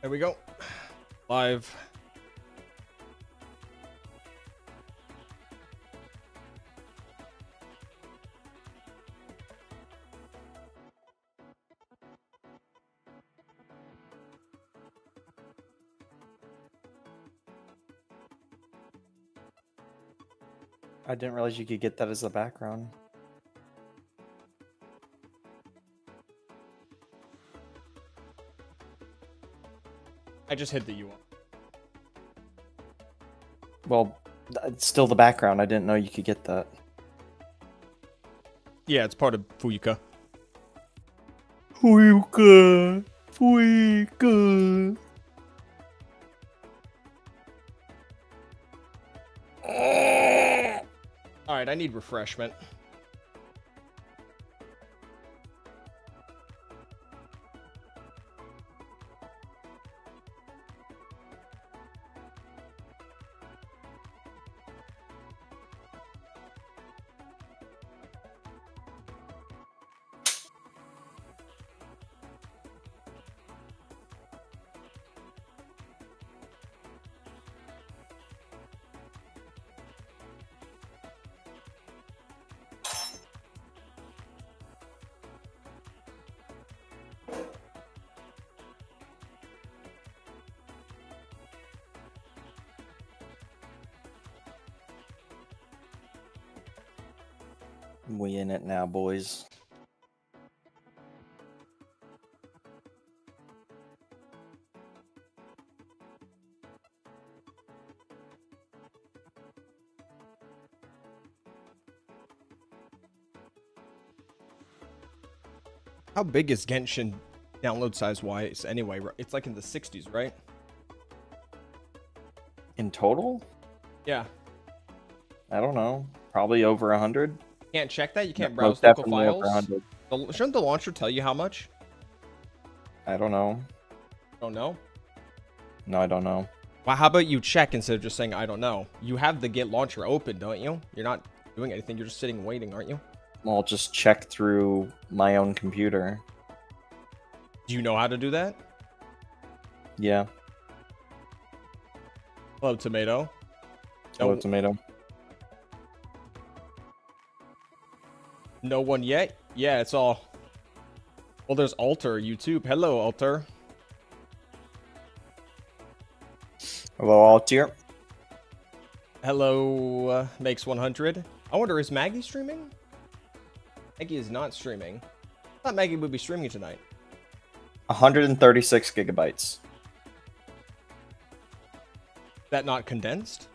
There we go. Live. I didn't realize you could get that as the background. I just hit the U. Well, it's still the background. I didn't know you could get that. Yeah, it's part of Fuyuka. Fuyuka. Fuyuka. Alright, I need refreshment. We in it now, boys. How big is Genshin download size wise anyway? It's like in the 60s, right? In total? Yeah. I don't know. Probably over 100. Can't check that? You can't Most browse local definitely over files? 100. Shouldn't the launcher tell you how much? I don't know. Don't know? No, I don't know. Well, how about you check instead of just saying, I don't know? You have the Git launcher open, don't you? You're not doing anything. You're just sitting and waiting, aren't you? Well, I'll just check through my own computer. Do you know how to do that? Yeah. Hello, Tomato. Hello, No, tomato. no one yet? Yeah, it's all... Well, there's Alter, YouTube. Hello, Alter. Hello, Altier. Hello, Makes 100. I wonder, is Maggie streaming? Maggie is not streaming. I thought Maggie would be streaming tonight. 136 gigabytes. Is that not condensed?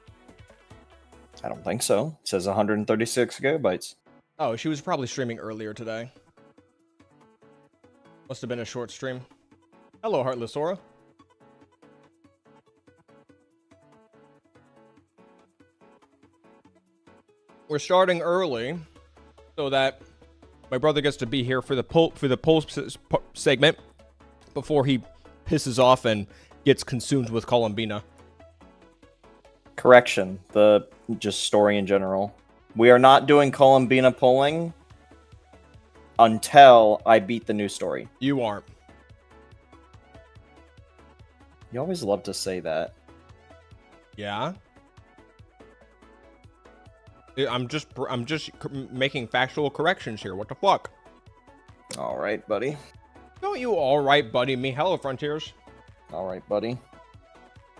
I don't think so. It says 136 gigabytes. Oh, she was probably streaming earlier today. Must have been a short stream. Hello, Heartless Sora. We're starting early so that my brother gets to be here for the poll segment before he pisses off and gets consumed with Columbina. Correction. The just story in general. We are not doing Columbina polling until I beat the new story. You aren't. You always love to say that. Yeah. I'm just making factual corrections here. What the fuck? All right, buddy. Don't you all right, buddy me? Hello, Frontiers. All right, buddy.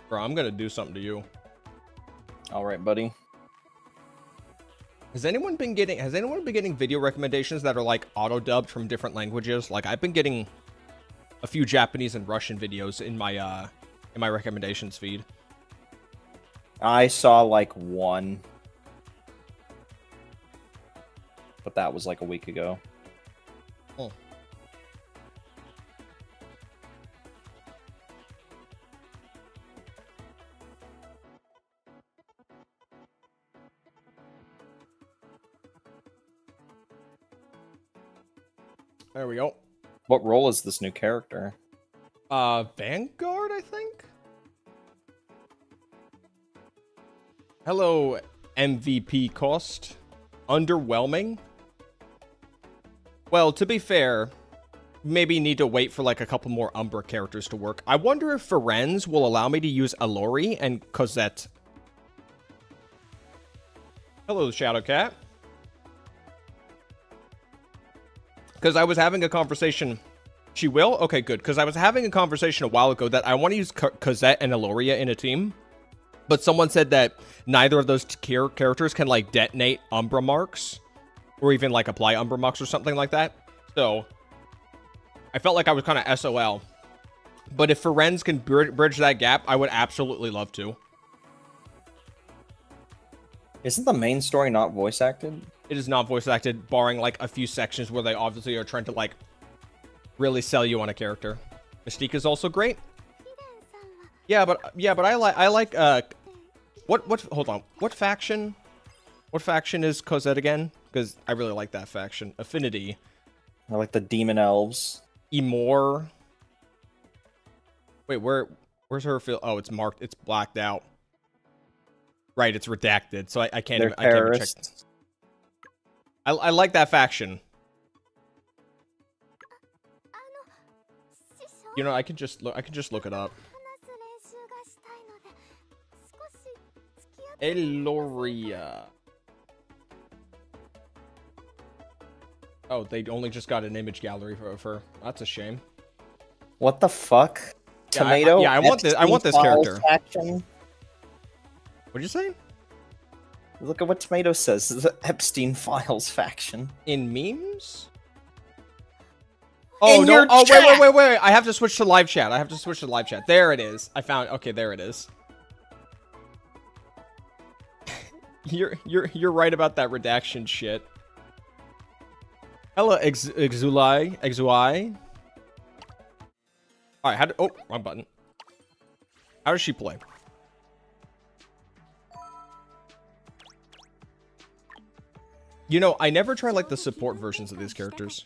Bro, I'm gonna do something to you. All right, buddy. Has anyone been getting video recommendations that are like auto dubbed from different languages? Like I've been getting a few Japanese and Russian videos in my recommendations feed. I saw like one, but that was like a week ago. Oh. There we go. What role is this new character? Vanguard, I think? Hello, MVP cost. Underwhelming? Well, to be fair, maybe need to wait for like a couple more Umbra characters to work. I wonder if Firenze will allow me to use Alori and Cosette. Hello, Shadow Cat. Because I was having a conversation. She will? Okay, good. Because I was having a conversation a while ago that I want to use Cosette and Aloria in a team. But someone said that neither of those characters can, like, detonate Umbra marks. Or even, like, apply Umbra marks or something like that. So, I felt like I was kind of SOL. But if Firenze can bridge that gap, I would absolutely love to. Isn't the main story not voice acted? It is not voice acted, barring, like, a few sections where they obviously are trying to, like, really sell you on a character. Mystique is also great. Yeah, but I like hold on. What faction is Cosette again? Because I really like that faction. Affinity. I like the demon elves. Emor. Wait, where's her feel? Oh, it's marked. It's blacked out. Right, it's redacted, so I can't even check. I like that faction. You know, I can just look it up. Eloria. Oh, they only just got an image gallery of her. That's a shame. What the fuck? Yeah, Tomato? I want this. I want this character. Faction? What'd you say? Look at what Tomato says. This is the Epstein Files faction. In memes? Oh, no. Oh, wait. I have to switch to live chat. There it is. I found. Okay, there it is. You're right about that redaction shit. Hello, Exui. All right, oh, wrong button. How does she play? You know, I never try like the support versions of these characters.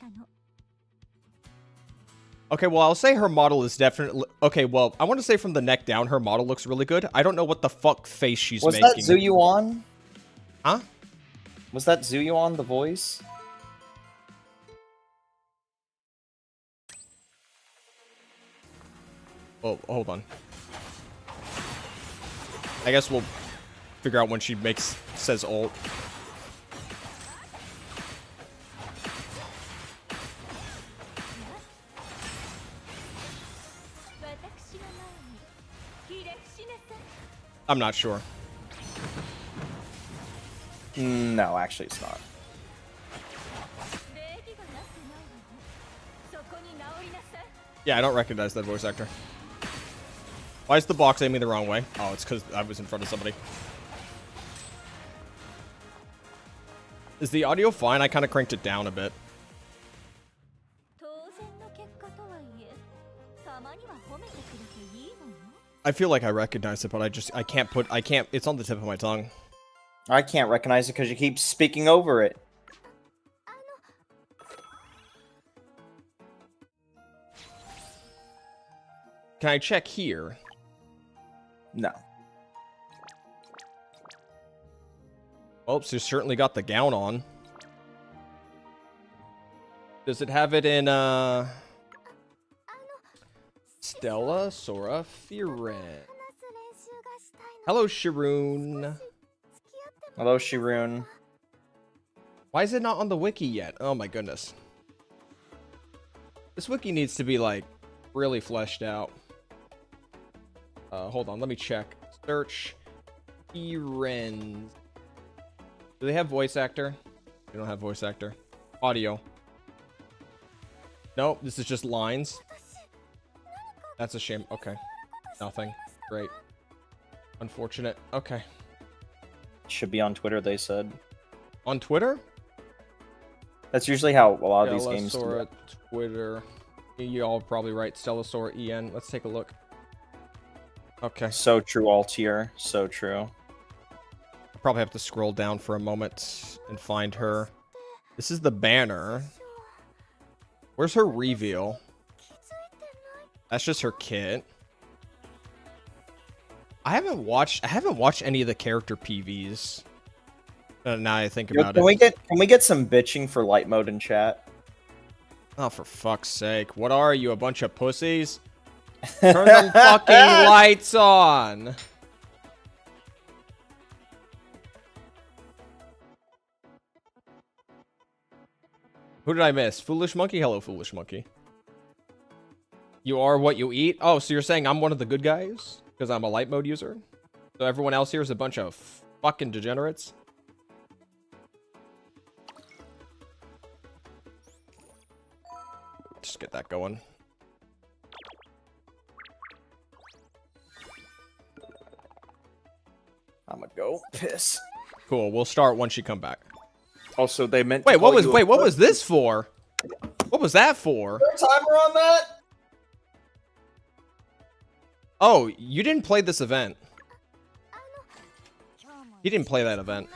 Okay, well, I'll say her model is definitely... Okay, well, I want to say from the neck down, her model looks really good. I don't know what the fuck face she's making. Was that Zuyuan? Huh? Was that Zuyuan, the voice? Oh, hold on. I guess we'll figure out when she says ult. I'm not sure. No, actually it's not. Yeah, I don't recognize that voice actor. Why is the box aiming the wrong way? Oh, it's because I was in front of somebody. Is the audio fine? I kind of cranked it down a bit. I feel like I recognize it, but I can't, it's on the tip of my tongue. I can't recognize it because you keep speaking over it. Can I check here? No. Oh, she's certainly got the gown on. Does it have it in, Stella, Sora, Firenze. Hello, Sharoon. Hello, Sharoon. Why is it not on the wiki yet? Oh my goodness. This wiki needs to be, like, really fleshed out. Hold on, let me check. Search Firenze. Do they have voice actor? They don't have voice actor. Audio. Nope, this is just lines. That's a shame. Okay. Nothing. Great. Unfortunate. Okay. Should be on Twitter, they said. On Twitter? That's usually how a lot of these games Sora, Twitter. Y'all probably right. Stella, Sora, EN. Let's take a look. Okay. So true, all tier. So true. I'll probably have to scroll down for a moment and find her. This is the banner. Where's her reveal? That's just her kit. I haven't watched any of the character PVs. Now I think about it. Can we get some bitching for light mode in chat? Oh, for fuck's sake. What are you, a bunch of pussies? Turn the fucking lights on! Who did I miss? Foolish Monkey? Hello, Foolish Monkey. You are what you eat? Oh, so you're saying I'm one of the good guys? Because I'm a light mode user? So everyone else here is a bunch of fucking degenerates? Just get that going. I'm gonna go piss. Cool, we'll start once you come back. Also, they meant. Wait, what was this for? What was that for? Is there a timer on that? Oh, you didn't play this event. He didn't play that event.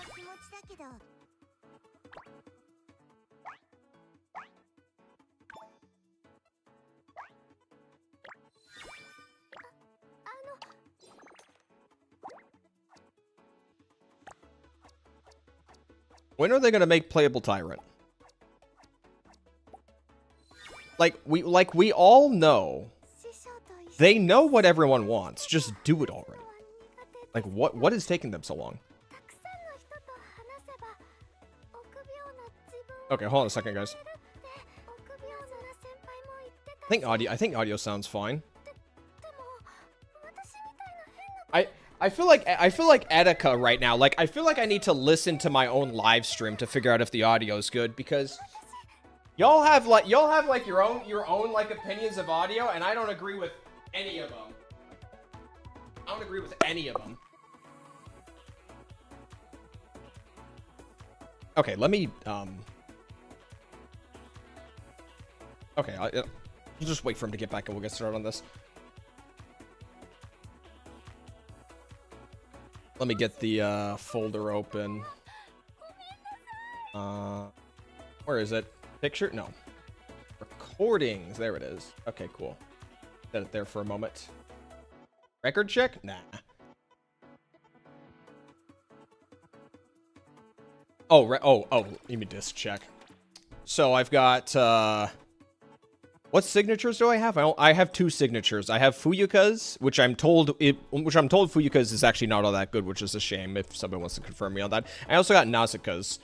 When are they gonna make playable Tyrant? Like we all know. They know what everyone wants. Just do it already. Like what is taking them so long? Okay, hold on a second, guys. I think audio sounds fine. I feel like Etika right now. Like I feel like I need to listen to my own live stream to figure out if the audio is good, because y'all have like your own like opinions of audio, and I don't agree with any of them. I don't agree with any of them. Okay, let me okay, we'll just wait for him to get back and we'll get started on this. Let me get the folder open. Where is it? Picture? No. Recordings. There it is. Okay, cool. Set it there for a moment. Record check? Nah. Oh, let me disc check. So I've got what signatures do I have? I have 2 signatures. I have Fuyuka's, which I'm told Fuyuka's is actually not all that good, which is a shame if somebody wants to confirm me on that. I also got Nazuka's.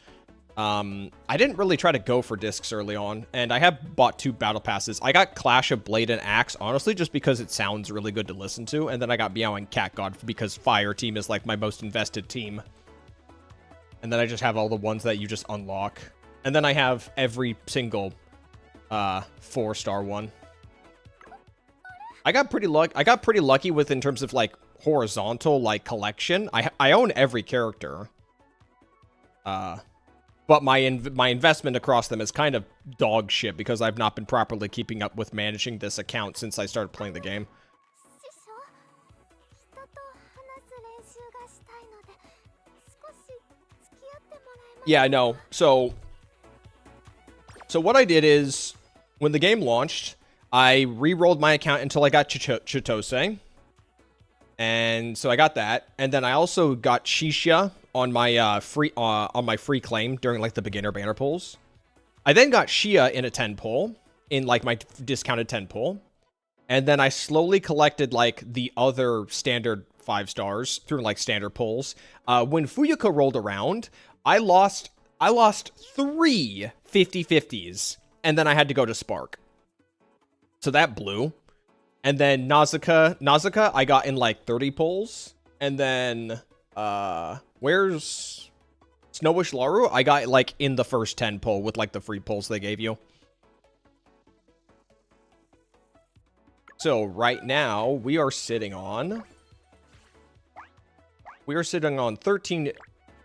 I didn't really try to go for discs early on, and I have bought 2 battle passes. I got Clash of Blade and Axe, honestly, just because it sounds really good to listen to, and then I got Meow and Cat God because Fire Team is like my most invested team. And then I just have all the ones that you just unlock. And then I have every single 4-star one. I got pretty lucky with in terms of like horizontal like collection. I own every character. But my investment across them is kind of dog shit because I've not been properly keeping up with managing this account since I started playing the game. Yeah, I know. So what I did is, when the game launched, I re-rolled my account until I got Chitose. And so I got that. And then I also got Shisha on my free claim during like the beginner banner pulls. I then got Shia in a 10 pull, in like my discounted 10 pull. And then I slowly collected like the other standard 5 stars through like standard pulls. When Fuyuka rolled around, I lost 3 50/50s, and then I had to go to Spark. So that blew. And then Nazuka, I got in like 30 pulls. And then, where's Snowish Laru? I got like in the first 10 pull with like the free pulls they gave you. So right now, we are sitting on 13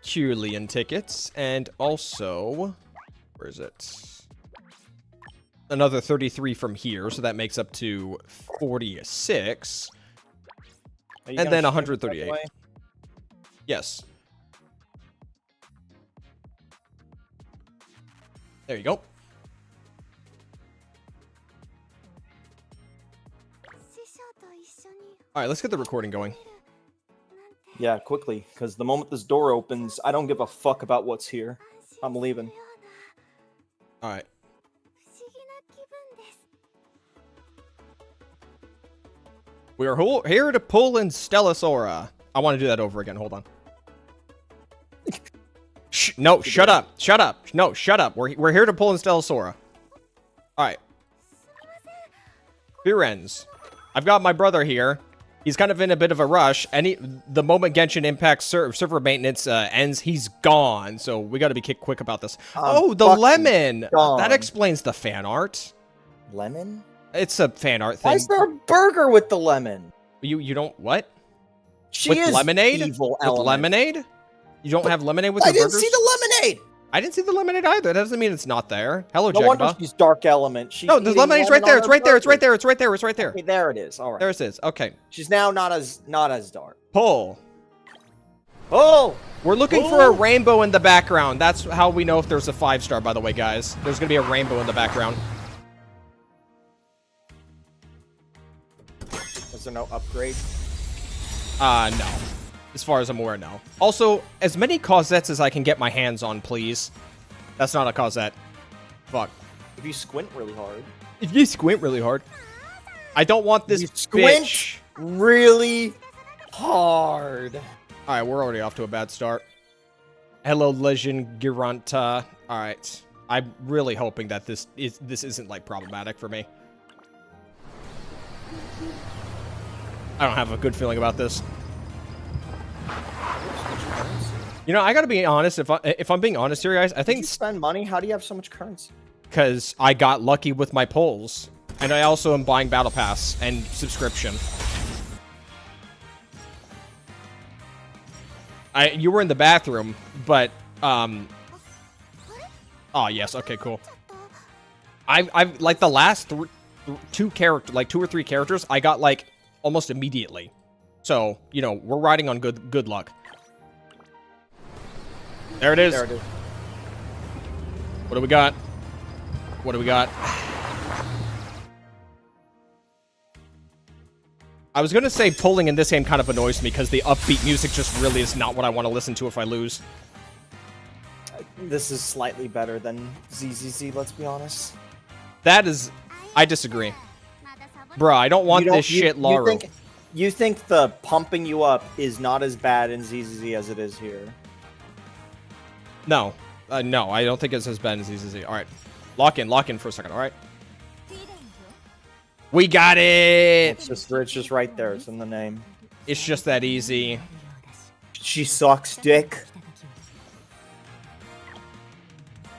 Curlian tickets, and also, where is it? Another 33 from here, so that makes up to 46. And then 138. Yes. There you go. Alright, let's get the recording going. Yeah, quickly, because the moment this door opens, I don't give a fuck about what's here. I'm leaving. Alright. We are here to pull in Stella Sora. I want to do that over again. Hold on. No, shut up. Shut up. No, shut up. We're here to pull in Stella Sora. All right. Firenze. I've got my brother here. He's kind of in a bit of a rush. The moment Genshin Impact server maintenance ends, he's gone. So we got to be quick about this. Oh, the lemon. Gone. That explains the fan art. Lemon? It's a fan art thing. Why is there a burger with the lemon? You don't what? She with is lemonade? Evil with element. lemonade? You don't have lemonade with your burgers? I didn't see the lemonade. I didn't see the lemonade either. That doesn't mean it's not there. Hello, No Jagba. wonder she's dark element. She's no, the lemonade's right there. It's right there. It's right there. It's right there. It's right there. Okay, there it is. All right. There it is. Okay. She's now not as dark. Pull. Oh! We're looking for a rainbow in the background. That's how we know if there's a 5-star, by the way, guys. There's going to be a rainbow in the background. Is there no upgrade? No. As far as I'm aware, no. Also, as many Cosettes as I can get my hands on, please. That's not a Cosette. Fuck. If you squint really hard. If you squint really hard. I don't want this squint bitch. really hard. Alright, we're already off to a bad start. Hello, Legend Giranta. Alright. I'm really hoping that this isn't, like, problematic for me. I don't have a good feeling about this. You know, I gotta be honest. If I'm being honest here, guys, I think you spend money. How do you have so much currency? Because I got lucky with my polls, and I also am buying battle pass and subscription. You were in the bathroom, but oh yes, okay, cool. I've like the last two or three characters I got like almost immediately. So you know we're riding on good luck. There it is. There it is. What do we got? What do we got? I was gonna say pulling in this game kind of annoys me because the upbeat music just really is not what I want to listen to if I lose. This is slightly better than ZZZ, let's be honest. That is... I disagree. Bruh, I don't want this shit, Laru. You think the pumping you up is not as bad in ZZZ as it is here? No. No, I don't think it's as bad as ZZZ. Alright. Lock in for a second, alright? We got it! It's just right there. It's in the name. It's just that easy. She sucks dick.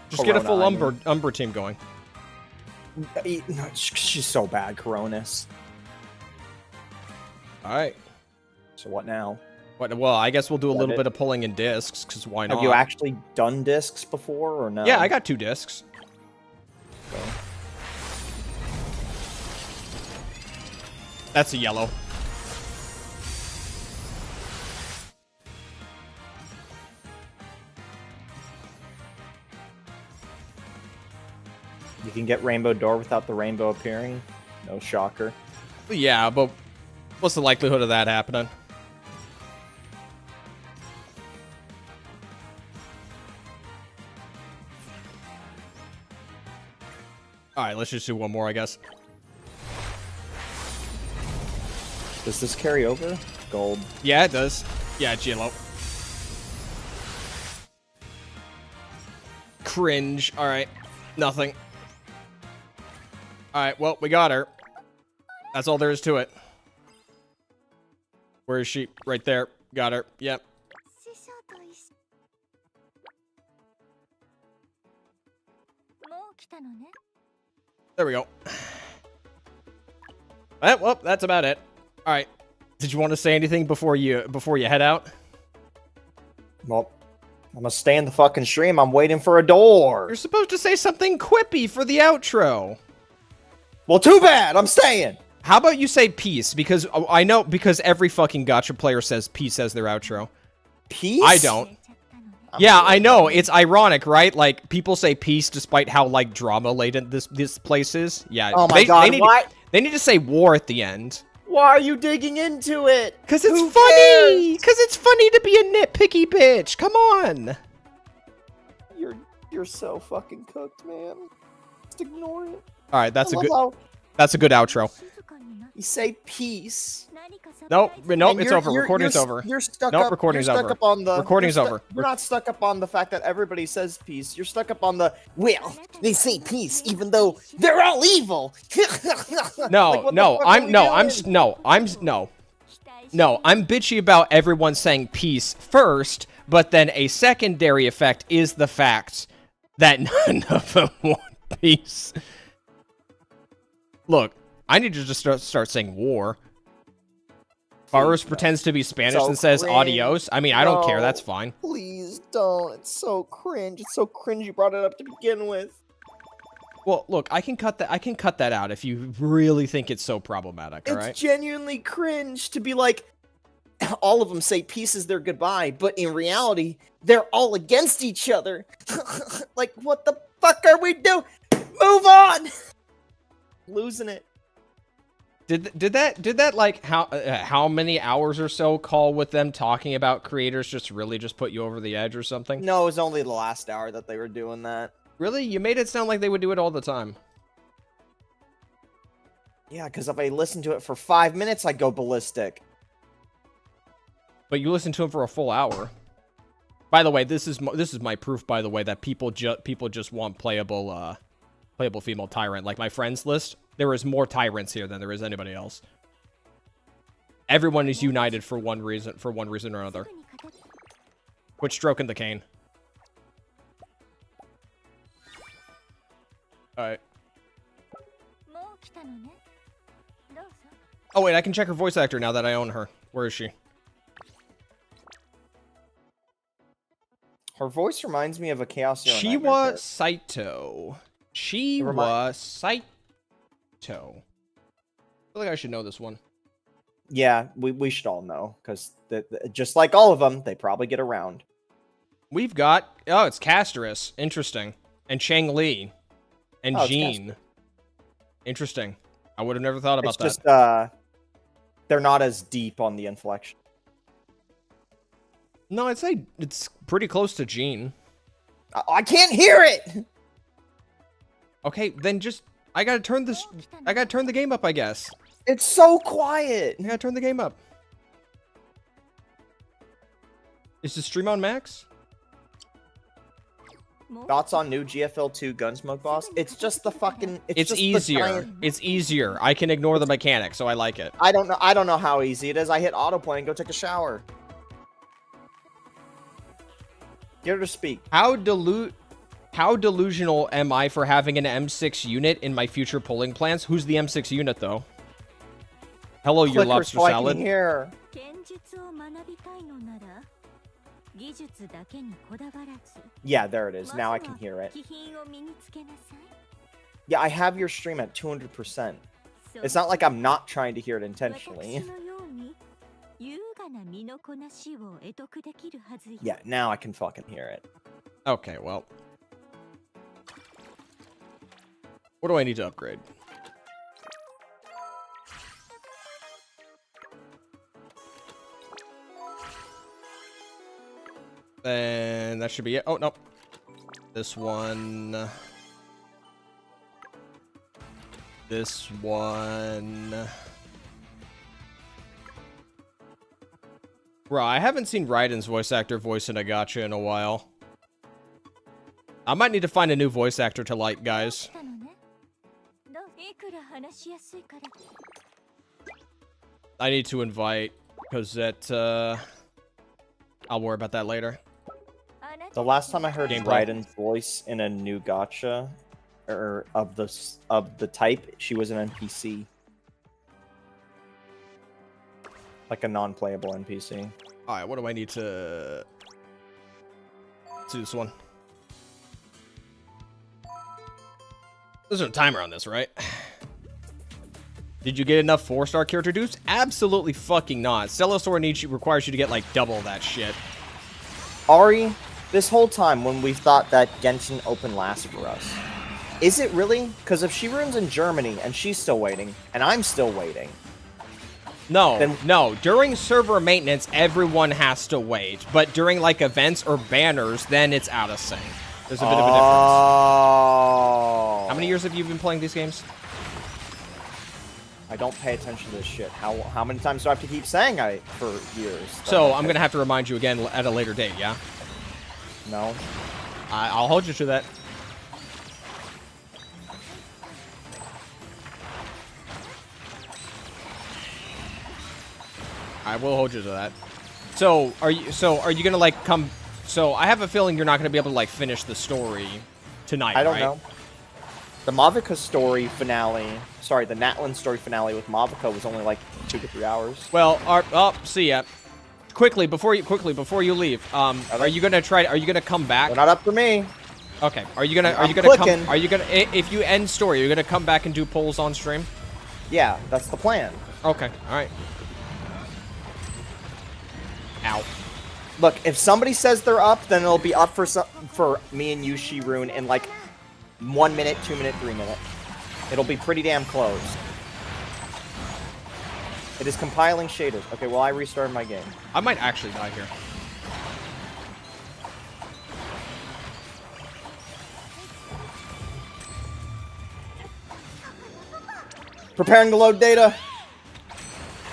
Just get a full Umber team going. She's so bad, Coronis. Alright. So what now? Well, I guess we'll do a little bit of pulling in discs, because why not? Have you actually done discs before, or no? Yeah, I got 2 discs. Okay. That's a yellow. You can get Rainbow Door without the rainbow appearing. No shocker. Yeah, but what's the likelihood of that happening? Alright, let's just do one more, I guess. Does this carry over? Gold. Yeah, it does. Yeah, it's yellow. Cringe. Alright. Nothing. Alright, well, we got her. That's all there is to it. Where is she? Right there. Got her. Yep. There we go. Well, that's about it. All right. Did you want to say anything before you head out? Well, I'm gonna stay in the fucking stream. I'm waiting for a door. You're supposed to say something quippy for the outro. Well, too bad. I'm staying. How about you say peace? Because I know every fucking gacha player says peace as their outro. Peace? I don't. Yeah, I know. It's ironic, right? Like, people say peace despite how, like, drama-laden this place is. Yeah. Oh my god, why? They need to say war at the end. Why are you digging into it? Because it's funny! Because it's funny to be a nitpicky bitch! Come on! You're so fucking cooked, man. Just ignore it. Alright, that's a good outro. You say peace, Nope, nope, And it's over. Recording's over. You're stuck Nope, up. recording's you're stuck over. up on the. Recording's over. You're not stuck up on the fact that everybody says peace. You're stuck up on the. Well, they say peace, even though they're all evil. No, no, I'm bitchy about everyone saying peace first, but then a secondary effect is the fact that none of them want peace. Look, I need to just start saying war. Faros pretends to be Spanish and says adios. I mean, I don't care. That's fine. Please don't. It's so cringe. It's so cringe you brought it up to begin with. Well, look, I can cut that. I can cut that out if you really think it's so problematic. All right. It's genuinely cringe to be like, all of them say peace is their goodbye, but in reality, they're all against each other. Like, what the fuck are we doing? Move on. Losing it. Did that like how many hours or so call with them talking about creators just really just put you over the edge or something? No, it was only the last hour that they were doing that. Really? You made it sound like they would do it all the time. Yeah, because if I listened to it for 5 minutes, I'd go ballistic. But you listened to them for a full hour. By the way, this is my proof. By the way, that people just want playable female tyrant. Like my friends list, there is more tyrants here than there is anybody else. Everyone is united for one reason or another. Quit stroking the cane. Alright. Oh wait, I can check her voice actor now that I own her. Where is she? Her voice reminds me of a Chaos Hero. She was Saito. She was Saito. I feel like I should know this one. Yeah, we should all know, because just like all of them, they probably get around. We've got... Oh, it's Casterus. Interesting. And Chang Li. And Jean. Interesting. I would have never thought about that. Just, they're not as deep on the inflection. No, I'd say it's pretty close to Jean. I can't hear it! Okay, then just... I gotta turn the game up, I guess. It's so quiet! I gotta turn the game up. Is the stream on max? Thoughts on new GFL 2 Gunsmoke boss? It's just the fucking... It's easier. It's easier. I can ignore the mechanics, so I like it. I don't know how easy it is. I hit autoplay and go take a shower. Get her to speak. How delusional am I for having an M6 unit in my future polling plans? Who's the M6 unit, though? Hello, your lobster so salad. I can hear. Yeah, there it is. Now I can hear it. Yeah, I have your stream at 200%. It's not like I'm not trying to hear it intentionally. Yeah, now I can fucking hear it. Okay, well. What do I need to upgrade? And that should be it. Oh, no. This one. This one. Bro, I haven't seen Raiden's voice actor voice in a gacha in a while. I might need to find a new voice actor to like, guys. I need to invite, because that, I'll worry about that later. The last time I heard Raiden's voice in a new gacha, or of the type, she was an NPC. Like a non-playable NPC. Alright, what do I need to... Let's do this one. There's no timer on this, right? Did you get enough 4-star character dues? Absolutely fucking not. Stella Sora requires you to get like double that shit. Ari, this whole time when we've thought that Genshin opened last for us, is it really? Because if she runs in Germany and she's still waiting, and I'm still waiting. No, no. During server maintenance, everyone has to wait. But during like events or banners, then it's out of sync. There's a bit of a difference. Oh. How many years have you been playing these games? I don't pay attention to this shit. How many times do I have to keep saying for years? So I'm gonna have to remind you again at a later date, yeah? No. I'll hold you to that. I will hold you to that. So are you gonna like come? So I have a feeling you're not gonna be able to like finish the story tonight. I don't right? know. The Mavica story finale, sorry, the Natlin story finale with Mavica was only like 2 to 3 hours. Well, see ya. Quickly before you leave, are you gonna come back? They're not up for me. Okay. Are you gonna if you end story, are you gonna come back and do polls on stream? Yeah, that's the plan. Okay. All right. Ow. Look, if somebody says they're up, then it'll be up for me and you, Shirun, in like 1 minute, 2 minute, 3 minute. It'll be pretty damn close. It is compiling shaders. Okay, well, I restarted my game. I might actually die here. Preparing to load data.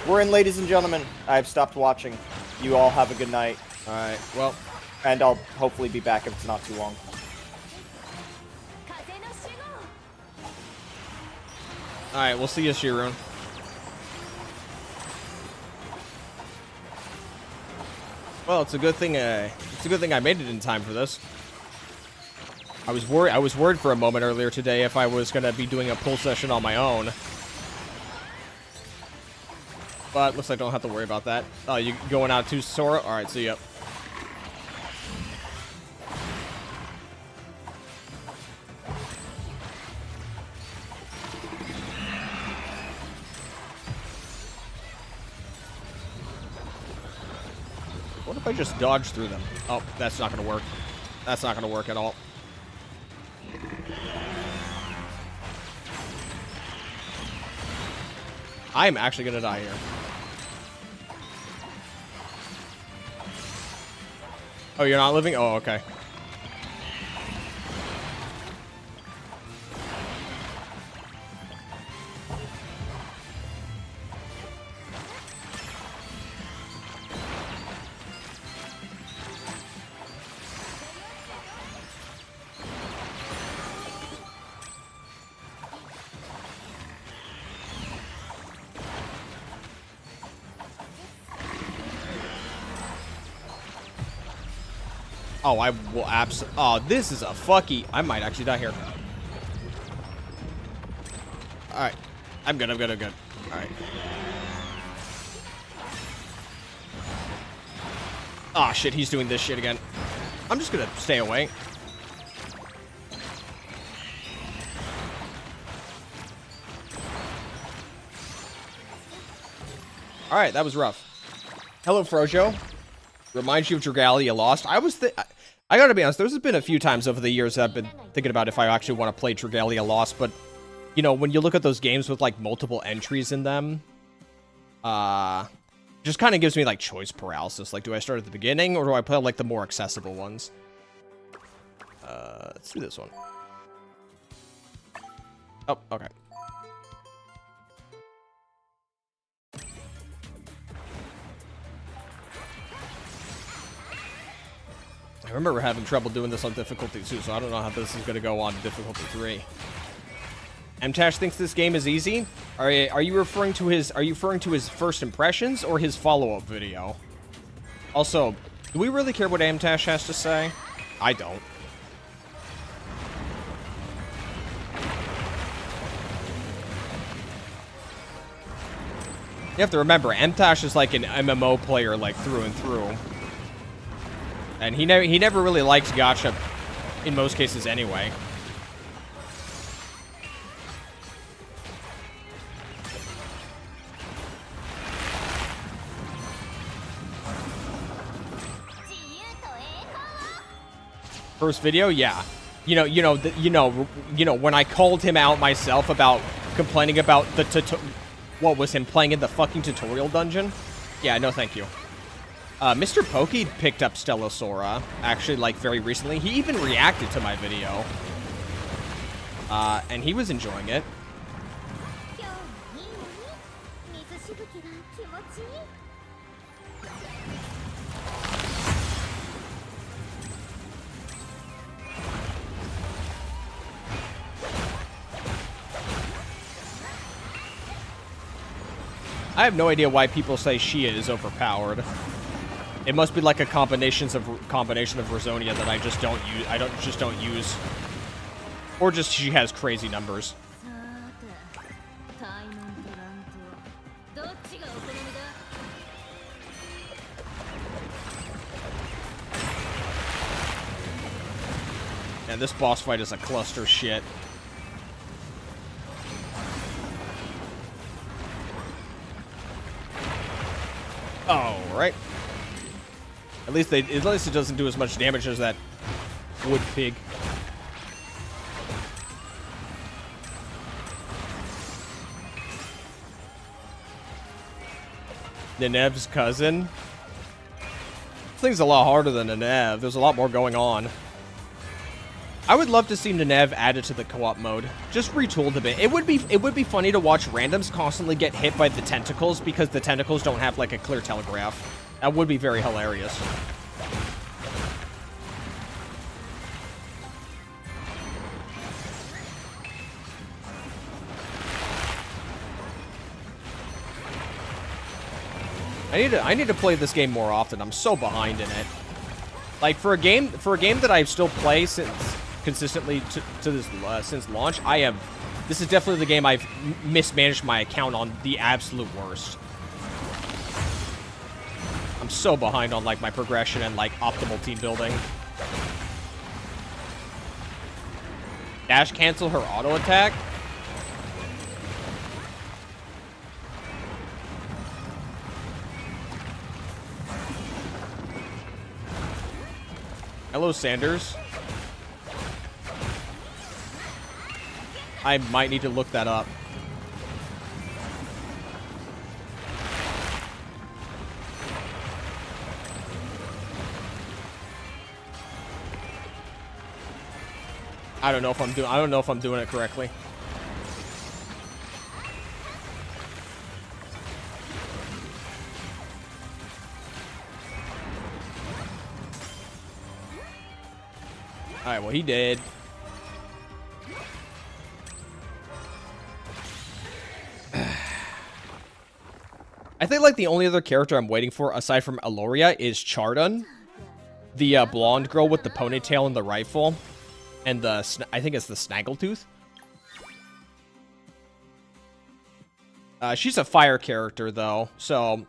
We're in, ladies and gentlemen. I've stopped watching. You all have a good night. All right. Well, and I'll hopefully be back if it's not too long. all right. We'll see you, Shirun. Well, it's a good thing. I made it in time for this. I was worried for a moment earlier today if I was gonna be doing a pull session on my own. But looks like I don't have to worry about that. Oh, you going out to Sora? All right, see ya. What if I just dodge through them? Oh, that's not gonna work. That's not gonna work at all. I'm actually gonna die here. Oh, you're not living? Oh, okay. Oh, I will oh, this is a I might actually die here. Alright. I'm good. Alright. Oh, shit. He's doing this shit again. I'm just gonna stay away. Alright, that was rough. Hello, Frojo. Reminds you of Dragalia Lost. I gotta be honest, there's been a few times over the years that I've been thinking about if I actually want to play Dragalia Lost, but, you know, when you look at those games with, like, multiple entries in them, just kind of gives me, like, choice paralysis. Like, do I start at the beginning, or do I play, like, the more accessible ones? Let's do this one. Oh, okay. I remember having trouble doing this on difficulty 2, so I don't know how this is going to go on difficulty 3. Mtash thinks this game is easy. Are you referring to his first impressions or his follow-up video? Also, do we really care what Mtash has to say? I don't. You have to remember, Mtash is like an MMO player, like, through and through. And he never really likes gacha in most cases anyway. First video, yeah. You know when I called him out myself about complaining about what was him playing in the fucking tutorial dungeon? Yeah, no thank you. Mr. Pokey picked up Stella Sora, actually, like, very recently. He even reacted to my video. And he was enjoying it. I have no idea why people say Shia is overpowered. It must be like a combination of Rosonia that I just don't use. I just don't use, or just she has crazy numbers. And this boss fight is a cluster shit. Oh, right. At least it doesn't do as much damage as that wood pig. Nenev's cousin. This thing's a lot harder than Nenev. There's a lot more going on. I would love to see Nenev added to the co-op mode. Just retooled a bit. It would be funny to watch randoms constantly get hit by the tentacles because the tentacles don't have like a clear telegraph. That would be very hilarious. I need to play this game more often. I'm so behind in it. Like for a game that I still play consistently since launch, this is definitely the game I've mismanaged my account on the absolute worst. I'm so behind on like my progression and like optimal team building. Dash cancel her auto attack. Hello, Sanders. I might need to look that up. I don't know if I'm doing it correctly. All right, well, he did. I think like the only other character I'm waiting for aside from Aloria is Chardon, the blonde girl with the ponytail and the rifle, and I think it's the Snaggletooth. She's a fire character though, so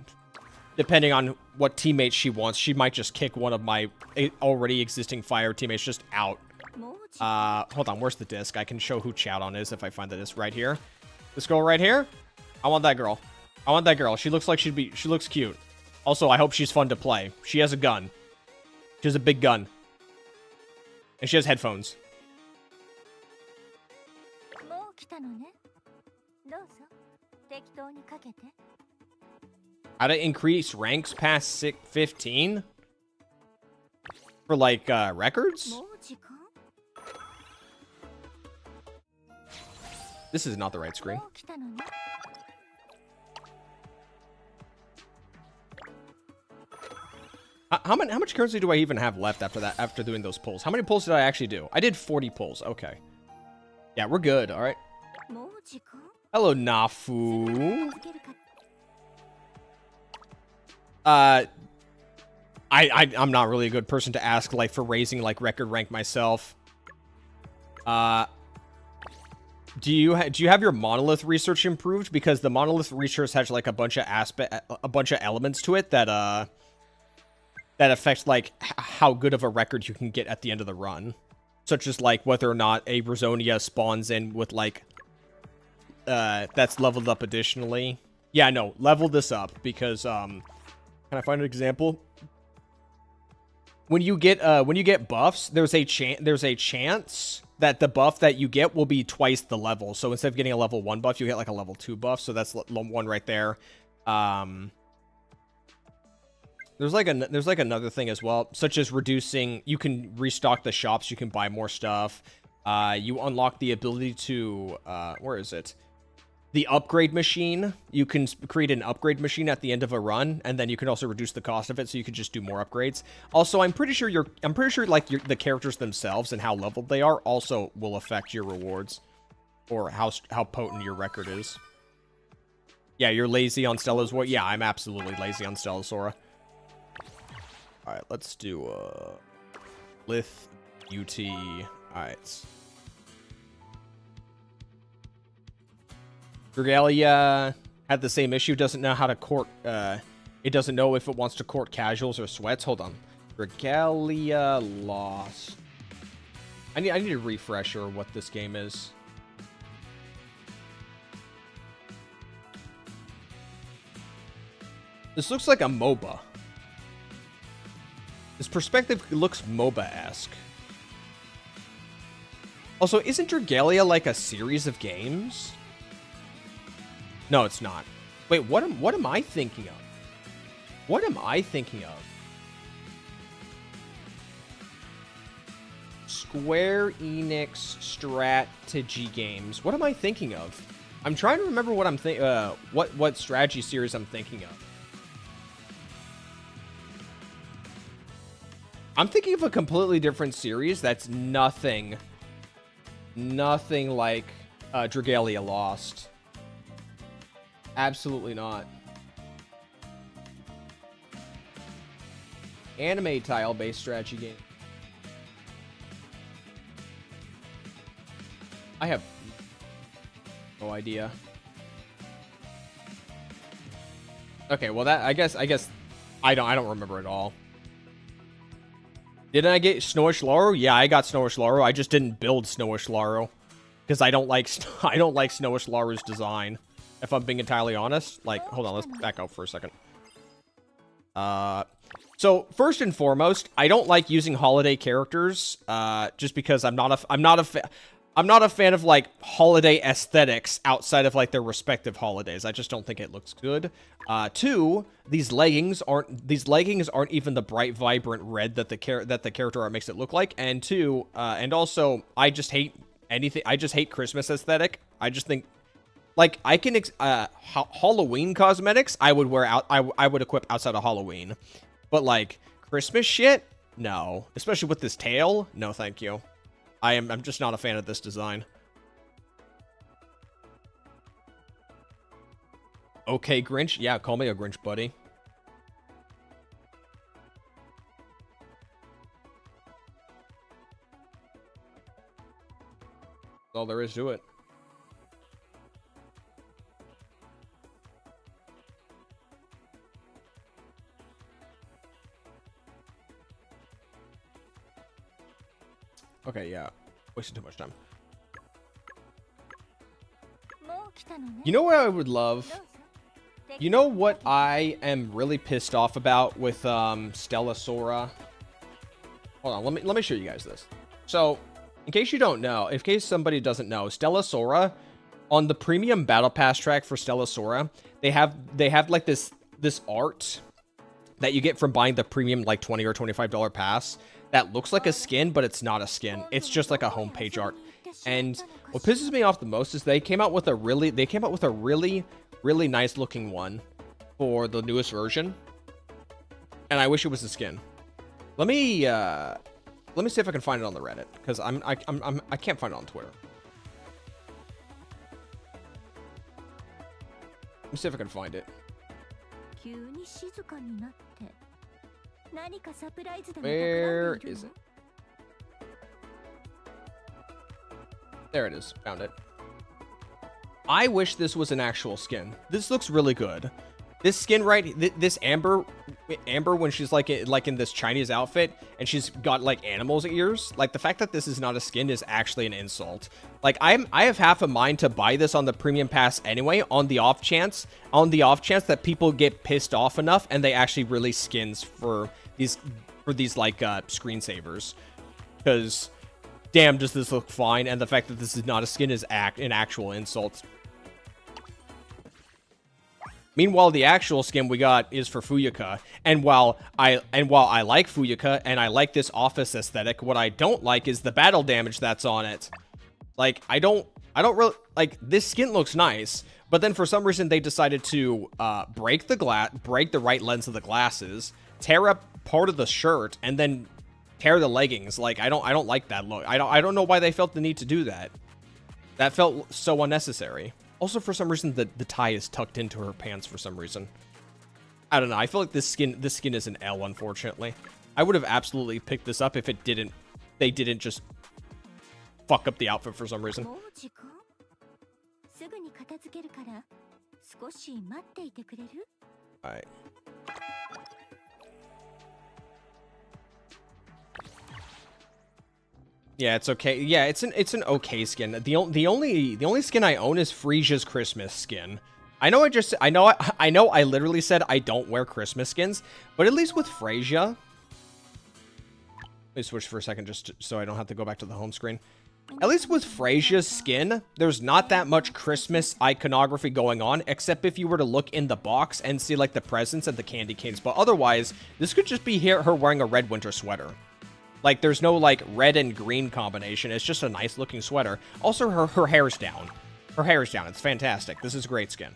depending on what teammate she wants, she might just kick one of my already existing fire teammates just out. Hold on, where's the disc? I can show who Chowdon is if I find the disc right here. This girl right here? I want that girl. I want that girl. She looks like she looks cute. Also, I hope she's fun to play. She has a gun. She has a big gun. And she has headphones. How to increase ranks past 15? For like records? This is not the right screen. How much currency do I even have left after that? After doing those pulls, how many pulls did I actually do? I did 40 pulls. Okay. Yeah, we're good. All right. Hello, Nafu. I'm not really a good person to ask like for raising like record rank myself. Do you have your monolith research improved? Because the monolith research has like a bunch of elements to it that that affects like how good of a record you can get at the end of the run, such as like whether or not a Rosonia spawns in with like that's leveled up additionally. Yeah, no, level this up because can I find an example? When you get buffs, there's a chance that the buff that you get will be twice the level. So instead of getting a level 1 buff, you get like a level 2 buff. So that's one right there. There's like another thing as well, such as reducing. You can restock the shops. You can buy more stuff. You unlock the ability to where is it? the upgrade machine. You can create an upgrade machine at the end of a run, and then you can also reduce the cost of it, so you could just do more upgrades. Also, I'm pretty sure like the characters themselves and how leveled they are also will affect your rewards, or how potent your record is. Yeah, you're lazy on Stella's War. Yeah, I'm absolutely lazy on Stella Sora. All right, let's do Lith UT. All right. Regalia had the same issue. Doesn't know how to court. It doesn't know if it wants to court casuals or sweats. Hold on. Regalia lost. I need a refresher of what this game is. This looks like a MOBA. This perspective looks MOBA-esque. Also, isn't Regalia like a series of games? No, it's not. Wait, what am I thinking of? What am I thinking of? Square Enix strategy games. What am I thinking of? I'm trying to remember what I'm what strategy series I'm thinking of. I'm thinking of a completely different series that's nothing like Dragalia Lost. Absolutely not. Anime tile-based strategy game. I have no idea. Okay, well that I guess I don't remember at all. Didn't I get Snowish Laurel? Yeah, I got Snowish Laurel. I just didn't build Snowish Laurel because I don't like Snowish Laurel's design. If I'm being entirely honest, like, hold on, let's back up for a second. So first and foremost, I don't like using holiday characters, just because I'm not a fan of like holiday aesthetics outside of like their respective holidays. I just don't think it looks good. Two, these leggings aren't even the bright, vibrant red that the character art makes it look like. And two, and also, I just hate anything. I just hate Christmas aesthetic. I just think. Like, I can, Halloween cosmetics, I would wear out, I would equip outside of Halloween. But, like, Christmas shit? No. Especially with this tail? No, thank you. I'm just not a fan of this design. Okay, Grinch? Yeah, call me a Grinch, buddy. That's all there is to it. Okay, yeah. Wasting too much time. You know what I would love? You know what I am really pissed off about with Stella Sora? Hold on, let me show you guys this. So, in case you don't know, in case somebody doesn't know, Stella Sora, on the premium battle pass track for Stella Sora, they have like this art that you get from buying the premium like $20 or $25 pass. That looks like a skin, but it's not a skin. It's just like a homepage art. And what pisses me off the most is they came out with a really nice looking one for the newest version. And I wish it was a skin. Let me see if I can find it on the Reddit, because I can't find it on Twitter. Let me see if I can find it. Where is it? There it is. Found it. I wish this was an actual skin. This looks really good. This skin, right? This Amber when she's like in this Chinese outfit and she's got like animals' ears. Like, the fact that this is not a skin is actually an insult. Like, I have half a mind to buy this on the premium pass anyway, on the off chance that people get pissed off enough and they actually release skins for these like screensavers. Because damn, does this look fine? And the fact that this is not a skin is an actual insult. Meanwhile, the actual skin we got is for Fuyuka, and while I like Fuyuka and I like this office aesthetic, what I don't like is the battle damage that's on it. Like, I don't really like this skin. Looks nice, But then for some reason they decided to break the right lens of the glasses, tear up part of the shirt, and then tear the leggings. Like I don't like that look. I don't know why they felt the need to do that. That felt so unnecessary. Also, for some reason, the tie is tucked into her pants for some reason. I don't know. I feel like this skin is an L, unfortunately. I would have absolutely picked this up if they didn't just fuck up the outfit for some reason. Alright. Yeah, it's okay. Yeah, it's an okay skin. The only skin I own is Frisia's Christmas skin. I know I literally said I don't wear Christmas skins, but at least with Frisia. Let me switch for a second just so I don't have to go back to the home screen. At least with Frasia's skin, there's not that much Christmas iconography going on, except if you were to look in the box and see like the presents and the candy canes. But otherwise, this could just be her wearing a red winter sweater. Like, there's no, like, red and green combination. It's just a nice-looking sweater. Also, her hair's down. Her hair's down. It's fantastic. This is great skin.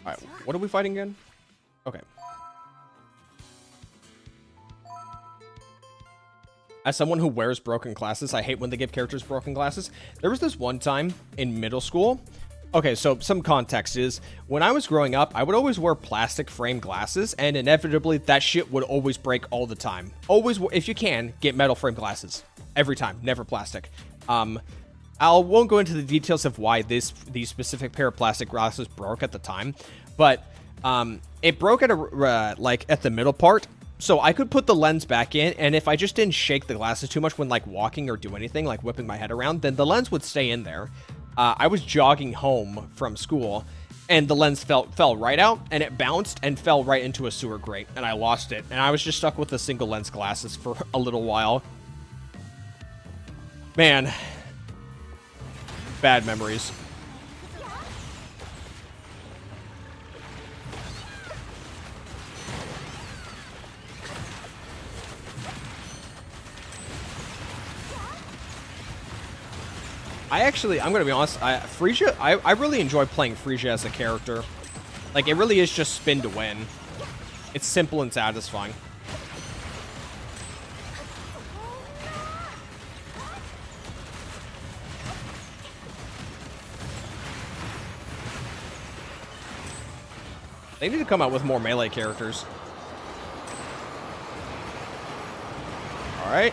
Alright, what are we fighting again? Okay. As someone who wears broken glasses, I hate when they give characters broken glasses. There was this one time in middle school. Okay, so some context is, when I was growing up, I would always wear plastic frame glasses, and inevitably, that shit would always break all the time. Always, if you can, get metal frame glasses. Every time, never plastic. I won't go into the details of why these specific pair of plastic glasses broke at the time, but it broke at at the middle part, so I could put the lens back in, and if I just didn't shake the glasses too much when like walking or do anything, like whipping my head around, then the lens would stay in there. I was jogging home from school, and the lens fell right out, and it bounced and fell right into a sewer grate, and I lost it. And I was just stuck with the single lens glasses for a little while. Man. Bad memories. I'm gonna be honest, Frisia, I really enjoy playing Frisia as a character. Like, it really is just spin to win. It's simple and satisfying. They need to come out with more melee characters. Alright.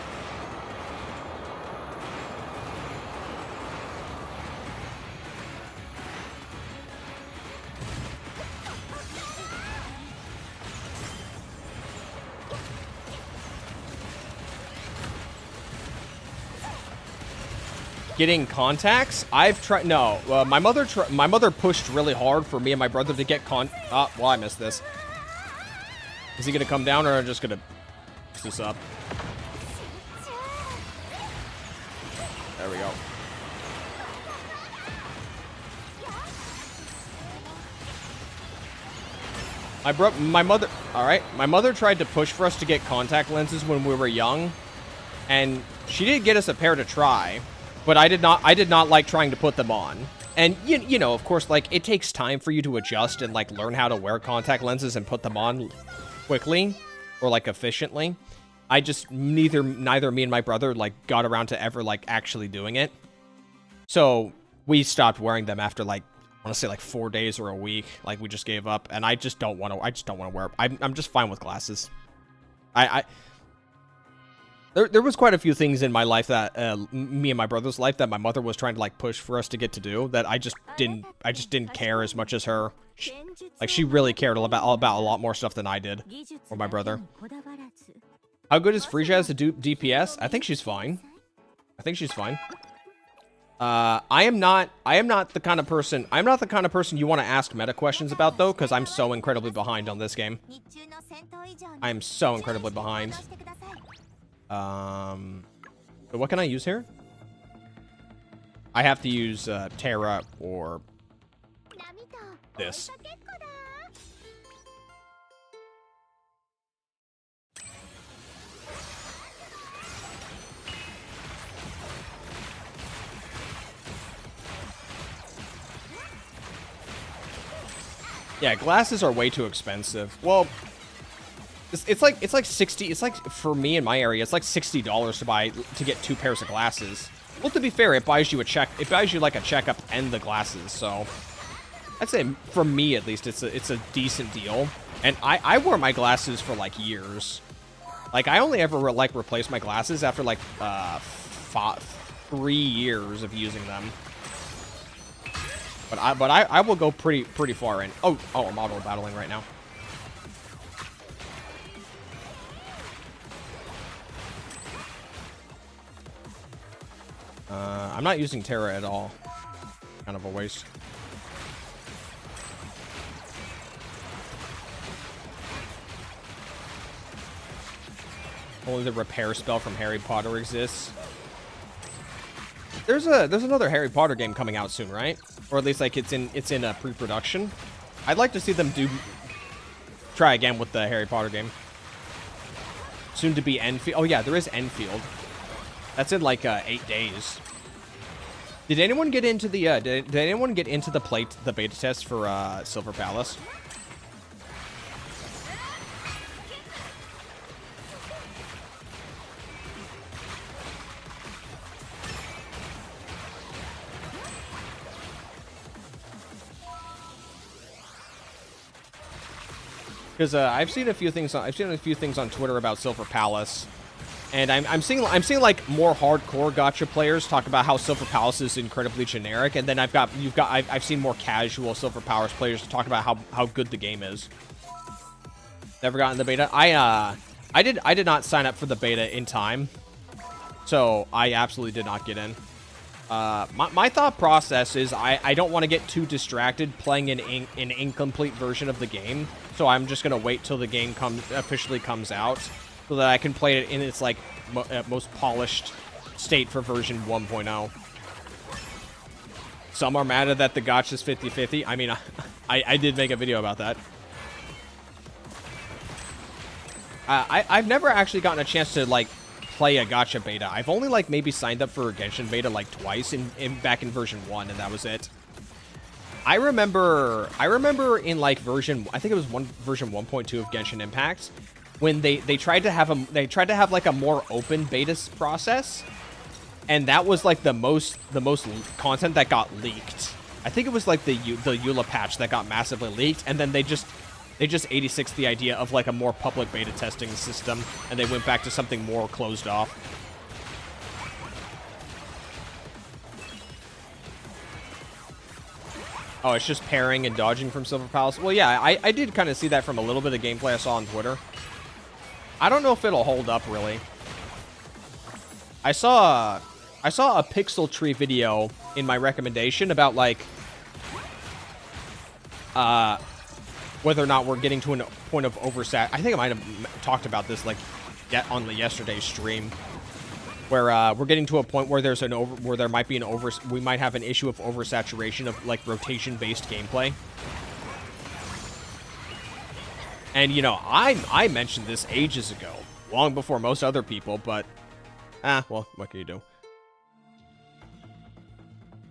Getting contacts? I've tried. No, my mother pushed really hard for me and my brother to get well, I missed this. Is he gonna come down, or am I just gonna fix this up? There we go. My mother. All right, my mother tried to push for us to get contact lenses when we were young, and she did get us a pair to try. But I did not like trying to put them on. And, you know, of course, like, it takes time for you to adjust and, like, learn how to wear contact lenses and put them on quickly or, like, efficiently. I just, neither me and my brother, like, got around to ever, like, actually doing it. So, we stopped wearing them after, like, I want to say, like, 4 days or a week. Like, we just gave up. And I just don't want to wear I'm just fine with glasses. There was quite a few things in my life that, me and my brother's life, that my mother was trying to, like, push for us to get to do, that I just didn't care as much as her. She really cared about a lot more stuff than I did, or my brother. How good is Frisia as a DPS? I think she's fine. I am not the kind of person you want to ask meta questions about, though, because I'm so incredibly behind on this game. I am so incredibly behind. But what can I use here? I have to use Terra or this. Yeah, glasses are way too expensive. Well, it's like 60. It's like for me in my area, it's like $60 to get 2 pairs of glasses. Well, to be fair, it buys you like a checkup and the glasses. So I'd say for me at least, it's a decent deal. And I wore my glasses for like years. Like I only ever replaced my glasses after like 3 years of using them. But I will go pretty far in. Oh, I'm auto battling right now. I'm not using Terra at all. Kind of a waste. Only the repair spell from Harry Potter exists. There's another Harry Potter game coming out soon, right? Or at least like it's in pre-production. I'd like to see them try again with the Harry Potter game. Soon to be Enfield. Oh yeah, there is Enfield. That's in like 8 days. Did anyone get into the did anyone get into the beta test for Silver Palace? Because I've seen a few things on Twitter about Silver Palace, and I'm seeing like more hardcore gacha players talk about how Silver Palace is incredibly generic, and then I've seen more casual Silver Palace players talk about how good the game is. Never gotten the beta. I did not sign up for the beta in time, so I absolutely did not get in. My thought process is I don't want to get too distracted playing an incomplete version of the game, so I'm just gonna wait till the game officially comes out, so that I can play it in its like most polished state for version 1.0. Some are mad that the gacha's 50-50. I mean, I did make a video about that. I've never actually gotten a chance to like play a gacha beta. I've only like maybe signed up for a Genshin beta like twice back in version 1, and that was it. I remember in like version, I think it was version 1.2 of Genshin Impact, when they tried to have like a more open beta process, and that was like the most content that got leaked. I think it was like the Eula patch that got massively leaked, and then they just 86'd the idea of like a more public beta testing system, and they went back to something more closed off. Oh, it's just parrying and dodging from Silver Palace. Well, yeah, I did kind of see that from a little bit of gameplay I saw on Twitter. I don't know if it'll hold up, really. I saw a Pixel Tree video in my recommendation about, like, whether or not we're getting to a point of oversat. I think I might have talked about this, like, on the yesterday's stream, where we're getting to a point where there might be we might have an issue of oversaturation of like rotation-based gameplay. And you know, I mentioned this ages ago, long before most other people, but well, what can you do?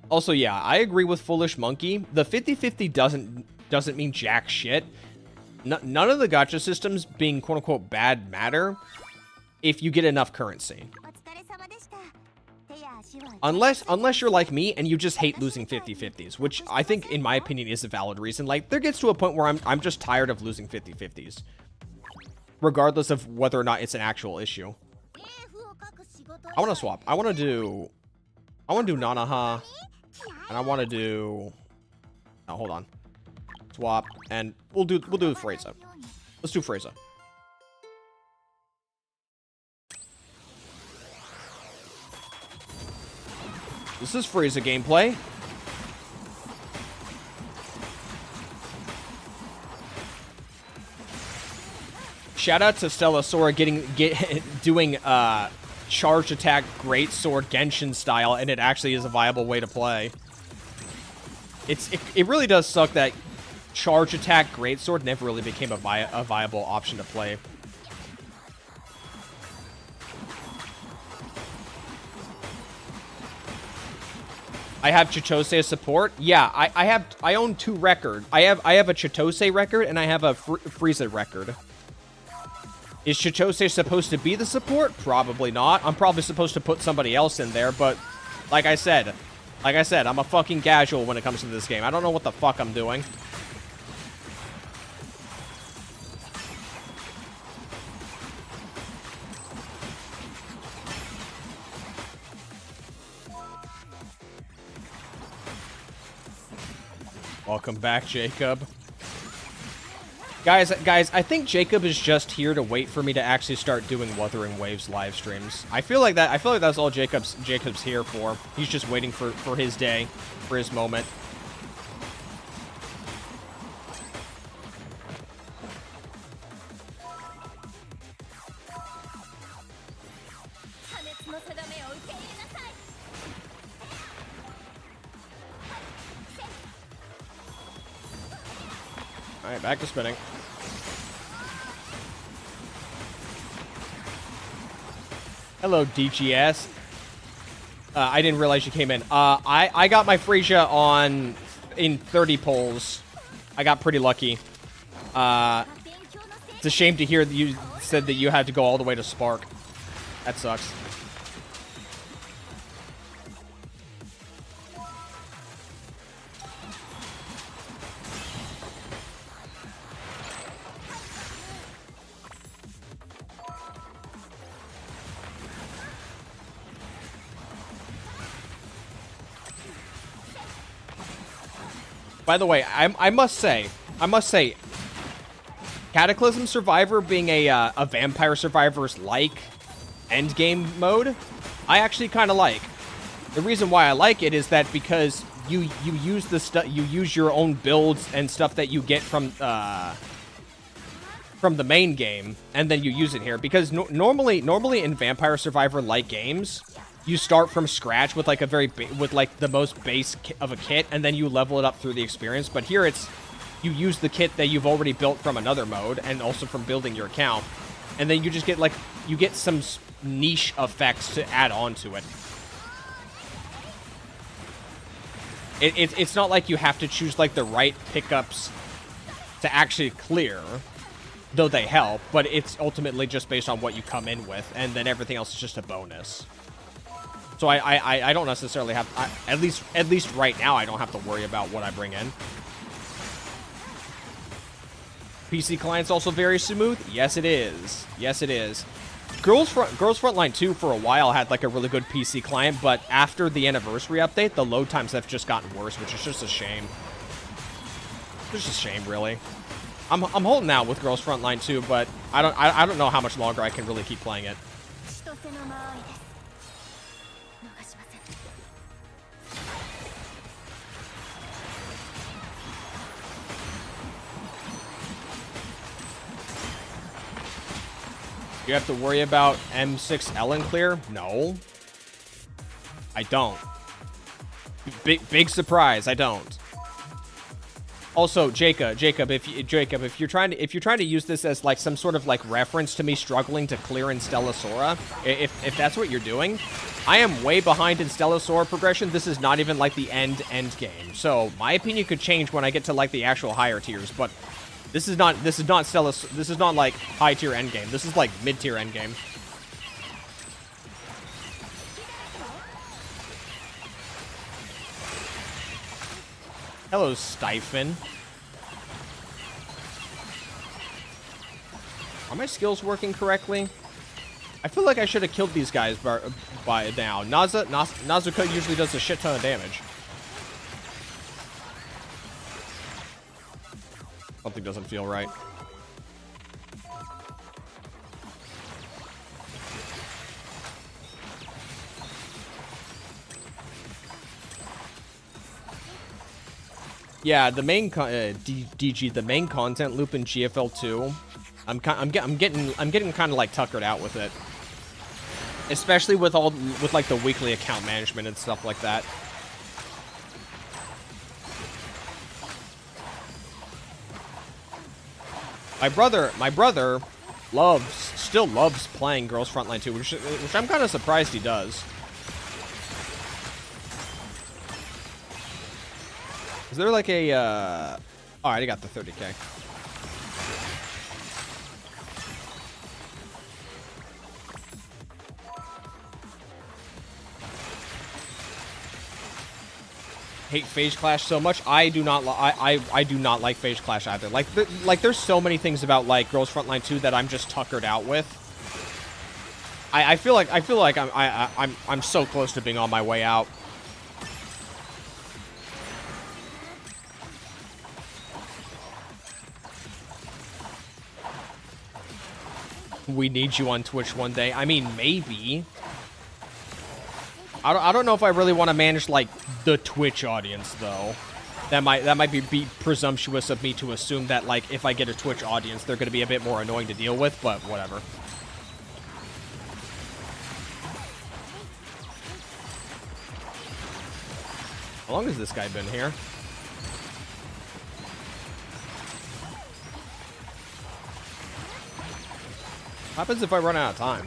Also, yeah, I agree with Foolish Monkey. The 50-50 doesn't mean jack shit. None of the gacha systems being quote-unquote bad matter if you get enough currency. Unless you're like me and you just hate losing 50-50s, which I think, in my opinion, is a valid reason. Like, there gets to a point where I'm just tired of losing 50-50s, regardless of whether or not it's an actual issue. I want to swap. I want to do Nanaha, and I want to do. Oh, hold on. Swap, and we'll do Frieza. Let's do Frieza. This is Frieza gameplay. Shout out to Stella Sora doing charge attack greatsword Genshin style, and it actually is a viable way to play. It really does suck that charge attack greatsword never really became a viable option to play. I have Chitose as support. Yeah, I own 2 records. I have a Chitose record and I have a Frieza record. Is Chitose supposed to be the support? Probably not. I'm probably supposed to put somebody else in there, but like I said, I'm a fucking casual when it comes to this game. I don't know what the fuck I'm doing. Welcome back, Jacob. Guys, I think Jacob is just here to wait for me to actually start doing Wuthering Waves live streams. I feel like that's all Jacob's here for. He's just waiting for his day, for his moment. Alright, back to spinning. Hello, DGS. I didn't realize you came in. I got my Frisia in 30 pulls. I got pretty lucky. It's a shame to hear that you said that you had to go all the way to Spark. That sucks. By the way, I must say, Cataclysm Survivor being a Vampire Survivors like endgame mode, I actually kind of like. The reason why I like it is that because you use you use your own builds and stuff that you get from the main game, and then you use it here. Because normally in Vampire Survivor like games, you start from scratch with like the most base of a kit, and then you level it up through the experience. But here you use the kit that you've already built from another mode, and also from building your account, and then you just get some niche effects to add on to it. It's not like you have to choose like the right pickups to actually clear, though they help. But it's ultimately just based on what you come in with, and then everything else is just a bonus. So I don't necessarily have, at least right now, I don't have to worry about what I bring in. PC client's also very smooth. Yes, it is. Yes, it is. Girls Frontline 2 for a while had like a really good PC client, but after the anniversary update, the load times have just gotten worse, which is just a shame. It's just a shame, really. I'm holding out with Girls Frontline 2, but I don't know how much longer I can really keep playing it. You have to worry about M6 Ellen clear? No. I don't. Big surprise, I don't. Also, Jacob, if you're trying to use this as like some sort of like reference to me struggling to clear in Stella Sora, if that's what you're doing, I am way behind in Stella Sora progression. This is not even like the end game. So my opinion could change when I get to like the actual higher tiers, but this is not Stella. This is not like high tier endgame. This is like mid tier endgame. Hello, Stiphin. Are my skills working correctly? I feel like I should have killed these guys by now. Nazuka usually does a shit ton of damage. Something doesn't feel right. Yeah, the main DG, the main content loop in GFL 2. I'm getting kind of like tuckered out with it, especially with like the weekly account management and stuff like that. My brother still loves playing Girls Frontline 2, which I'm kind of surprised he does. Is there like a, alright, I got the 30k. Hate Phase Clash so much. I do not I do not like Phase Clash either. Like there's so many things about like Girls Frontline 2 that I'm just tuckered out with. I feel like I'm so close to being on my way out. We need you on Twitch one day. I mean, maybe. I don't know if I really want to manage like the Twitch audience though. That might be presumptuous of me to assume that like if I get a Twitch audience, they're going to be a bit more annoying to deal with, but whatever. How long has this guy been here? What happens if I run out of time?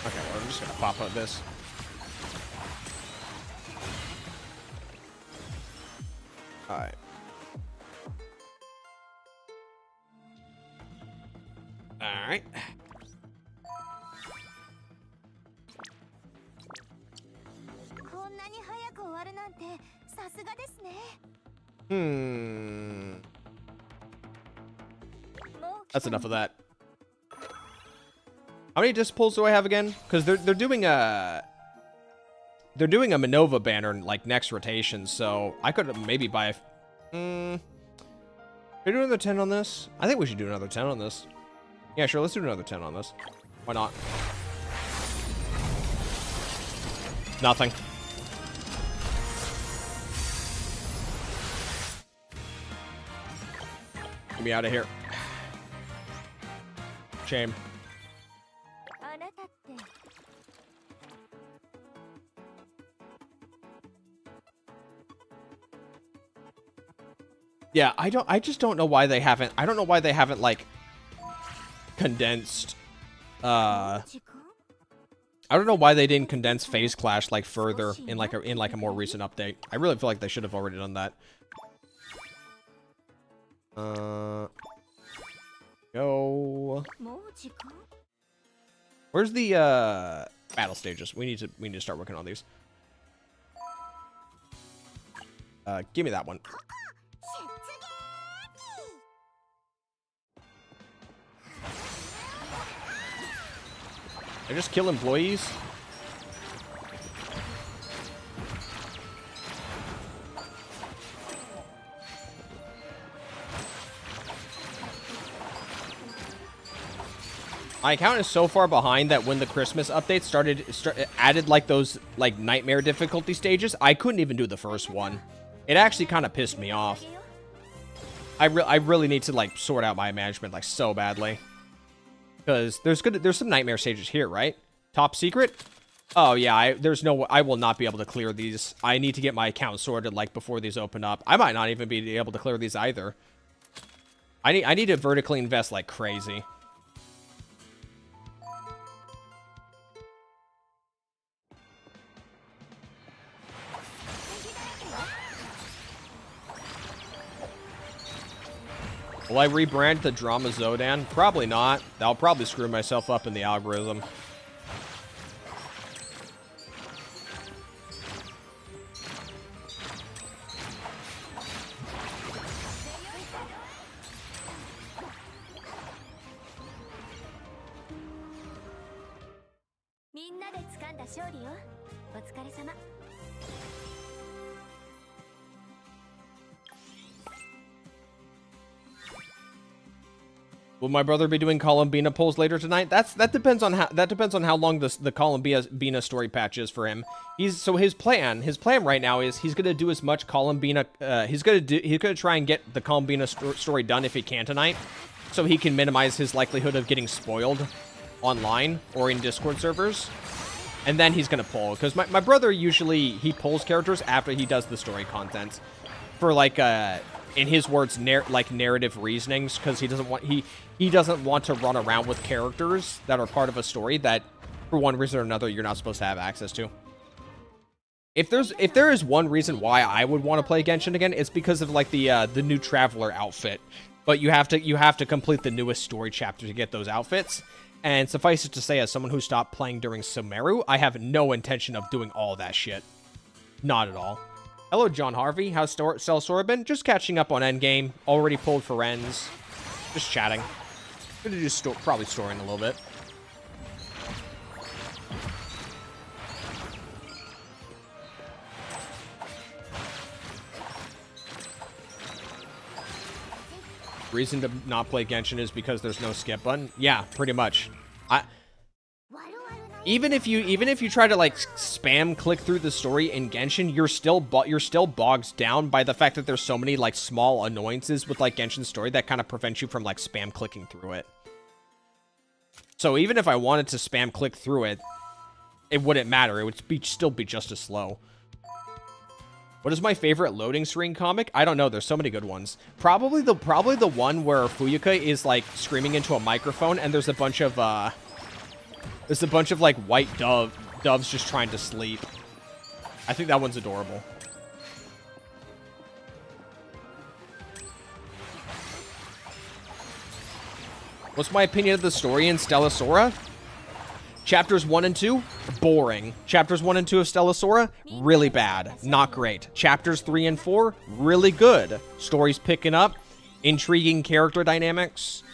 Okay, well, I'm just gonna pop out this. Alright. Alright. That's enough of that. How many disc pulls do I have again? Because they're doing a Minova banner like next rotation, so I could maybe buy. Should we do another 10 on this? I think we should do another 10 on this. Yeah, sure. Let's do another 10 on this. Why not? Nothing. Get me out of here. Shame. Yeah, I just don't know why they haven't, I don't know why they haven't, like, condensed, I don't know why they didn't condense Phase Clash, like, further in, like, a more recent update. I really feel like they should have already done that. Go. Where's the, battle stages? We need to start working on these. Give me that one. I just kill employees? My account is so far behind that when the Christmas update added like those like nightmare difficulty stages, I couldn't even do the first one. It actually kind of pissed me off. I really need to like sort out my management like so badly. Because there's some nightmare stages here, right? Top secret? Oh yeah, I will not be able to clear these. I need to get my account sorted like before these open up. I might not even be able to clear these either. I need to vertically invest like crazy. Will I rebrand the Drama Zodan? Probably not. That'll probably screw myself up in the algorithm. Will my brother be doing Columbina polls later tonight? That depends on how long the Columbina story patch is for him. His plan right now is he's gonna do as much Columbina. He's gonna try and get the Columbina story done if he can tonight, so he can minimize his likelihood of getting spoiled online or in Discord servers. And then he's gonna poll, because my brother usually he polls characters after he does the story content for like in his words, narrative reasonings, because he doesn't want to run around with characters that are part of a story that, for one reason or another, you're not supposed to have access to. If there is one reason why I would want to play Genshin again, it's because of like the new Traveler outfit. But you have to complete the newest story chapter to get those outfits. And suffice it to say, as someone who stopped playing during Sumeru, I have no intention of doing all that shit. Not at all. Hello, John Harvey. How's Stella Sora been? Just catching up on Endgame. Already pulled Firenze. Just chatting. Gonna do probably storing a little bit. Reason to not play Genshin is because there's no skip button. Yeah, pretty much. Even if you try to like spam click through the story in Genshin, you're still bogged down by the fact that there's so many like small annoyances with like Genshin story that kind of prevent you from like spam clicking through it. So even if I wanted to spam click through it, it wouldn't matter. It would still be just as slow. What is my favorite loading screen comic? I don't know. There's so many good ones. Probably the one where Fuyuka is like screaming into a microphone, and there's a bunch of like white doves just trying to sleep. I think that one's adorable. What's my opinion of the story in Stella Sora? Chapters 1 and 2, boring. Chapters 1 and 2 of Stella Sora, really bad. Not great. Chapters 3 and 4, really good. Story's picking up. Intriguing character dynamics.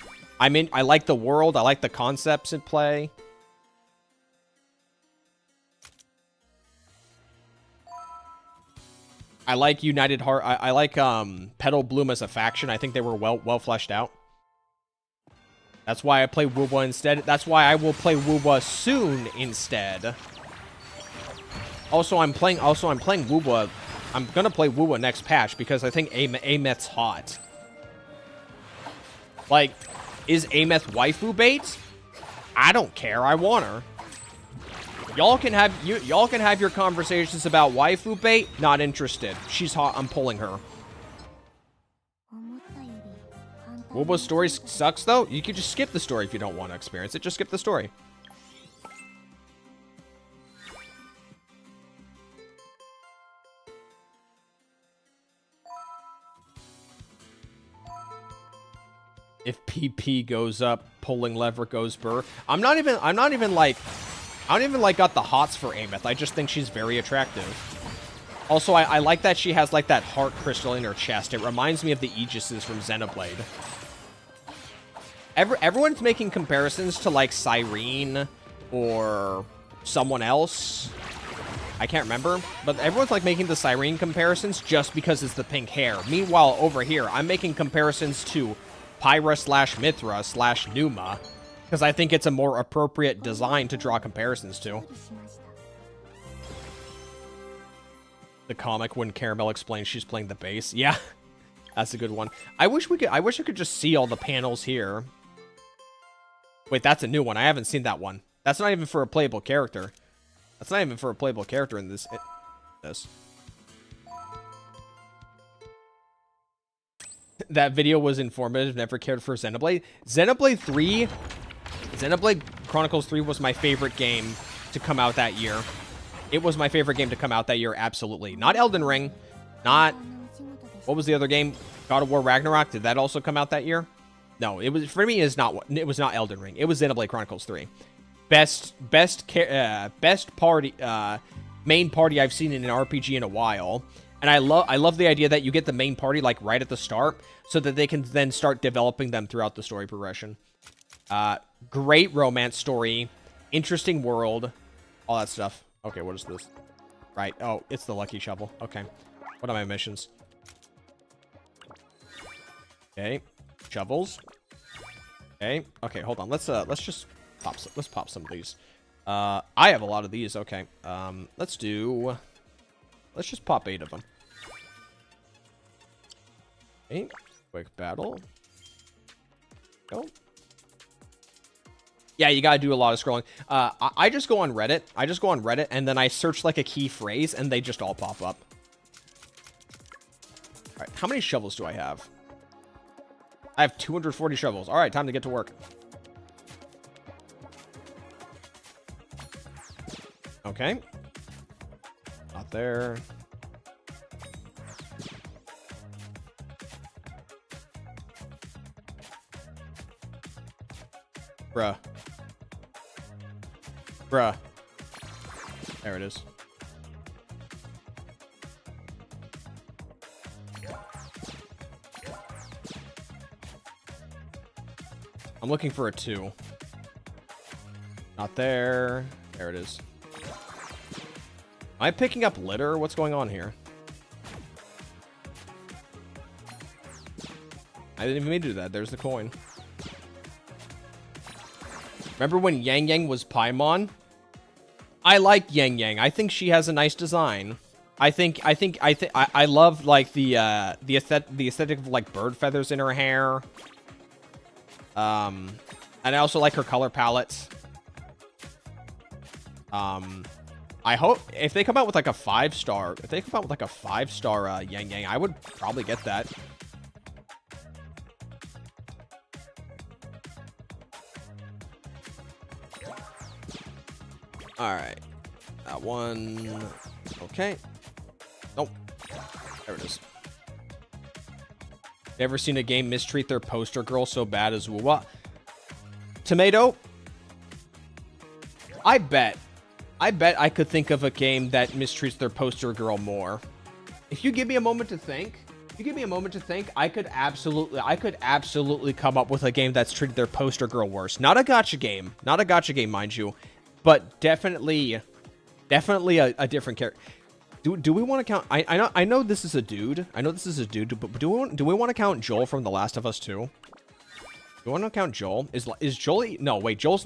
I like the world. I like the concepts at play. I like United Heart. I like Petal Bloom as a faction. I think they were well fleshed out. That's why I play Wuwa instead. That's why I will play Wuwa soon instead. Also, I'm playing Wuwa. I'm gonna play Wuwa next patch because I think Ameth's hot. Like, is Ameth waifu bait? I don't care. I want her. Y'all can have your conversations about waifu bait. Not interested. She's hot. I'm pulling her. Wuba's story sucks, though. You could just skip the story if you don't want to experience it. Just skip the story. If PP goes up, pulling lever goes burr. I don't even like got the hots for Ameth. I just think she's very attractive. Also, I like that she has like that heart crystal in her chest. It reminds me of the Aegises from Xenoblade. Everyone's making comparisons to like Cyrene or someone else. I can't remember, but everyone's like making the Cyrene comparisons just because it's the pink hair. Meanwhile, over here, I'm making comparisons to Pyra / Mithra / Numa because I think it's a more appropriate design to draw comparisons to. The comic when Caramel explains she's playing the bass. Yeah, that's a good one. I wish I could just see all the panels here. Wait, that's a new one. I haven't seen that one. That's not even for a playable character. That's not even for a playable character in this. That video was informative. Never cared for Xenoblade. Xenoblade Chronicles 3 was my favorite game to come out that year. It was my favorite game to come out that year, absolutely. Not Elden Ring. Not... What was the other game? God of War Ragnarok? Did that also come out that year? No, it was... For me, it was not Elden Ring. It was Xenoblade Chronicles 3. Best party... main party I've seen in an RPG in a while. And I love the idea that you get the main party, like, right at the start, so that they can then start developing them throughout the story progression. Great romance story. Interesting world. All that stuff. Okay, what is this? Right. Oh, it's the lucky shovel. Okay. What are my missions? Okay. Shovels. Okay. Okay, hold on. Let's just pop some of these. I have a lot of these. Okay. Let's just pop 8 of them. Okay. Quick battle. Go. Yeah, you gotta do a lot of scrolling. I just go on Reddit. And then I search like a key phrase, and they just all pop up. right, how many shovels do I have? I have 240 shovels. All right, time to get to work. Okay. Not there. Bruh. Bruh. There it is. I'm looking for a 2. Not there. There it is. Am I picking up litter? What's going on here? I didn't even mean to do that. There's the coin. Remember when Yang Yang was Paimon? I like Yang Yang. I think she has a nice design. I love like the aesthetic of like bird feathers in her hair. And I also like her color palettes. I hope if they come out with like a 5-star, Yang Yang, I would probably get that. All right, that one. Okay. Nope. There it is. You ever seen a game mistreat their poster girl so bad as Wuwa? Tomato? I bet I could think of a game that mistreats their poster girl more. If you give me a moment to think, I could absolutely come up with a game that's treated their poster girl worse. Not a gacha game, mind you, but definitely a different character. Do we want to count? I know this is a dude. But do we want to count Joel from The Last of Us 2? Do we want to count Joel? Is Joel? No, wait. Joel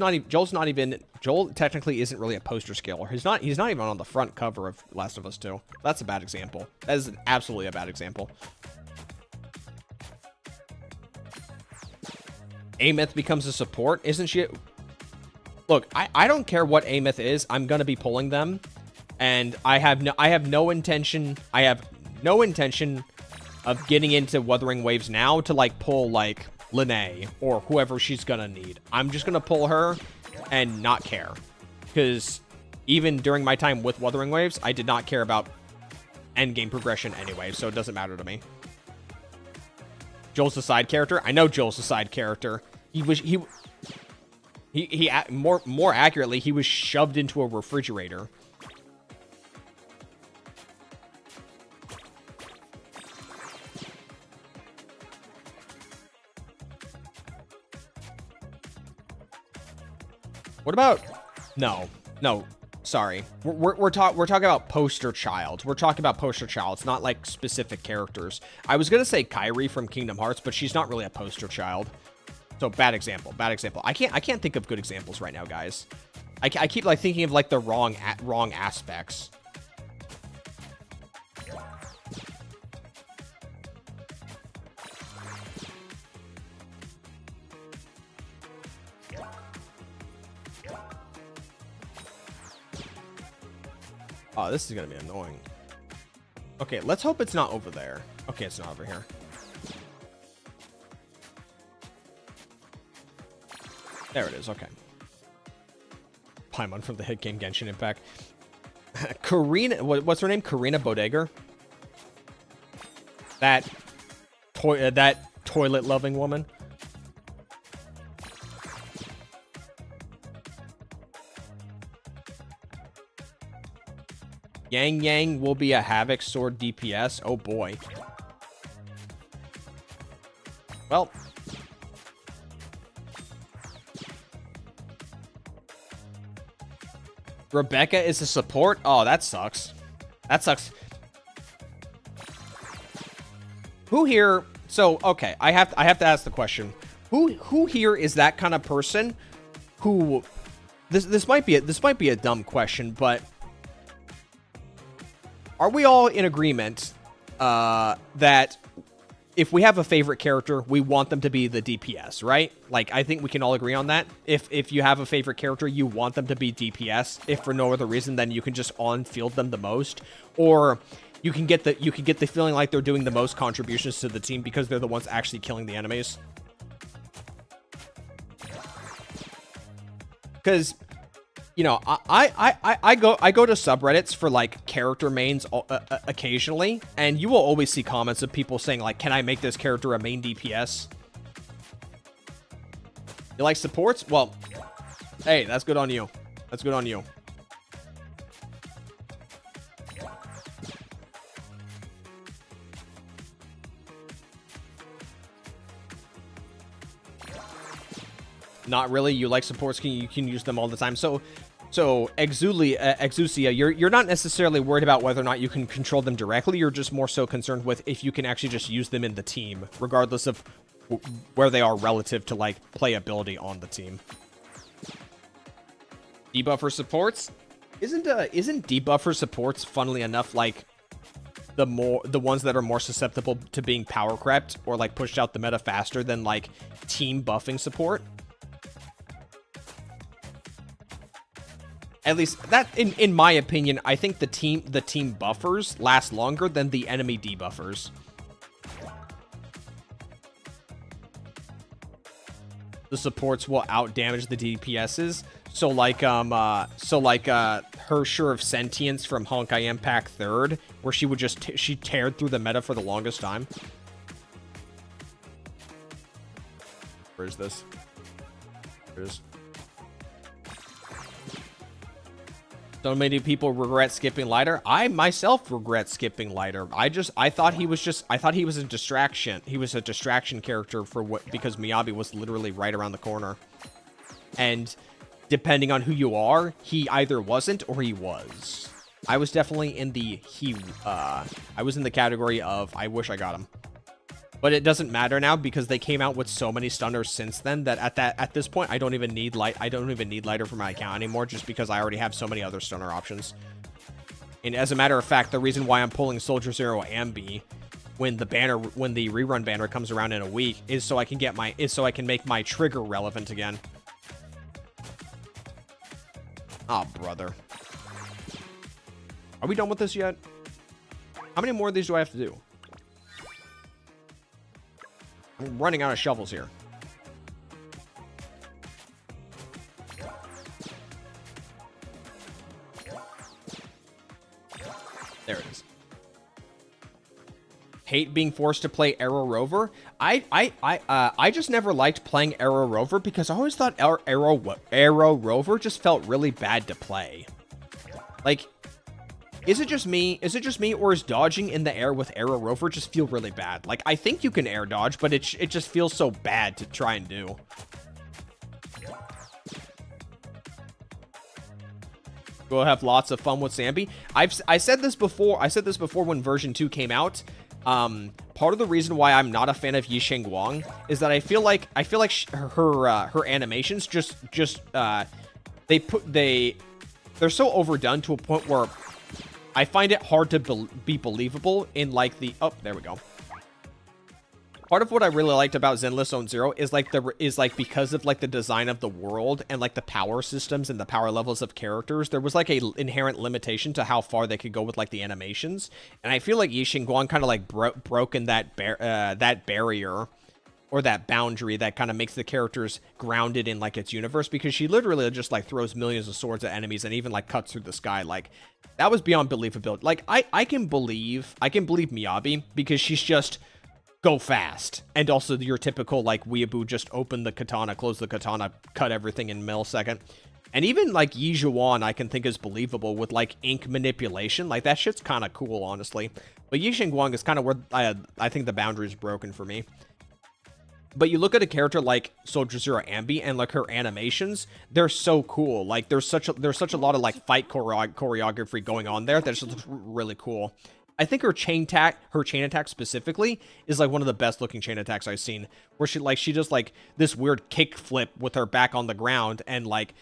technically isn't really a poster scaler. He's not even on the front cover of Last of Us 2. That's a bad example. That is absolutely a bad example. Ameth becomes a support, isn't she? Look, I don't care what Ameth is. I'm gonna be pulling them. And I have no intention of getting into Wuthering Waves now to like pull like Linnea or whoever she's gonna need. I'm just gonna pull her and not care, because even during my time with Wuthering Waves, I did not care about endgame progression anyway, so it doesn't matter to me. Joel's a side character. I know Joel's a side character. More accurately, he was shoved into a refrigerator. What about... No, sorry. We're talking about poster child. We're talking about poster child. It's not like specific characters. I was gonna say Kairi from Kingdom Hearts, but she's not really a poster child. So bad example. I can't think of good examples right now, guys. I keep like thinking of like the wrong aspects. Oh, this is gonna be annoying. Okay, let's hope it's not over there. Okay, it's not over here. There it is, okay. Paimon from the hit game Genshin Impact. Karina, what's her name? Karina Bodegar? That toilet-loving woman? Yang Yang will be a Havoc Sword DPS. Oh boy. Well. Rebecca is a support? Oh, that sucks. That sucks. Who here... So, okay, I have to ask the question. Who here is that kind of person who... This might be a dumb question, but... Are we all in agreement that if we have a favorite character, we want them to be the DPS, right? Like, I think we can all agree on that. If you have a favorite character, you want them to be DPS. If for no other reason, then you can just on-field them the most. Or you can get the feeling like they're doing the most contributions to the team because they're the ones actually killing the enemies. Because, you know, I go to subreddits for like character mains occasionally, and you will always see comments of people saying like, "Can I make this character a main DPS?" You like supports? Well, hey, that's good on you. That's good on you. Not really. You like supports? You can use them all the time. So Exusia, you're not necessarily worried about whether or not you can control them directly. You're just more so concerned with if you can actually just use them in the team, regardless of where they are relative to like playability on the team. Debuffer supports isn't debuffer supports, funnily enough, like the ones that are more susceptible to being power crept or like pushed out the meta faster than like team buffing support. At least that, in my opinion, I think the team buffers last longer than the enemy debuffers. The supports will out damage the DPSs. So like her Sure of Sentience from Honkai Impact 3rd, where she would just she teared through the meta for the longest time. Where is this? There it is. So many people regret skipping Lighter. I myself regret skipping Lighter. I thought he was a distraction. He was a distraction character for what, because Miyabi was literally right around the corner. And depending on who you are, he either wasn't or he was. I was definitely in the I was in the category of I wish I got him. But it doesn't matter now because they came out with so many stunners since then that at this point I don't even need Lighter for my account anymore, just because I already have so many other stunner options. And as a matter of fact, the reason why I'm pulling Soldier Zero Ambi when the rerun banner comes around in a week is so I can make my trigger relevant again. Oh, brother. Are we done with this yet? How many more of these do I have to do? I'm running out of shovels here. There it is. Hate being forced to play Arrow Rover. I just never liked playing Arrow Rover because I always thought Arrow Rover just felt really bad to play. Like, is it just me, or is dodging in the air with Arrow Rover just feel really bad? Like, I think you can air dodge, but it just feels so bad to try and do. We'll have lots of fun with Zambi. I said this before when version 2 came out. Part of the reason why I'm not a fan of Yisheng Wang is that I feel like her animations they're so overdone to a point where I find it hard to be believable in like the... Oh, there we go. Part of what I really liked about Zenless Zone Zero is like because of like the design of the world and like the power systems and the power levels of characters, there was like a inherent limitation to how far they could go with like the animations. And I feel like Yixing Guan kind of like broken that barrier or that boundary that kind of makes the characters grounded in like its universe, because she literally just like throws millions of swords at enemies and even like cuts through the sky. Like, that was beyond believability. Like, I can believe Miyabi because she's just go fast, and also your typical like weeaboo, just open the katana, close the katana, cut everything in a millisecond. And even like Yi Zhuan I can think is believable with like ink manipulation. Like, that shit's kind of cool, honestly. But Yi Xingguang is kind of where I think the boundary is broken for me. But you look at a character like Soldier Zero Ambi and like her animations, they're so cool. Like, there's such a lot of like fight choreography going on there that's just really cool. I think her chain attack specifically is like one of the best looking chain attacks I've seen, where she does like this weird kick flip with her back on the ground and like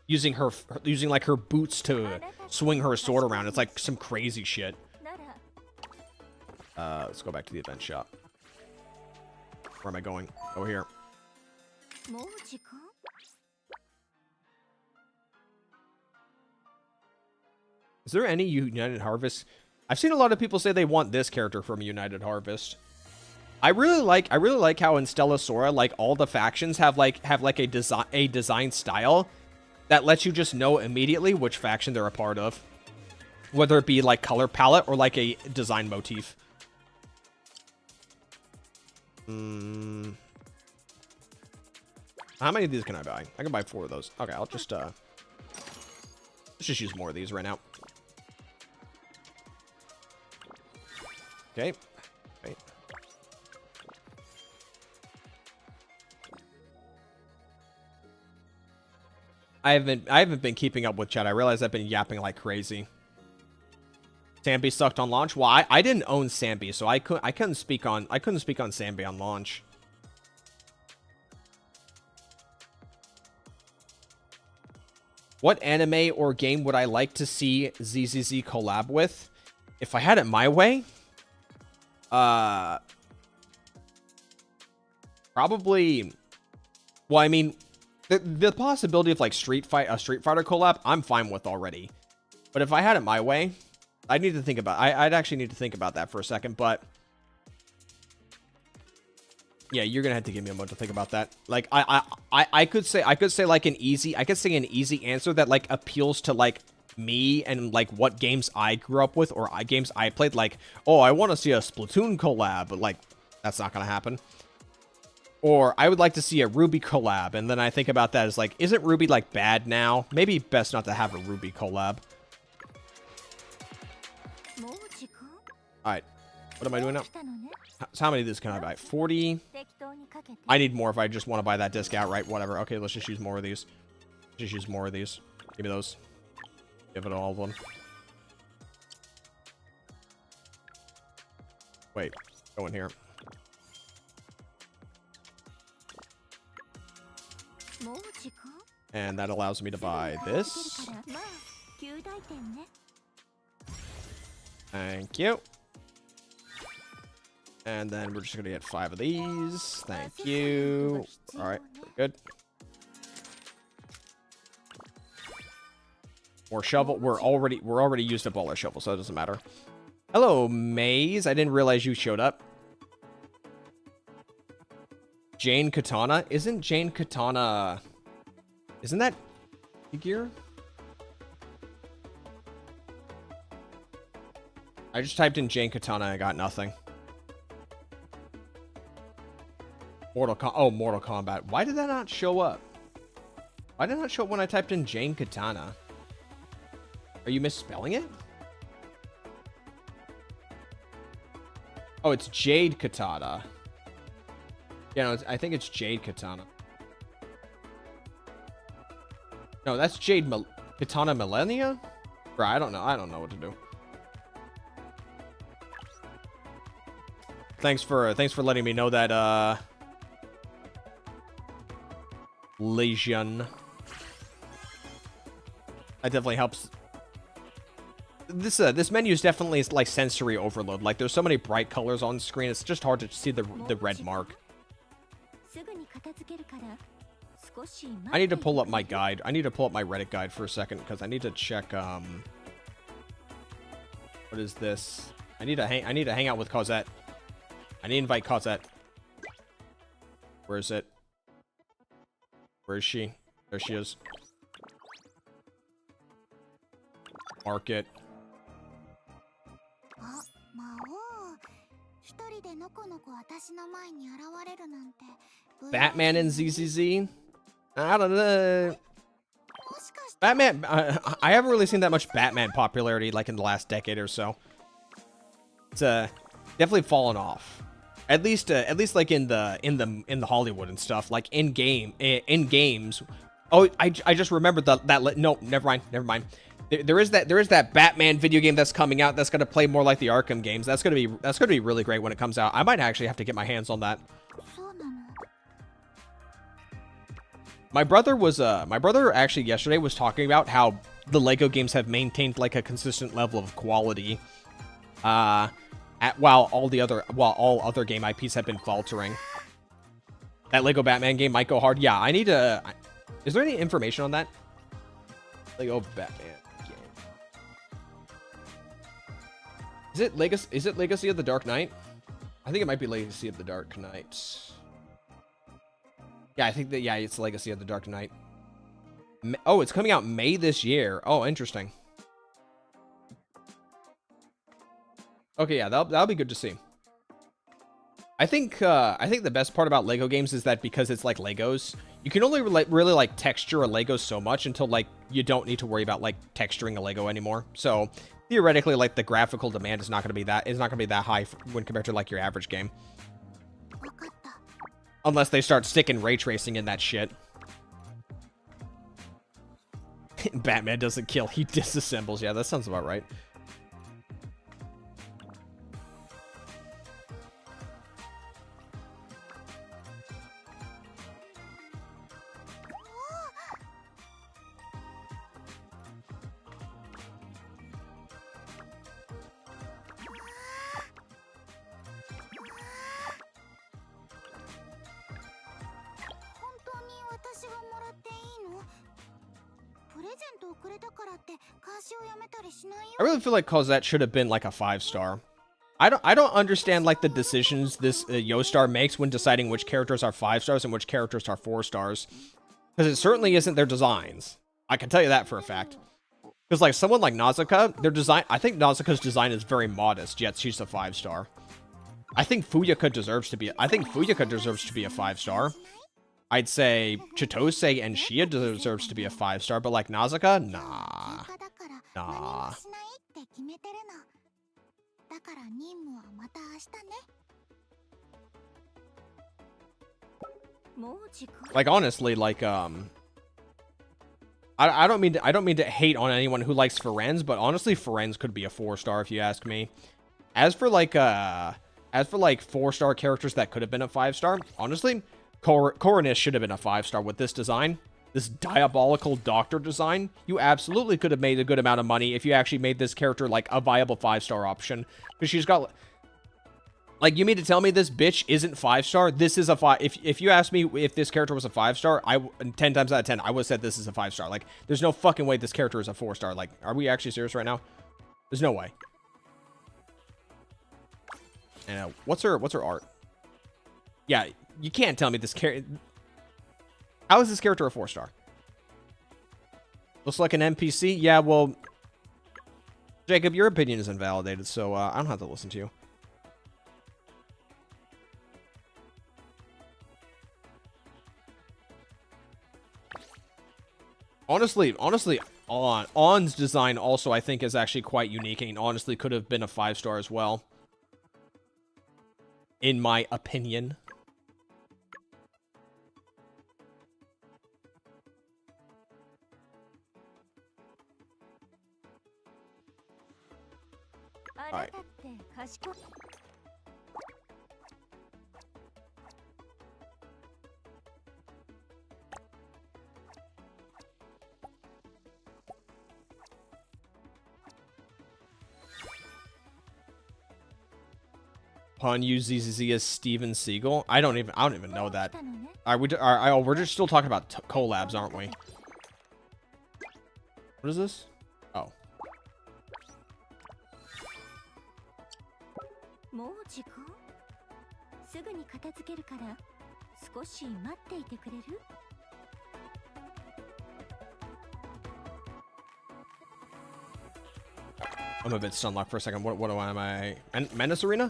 using like her boots to swing her sword around. It's like some crazy shit. Let's go back to the event shop. Where am I going? Over here. Is there any United Harvest I've seen a lot of people say they want this character from United Harvest. I really like how in Stella Sora, like all the factions have like a design style that lets you just know immediately which faction they're a part of, whether it be like color palette or like a design motif. How many of these can I buy? I can buy 4 of those. Okay, I'll just let's just use more of these right now. Okay. Wait. I haven't been keeping up with chat. I realize I've been yapping like crazy. Sambi sucked on launch. Well, I didn't own Sambi, so I couldn't speak on Sambi on launch. What anime or game would I like to see ZZZ collab with? If I had it my way, probably. Well, I mean, the possibility of like a Street Fighter collab, I'm fine with already. But if I had it my way, I'd need to think about. I'd actually need to think about that for a second. But yeah, you're gonna have to give me a moment to think about that. Like I could say like an easy answer that like appeals to like me and like what games I grew up with or games I played. Like, oh, I want to see a Splatoon collab, but like that's not gonna happen. Or I would like to see a Ruby collab, and then I think about that as like, isn't Ruby like bad now? Maybe best not to have a Ruby collab. Alright, what am I doing now? So how many of these can I buy? 40? I need more if I just want to buy that disc outright. Whatever. Okay, let's just use more of these. Just use more of these. Give me those. Give it all of them. Wait, go in here. And that allows me to buy this. Thank you. And then we're just gonna get 5 of these. Thank you. Alright, good. More shovel. We're already used up all our shovels, so it doesn't matter. Hello, Maze. I didn't realize you showed up. Jane Katana? Isn't Jane Katana... Isn't that figure? I just typed in Jane Katana and I got nothing. Mortal Kombat. Why did that not show up? Why did it not show up when I typed in Jane Katana? Are you misspelling it? Oh, it's Jade Katana. Yeah, no, I think it's Jade Katana. No, that's Katana Millennia? Bro, I don't know. I don't know what to do. Thanks for letting me know that, Legion. That definitely helps. This menu is definitely like sensory overload. Like there's so many bright colors on screen, it's just hard to see the red mark. I need to pull up my guide. I need to pull up my Reddit guide for a second because I need to check. What is this? I need to hang out with Cosette. I need to invite Cosette. Where is it? Where is she? There she is. Market. Batman and ZZZ? I don't know. Batman, I haven't really seen that much Batman popularity like in the last decade or so. It's definitely fallen off. At least like in the Hollywood and stuff, like in games. Oh, I just remembered that no, never mind. There is that Batman video game that's coming out that's gonna play more like the Arkham games. That's gonna be really great when it comes out. I might actually have to get my hands on that. My brother actually yesterday was talking about how the Lego games have maintained like a consistent level of quality, while all other game IPs have been faltering. That Lego Batman game might go hard. Yeah, I need to. Is there any information on that? Lego Batman game. Is it Legacy of the Dark Knight? I think it might be Legacy of the Dark Knight. Yeah, I think that, yeah, it's Legacy of the Dark Knight. Oh, it's coming out May this year. Oh, interesting. Okay, yeah, that'll be good to see. I think the best part about Lego games is that because it's like Legos, you can only really like texture a Lego so much until like you don't need to worry about like texturing a Lego anymore. So theoretically, like the graphical demand is not going to be that high when compared to like your average game, unless they start sticking ray tracing in that shit. Batman doesn't kill, he disassembles. Yeah, that sounds about right. I really feel like Cosette should have been like a 5-star. I don't understand like the decisions this Yostar makes when deciding which characters are 5 stars and which characters are 4 stars. Because it certainly isn't their designs. I can tell you that for a fact. Because like someone like Nausicaa, their design, I think Nausicaa's design is very modest, yet she's a 5-star. I think Fuyuka deserves to be a 5-star. I'd say Chitose and Shia deserves to be a 5-star, but like Nausicaa, nah. Nah. Like honestly, like I don't mean to hate on anyone who likes Firenze, but honestly, Firenze could be a 4-star if you ask me. As for like 4-star characters that could have been a 5-star, honestly, Coronis should have been a 5-star with this design. This diabolical doctor design. You absolutely could have made a good amount of money if you actually made this character like a viable 5-star option. Because she's got, like, you mean to tell me this bitch isn't 5-star? This is a 5. If you asked me if this character was a 5-star, 10 times out of 10, I would have said this is a 5-star. Like, there's no fucking way this character is a 4-star. Like, are we actually serious right now? There's no way. And what's her art? Yeah, you can't tell me this character. How is this character a 4-star? Looks like an NPC? Yeah, well, Jacob, your opinion is invalidated, so I don't have to listen to you. Honestly, On's design also, I think, is actually quite unique and honestly could have been a 5-star as well. In my opinion. Alright. Pun UZZ as Steven Seagal. I don't even know that. We're just still talking about collabs, aren't we? What is this? Oh. I'm a bit stunlocked for a second. What am I? Menace Arena?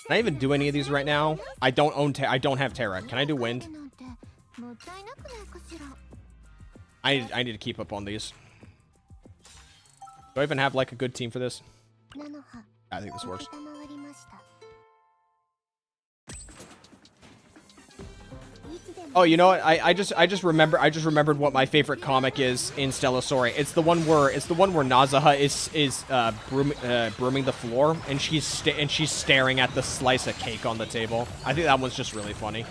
Can I even do any of these right now? I don't have Terra. Can I do Wind? I need to keep up on these. Do I even have like a good team for this? I think this works. Oh, you know what? I just remembered what my favorite comic is in Stella Sora. It's the one where Nazaha is brooming the floor and she's staring at the slice of cake on the table. I think that one's just really funny.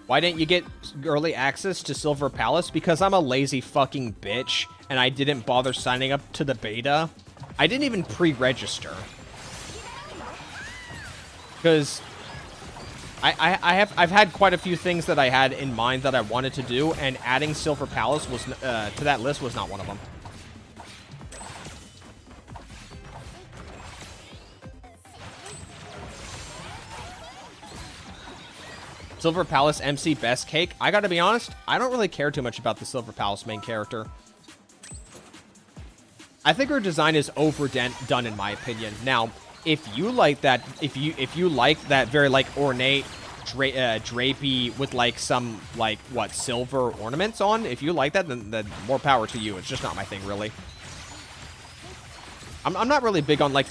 Why didn't you get early access to Silver Palace? Because I'm a lazy fucking bitch, and I didn't bother signing up to the beta. I didn't even pre-register. Because I've had quite a few things that I had in mind that I wanted to do, and adding Silver Palace was to that list was not one of them. Silver Palace MC best cake. I gotta be honest, I don't really care too much about the Silver Palace main character. I think her design is overdone in my opinion. Now, if you like that, if you like that very like ornate drapey with like some like what silver ornaments on, if you like that, then more power to you. It's just not my thing really. I'm not really big on like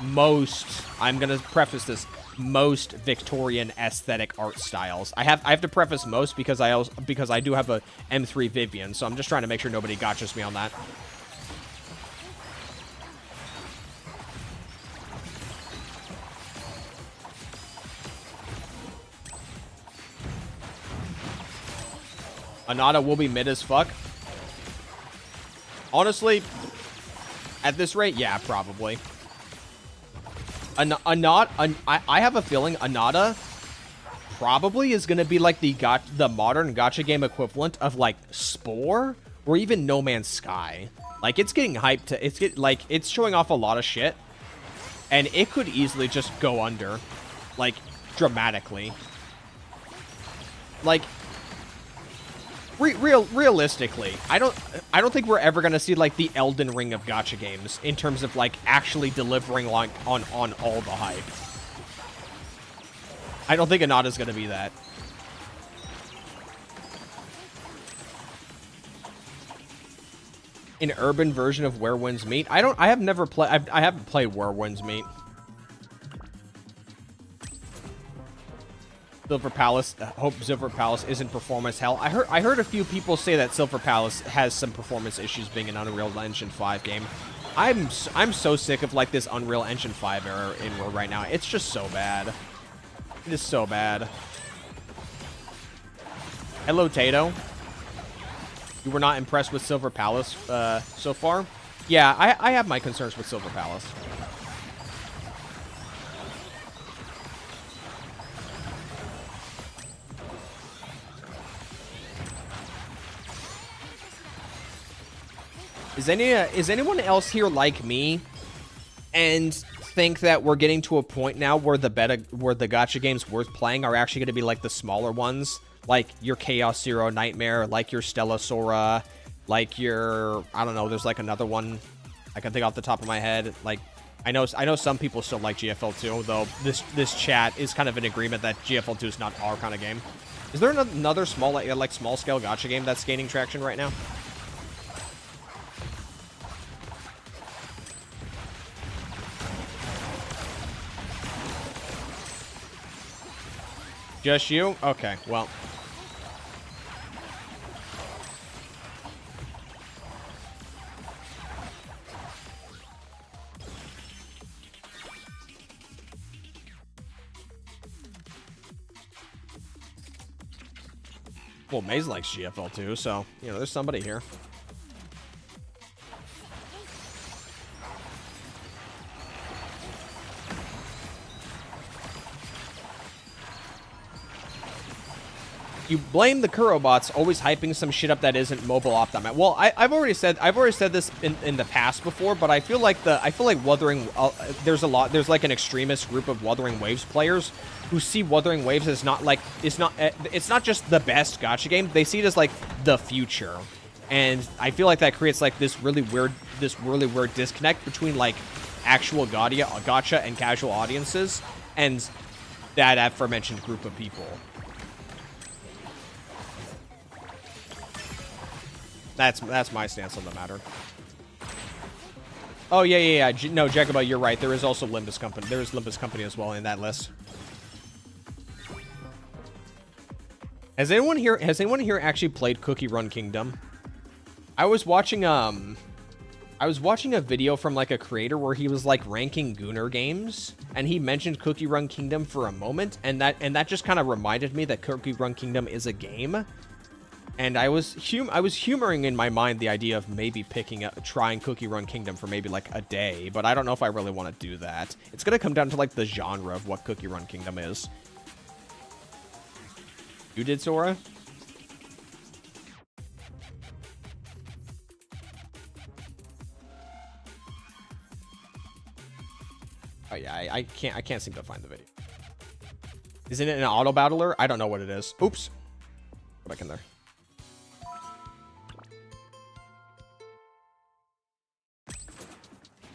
most. I'm gonna preface this. Most Victorian aesthetic art styles. I have to preface most because I do have a M3 Vivian, so I'm just trying to make sure nobody gotchas me on that. Anata will be mid as fuck. Honestly, at this rate, yeah, probably. I have a feeling Anata probably is going to be like the modern gacha game equivalent of like Spore or even No Man's Sky. Like it's getting hyped to it's showing off a lot of shit, and it could easily just go under, like dramatically. Like realistically, I don't think we're ever gonna see like the Elden Ring of gacha games in terms of like actually delivering like on all the hype. I don't think Anata's gonna be that. An urban version of Where Winds Meet. I haven't played Where Winds Meet. Silver Palace. Hope Silver Palace isn't performance hell. I heard a few people say that Silver Palace has some performance issues being an Unreal Engine 5 game. I'm so sick of like this Unreal Engine 5 era in right now. It's just so bad. It is so bad. Hello, Tato. You were not impressed with Silver Palace so far? Yeah, I have my concerns with Silver Palace. Is anyone else here like me and think that we're getting to a point now where the gacha games worth playing are actually going to be like the smaller ones, like your Chaos Zero Nightmare, like your Stella Sora, like your, I don't know, there's like another one I can think off the top of my head. Like I know some people still like GFL2, though this chat is kind of in agreement that GFL2 is not our kind of game. Is there another small like small scale gacha game that's gaining traction right now? Just you? Okay, well. Well, Maze likes GFL too, so, you know, there's somebody here. You blame the Kurobots always hyping some shit up that isn't mobile optimized. Well, I've already said this in the past before, but I feel like Wuthering there's like an extremist group of Wuthering Waves players who see Wuthering Waves as not like it's not just the best gacha game. They see it as like the future, and I feel like that creates like this really weird disconnect between like actual gacha and casual audiences and that aforementioned group of people. That's my stance on the matter. Oh, yeah. No, Jacoba, you're right. There is also Limbus Company. There is Limbus Company as well in that list. Has anyone here actually played Cookie Run Kingdom? I was watching a video from like a creator where he was like ranking Gooner games, and he mentioned Cookie Run Kingdom for a moment, and that just kind of reminded me that Cookie Run Kingdom is a game. And I was humoring in my mind the idea of maybe trying Cookie Run Kingdom for maybe like a day, but I don't know if I really want to do that. It's gonna come down to like the genre of what Cookie Run Kingdom is. You did, Sora? Oh yeah, I can't seem to find the video. Isn't it an auto battler? I don't know what it is. Oops. Go back in there.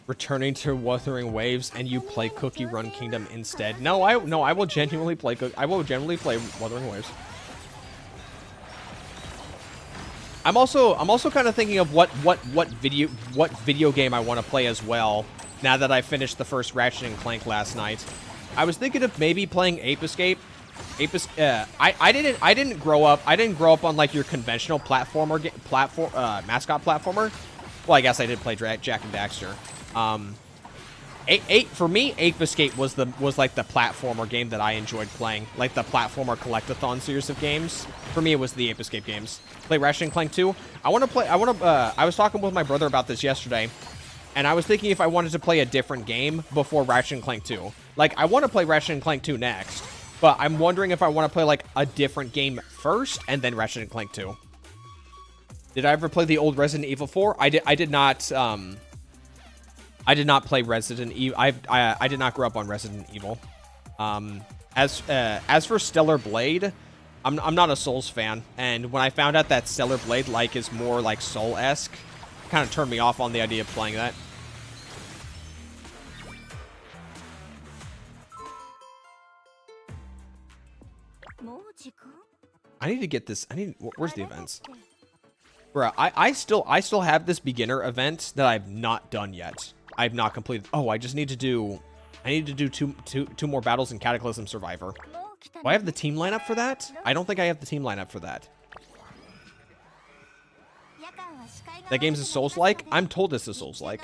Returning to Wuthering Waves, and you play Cookie Run Kingdom instead. No, I will genuinely play Wuthering Waves. I'm also kind of thinking of what video game I want to play as well. Now that I finished the first Ratchet and Clank last night, I was thinking of maybe playing Ape Escape. I didn't grow up on like your conventional mascot platformer. Well, I guess I did play Jak and Daxter. For me, Ape Escape was like the platformer game that I enjoyed playing, like the platformer collectathon series of games. For me, it was the Ape Escape games. Play Ratchet and Clank 2. I was talking with my brother about this yesterday, and I was thinking if I wanted to play a different game before Ratchet and Clank 2. Like, I want to play Ratchet and Clank 2 next, but I'm wondering if I want to play like a different game first and then Ratchet and Clank 2. Did I ever play the old Resident Evil 4? I did not play Resident Evil. I did not grow up on Resident Evil. As for Stellar Blade, I'm not a Souls fan, and when I found out that Stellar Blade like is more like Soul-esque, kind of turned me off on the idea of playing that. I need to get this. Where's the events? Bruh, I still have this beginner event that I've not done yet. I've not completed. Oh, I need to do two more battles in Cataclysm Survivor. Do I have the team lineup for that? I don't think I have the team lineup for that. That game's a Souls-like? I'm told it's a Souls-like.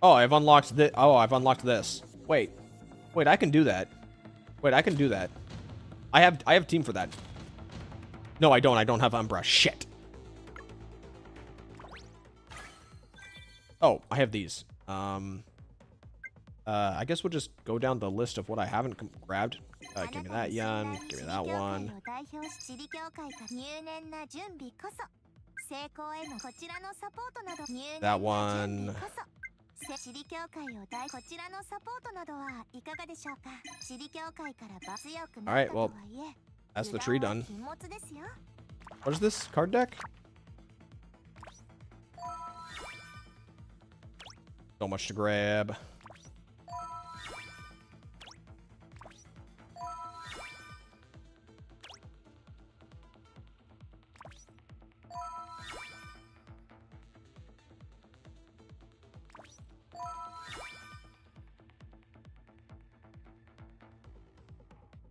Oh, I've unlocked this. Wait, I can do that. Wait, I can do that. I have team for that. No, I don't. I don't have Umbra. Shit. Oh, I have these. I guess we'll just go down the list of what I haven't grabbed. Give me that yen. Give me that one. That one. Alright, well, that's the tree done. What is this? Card deck? So much to grab.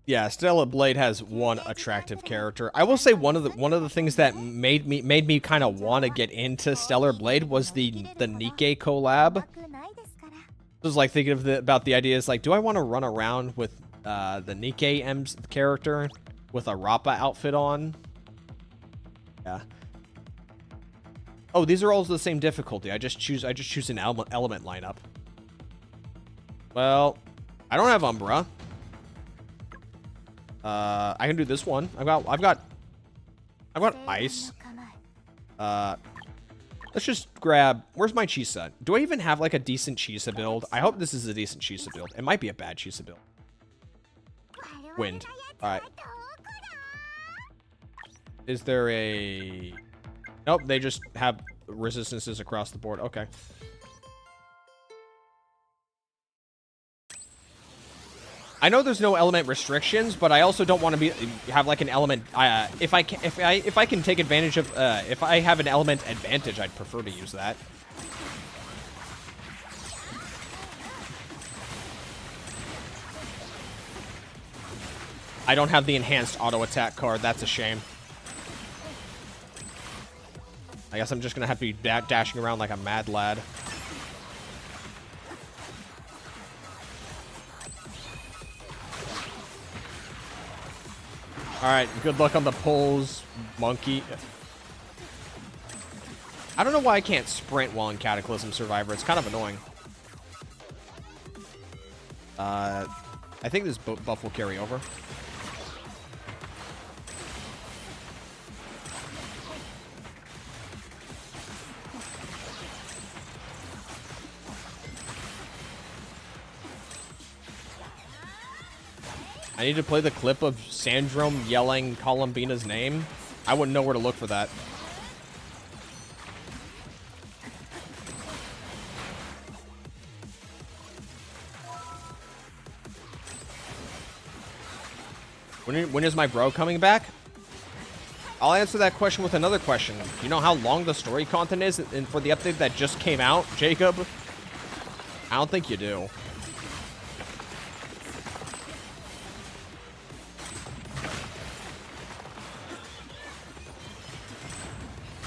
Yeah, Stella Blade has one attractive character. I will say one of the things that made me kind of want to get into Stellar Blade was the Nikke collab. I was like thinking about the ideas like, do I want to run around with the Nikke M's character with a Rappa outfit on? Yeah. Oh, these are all the same difficulty. I just choose an element lineup. Well, I don't have Umbra. I can do this one. I've got ice. Let's just grab. Where's my Chisa? Do I even have like a decent Chisa build? I hope this is a decent Chisa build. It might be a bad Chisa build. Wind. All right. Is there a? Nope. They just have resistances across the board. Okay. I know there's no element restrictions, but I also don't want to have like an element. If I can take advantage of, if I have an element advantage, I'd prefer to use that. I don't have the enhanced auto attack card. That's a shame. I guess I'm just gonna have to be dashing around like a mad lad. Alright, good luck on the pulls, monkey. I don't know why I can't sprint while in Cataclysm Survivor. It's kind of annoying. I think this buff will carry over. I need to play the clip of Sandrome yelling Columbina's name. I wouldn't know where to look for that. When is my bro coming back? I'll answer that question with another question. Do you know how long the story content is and for the update that just came out, Jacob? I don't think you do.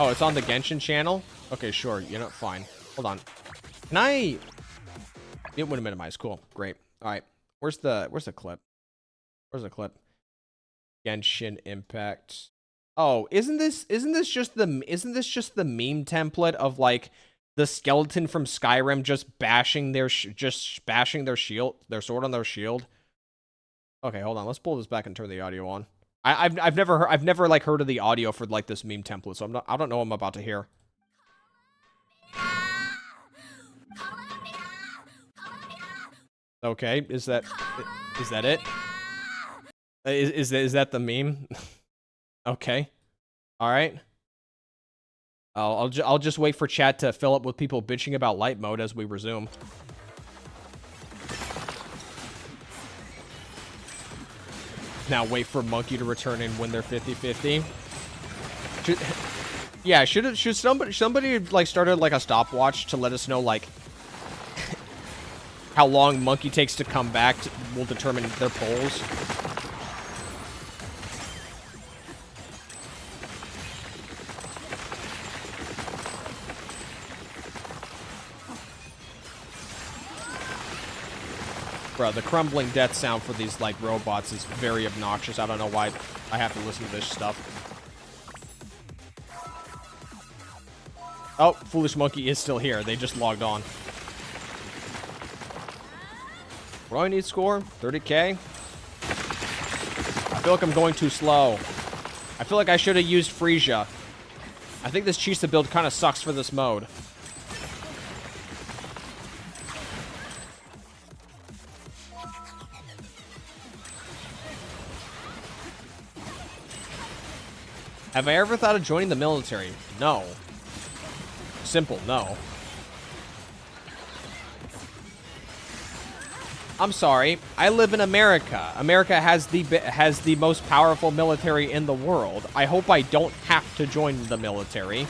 Oh, it's on the Genshin channel? Okay, sure. You know, fine. Hold on. Can I... It wouldn't minimize. Cool. Great. All right. Where's the clip? Where's the clip? Genshin Impact. Oh, isn't this just the meme template of like the skeleton from Skyrim just bashing their shield, their sword on their shield? Okay, hold on. Let's pull this back and turn the audio on. I've never like heard of the audio for like this meme template, so I don't know what I'm about to hear. Okay, is that it? Is that the meme? Okay, all right. I'll just wait for chat to fill up with people bitching about light mode as we resume. Now wait for Monkey to return and win their 50-50. Should somebody like started like a stopwatch to let us know like how long Monkey takes to come back will determine their polls. Bro, the crumbling death sound for these, like, robots is very obnoxious. I don't know why I have to listen to this stuff. Oh, Foolish Monkey is still here. They just logged on. What do I need score? 30k? I feel like I'm going too slow. I feel like I should have used Frisia. I think this Chisa build kind of sucks for this mode. Have I ever thought of joining the military? No. Simple, no. I'm sorry. I live in America. America has the most powerful military in the world. I hope I don't have to join the military.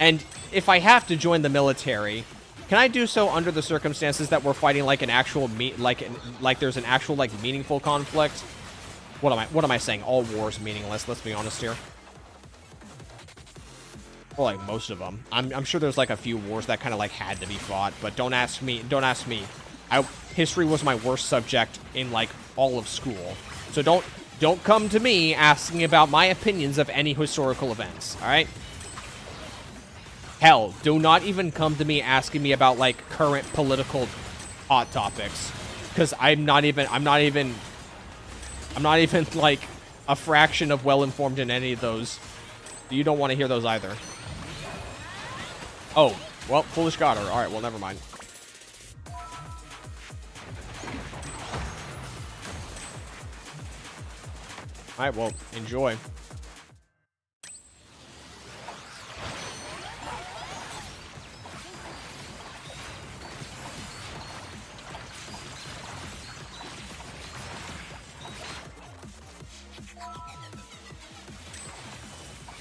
And if I have to join the military, can I do so under the circumstances that we're fighting like an actual like there's an actual like meaningful conflict? What am I saying? All wars meaningless. Let's be honest here. Well, like most of them. I'm sure there's like a few wars that kind of like had to be fought, but don't ask me. Don't ask me. History was my worst subject in like all of school. So don't come to me asking about my opinions of any historical events. All right. Hell, do not even come to me asking me about like current political hot topics, because I'm not even like a fraction of well-informed in any of those. You don't want to hear those either. Oh, well, Foolish got her. All right, well, never mind. All right, well, enjoy.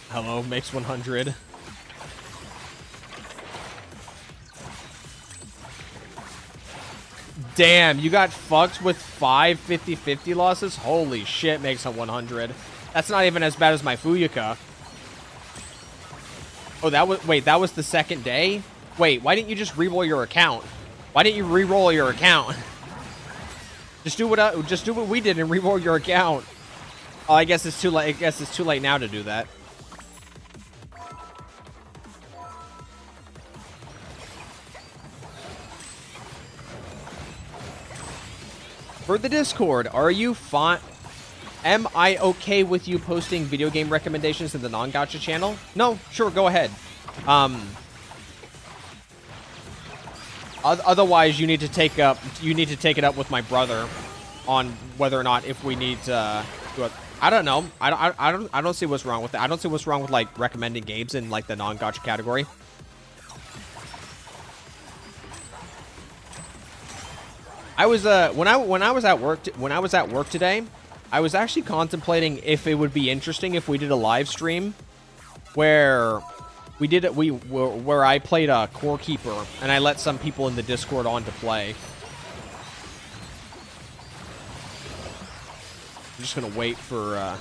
Hello, makes 100. Damn, you got fucked with 5 50-50 losses? Holy shit, makes a 100. That's not even as bad as my Fuyuka. Oh, that was the second day? Wait, why didn't you just re-roll your account? Why didn't you re-roll your account? Just do what we did and re-roll your account. Oh, I guess it's too late. I guess it's too late now to do that. For the Discord, are you fine? Am I okay with you posting video game recommendations in the non-gacha channel? No, sure, go ahead. Otherwise, you need to take it up with my brother on whether or not if we need to do it. I don't know. I don't see what's wrong with that. I don't see what's wrong with like recommending games in like the non-gacha category. I was when I was at work today, I was actually contemplating if it would be interesting if we did a live stream where where I played a core keeper and I let some people in the Discord on to play. I'm just gonna wait for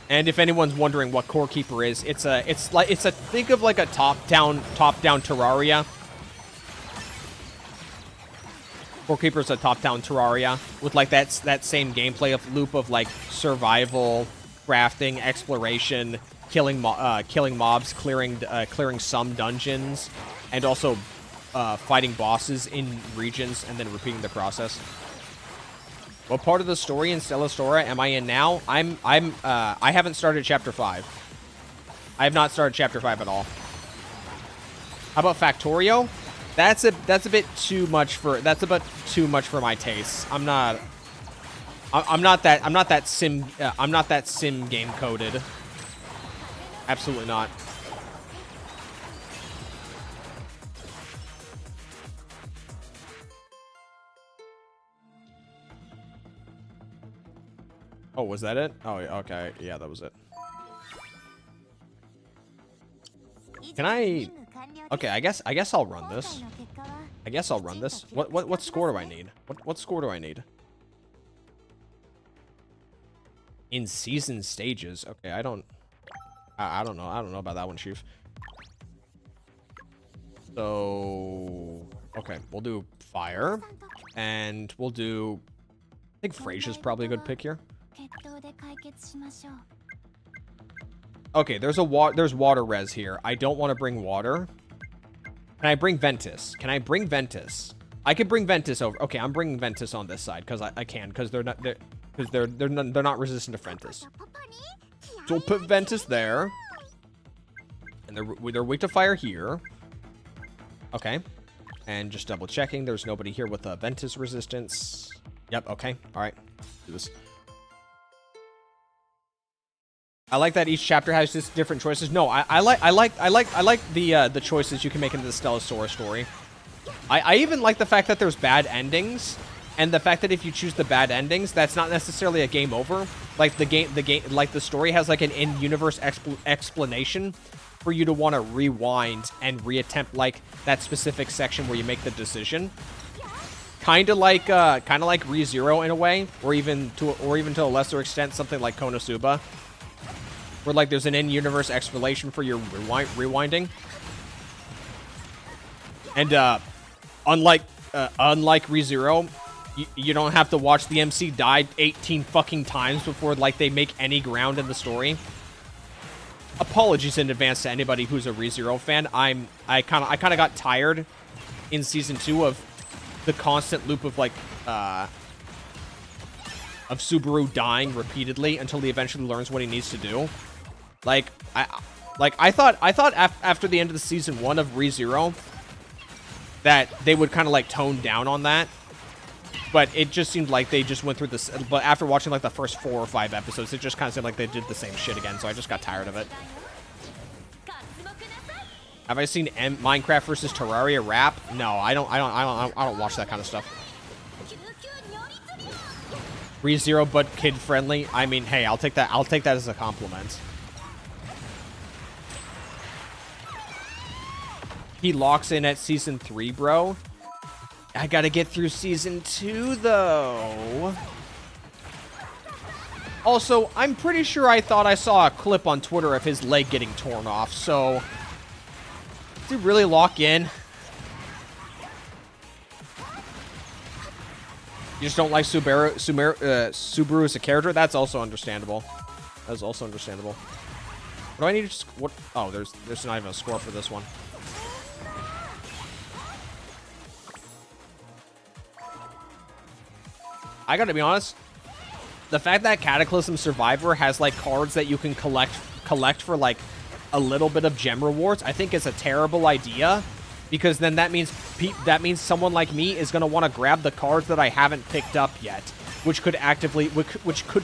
and if anyone's wondering what core keeper is, it's a think of like a top-down Terraria. Core Keeper is a top-down Terraria with like that same gameplay loop of like survival, crafting, exploration, killing mobs, clearing some dungeons, and also fighting bosses in regions and then repeating the process. What part of the story in Stella Sora am I in now? I haven't started chapter 5. I have not started chapter 5 at all. How about Factorio? That's a bit too much for my tastes. I'm not that sim game coded. Absolutely not. Oh, was that it? Oh, okay. Yeah, that was it. Can I? Okay, I guess I'll run this. I guess I'll run this. What score do I need? What score do I need? In season stages. Okay, I don't know. I don't know about that one, Chief. So, okay, we'll do fire, and we'll do. I think Frasia's probably a good pick here. Okay, there's water res here. I don't want to bring water. Can I bring Ventus? Can I bring Ventus? I could bring Ventus over. Okay, I'm bringing Ventus on this side because I can because they're not resistant to Ventus. So we'll put Ventus there, and they're weak to fire here. Okay, and just double checking. There's nobody here with a Ventus resistance. Yep. Okay. All right. Do this. I like that each chapter has just different choices. No, I like the choices you can make into the Stella Sora story. I even like the fact that there's bad endings, and the fact that if you choose the bad endings, that's not necessarily a game over. Like the story has like an in-universe explanation for you to want to rewind and reattempt like that specific section where you make the decision. Kind of like ReZero in a way, or even to a lesser extent something like Konosuba. Where like there's an in-universe explanation for your rewinding, and unlike ReZero, you don't have to watch the MC die 18 fucking times before like they make any ground in the story. Apologies in advance to anybody who's a ReZero fan. I kind of got tired in season 2 of the constant loop of like of Subaru dying repeatedly until he eventually learns what he needs to do. I thought after the end of the season 1 of ReZero that they would kind of like tone down on that, but it just seemed like they just went through this. But after watching like the first 4 or 5 episodes, it just kind of seemed like they did the same shit again. So I just got tired of it. Have I seen Minecraft versus Terraria rap? No, I don't watch that kind of stuff. ReZero but kid friendly. I mean, hey, I'll take that as a compliment. He locks in at season 3, bro. I gotta get through season 2, though. Also, I'm pretty sure I thought I saw a clip on Twitter of his leg getting torn off, so... Did he really lock in? You just don't like Subaru as a character? That's also understandable. That's also understandable. What do I need to... What? Oh, there's not even a score for this one. I gotta be honest. The fact that Cataclysm Survivor has like cards that you can collect for like a little bit of gem rewards, I think is a terrible idea, because then that means someone like me is gonna want to grab the cards that I haven't picked up yet, which could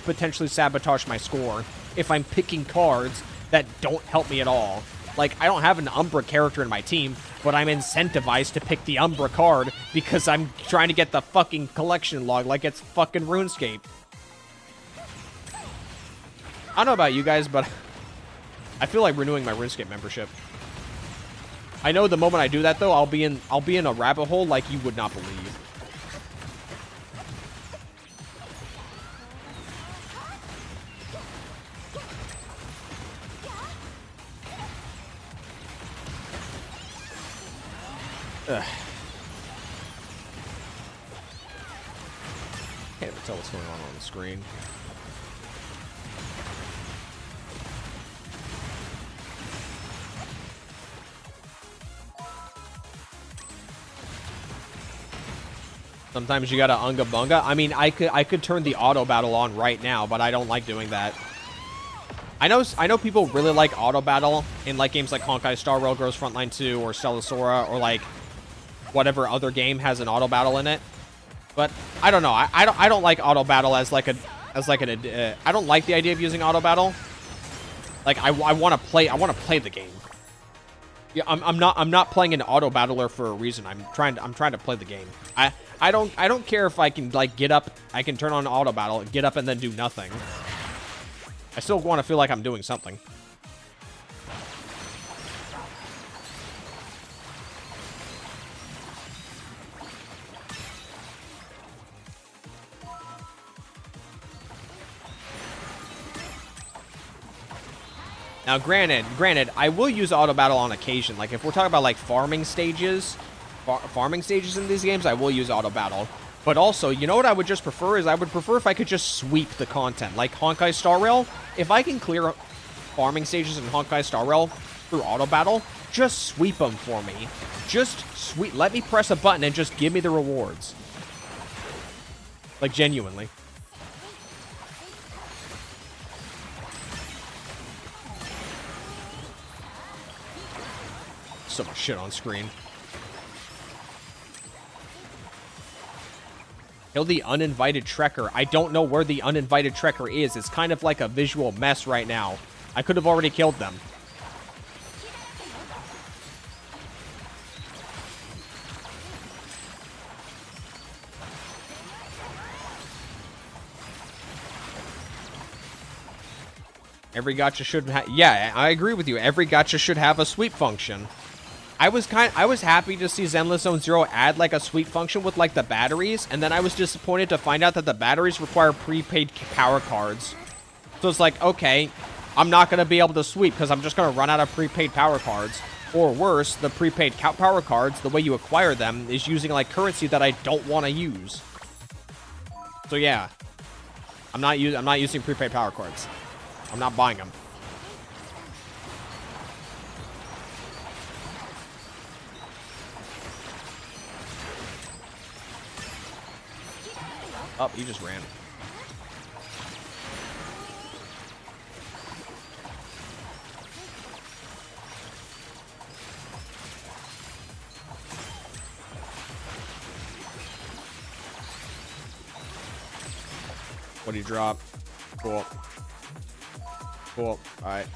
potentially sabotage my score if I'm picking cards that don't help me at all. Like, I don't have an Umbra character in my team, but I'm incentivized to pick the Umbra card because I'm trying to get the fucking collection log like it's fucking RuneScape. I don't know about you guys, but I feel like renewing my RuneScape membership. I know the moment I do that, though, I'll be in a rabbit hole like you would not believe. Ugh. Can't even tell what's going on the screen. Sometimes you gotta unga bunga. I mean, I could turn the auto battle on right now, but I don't like doing that. I know people really like auto battle in like games like Honkai Star Rail, Girls Frontline 2, or Stella Sora, or like whatever other game has an auto battle in it. But I don't know. I don't like auto battle as like I don't like the idea of using auto battle. Like I want to play the game. Yeah, I'm not playing an auto battler for a reason. I'm trying to play the game. I don't care if I can like get up. I can turn on auto battle, get up, and then do nothing. I still want to feel like I'm doing something. Now, granted, I will use auto battle on occasion. Like if we're talking about like farming stages in these games, I will use auto battle. But also, you know what I would just prefer is I would prefer if I could just sweep the content. Like Honkai Star Rail, if I can clear farming stages in Honkai Star Rail through auto battle, just sweep them for me. Just sweep. Let me press a button and just give me the rewards. Like genuinely. So much shit on screen. Kill the uninvited trekker. I don't know where the uninvited trekker is. It's kind of like a visual mess right now. I could have already killed them. Every gacha should have... Yeah, I agree with you. Every gacha should have a sweep function. I was happy to see Zenless Zone Zero add like a sweep function with like the batteries, and then I was disappointed to find out that the batteries require prepaid power cards. So it's like, okay, I'm not going to be able to sweep because I'm just going to run out of prepaid power cards. Or worse, the prepaid power cards, the way you acquire them is using like currency that I don't want to use. So yeah, I'm not using prepaid power cards. I'm not buying them. Oh, he just ran. What do you drop? Cool. Cool. All right.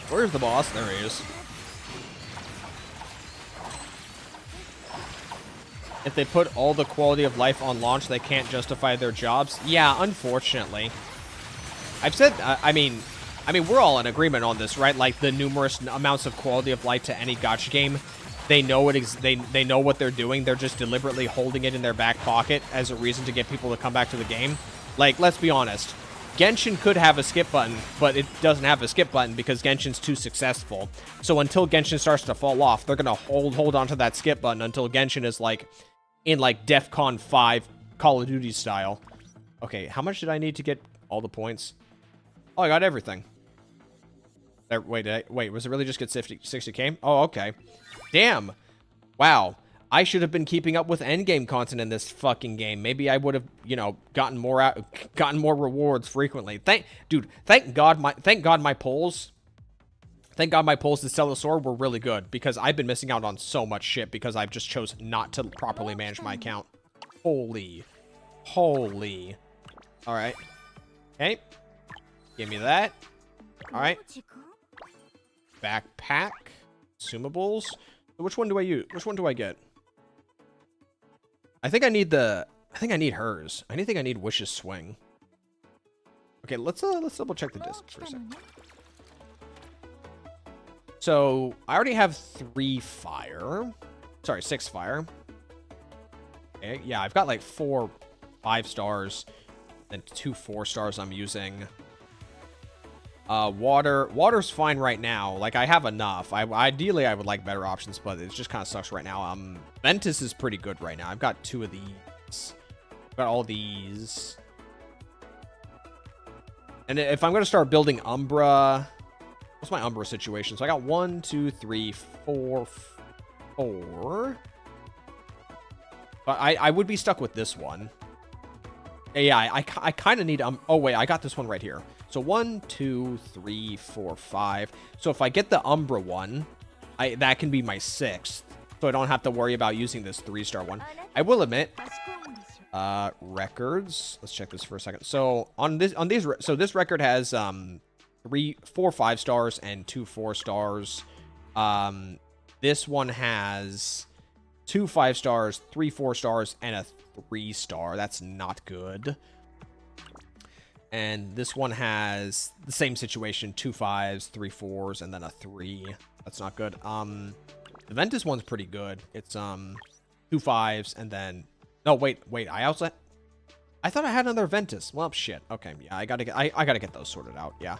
Where's the boss? There he is. If they put all the quality of life on launch, they can't justify their jobs. Yeah, unfortunately. I've said, I mean, we're all in agreement on this, right? Like the numerous amounts of quality of life to any gacha game, they know they know what they're doing. They're just deliberately holding it in their back pocket as a reason to get people to come back to the game. Like, let's be honest. Genshin could have a skip button, but it doesn't have a skip button because Genshin's too successful. So until Genshin starts to fall off, they're gonna hold on to that skip button until Genshin is like in like DEFCON 5 Call of Duty style. Okay, how much did I need to get all the points? Oh, I got everything. There, wait, was it really just get 60k? Oh, okay. Damn. Wow. I should have been keeping up with endgame content in this fucking game. Maybe I would have, you know, gotten more rewards frequently. Thank God my polls to Stella Sora were really good because I've been missing out on so much shit because I've just chose not to properly manage my account. Holy. All right. Okay. Give me that. All right. Backpack. Consumables. Which one do I use? Which one do I get? I think I need hers. I think I need Wish's swing. Okay, let's double check the disc for a second. So I already have 6 fire. Okay, yeah, I've got like 4 5 stars and 2 4 stars I'm using. Water's fine right now. Like, I have enough. Ideally, I would like better options, but it just kind of sucks right now. Ventus is pretty good right now. I've got 2 of these. I've got all these. And if I'm going to start building Umbra... What's my Umbra situation? So I got 1, 2, 3, 4, 4. But I would be stuck with this one. Yeah, I kind of need... oh, wait, I got this one right here. So 1, 2, 3, 4, 5. So if I get the Umbra one, that can be my 6th. So I don't have to worry about using this 3-star one. I will admit, records. Let's check this for a second. So this record has 4 5 stars and 2 4 stars. This one has 2 5 stars, 3 4 stars, and a 3-star. That's not good. And this one has the same situation, 2 5s, 3 4s, and then a 3. That's not good. The Ventus one's pretty good. It's 2 5s and then... No, wait. I thought I had another Ventus. Well, shit. Okay, yeah, I gotta get those sorted out. Yeah.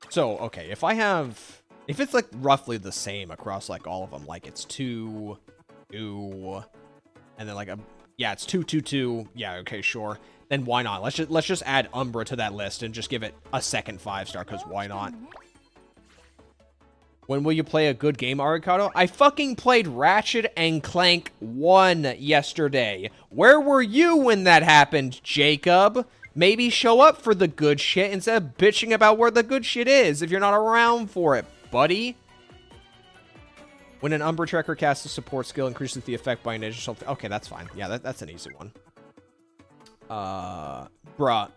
So, okay, if it's like roughly the same across like all of them, like it's 2, 2, and then like yeah, it's 2, 2, 2. Yeah, okay, sure. Then why not? Let's just add Umbra to that list and just give it a second 5-star, because why not? When will you play a good game, Arikado? I fucking played Ratchet and Clank 1 yesterday. Where were you when that happened, Jacob? Maybe show up for the good shit instead of bitching about where the good shit is if you're not around for it, buddy. When an Umbra Tracker casts a support skill, increases the effect by an additional... Okay, that's fine. Yeah, that's an easy one. Bruh.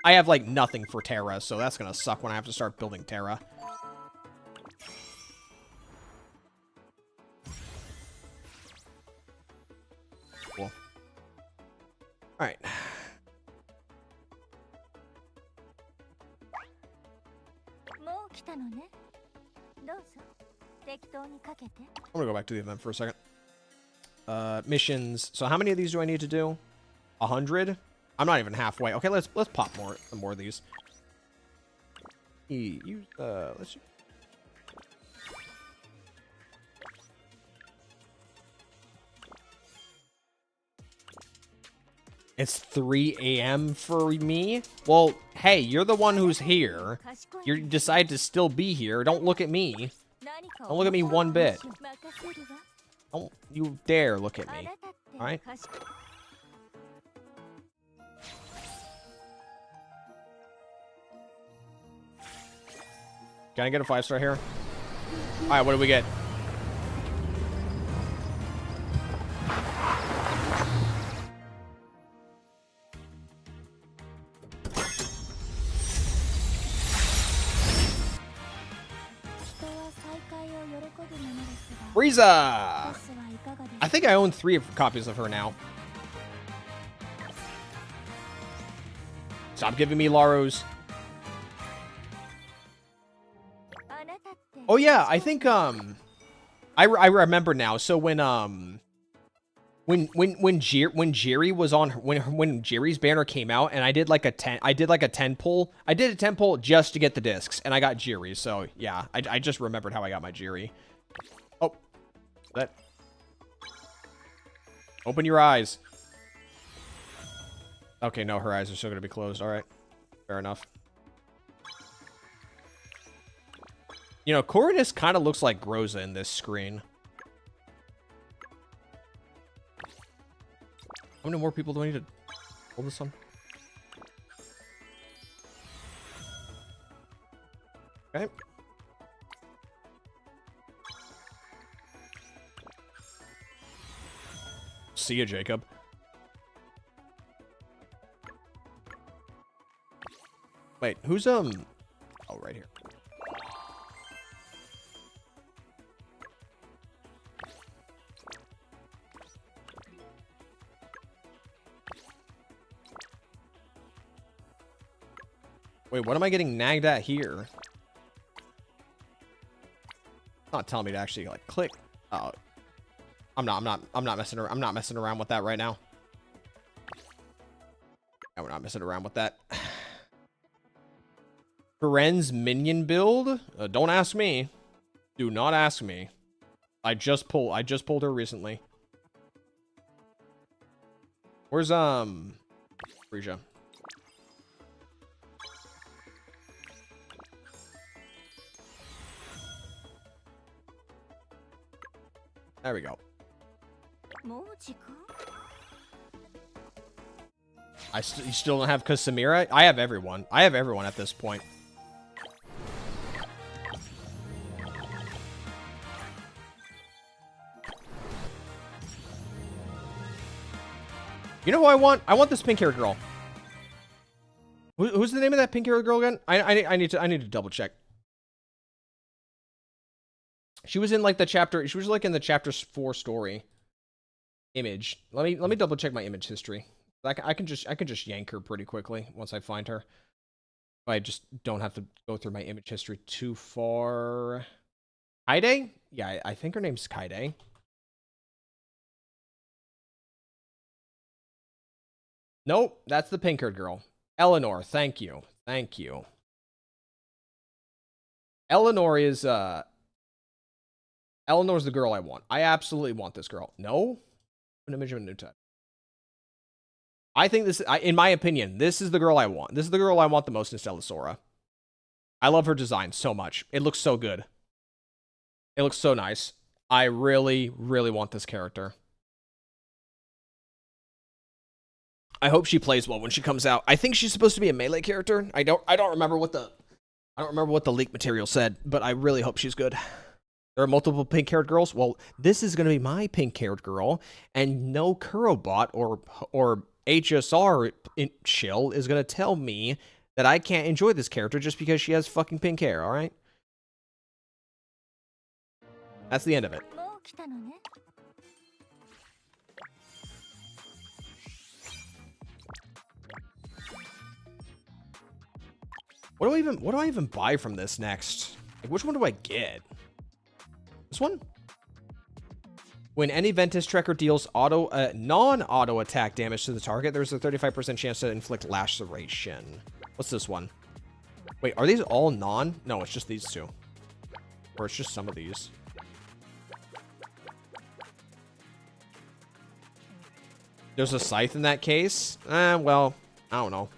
I have, like, nothing for Terra, so that's gonna suck when I have to start building Terra. Cool. Alright. I'm gonna go back to the event for a second. Missions. So how many of these do I need to do? 100? I'm not even halfway. Okay, let's pop more of these. Let's... It's 3 a.m. for me? Well, hey, you're the one who's here. You decide to still be here. Don't look at me. Don't look at me one bit. Don't you dare look at me. Alright? Can I get a 5-star here? Alright, what do we get? Frieza! I think I own 3 copies of her now. Stop giving me Laros. Oh yeah, I think I remember now. So when when Jerry was on when Jerry's banner came out and I did like a 10 pull. I did a 10 pull just to get the discs and I got Jerry. So yeah, I just remembered how I got my Jerry. Oh, that. Open your eyes. Okay, no, her eyes are still gonna be closed. All right, fair enough. You know, Coronus kind of looks like Groza in this screen. How many more people do I need to hold this on? Okay. See ya, Jacob. Wait, who's oh, right here. Wait, what am I getting nagged at here? It's not telling me to actually like click. Oh, I'm not messing around. I'm not messing around with that right now. No, we're not messing around with that. Firenze minion build? Don't ask me. Do not ask me. I just pulled her recently. Where's Frisia? There we go. You still don't have Casamira? I have everyone. I have everyone at this point. You know who I want? I want this pink-haired girl. Who's the name of that pink-haired girl again? I need to double check. She was in like the chapter. She was like in the chapter 4 story. Image. Let me double check my image history. I can just yank her pretty quickly once I find her. I just don't have to go through my image history too far. Kaide? Yeah, I think her name's Kaide. Nope, that's the pink-haired girl. Eleanor, thank you. Thank you. Eleanor is Eleanor's the girl I want. I absolutely want this girl. No? An image of a new type. I think this, in my opinion, this is the girl I want. This is the girl I want the most in Stella Sora. I love her design so much. It looks so good. It looks so nice. I really, really want this character. I hope she plays well when she comes out. I think she's supposed to be a melee character. I don't remember what the leak material said, but I really hope she's good. There are multiple pink-haired girls. Well, this is going to be my pink-haired girl, and no Kurobot or HSR shill is going to tell me that I can't enjoy this character just because she has fucking pink hair, all right? That's the end of it. What do I even buy from this next? Like, which one do I get? This one? When any Ventus Trekker deals non-auto attack damage to the target, there's a 35% chance to inflict laceration. What's this one? Wait, are these all non? No, it's just these two. Or it's just some of these. There's a scythe in that case? Well, I don't know.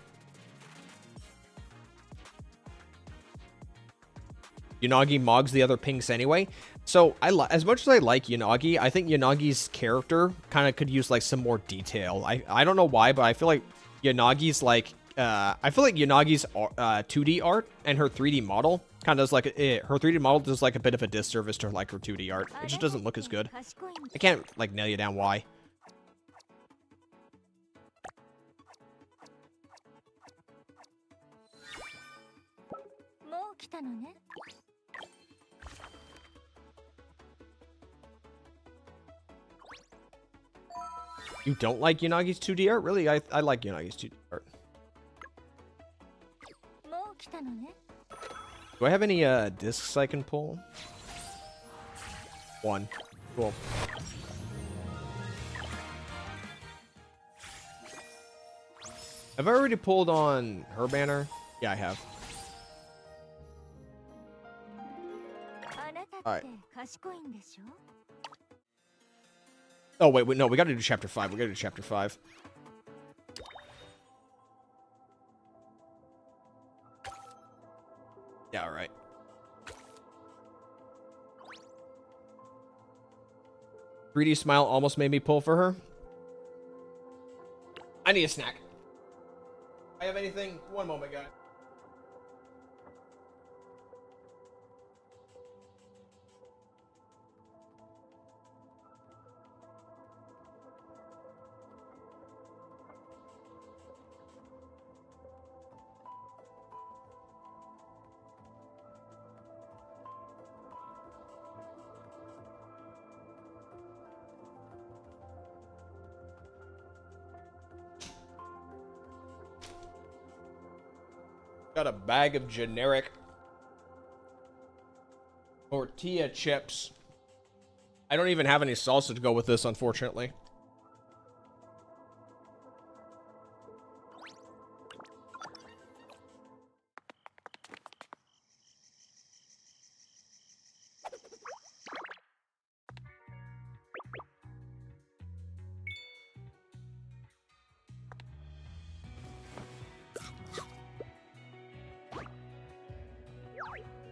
Yanagi mogs the other pinks anyway. So as much as I like Yanagi, I think Yanagi's character kind of could use like some more detail. I don't know why, but I feel like Yanagi's like I feel like Yanagi's 2D art and her 3D model kind of does like her 3D model does like a bit of a disservice to like her 2D art. It just doesn't look as good. I can't like nail you down why. You don't like Yanagi's 2D art? Really? I like Yanagi's 2D art. Do I have any discs I can pull? One. Cool. Have I already pulled on her banner? Yeah, I have. Alright. Oh, wait, no, we gotta do chapter 5. We gotta do chapter 5. Yeah, alright. Greedy smile almost made me pull for her. I need a snack. I have anything? One moment, guys. Got a bag of generic tortilla chips. I don't even have any salsa to go with this, unfortunately.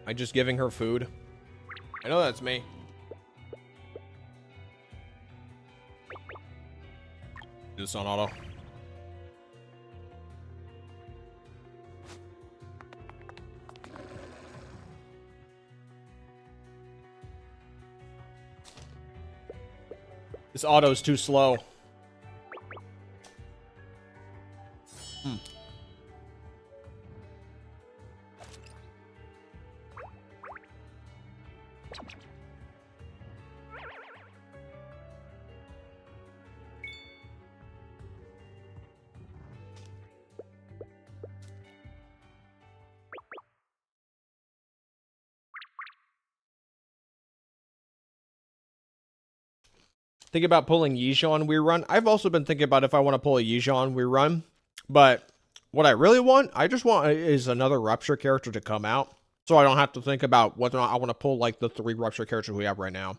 Am I just giving her food? I know that's me. Do this on auto. This auto's too slow. Think about pulling Yizha on Rerun. I've also been thinking about if I want to pull a Yizha on Rerun. But what I really want, I just want is another Rupture character to come out. So I don't have to think about whether or not I want to pull like the 3 Rupture characters we have right now.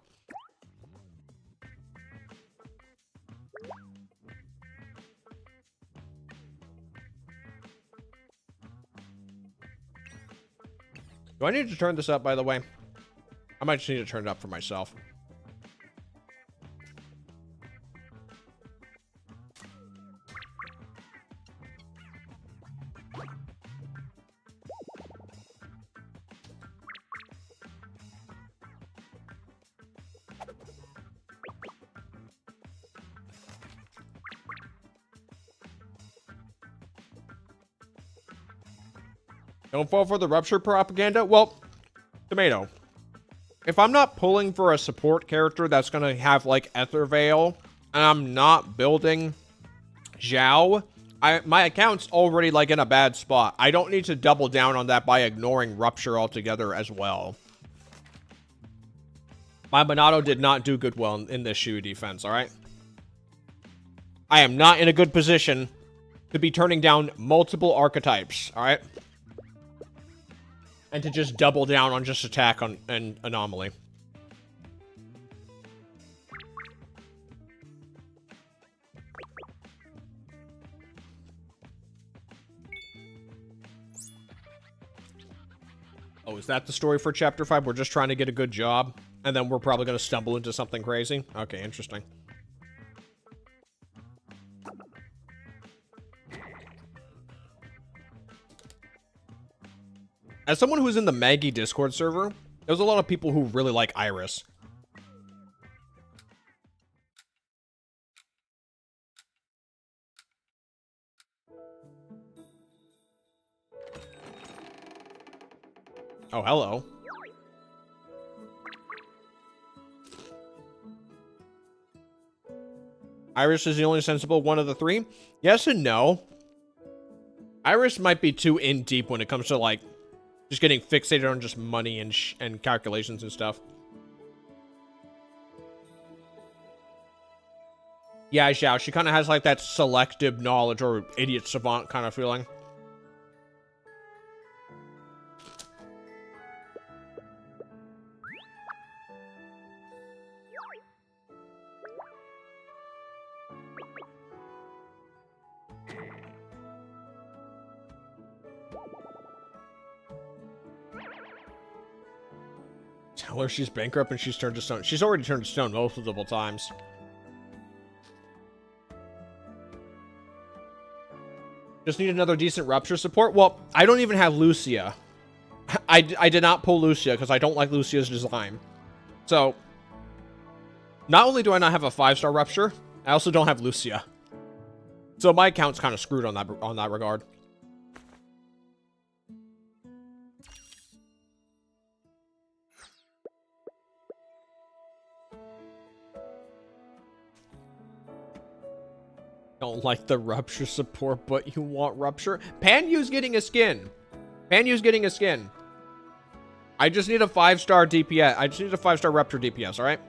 Do I need to turn this up, by the way? I might just need to turn it up for myself. Don't fall for the Rupture propaganda? Well, Tomato. If I'm not pulling for a support character that's going to have, like, Ether Veil, and I'm not building Zhao, my account's already, like, in a bad spot. I don't need to double down on that by ignoring Rupture altogether as well. My Monado did not do good well in this Shu defense, alright? I am not in a good position to be turning down multiple archetypes, alright? And to just double down on just attack on an anomaly. Oh, is that the story for Chapter 5? We're just trying to get a good job, and then we're probably going to stumble into something crazy? Okay, interesting. As someone who's in the Maggie Discord server, there's a lot of people who really like Iris. Oh, hello. Iris is the only sensible one of the 3? Yes and no. Iris might be too in deep when it comes to, like, just getting fixated on just money and calculations and stuff. Yeah, Xiao, she kind of has like that selective knowledge or idiot savant kind of feeling. Tell her she's bankrupt and she's turned to stone. She's already turned to stone multiple times. Just need another decent rupture support. Well, I don't even have Lucia. I did not pull Lucia because I don't like Lucia's design. So, not only do I not have a 5-star rupture, I also don't have Lucia. So my account's kind of screwed on that regard. Don't like the rupture support, but you want rupture? Panyu's getting a skin. Panyu's getting a skin. I just need a 5-star DPS. I just need a 5-star rupture DPS, alright?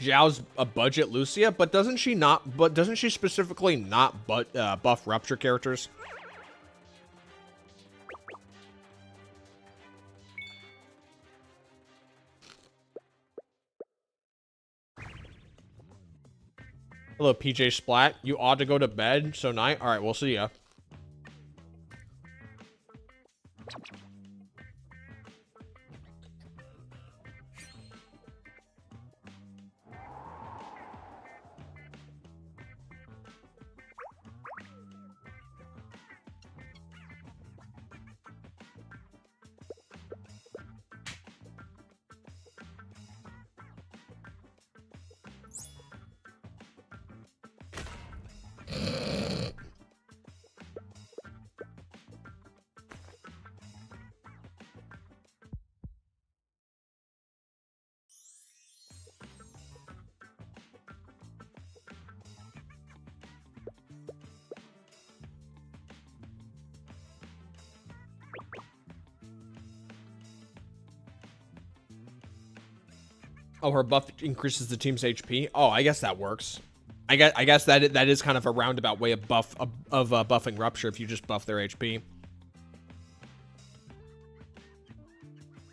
Zhao's a budget Lucia, but doesn't she not? But doesn't she specifically not buff rupture characters? Hello, PJ Splat. You ought to go to bed. So night. All right, we'll see ya. Oh, her buff increases the team's HP. Oh, I guess that works. I guess that is kind of a roundabout way of buffing rupture if you just buff their HP.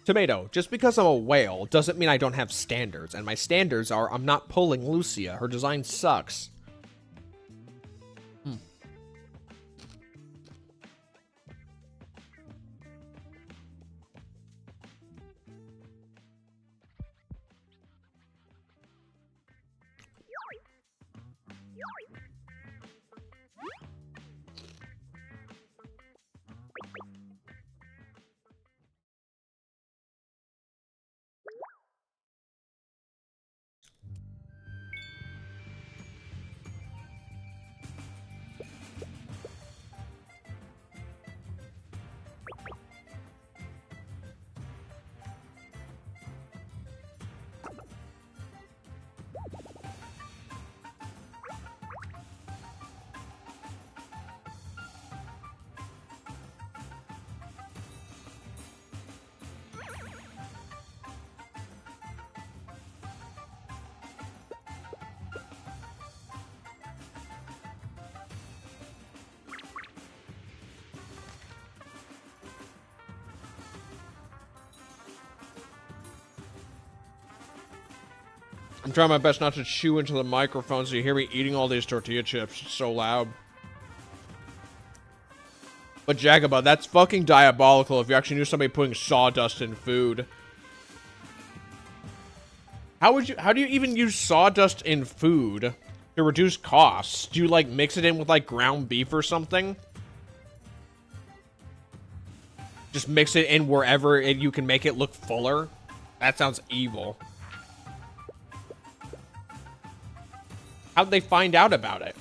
Tomato, just because I'm a whale doesn't mean I don't have standards, and my standards are I'm not pulling Lucia. Her design sucks. I'm trying my best not to chew into the microphone so you hear me eating all these tortilla chips. It's so loud. But Jagaba, that's fucking diabolical if you actually knew somebody putting sawdust in food. How do you even use sawdust in food to reduce costs? Do you like mix it in with like ground beef or something? Just mix it in wherever you can make it look fuller? That sounds evil. How'd they find out about it?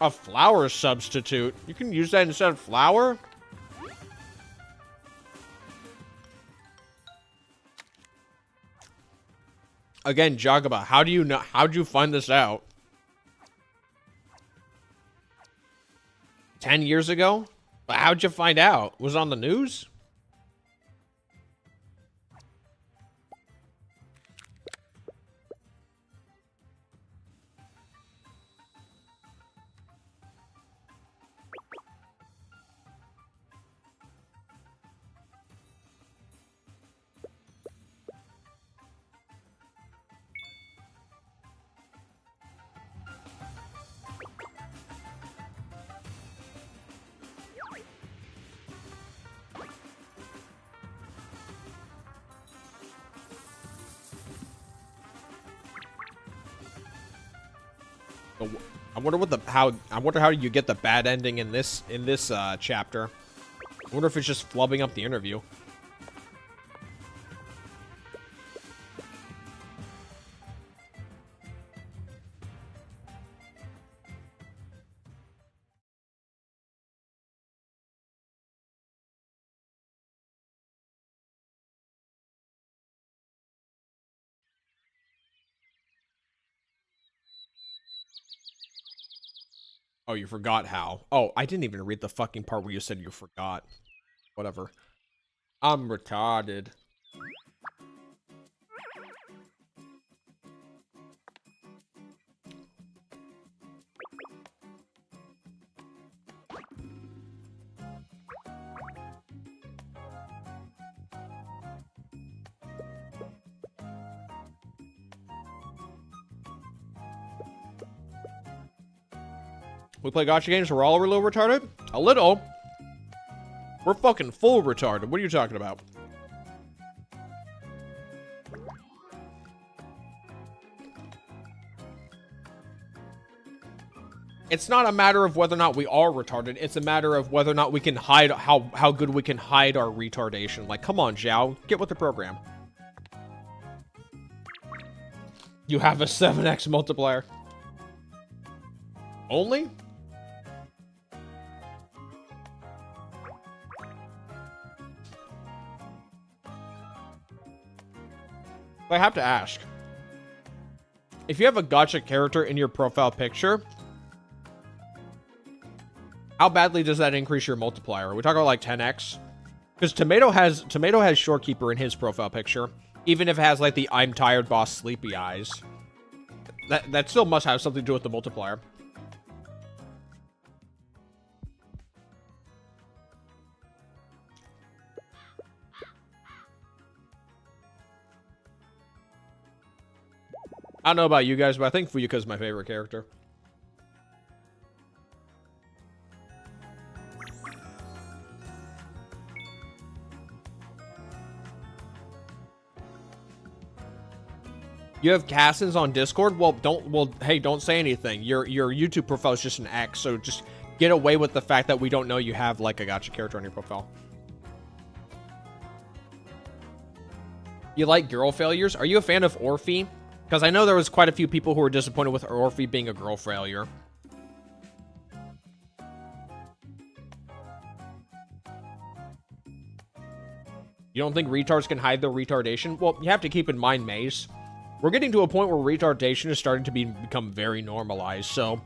A flour substitute? You can use that instead of flour? Again, Jagaba, how do you know? How'd you find this out? 10 years ago? But how'd you find out? Was it on the news? I wonder what I wonder how you get the bad ending in this chapter. I wonder if it's just flubbing up the interview. Oh, you forgot how. Oh, I didn't even read the fucking part where you said you forgot. Whatever. I'm retarded. We play gacha games, we're all a little retarded? A little? We're fucking full retarded. What are you talking about? It's not a matter of whether or not we are retarded. It's a matter of whether or not we can hide how good we can hide our retardation. Like, come on, Zhao. Get with the program. You have a 7x multiplier. Only? I have to ask. If you have a gacha character in your profile picture, how badly does that increase your multiplier? Are we talking about like 10x? Because Tomato has Shorekeeper in his profile picture, even if it has like the I'm tired boss sleepy eyes. That still must have something to do with the multiplier. I don't know about you guys, but I think Fuyuka is my favorite character. You have Cassins on Discord? Well, hey, don't say anything. Your YouTube profile is just an X, so just get away with the fact that we don't know you have like a gacha character on your profile. You like girl failures? Are you a fan of Orphe? Because I know there was quite a few people who were disappointed with Orphe being a girl failure. You don't think retards can hide their retardation? Well, you have to keep in mind, Maze. We're getting to a point where retardation is starting to become very normalized, so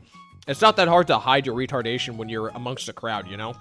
it's not that hard to hide your retardation when you're amongst a crowd, you know?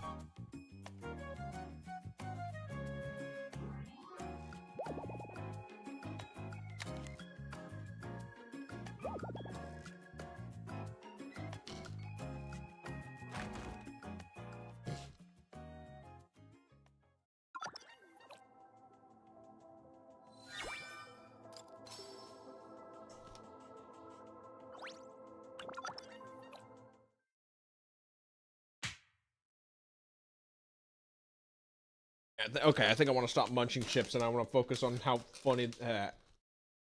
Okay, I think I want to stop munching chips and I want to focus on how funny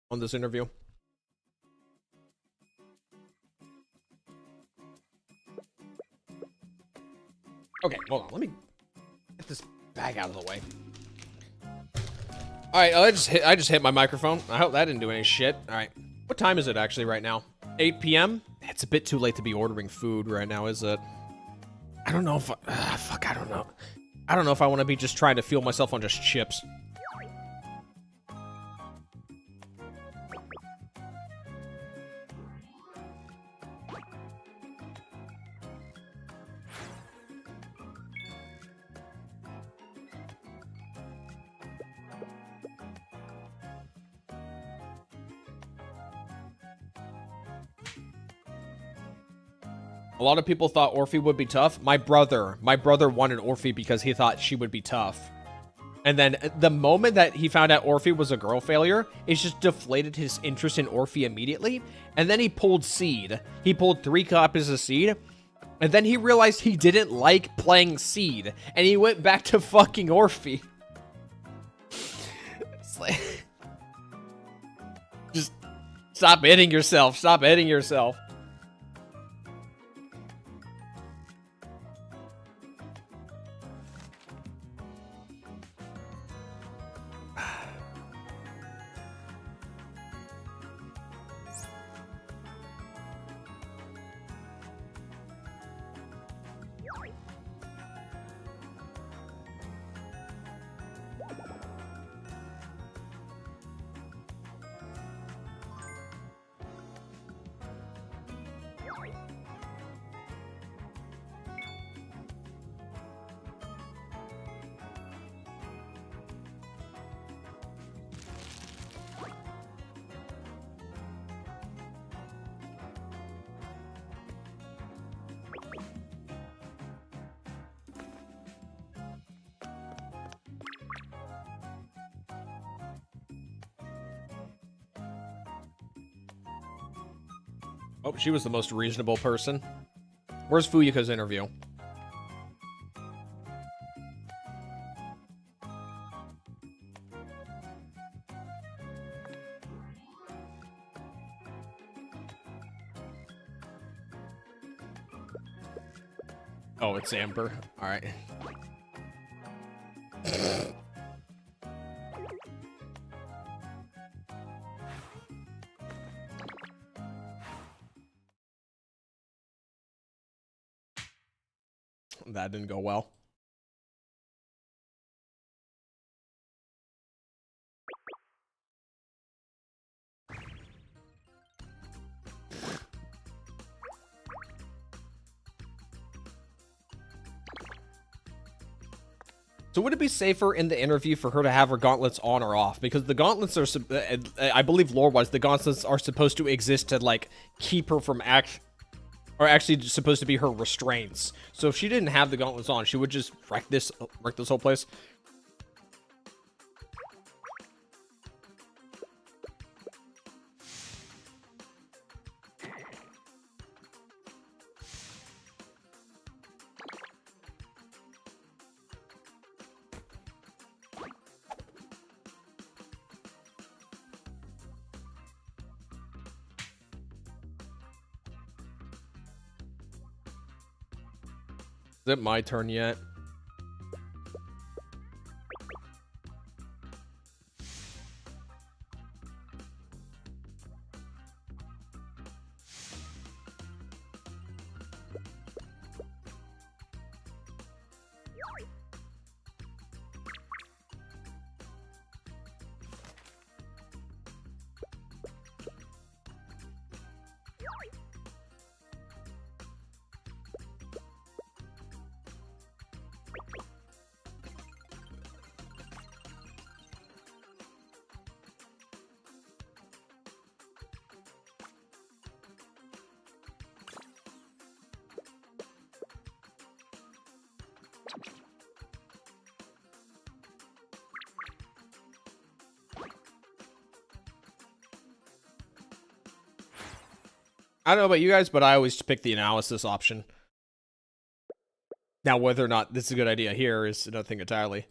on this interview. Okay, hold on. Let me get this bag out of the way. All right, I just hit my microphone. I hope that didn't do any shit. All right, what time is it actually right now? 8 p.m. It's a bit too late to be ordering food right now, is it? I don't know if fuck, I don't know. I don't know if I want to be just trying to fuel myself on just chips. A lot of people thought Orphe would be tough. My brother wanted Orphe because he thought she would be tough. And then the moment that he found out Orphe was a girl failure, it just deflated his interest in Orphe immediately. And then he pulled Seed. He pulled 3 copies of Seed. And then he realized he didn't like playing Seed. And he went back to fucking Orphe. It's like... Just stop hitting yourself. Stop hitting yourself. Oh, she was the most reasonable person. Where's Fuyuka's interview? Oh, it's Amber. All right. That didn't go well. So would it be safer in the interview for her to have her gauntlets on or off? Because the gauntlets are, I believe lore-wise, the gauntlets are supposed to exist to, like, keep her from are actually supposed to be her restraints. So if she didn't have the gauntlets on, she would just wreck this whole place. Is it my turn yet? I don't know about you guys, but I always pick the analysis option. Now, whether or not this is a good idea here is another thing entirely.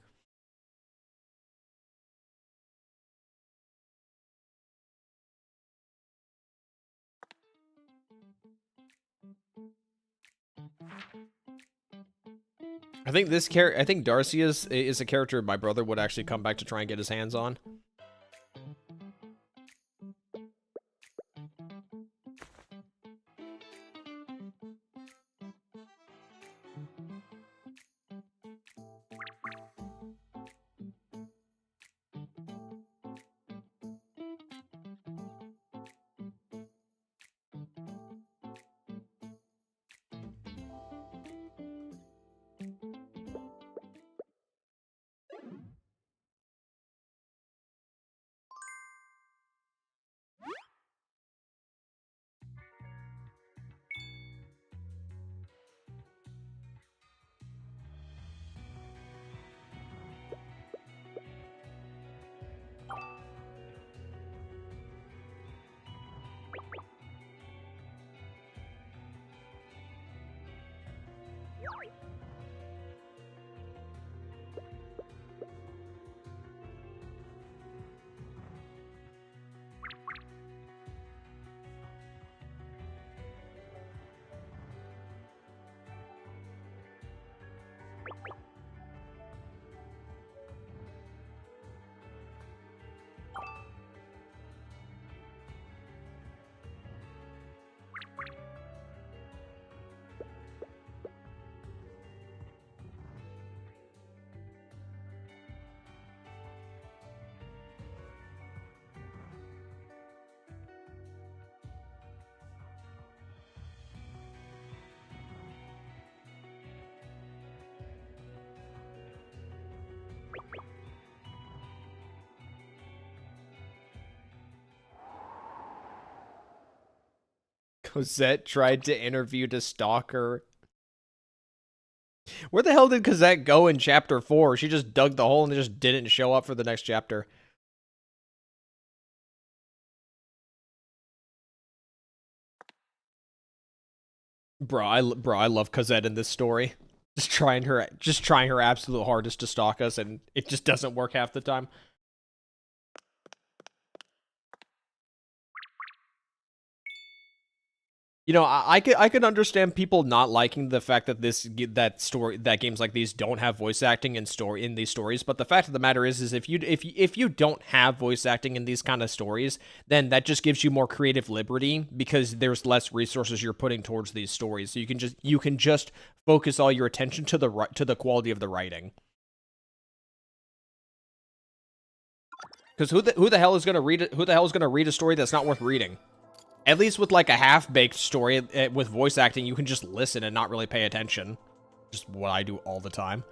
I think Darcy is a character my brother would actually come back to try and get his hands on. Cosette tried to interview the stalker. Where the hell did Cosette go in chapter 4? She just dug the hole and just didn't show up for the next chapter. Bro, I love Cosette in this story. Just trying her absolute hardest to stalk us, and it just doesn't work half the time. You know, I could understand people not liking the fact that that games like these don't have voice acting in these stories. But the fact of the matter is if you don't have voice acting in these kind of stories, then that just gives you more creative liberty because there's less resources you're putting towards these stories. So you can just focus all your attention to the quality of the writing. Because who the hell is gonna read a story that's not worth reading? At least with like a half-baked story with voice acting, you can just listen and not really pay attention. Just what I do all the time.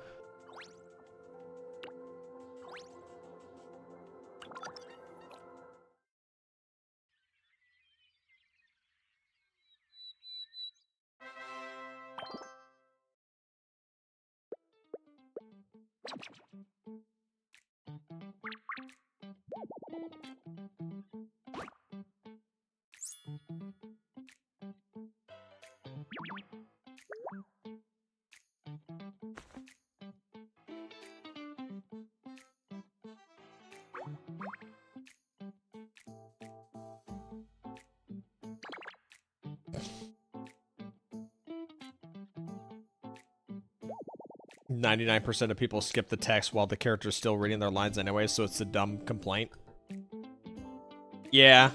%99 of people skip the text while the character's still reading their lines anyway, so it's a dumb complaint. Yeah.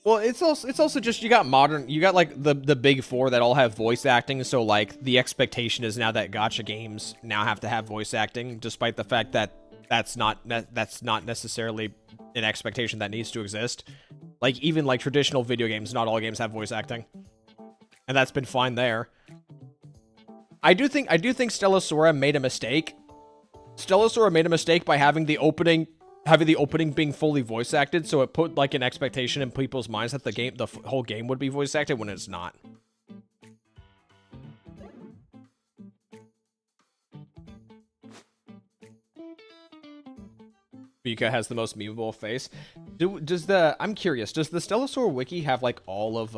Well, it's also just you got like the big four that all have voice acting, so like the expectation is now that gacha games now have to have voice acting, despite the fact that that's not necessarily an expectation that needs to exist. Like even like traditional video games, not all games have voice acting, and that's been fine there. I do think Stella Sora made a mistake. Stella Sora made a mistake by having the opening being fully voice acted, so it put like an expectation in people's minds that the whole game would be voice acted when it's not. Vika has the most memeable face. I'm curious, does the Stella Sora wiki have like all of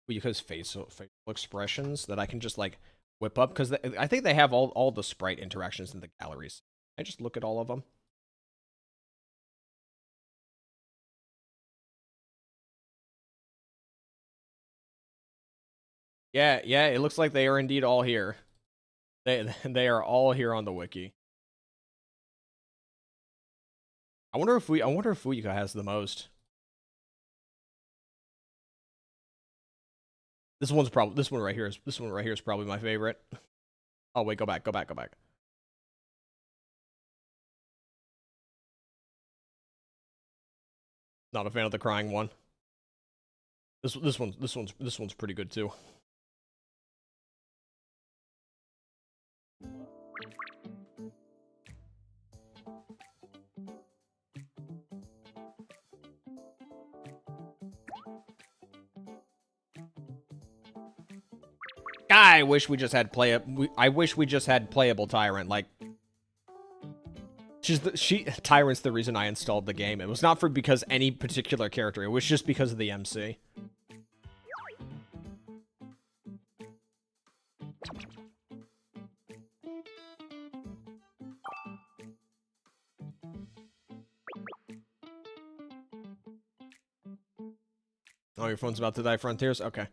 Vika's facial expressions that I can just like whip up? Because I think they have all the sprite interactions in the galleries. I just look at all of them. Yeah, it looks like they are indeed all here. They are all here on the wiki. I wonder if Fuyuka has the most. This one right here is probably my favorite. Oh wait, go back. Not a fan of the crying one. This one's pretty good too. I wish we just had playable Tyrant. Like, Tyrant's the reason I installed the game. It was not because any particular character. It was just because of the MC. Oh, your phone's about to die, Frontiers? Okay.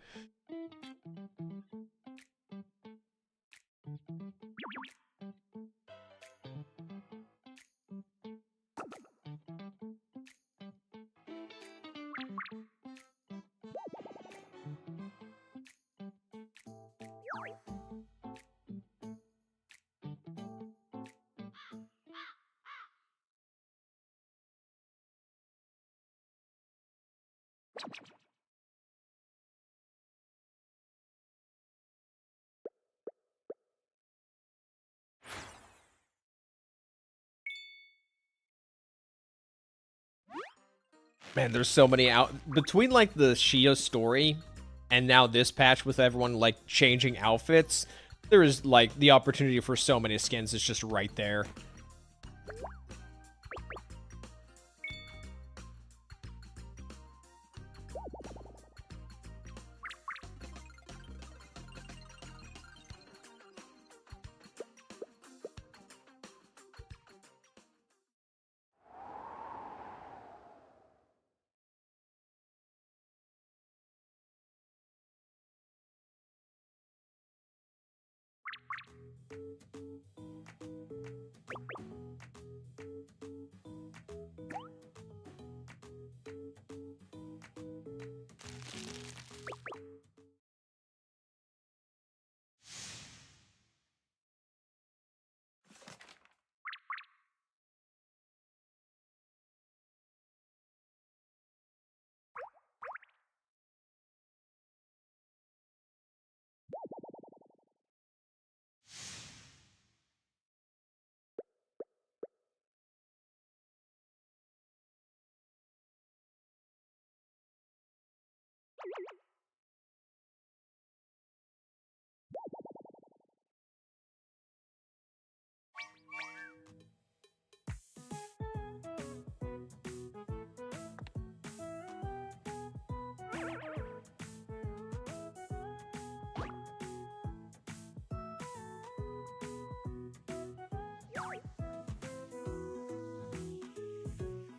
Man, there's so many out between like the Shia story and now this patch with everyone like changing outfits. There is like the opportunity for so many skins is just right there.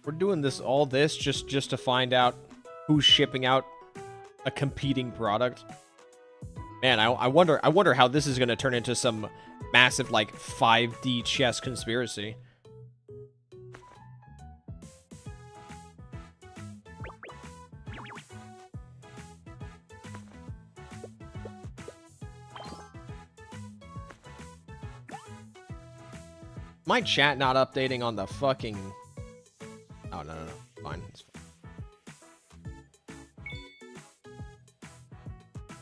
We're doing this just to find out who's shipping out a competing product. Man, I wonder how this is gonna turn into some massive like 5D chess conspiracy. My chat not updating on the fucking... Oh, no. Fine. It's fine.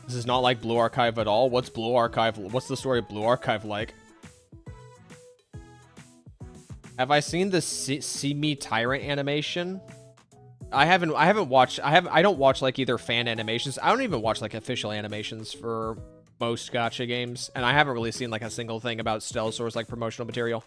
This is not like Blue Archive at all. What's Blue Archive? What's the story of Blue Archive like? Have I seen the See Me Tyrant animation? I haven't watched. I don't watch like either fan animations. I don't even watch like official animations for most gacha games, and I haven't really seen like a single thing about Stella Sora's like promotional material.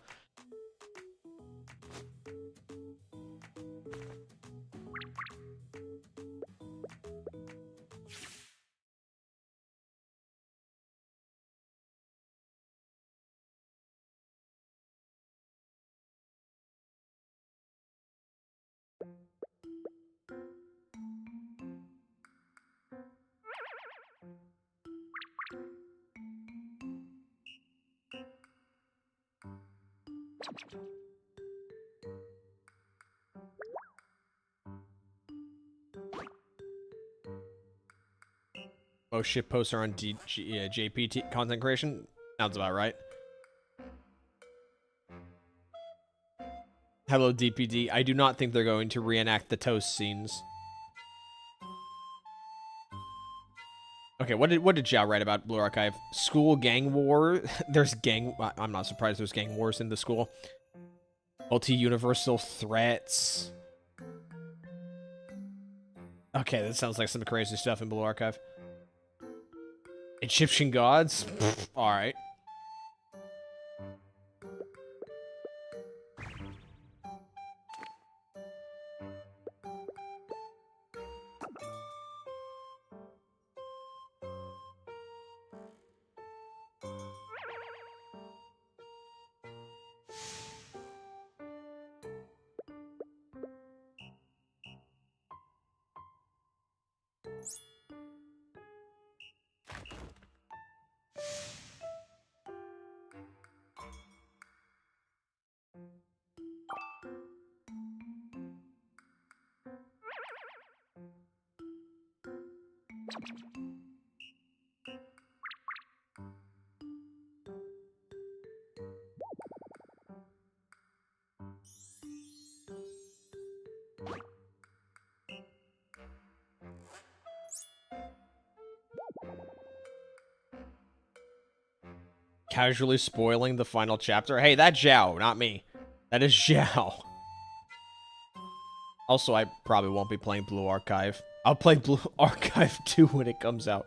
Most shit posts are on JPT content creation. Sounds about right. Hello, DPD. I do not think they're going to reenact the toast scenes. Okay, what did Zhao write about Blue Archive? School gang war. I'm not surprised there's gang wars in the school. Multi-universal threats. Okay, that sounds like some crazy stuff in Blue Archive. Egyptian gods? Alright. Casually spoiling the final chapter. Hey, that's Zhao, not me. That is Zhao. Also, I probably won't be playing Blue Archive. I'll play Blue Archive 2 when it comes out.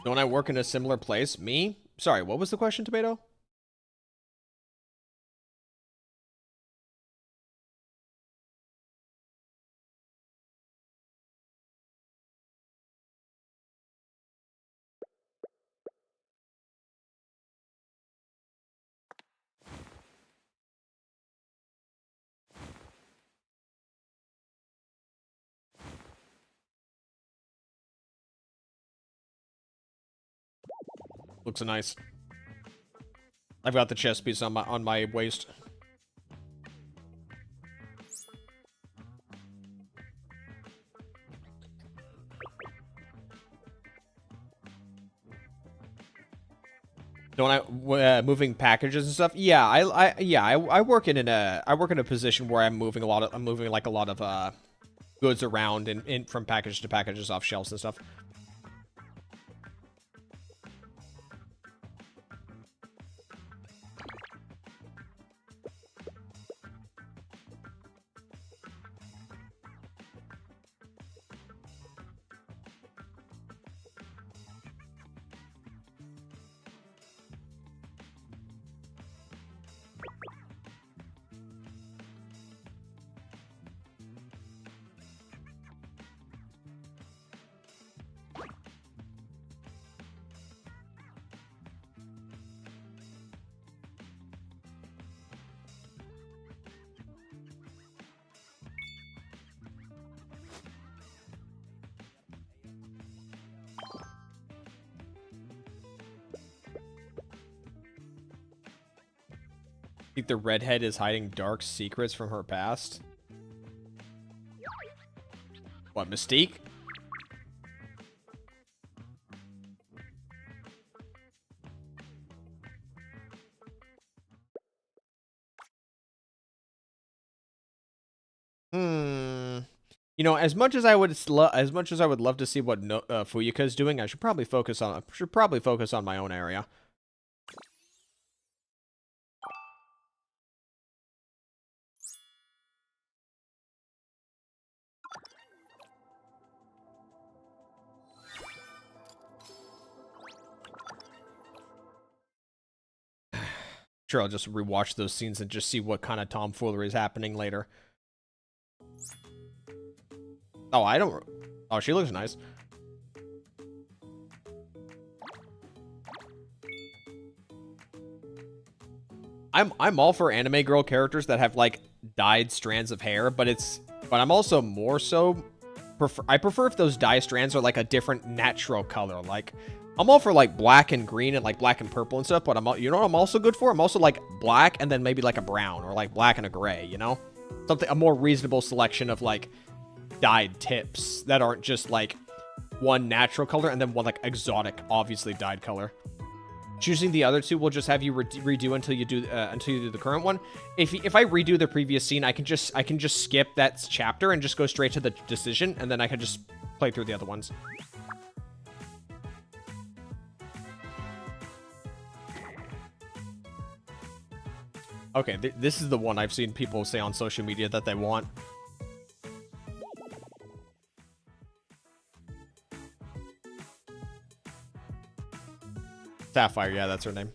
Don't I work in a similar place? Me? Sorry, what was the question, Tomato? Looks nice. I've got the chest piece on my waist. Don't I moving packages and stuff? Yeah, I work in a position where I'm moving like a lot of goods around and from package to packages off shelves and stuff. Think the redhead is hiding dark secrets from her past? What, Mystique? You know, as much as I would love to see what Fuyuka is doing, I should probably focus on my own area. Sure, I'll just rewatch those scenes and just see what kind of tomfoolery is happening later. Oh, I don't... Oh, she looks nice. I'm all for anime girl characters that have, like, dyed strands of hair, but I'm also more so prefer if those dye strands are like a different natural color. Like, I'm all for like black and green and like black and purple and stuff, but you know what I'm also good for? I'm also like black and then maybe like a brown or like black and a gray, you know? A more reasonable selection of like dyed tips that aren't just like one natural color and then one like exotic, obviously dyed color. Choosing the other two will just have you redo until you do the current one. If I redo the previous scene, I can just skip that chapter and just go straight to the decision, and then I can just play through the other ones. Okay, this is the one I've seen people say on social media that they want. Sapphire, yeah, that's her name.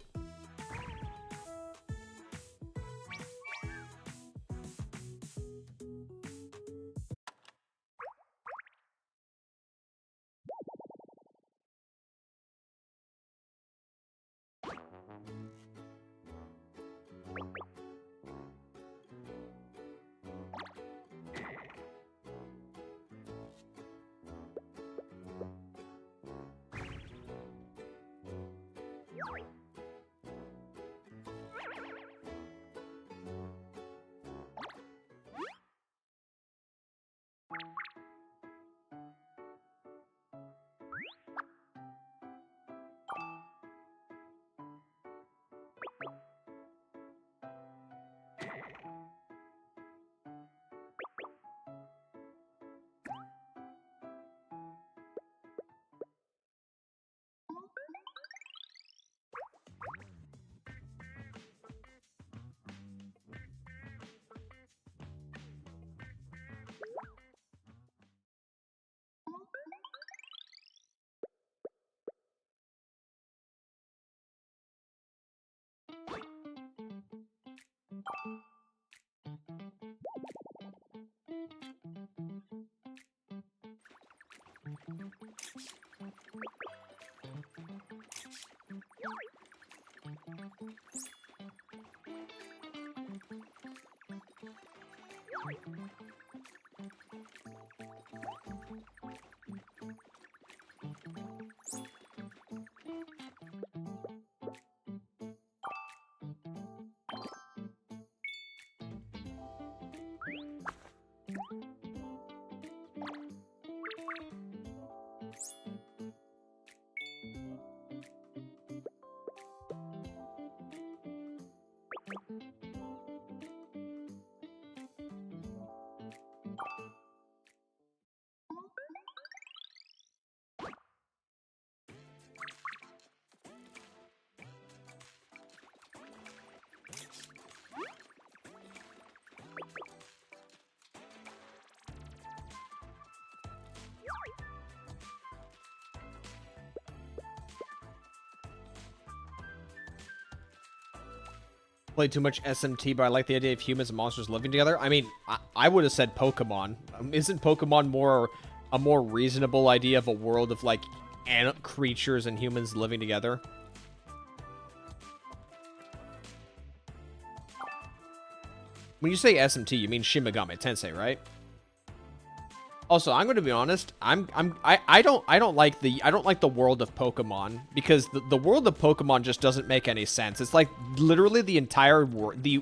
Played too much SMT, but I like the idea of humans and monsters living together. I mean, I would have said Pokemon. Isn't Pokemon a more reasonable idea of a world of like creatures and humans living together? When you say SMT, you mean Shin Megami Tensei, right? Also, I'm going to be honest. I don't like the world of Pokemon because the world of Pokemon just doesn't make any sense. It's like literally the entire the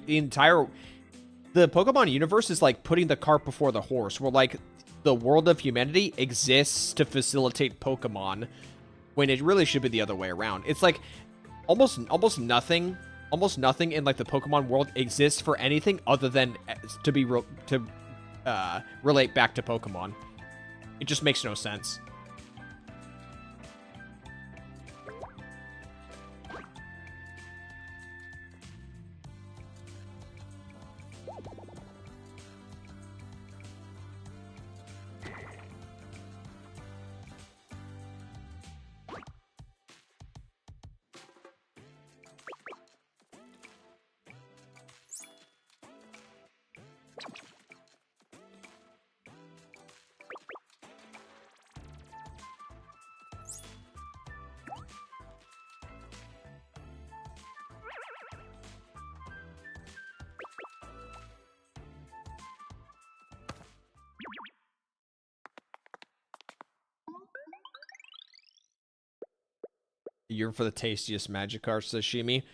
Pokemon universe is like putting the cart before the horse. Where like the world of humanity exists to facilitate Pokemon, when it really should be the other way around. It's like almost nothing in like the Pokemon world exists for anything other than to relate back to Pokemon. It just makes no sense. You're for the tastiest Magikarp sashimi.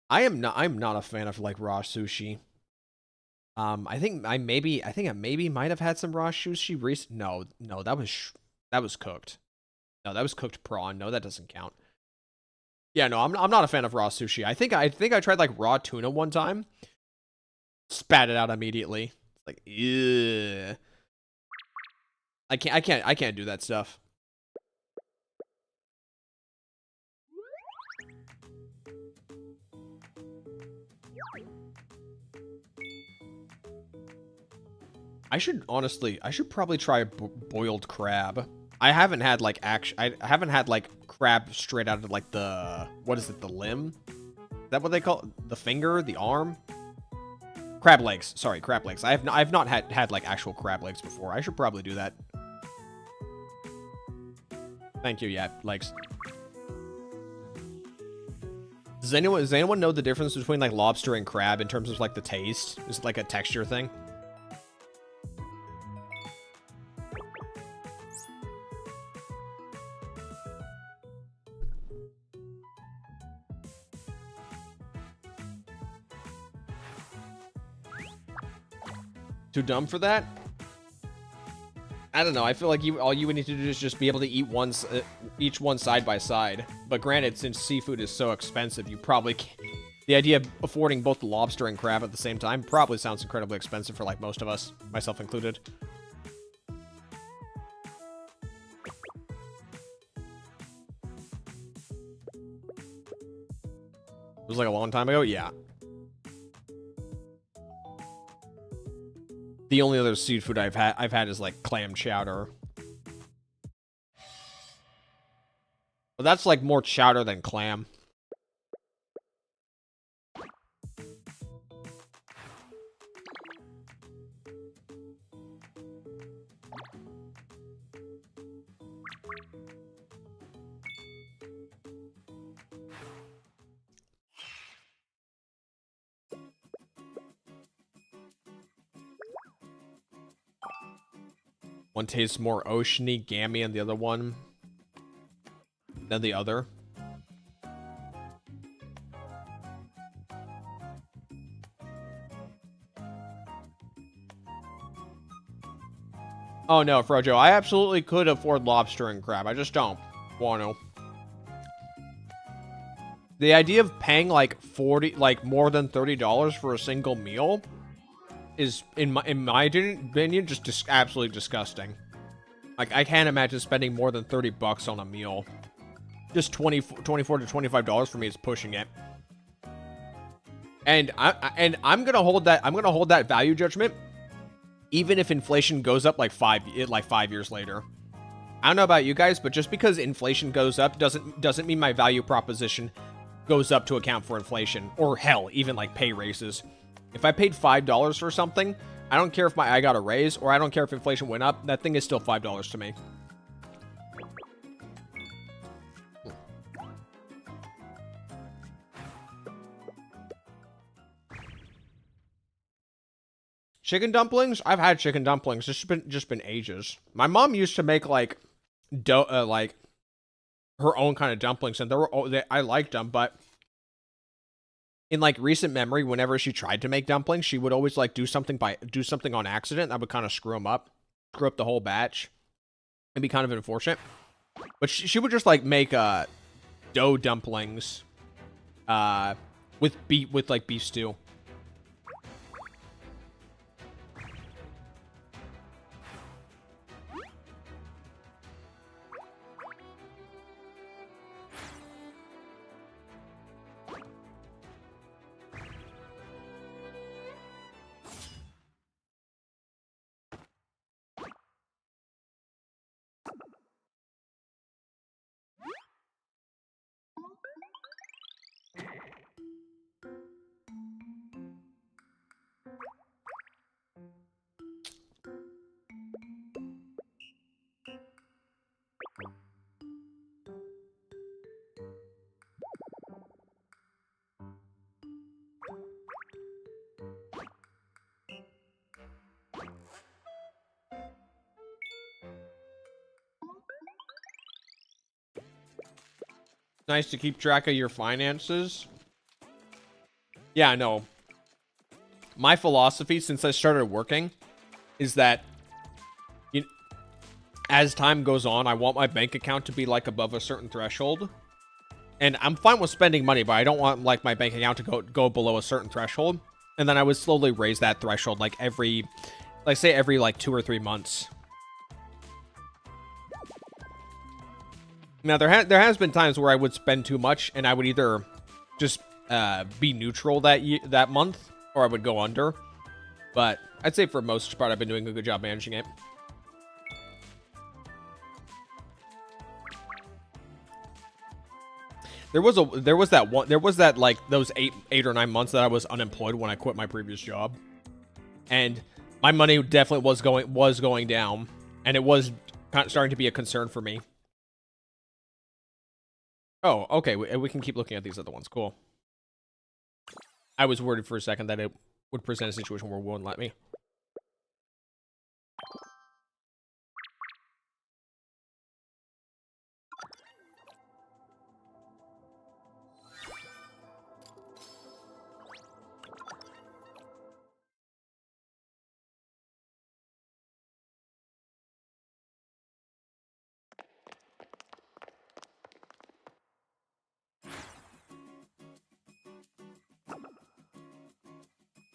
I'm not a fan of like raw sushi. I think I maybe might have had some raw sushi No, that was cooked. No, that was cooked prawn. No, that doesn't count. Yeah, no, I'm not a fan of raw sushi. I tried like raw tuna one time. Spat it out immediately. It's like, ugh. I can't do that stuff. I should probably try a boiled crab. I haven't had like I haven't had like crab straight out of like what is it, the limb? Is that what they call it? The finger, the arm? Crab legs. Sorry, crab legs. I've not had like actual crab legs before. I should probably do that. Thank you. Yeah, legs. Does anyone know the difference between like lobster and crab in terms of like the taste? Is it like a texture thing? Too dumb for that? I don't know. I feel like all you would need to do is just be able to eat each one side by side. But granted, since seafood is so expensive, you probably can't. The idea of affording both lobster and crab at the same time probably sounds incredibly expensive for like most of us, myself included. It was like a long time ago? Yeah. The only other seafood I've had is like clam chowder. But that's like more chowder than clam. One tastes more oceany, gammy, and the other one than the other. Oh no, Frojo, I absolutely could afford lobster and crab. I just don't want to. The idea of paying like more than $30 for a single meal is, in my opinion, just absolutely disgusting. Like, I can't imagine spending more than 30 bucks on a meal. Just $24 to $25 for me is pushing it. And I'm gonna hold that value judgment, even if inflation goes up like 5 years later. I don't know about you guys, but just because inflation goes up doesn't mean my value proposition goes up to account for inflation, or hell, even like pay raises. If I paid $5 for something, I don't care if I got a raise, or I don't care if inflation went up, that thing is still $5 to me. Chicken dumplings? I've had chicken dumplings. It's just been ages. My mom used to make like like her own kind of dumplings, and I liked them, but in like recent memory, whenever she tried to make dumplings, she would always like do something on accident that would kind of screw up the whole batch, and be kind of unfortunate. But she would just like make dough dumplings with beef stew. Nice to keep track of your finances. Yeah, I know. My philosophy since I started working is that as time goes on, I want my bank account to be like above a certain threshold. And I'm fine with spending money, but I don't want like my bank account to go below a certain threshold. And then I would slowly raise that threshold like every like 2 or 3 months. Now there has been times where I would spend too much and I would either just be neutral that month or I would go under. But I'd say for most part I've been doing a good job managing it. There was that like those 8 or 9 months that I was unemployed when I quit my previous job. And my money definitely was going down and it was starting to be a concern for me. Oh, okay, we can keep looking at these other ones. Cool. I was worried for a second that it would present a situation where it wouldn't let me.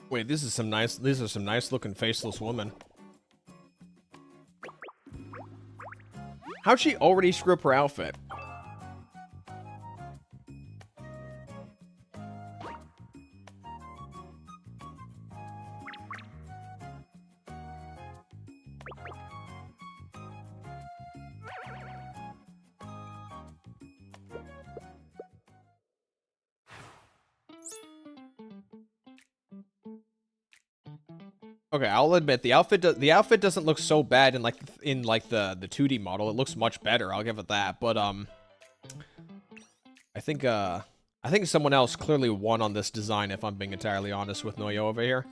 Wait, these are some nice looking faceless women. How'd she already screw up her outfit? Okay, I'll admit the outfit doesn't look so bad in the 2D model. It looks much better. I'll give it that. But I think someone else clearly won on this design if I'm being entirely honest with Noyo over here.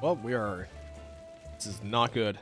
Well, this is not good.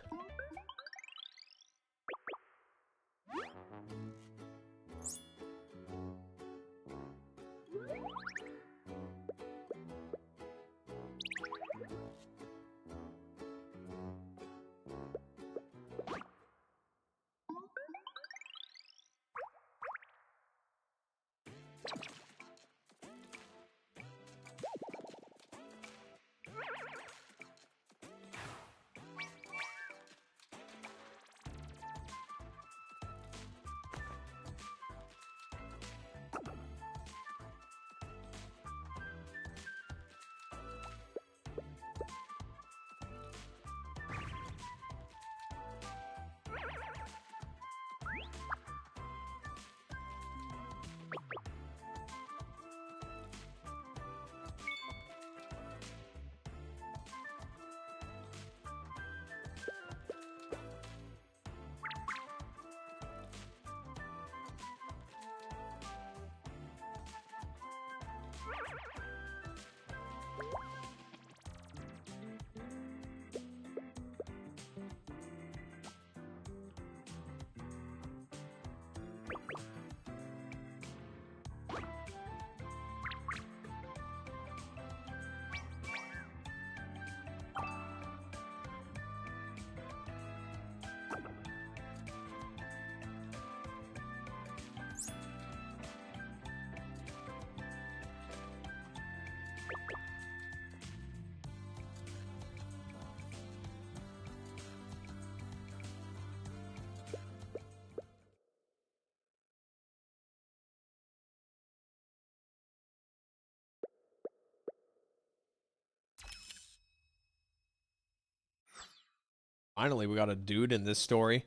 Finally, we got a dude in this story.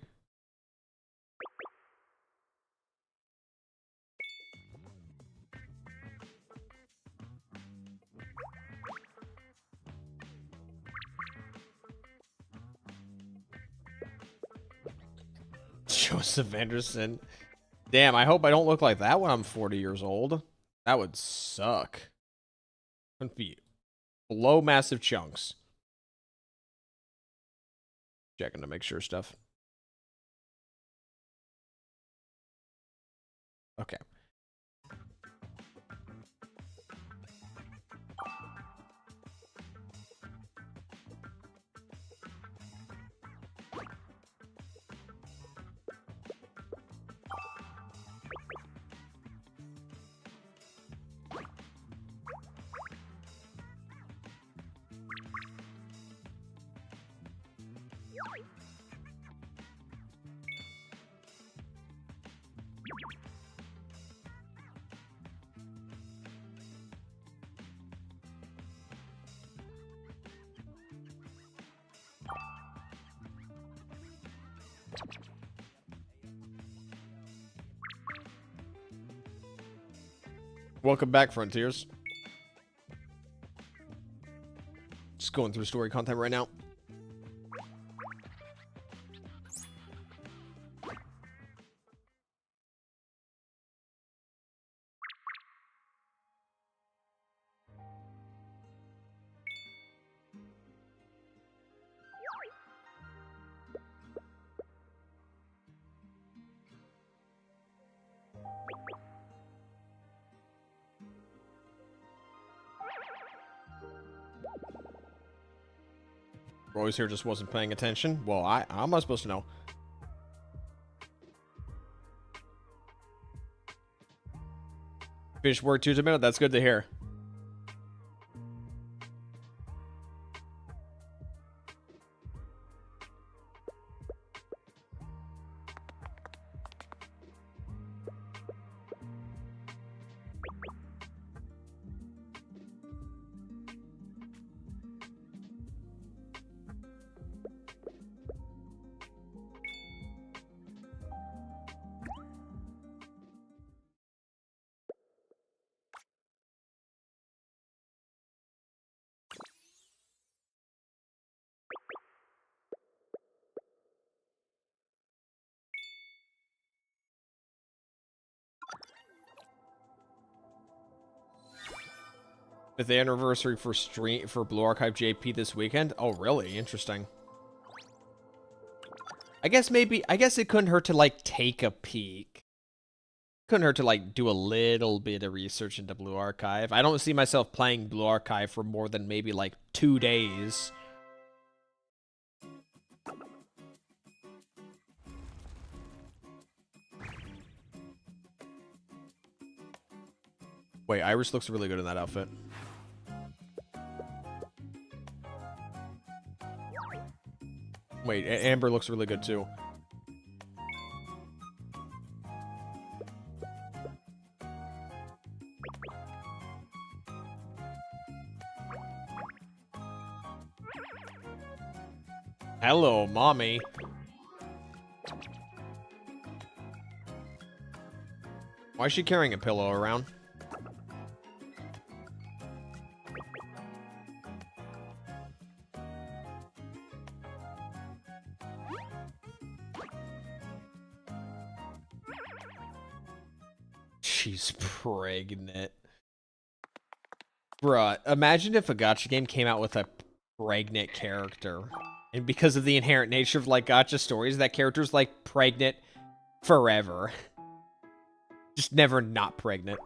Joseph Anderson. Damn, I hope I don't look like that when I'm 40 years old. That would suck. Wouldn't be below massive chunks. Checking to make sure stuff. Okay. Welcome back, Frontiers. Just going through story content right now. Roy's here just wasn't paying attention. Well, how am I supposed to know? Fish work 2 minutes. That's good to hear. It's the anniversary for Blue Archive JP this weekend. Oh, really? Interesting. I guess it couldn't hurt to like take a peek. Couldn't hurt to like do a little bit of research into Blue Archive. I don't see myself playing Blue Archive for more than maybe like 2 days. Wait, Iris looks really good in that outfit. Wait, Amber looks really good too. Hello, mommy. Why is she carrying a pillow around? She's pregnant. Bruh, imagine if a gacha game came out with a pregnant character. And because of the inherent nature of, like, gacha stories, that character's, like, pregnant forever. Just never not pregnant.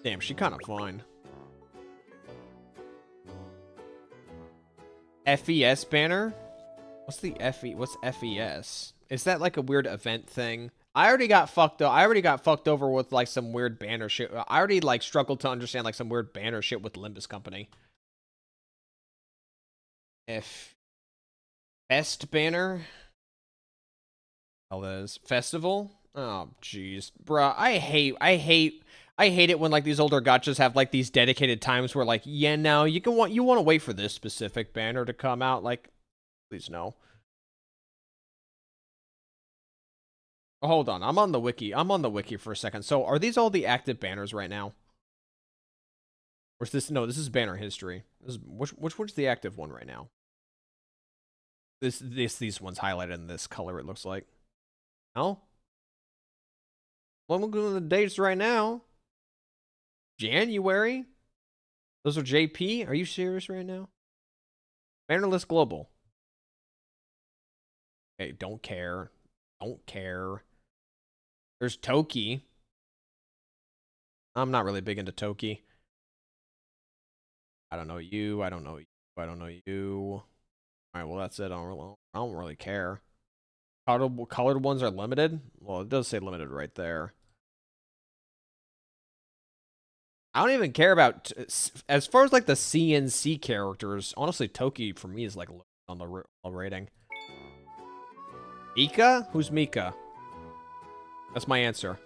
Damn, she kind of fine. FES banner? What's the FE? What's FES? Is that like a weird event thing? I already got fucked up. I already got fucked over with like some weird banner shit. I already like struggled to understand like some weird banner shit with Limbus Company. Fest banner? Hell, that is festival. Oh, jeez, bruh. I hate it when like these older gachas have like these dedicated times where like, yeah, no, you want to wait for this specific banner to come out. Like, please no. Oh, hold on, I'm on the wiki. I'm on the wiki for a second. So, are these all the active banners right now? Or is this no? This is banner history. This is, which one's the active one right now? These ones highlighted in this color. It looks like. No. Well, I'm looking at the dates right now. January. Those are JP. Are you serious right now? Banner list global. Hey, don't care. Don't care. There's Toki. I'm not really big into Toki. I don't know you. I don't know you. I don't know you. All right, well that's it. I don't really care. Colored ones are limited. Well, it does say limited right there. I don't even care about as far as like the CNC characters. Honestly, Toki for me is like on the rating. Mika? Who's Mika? That's my answer.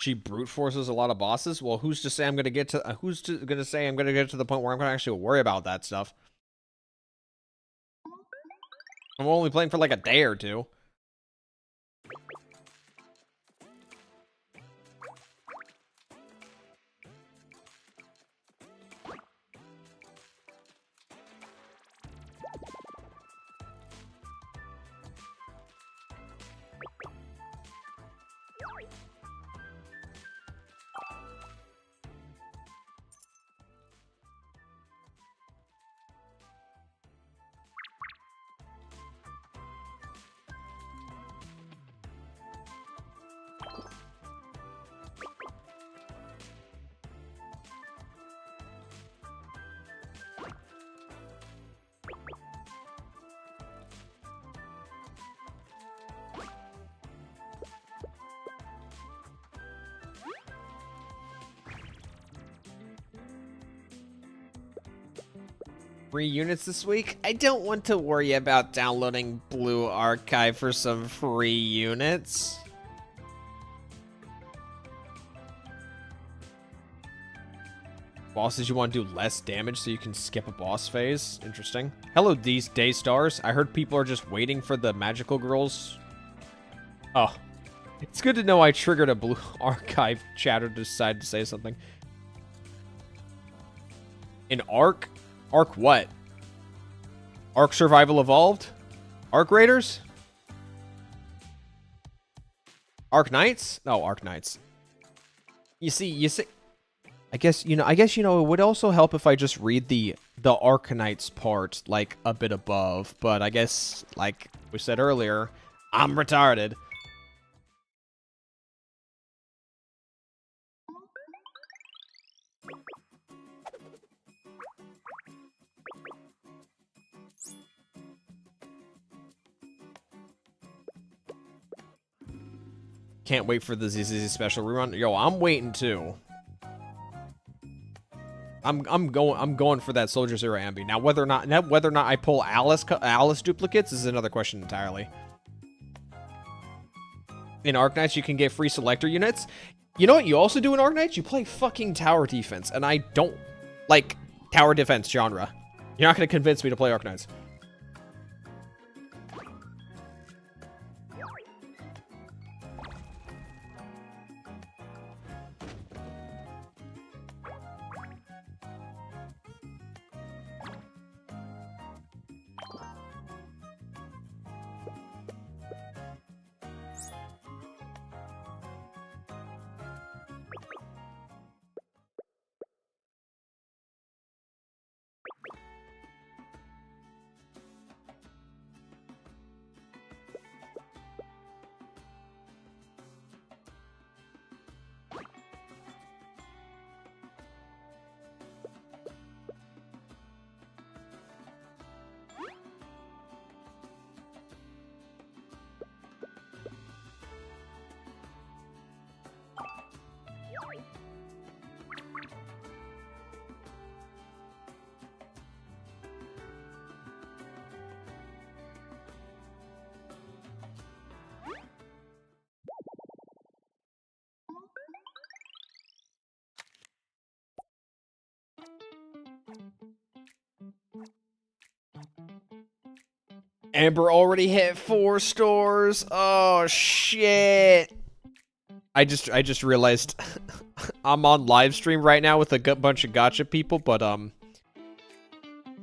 She brute forces a lot of bosses. Well, who's to say I'm gonna get to? Who's gonna say I'm gonna get to the point where I'm gonna actually worry about that stuff? I'm only playing for like a day or two. Free units this week? I don't want to worry about downloading Blue Archive for some free units. Bosses, you want to do less damage so you can skip a boss phase? Interesting. Hello, these Daystars. I heard people are just waiting for the magical girls. Oh. It's good to know I triggered a Blue Archive chatter to decide to say something. An Arc? Arc what? Arc Survival Evolved? Arc Raiders? Arc Knights? No, Arc Knights. You see, I guess it would also help if I just read the Arc Knights part like a bit above, but I guess like we said earlier, I'm retarded. Can't wait for the ZZZ special rerun. Yo, I'm waiting too. I'm going for that Soldier Zero Ambi. Now whether or not I pull Alice duplicates is another question entirely. in Arknights you can get free selector units. You know what you also do in Arknights? You play fucking tower defense, and I don't like tower defense genre. You're not going to convince me to play Arknights. Amber already hit 4 stores. Oh shit. I just realized I'm on live stream right now with a bunch of gacha people, but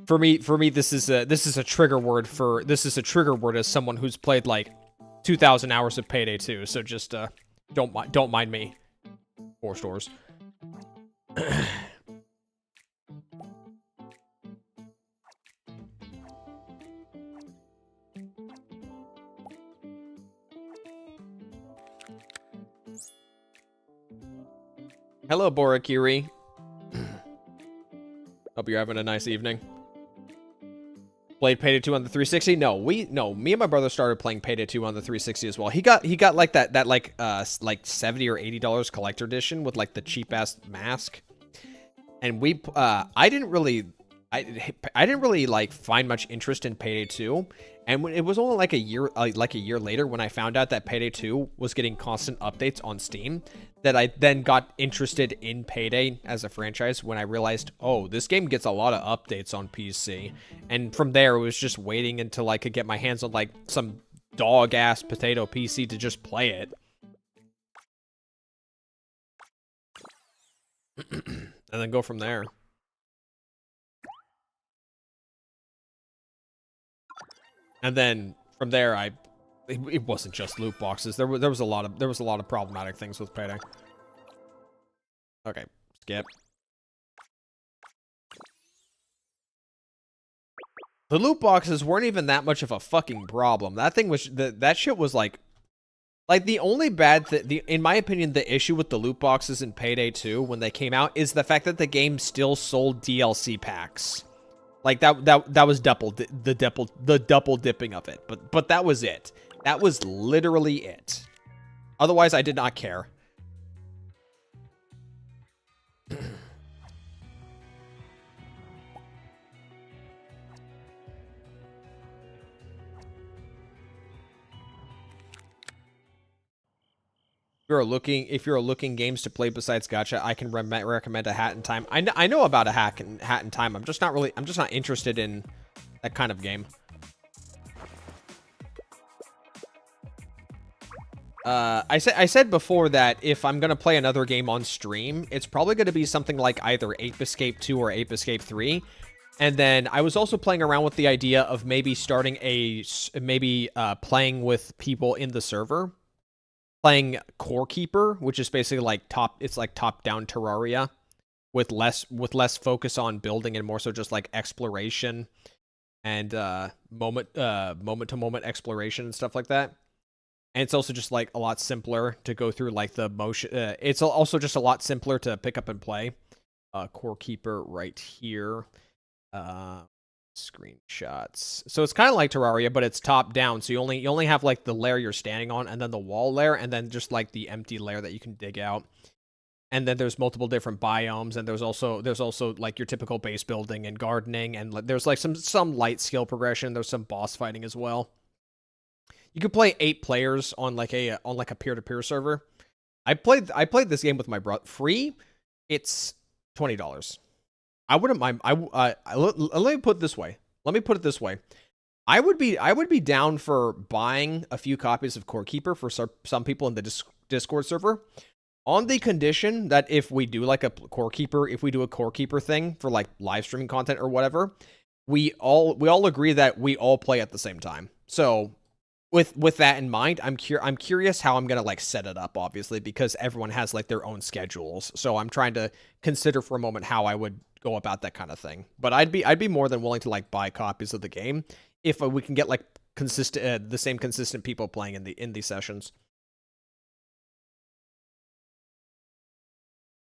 for me this is a trigger word as someone who's played like 2,000 hours of Payday 2. So just don't mind me. 4 stores. Hello, Borakiri. Hope you're having a nice evening. Played Payday 2 on the 360? No, me and my brother started playing Payday 2 on the 360 as well. He got like that like $70 or $80 collector edition with like the cheap ass mask. And I didn't really like find much interest in Payday 2. And it was only like a year later when I found out that Payday 2 was getting constant updates on Steam that I then got interested in Payday as a franchise when I realized, oh, this game gets a lot of updates on PC. And from there, it was just waiting until I could get my hands on like some dog-ass potato PC to just play it. And then go from there. And then from there, it wasn't just loot boxes. There was a lot of problematic things with Payday. Okay, skip. The loot boxes weren't even that much of a fucking problem. That thing was that shit was like the only bad in my opinion, the issue with the loot boxes in Payday 2 when they came out is the fact that the game still sold DLC packs. Like that was the double dipping of it. But that was it. That was literally it. Otherwise, I did not care. If you're looking games to play besides gacha, I can recommend a Hat in Time. I know about a Hat in Time. I'm just not interested in that kind of game. I said before that if I'm gonna play another game on stream, it's probably gonna be something like either Ape Escape 2 or Ape Escape 3. And then I was also playing around with the idea of maybe starting playing with people in the server. Playing Core Keeper, which is basically like top-down Terraria with less focus on building and more so just like exploration and moment-to-moment exploration and stuff like that. And it's also just like a lot simpler to go through like the motion. It's also just a lot simpler to pick up and play. Core Keeper right here. Screenshots. So it's kind of like Terraria, but it's top down. So you only have like the layer you're standing on, and then the wall layer, and then just like the empty layer that you can dig out. And then there's multiple different biomes, and there's also like your typical base building and gardening, and there's like some light skill progression. There's some boss fighting as well. You could play 8 players on like a peer-to-peer server. I played this game with my brother. Free, it's $20. I wouldn't mind. Let me put it this way. I would be down for buying a few copies of Core Keeper for some people in the Discord server, on the condition that if we do like a Core Keeper, if we do a Core Keeper thing for like live streaming content or whatever, we all agree that we all play at the same time. So with that in mind, I'm curious how I'm gonna like set it up, obviously, because everyone has like their own schedules. So I'm trying to consider for a moment how I would go about that kind of thing. But I'd be more than willing to like buy copies of the game if we can get like consistent the same consistent people playing in these sessions.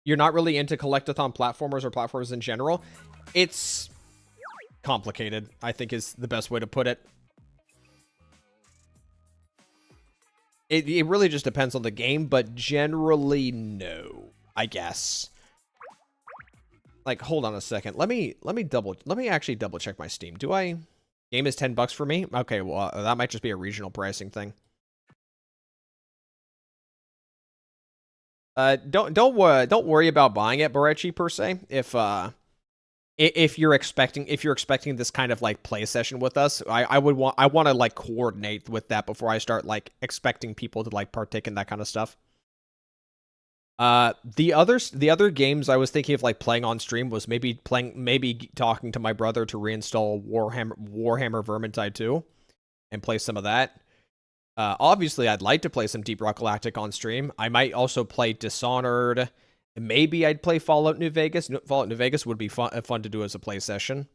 You're not really into collectathon platformers or platformers in general. It's complicated, I think, is the best way to put it. It really just depends on the game, but generally no, I guess. Like, hold on a second. Let me actually double check my Steam. Game is $10 for me? Okay, well, that might just be a regional pricing thing. Don't worry about buying it, Borechi, per se. If you're expecting this kind of like play session with us, I want to like coordinate with that before I start like expecting people to like partake in that kind of stuff. The other games I was thinking of like playing on stream was maybe talking to my brother to reinstall Warhammer Vermintide 2 and play some of that. Obviously, I'd like to play some Deep Rock Galactic on stream. I might also play Dishonored. Maybe I'd play Fallout New Vegas. Fallout New Vegas would be fun to do as a play session.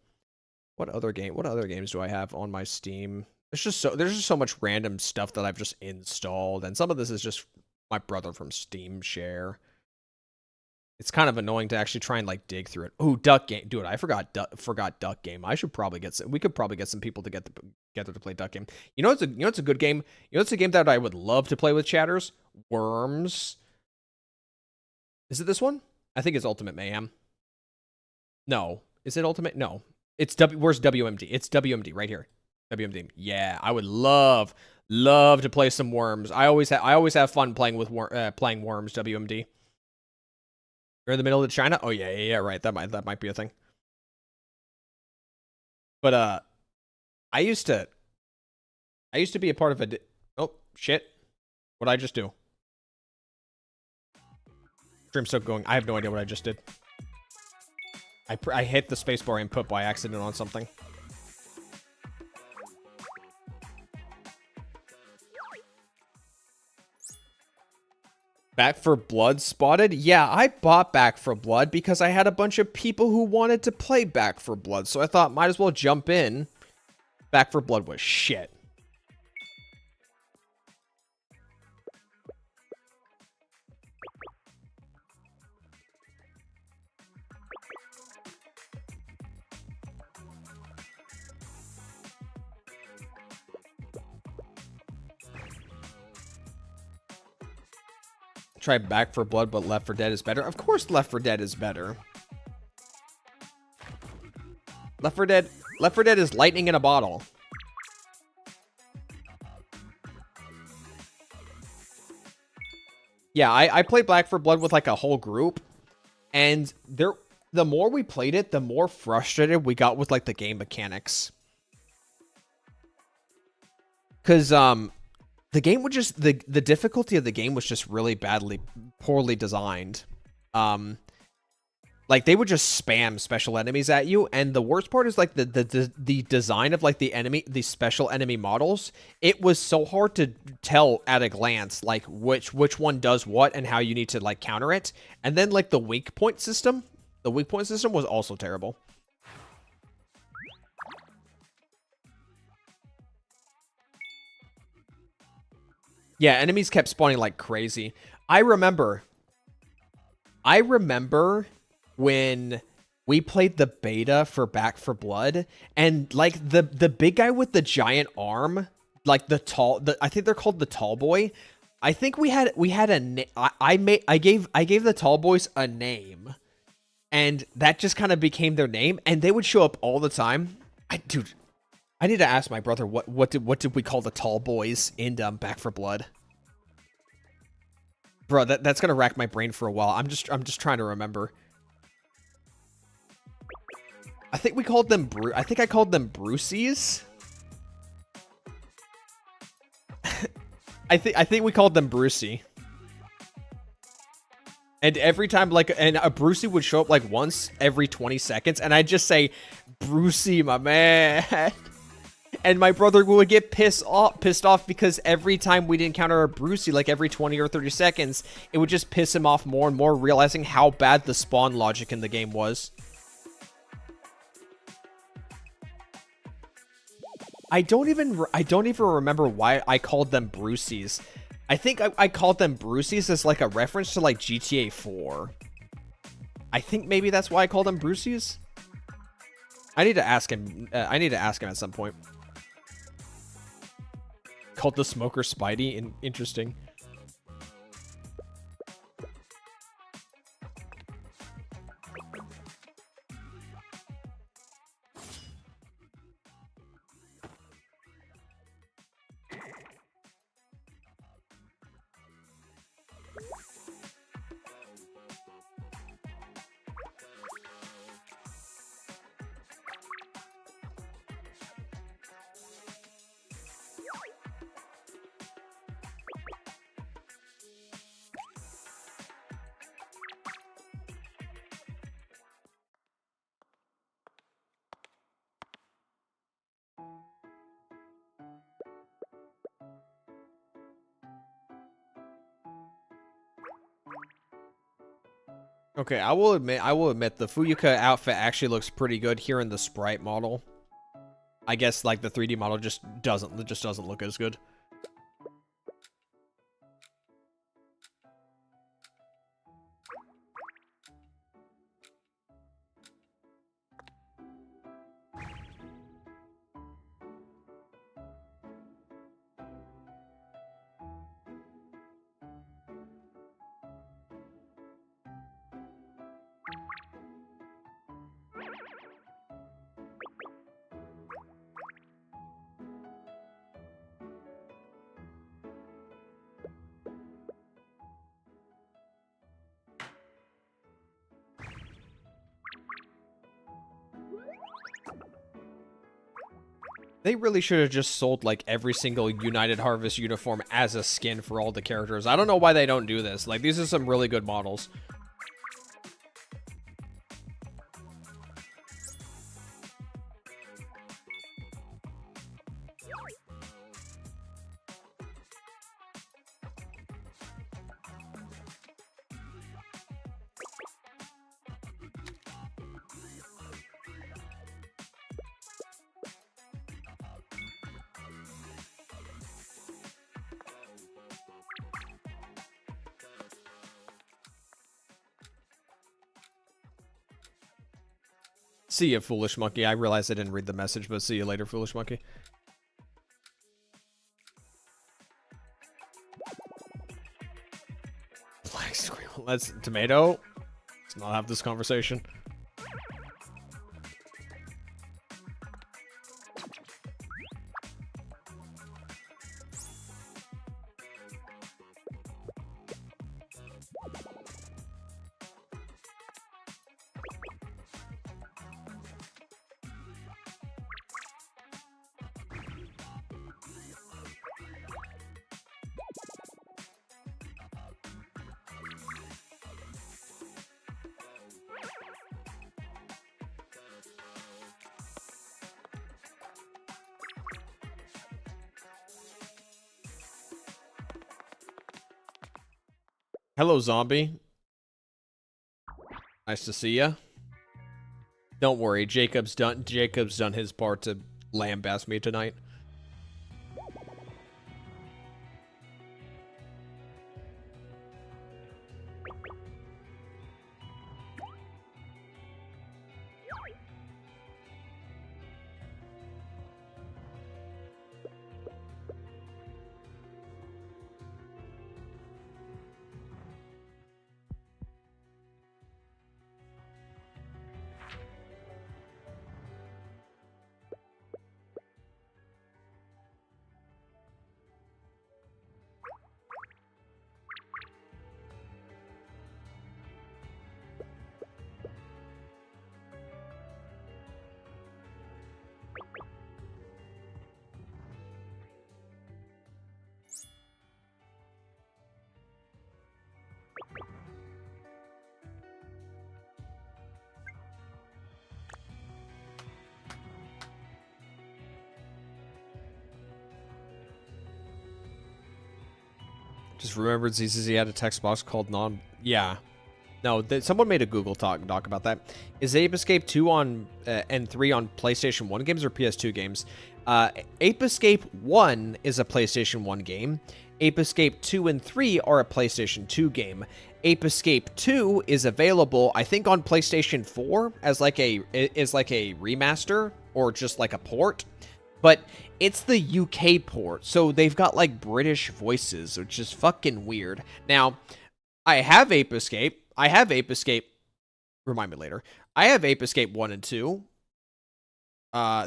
What other games do I have on my Steam? There's just so much random stuff that I've just installed, and some of this is just my brother from Steam share. It's kind of annoying to actually try and like dig through it. Oh, Duck Game, dude! I forgot Duck Game. I should probably we could probably get some people together to play Duck Game. It's a good game. It's a game that I would love to play with chatters. Worms. Is it this one? I think it's Ultimate Mayhem. No, is it Ultimate? No, it's Where's WMD? It's WMD right here. WMD. Yeah, I would love to play some Worms. I always have fun playing with playing Worms. WMD. You're in the middle of China? Oh yeah, right. That might be a thing. But I used to be a part of a. Oh shit! What'd I just do? Stream's still going. I have no idea what I just did. I hit the spacebar input by accident on something. Back for Blood spotted? Yeah, I bought Back for Blood because I had a bunch of people who wanted to play Back for Blood, so I thought might as well jump in. Back for Blood was shit. Try Back for Blood, but Left 4 Dead is better. Of course Left 4 Dead is better. Left 4 Dead is lightning in a bottle. Yeah, I played Back 4 Blood with like a whole group, and the more we played it, the more frustrated we got with like the game mechanics. Cause the game would just the difficulty of the game was just really poorly designed. Like they would just spam special enemies at you, and the worst part is like the design of like the special enemy models. It was so hard to tell at a glance like which one does what and how you need to like counter it. And then like the weak point system was also terrible. Yeah, enemies kept spawning like crazy. I remember when we played the beta for Back 4 Blood, and like the big guy with the giant arm, like I think they're called the tall boy. I think we had I gave the tall boys a name, and that just kind of became their name, and they would show up all the time. Dude, I need to ask my brother what did we call the tall boys in Back for Blood? Bro, that's gonna rack my brain for a while. I'm just trying to remember. I think we called them I think I called them Bruceys. I think we called them Brucey. And every time, like, and a Brucey would show up like once every 20 seconds, and I'd just say, Brucey, my man. And my brother would get pissed off because every time we'd encounter a Brucey, like every 20 or 30 seconds, it would just piss him off more and more, realizing how bad the spawn logic in the game was. I don't even remember why I called them Bruceys. I think I called them Bruceys as like a reference to like GTA 4. I think maybe that's why I called them Bruceys. I need to ask him. I need to ask him at some point. Called the smoker Spidey. Interesting. Okay, I will admit the Fuyuka outfit actually looks pretty good here in the sprite model. I guess like the 3D model just doesn't look as good. They really should have just sold like every single United Harvest uniform as a skin for all the characters. I don't know why they don't do this. Like, these are some really good models. See ya, Foolish Monkey. I realized I didn't read the message, but see you later, Foolish Monkey. Black Squirrel. Let's Tomato. Let's not have this conversation. Hello, zombie. Nice to see ya. Don't worry, Jacob's done his part to lambaste me tonight. Just remembered ZZZ had a text box called non. Yeah. No, someone made a Google doc about that. Is Ape Escape 2 on and 3 on PlayStation 1 games or PS2 games? Ape Escape 1 is a PlayStation 1 game. Ape Escape 2 and 3 are a PlayStation 2 game. Ape Escape 2 is available, I think, on PlayStation 4 as like a remaster or just like a port. But it's the UK port, so they've got like British voices, which is fucking weird. Now, I have Ape Escape. Remind me later. I have Ape Escape 1 and 2.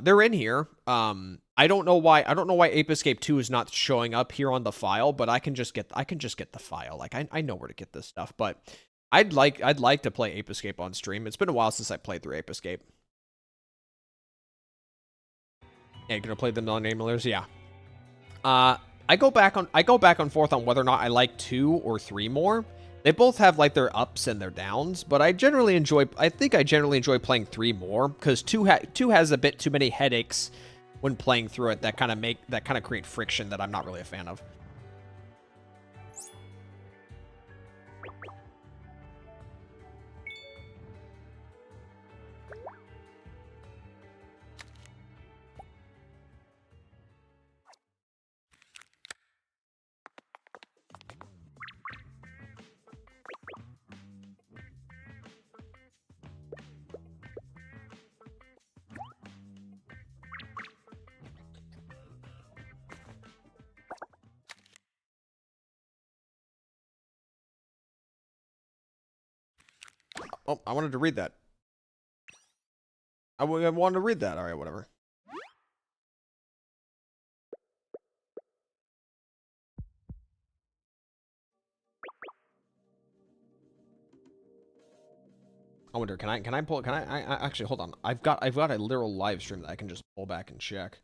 They're in here. I don't know why Ape Escape 2 is not showing up here on the file, but I can just get the file. Like I know where to get this stuff, but I'd like to play Ape Escape on stream. It's been a while since I played through Ape Escape. Yeah, you're gonna play the non-namelers? Yeah. I go back and forth on whether or not I like 2 or 3 more. They both have like their ups and their downs, but I think I generally enjoy playing 3 more because 2 has a bit too many headaches when playing through it that kind of create friction that I'm not really a fan of. Oh, I wanted to read that. I wanted to read that. All right, whatever. I wonder, can I actually, hold on. I've got a literal live stream that I can just pull back and check.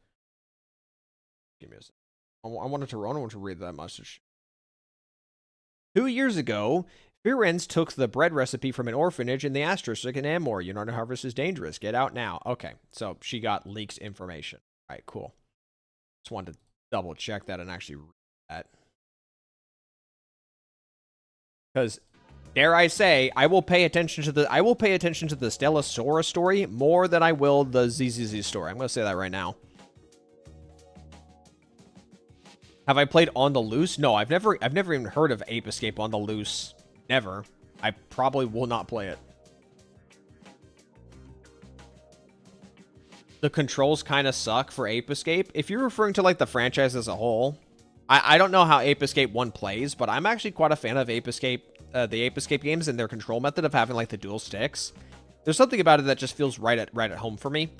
Give me a second. I wanted to read that message. 2 years ago, Firenze took the bread recipe from an orphanage in the asterisk in Amor. You know how harvest is dangerous. Get out now. Okay, so she got leaked information. All right, cool. Just wanted to double check that and actually read that. Because, dare I say, I will pay attention to the Stella Sora story more than I will the ZZZ story. I'm going to say that right now. Have I played On the Loose? No, I've never even heard of Ape Escape On the Loose. Never. I probably will not play it. The controls kind of suck for Ape Escape. If you're referring to like the franchise as a whole, I don't know how Ape Escape 1 plays, but I'm actually quite a fan of Ape Escape, the Ape Escape games and their control method of having like the dual sticks. There's something about it that just feels right at home for me.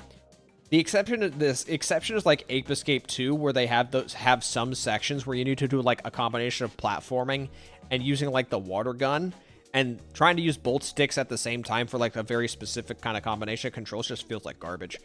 The exception is like Ape Escape 2, where they have some sections where you need to do like a combination of platforming and using like the water gun, and trying to use both sticks at the same time for like a very specific kind of combination of controls just feels like garbage.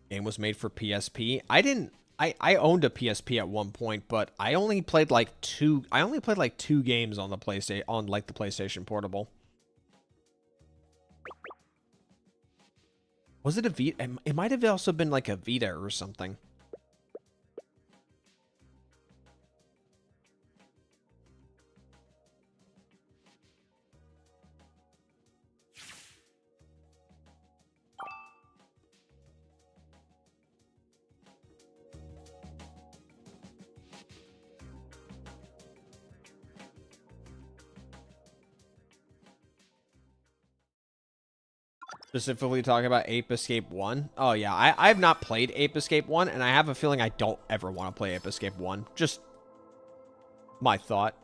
Game was made for PSP. I owned a PSP at one point, but I only played like two games on the PlayStation Portable. Was it a Vita? It might have also been like a Vita or something. Specifically talking about Ape Escape 1. Oh, yeah. I've not played Ape Escape 1, and I have a feeling I don't ever want to play Ape Escape 1. Just my thought.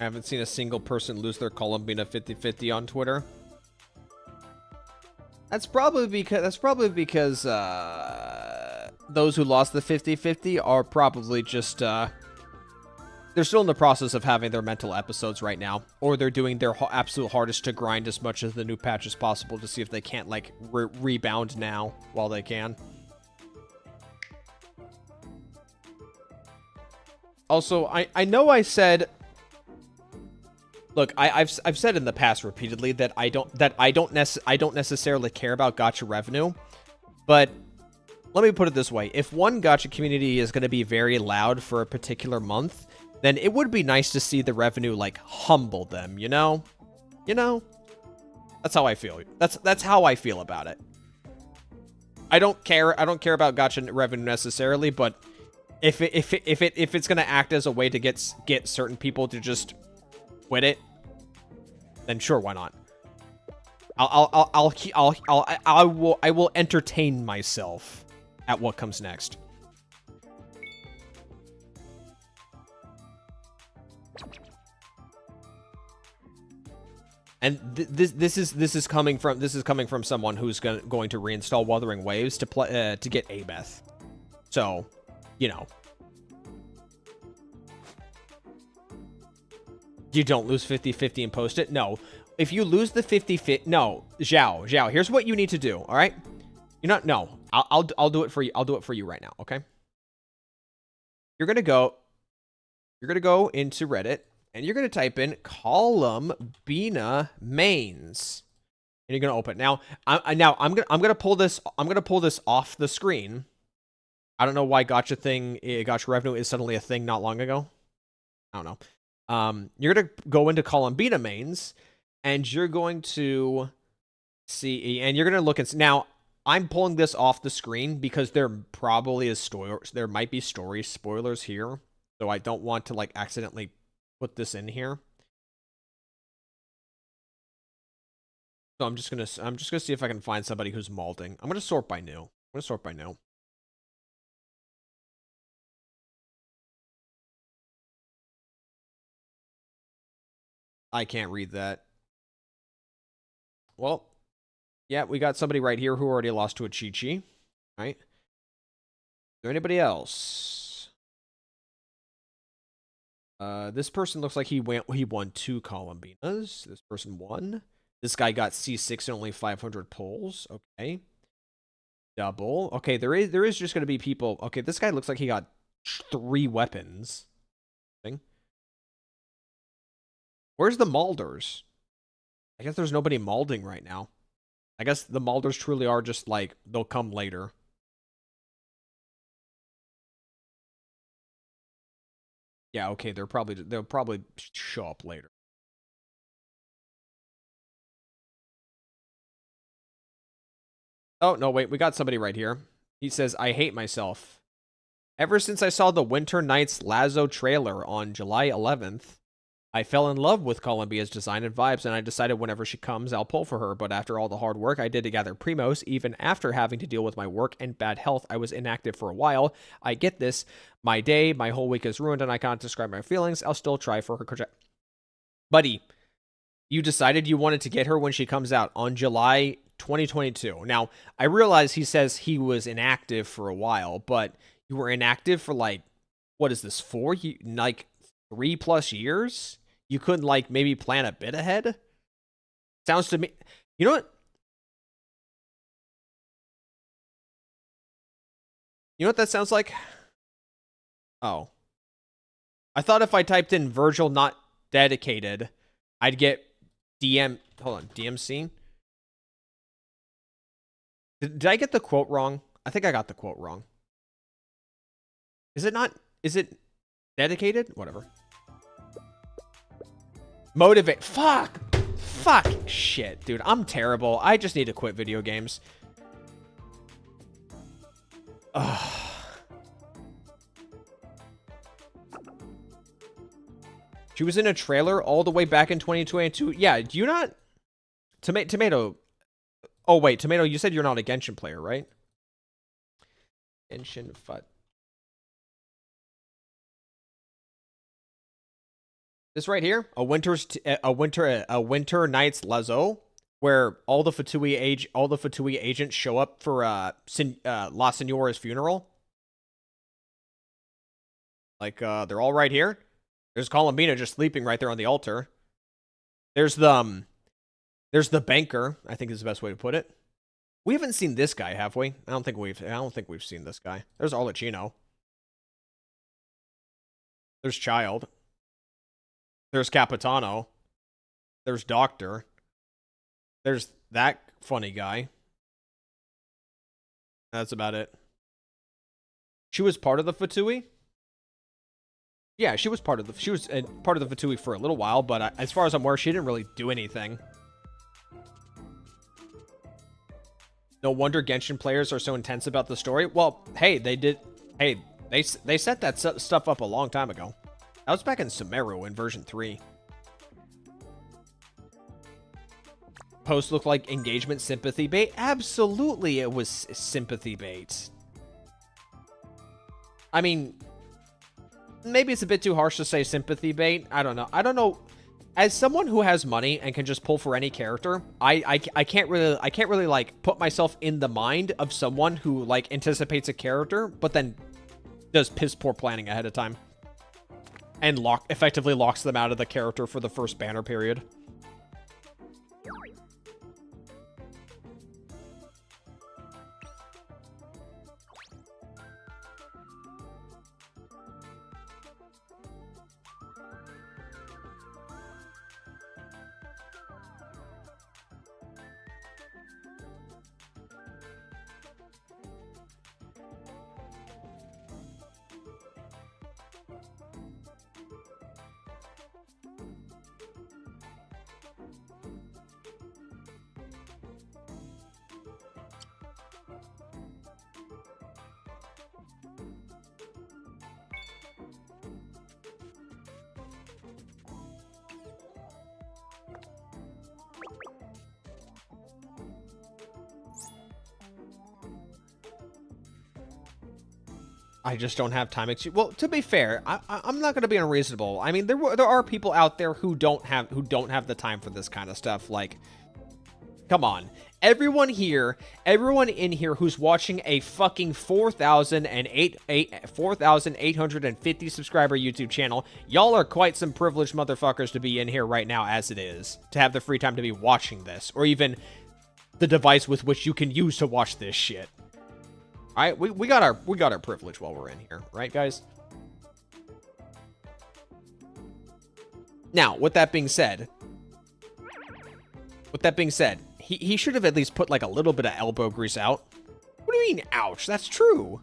I haven't seen a single person lose their Columbina 50-50 on Twitter. That's probably because those who lost the 50-50 are probably just they're still in the process of having their mental episodes right now, or they're doing their absolute hardest to grind as much as the new patch as possible to see if they can't like rebound now while they can. Also, I know I said, look, I've said in the past repeatedly that I don't necessarily care about gacha revenue, but let me put it this way: if one gacha community is going to be very loud for a particular month, then it would be nice to see the revenue like humble them, you know? You know? That's how I feel. That's how I feel about it. I don't care about gacha revenue necessarily, but if it's gonna act as a way to get certain people to just quit it, then sure, why not? I will entertain myself at what comes next. And this is coming from someone who's going to reinstall Wuthering Waves to get Abeth. So, you know, you don't lose 50-50 and post it. No, if you lose the 50-50, no, Zhao, here's what you need to do. All right, I'll do it for you. I'll do it for you right now. Okay, you're gonna go into Reddit. And you're going to type in Columbina mains, and you're going to open. Now, I'm going to pull this. I'm going to pull this off the screen. I don't know why gacha revenue is suddenly a thing not long ago. I don't know. You're going to go into Columbina mains, and you're going to see, and you're going to look and now. I'm pulling this off the screen because there probably is there might be story spoilers here, so I don't want to like accidentally put this in here. So I'm just gonna see if I can find somebody who's malding. I'm gonna sort by new. I can't read that. Well, yeah, we got somebody right here who already lost to a Chi-Chi. Right? Is there anybody else? This person looks like he won 2 Columbinas. This person won. This guy got C6 and only 500 pulls. Okay. Double. Okay, there is just going to be people. Okay, this guy looks like he got 3 weapons. Where's the Malders? I guess there's nobody malding right now. I guess the Malders truly are just like, they'll come later. Yeah, okay, they'll probably show up later. Oh, no, wait, we got somebody right here. He says, I hate myself. Ever since I saw the Winter Nights Lazo trailer on July 11th, I fell in love with Columbia's design and vibes, and I decided whenever she comes, I'll pull for her. But after all the hard work I did to gather Primos, even after having to deal with my work and bad health, I was inactive for a while. I get this. My whole week is ruined, and I can't describe my feelings. I'll still try for her. Buddy, you decided you wanted to get her when she comes out on July 2022. Now, I realize he says he was inactive for a while, but you were inactive for like, what is this, 3+ years? You couldn't like maybe plan a bit ahead? Sounds to me, you know what? You know what that sounds like? Oh. I thought if I typed in Virgil not dedicated, I'd get DMC. Did I get the quote wrong? I think I got the quote wrong. Is it dedicated? Whatever. Motivate. Fuck. Shit, dude. I'm terrible. I just need to quit video games. Ugh. She was in a trailer all the way back in 2022. Yeah, do you not... Tomato... Oh, wait. Tomato, you said you're not a Genshin player, right? Genshin FUT. This right here, a winter night's lazo, where all the Fatui agents show up for La Senora's funeral. Like they're all right here. There's Columbina just sleeping right there on the altar. There's the banker, I think is the best way to put it. We haven't seen this guy, have we? I don't think we've seen this guy. There's Arlecchino. There's Child. There's Capitano. There's Doctor. There's that funny guy. That's about it. She was part of the Fatui? Yeah, she was part of the Fatui for a little while, but as far as I'm aware, she didn't really do anything. No wonder Genshin players are so intense about the story. Well, hey, they set that stuff up a long time ago. That was back in Sumeru in version 3. Post looked like engagement sympathy bait. Absolutely, it was sympathy bait. I mean, maybe it's a bit too harsh to say sympathy bait. I don't know. As someone who has money and can just pull for any character, I can't really like put myself in the mind of someone who like anticipates a character but then does piss poor planning ahead of time and effectively locks them out of the character for the first banner period. I just don't have time. Well, to be fair, I'm not going to be unreasonable. I mean, there are people out there who don't have the time for this kind of stuff. Like, come on, everyone in here who's watching a fucking 4,850 subscriber YouTube channel, y'all are quite some privileged motherfuckers to be in here right now as it is, to have the free time to be watching this, or even the device with which you can use to watch this shit. All right, we got our privilege while we're in here, right, guys? Now, with that being said, he should have at least put like a little bit of elbow grease out. What do you mean, ouch? That's true.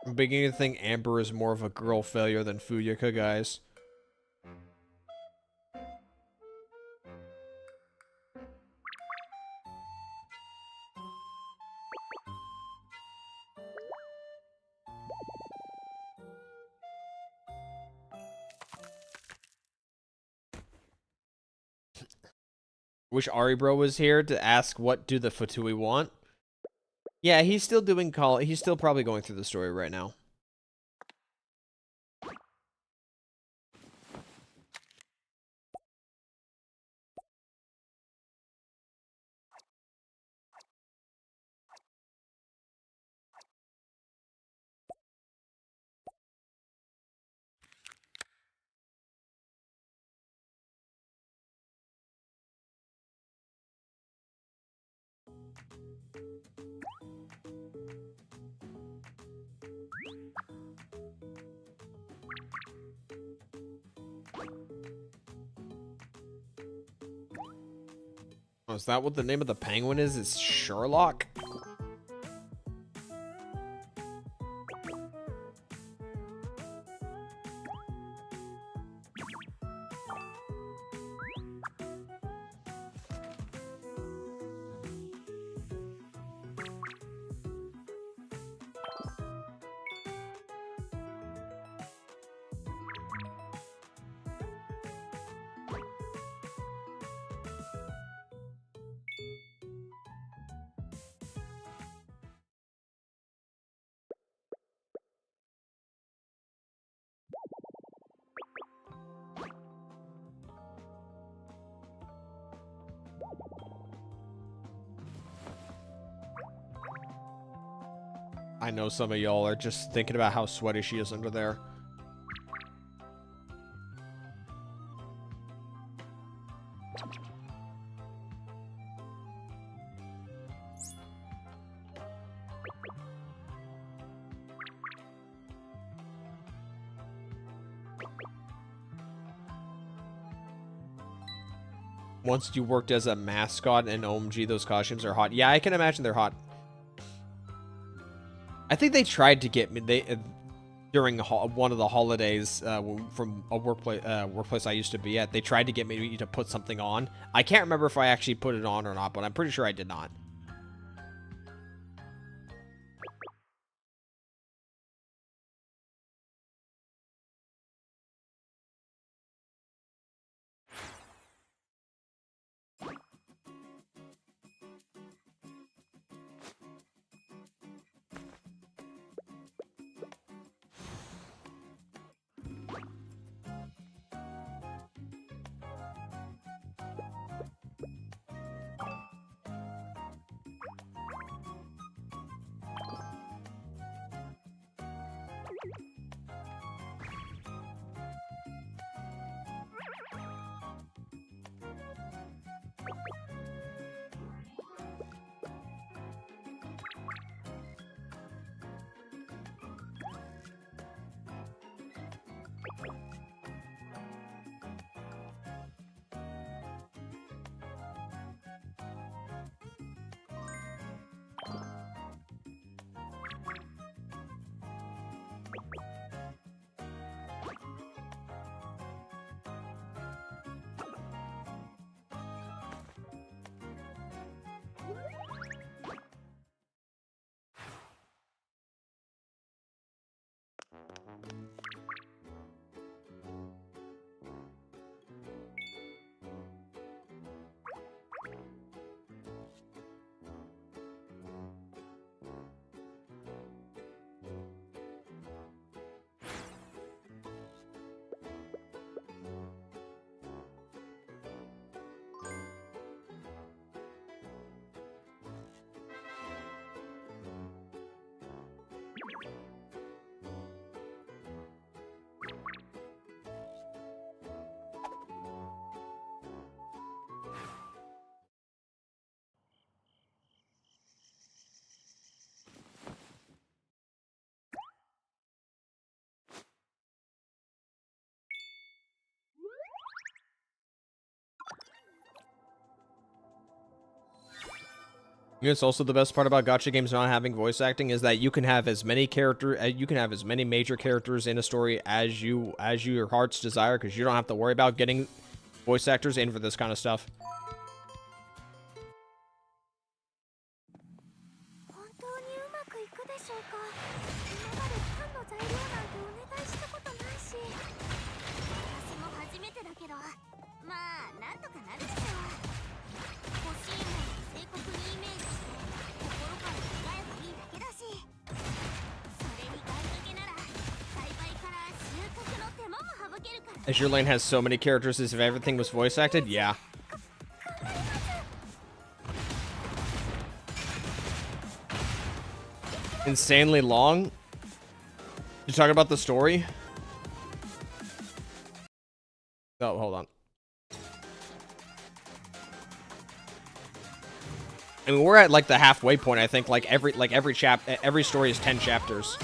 I'm beginning to think Amber is more of a girl failure than Fuyuka, guys. Wish Ari Bro was here to ask what do the Fatui want. Yeah, he's still doing he's still probably going through the story right now. Oh, is that what the name of the penguin is? It's Sherlock? I know some of y'all are just thinking about how sweaty she is under there. Once you worked as a mascot in OMG, those costumes are hot. Yeah, I can imagine they're hot. I think they tried to get me during one of the holidays from a workplace I used to be at. They tried to get me to put something on. I can't remember if I actually put it on or not, but I'm pretty sure I did not. You know, it's also the best part about gacha games not having voice acting is that you can have as many major characters in a story as your heart's desire, because you don't have to worry about getting voice actors in for this kind of stuff. As your lane has so many characters as if everything was voice acted, yeah. Insanely long? You talking about the story? Oh, hold on. I mean, we're at like the halfway point. I think every story is 10 chapters.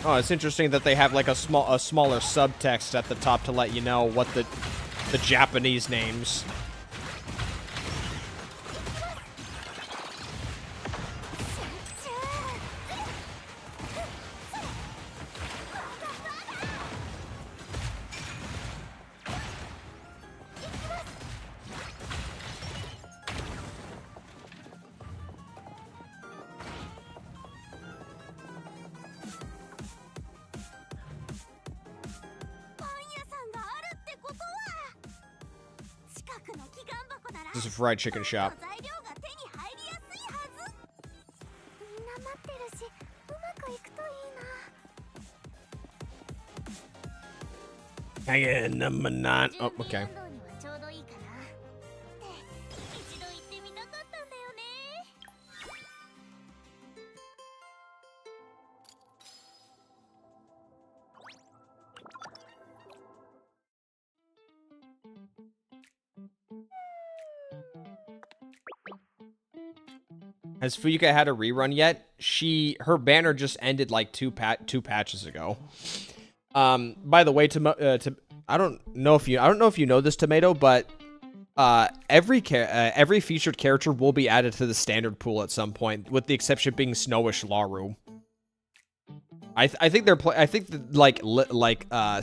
Oh, it's interesting that they have like a smaller subtext at the top to let you know what the Japanese names. This is a fried chicken shop. Again, number 9. Oh, okay. Has Fuyuka had a rerun yet? Her banner just ended like two patches ago. By the way, I don't know if you know this, Tomato, but every featured character will be added to the standard pool at some point, with the exception being Snowish Laru. I think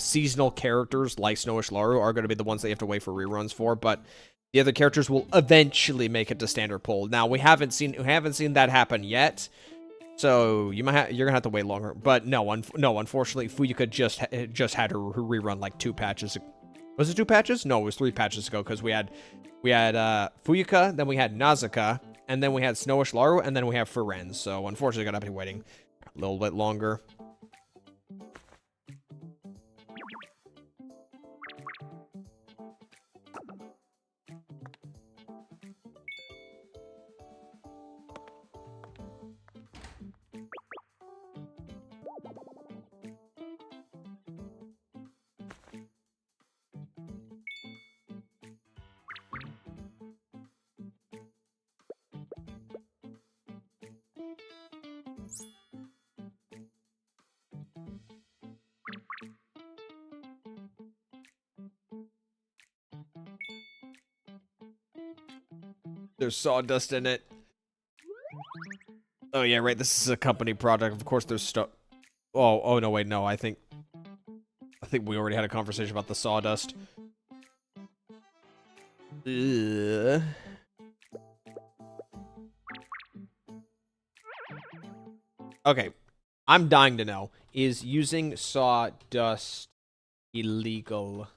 seasonal characters like Snowish Laru are going to be the ones that you have to wait for reruns for, but the other characters will eventually make it to standard pool. Now we haven't seen that happen yet, so you're gonna have to wait longer. But no, unfortunately, Fuyuka just had her rerun like 2 patches. Was it 2 patches? No, it was 3 patches ago, because we had Fuyuka, then we had Nazuka, and then we had Snowish Laru, and then we have Firenze. So unfortunately, gonna be waiting a little bit longer. There's sawdust in it. Oh yeah, right. This is a company product. Of course, there's stuff. Oh no, wait, no. I think we already had a conversation about the sawdust. Ugh. Okay, I'm dying to know: is using sawdust illegal?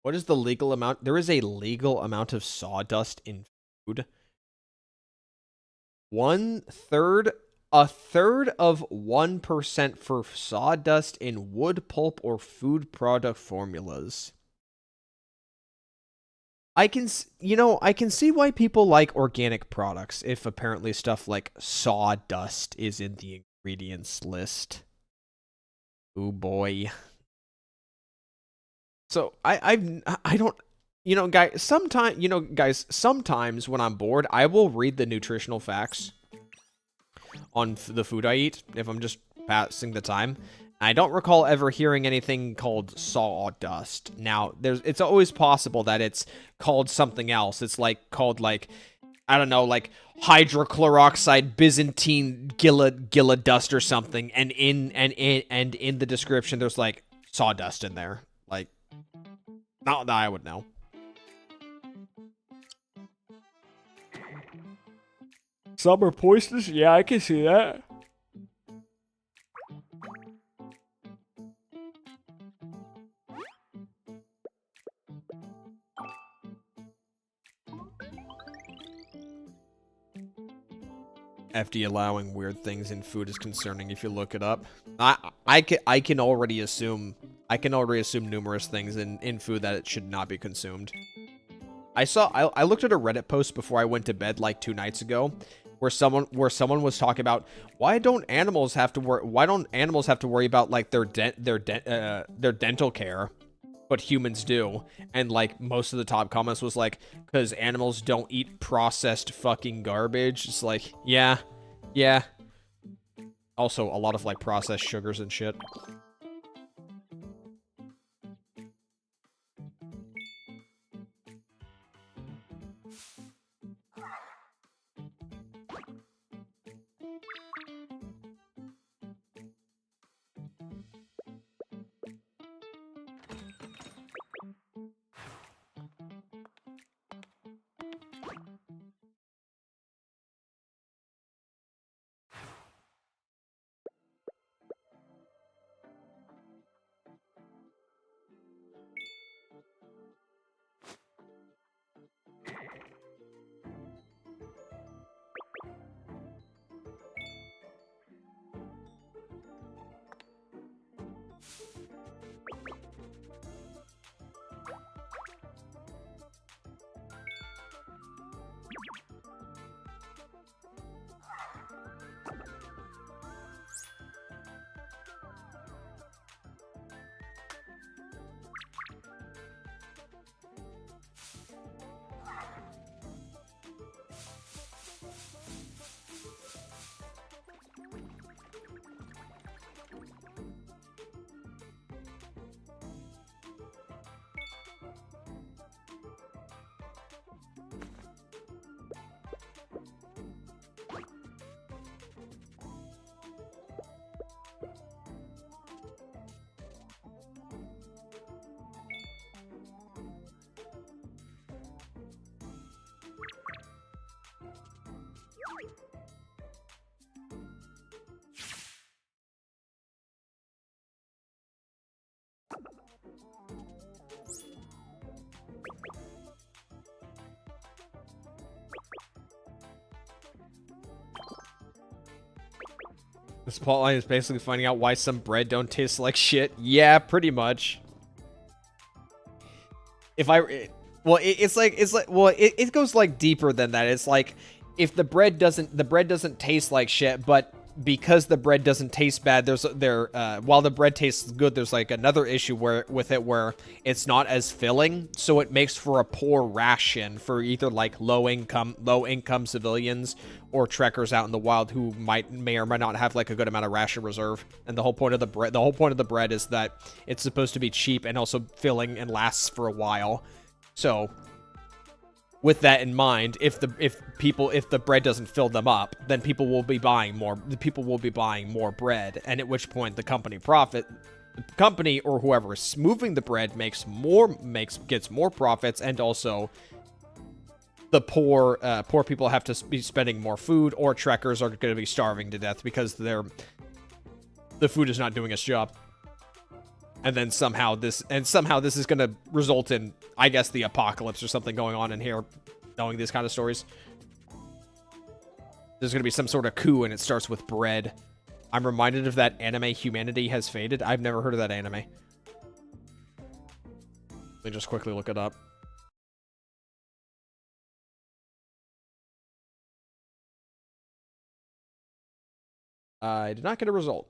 What is the legal amount? There is a legal amount of sawdust in food. A third of 1% for sawdust in wood pulp or food product formulas. I can see why people like organic products if apparently stuff like sawdust is in the ingredients list. Oh boy. So I don't, guys, sometimes when I'm bored, I will read the nutritional facts on the food I eat if I'm just passing the time. I don't recall ever hearing anything called sawdust. Now, it's always possible that it's called something else. It's called I don't know, like hydrochloroxide Byzantine gilla dust or something, and in the description there's like sawdust in there. Like, not that I would know. Some are poisonous? Yeah, I can see that. FD allowing weird things in food is concerning if you look it up. I can already assume numerous things in food that it should not be consumed. I looked at a Reddit post before I went to bed like 2 nights ago where someone was talking about why don't animals have to worry about like their dental care, but humans do. And like most of the top comments was like, because animals don't eat processed fucking garbage. It's like, yeah. Also, a lot of like processed sugars and shit. This plotline is basically finding out why some bread don't taste like shit. Yeah, pretty much. If I, well, it's like, well, it goes like deeper than that. It's like, if the bread doesn't taste like shit, but because the bread doesn't taste bad, while the bread tastes good, there's like another issue with it where it's not as filling, so it makes for a poor ration for either like low income civilians or trekkers out in the wild who may or might not have like a good amount of ration reserve. And the whole point of the bread is that it's supposed to be cheap and also filling and lasts for a while. So with that in mind, if the bread doesn't fill them up, then people will be buying more bread, and at which point the company or whoever is moving the bread gets more profits, and also the poor people have to be spending more food, or trekkers are going to be starving to death because the food is not doing its job. And then somehow this is going to result in, I guess, the apocalypse or something going on in here, knowing these kind of stories. There's going to be some sort of coup, and it starts with bread. I'm reminded of that anime, Humanity Has Faded. I've never heard of that anime. Let me just quickly look it up. I did not get a result.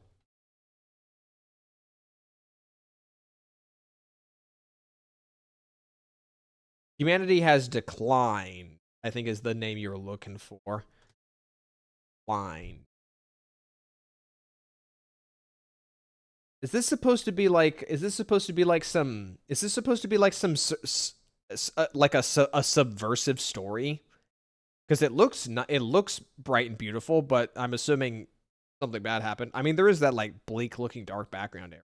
Humanity has declined, I think is the name you're looking for. Decline. Is this supposed to be like some like a subversive story? Because it looks bright and beautiful, but I'm assuming something bad happened. I mean, there is that like bleak looking dark background area.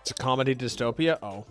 It's a comedy dystopia? Oh.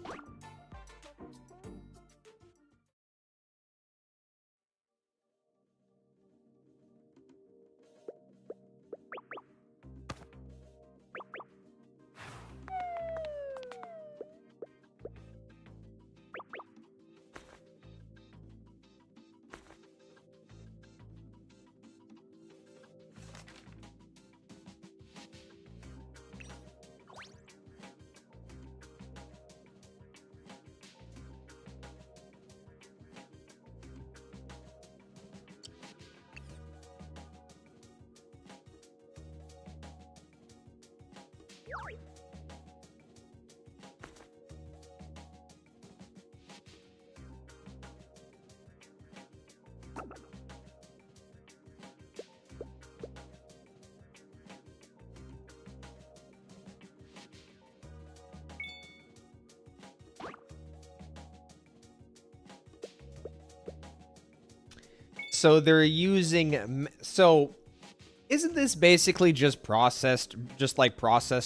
So they're using... So isn't this basically just processed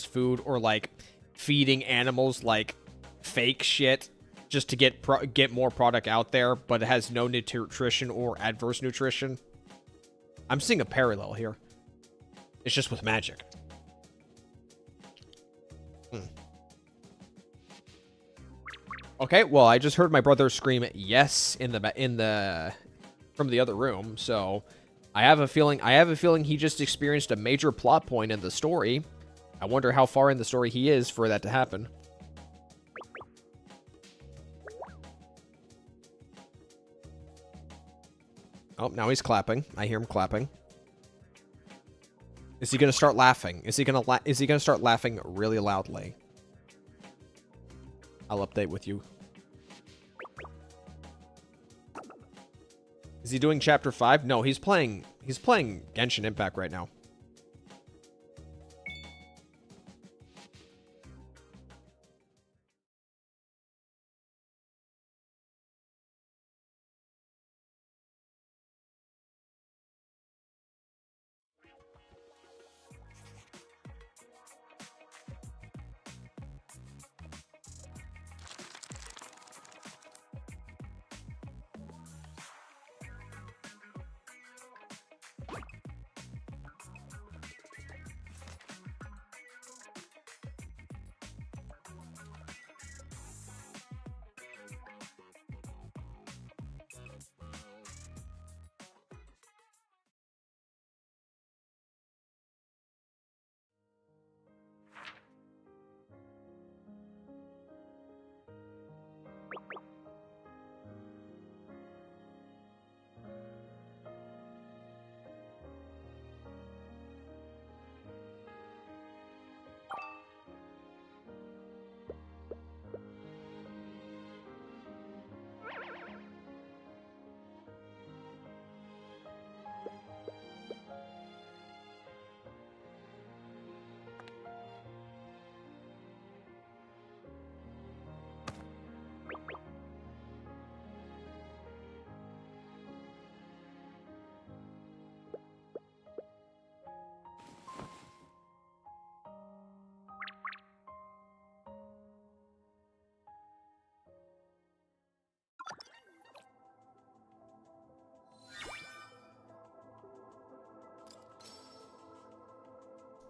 food, or like feeding animals like fake shit just to get more product out there, but it has no nutrition or adverse nutrition? I'm seeing a parallel here. It's just with magic. Okay, well, I just heard my brother scream yes from the other room, so I have a feeling he just experienced a major plot point in the story. I wonder how far in the story he is for that to happen. Oh, now he's clapping. I hear him clapping. Is he gonna start laughing? Is he gonna start laughing really loudly? I'll update with you. Is he doing chapter 5? No, he's playing Genshin Impact right now.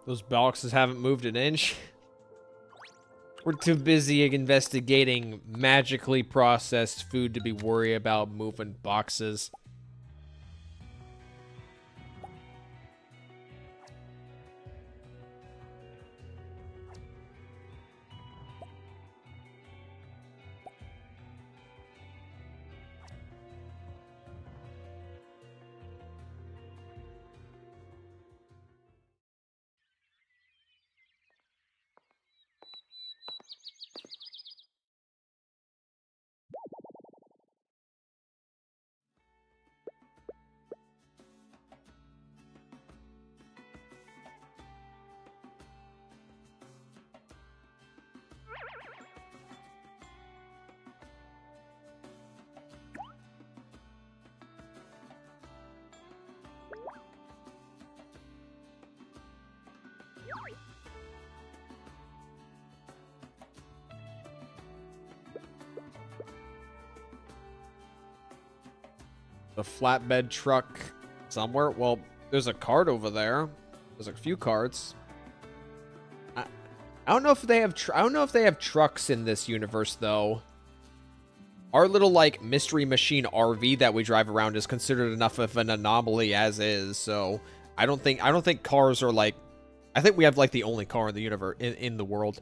Those boxes haven't moved an inch. We're too busy investigating magically processed food to be worried about moving boxes. The flatbed truck somewhere. Well, there's a cart over there. There's a few carts. I don't know if they have. I don't know if they have trucks in this universe though. Our little like mystery machine RV that we drive around is considered enough of an anomaly as is. So I don't think cars are like. I think we have like the only car in the universe in the world.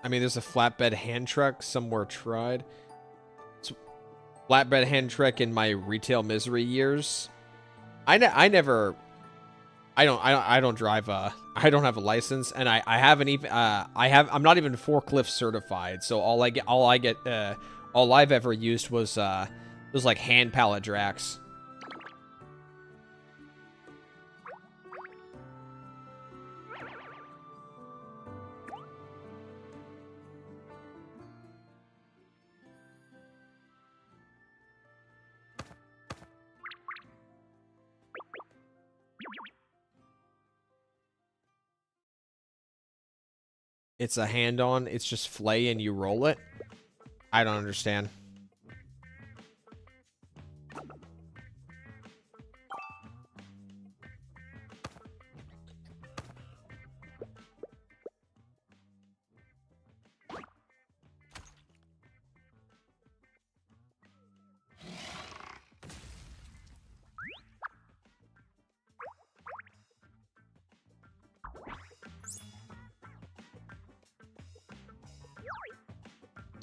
I mean, there's a flatbed hand truck somewhere tried. flatbed hand trick in my retail misery years. I don't drive I don't have a license, and I haven't even I'm not even forklift certified. So all I've ever used was like hand pallet jacks. It's a hand-on. It's just flay and you roll it. I don't understand.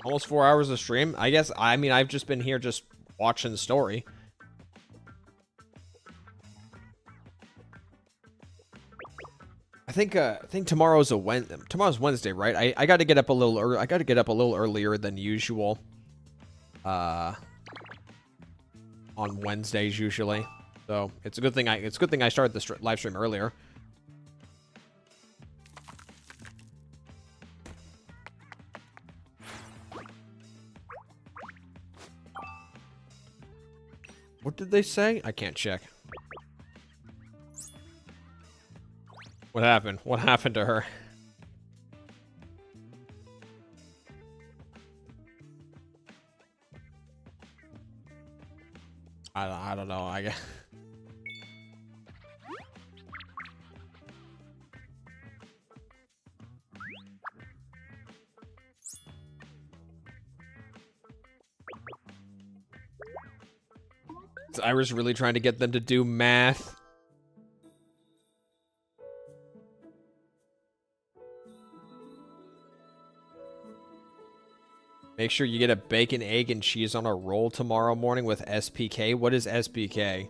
Almost 4 hours of stream. I guess, I mean, I've just been here just watching the story. I think tomorrow's Wednesday, right? I got to get up a little early. I got to get up a little earlier than usual. On Wednesdays usually. So, it's a good thing I started the live stream earlier. What did they say? I can't check. What happened? What happened to her? I don't know. I guess. I was really trying to get them to do math. Make sure you get a bacon, egg, and cheese on a roll tomorrow morning with SPK. What is SPK?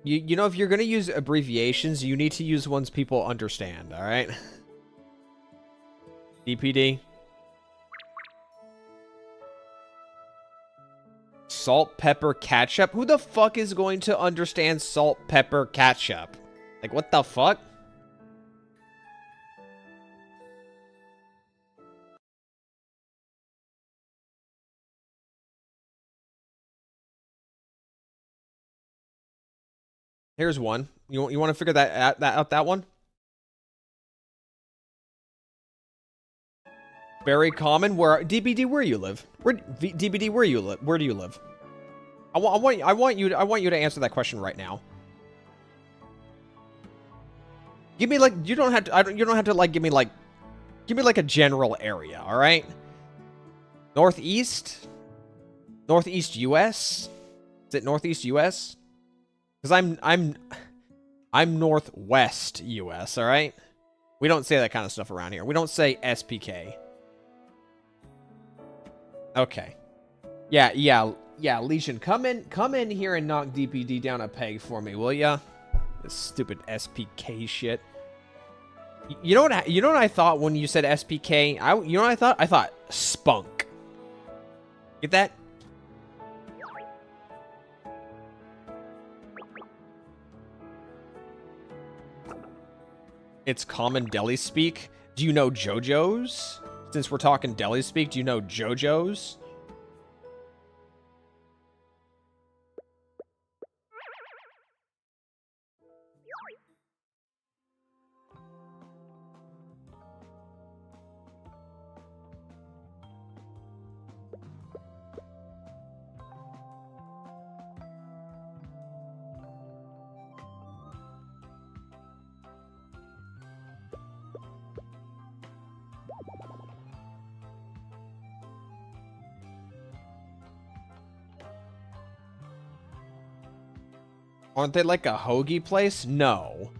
You know, if you're going to use abbreviations, you need to use ones people understand, all right? DPD. Salt, pepper, catchup? Who the fuck is going to understand salt, pepper, catchup? Like, what the fuck? Here's one. You want to figure that out that one? Very common. Where DBD? Where you live? DBD? Where you live? Where do you live? I want you to answer that question right now. Give me like you don't have to like give me like a general area. All right. Northeast US. Is it Northeast US? Because I'm Northwest US, all right? We don't say that kind of stuff around here. We don't say SPK. Okay. Yeah, Legion, come in here and knock DPD down a peg for me, will ya? This stupid SPK shit. You know what I thought when you said SPK? You know what I thought? I thought spunk. Get that? It's common deli speak. Do you know JoJo's? Since we're talking deli speak, do you know JoJo's? Aren't they like a hoagie place? No.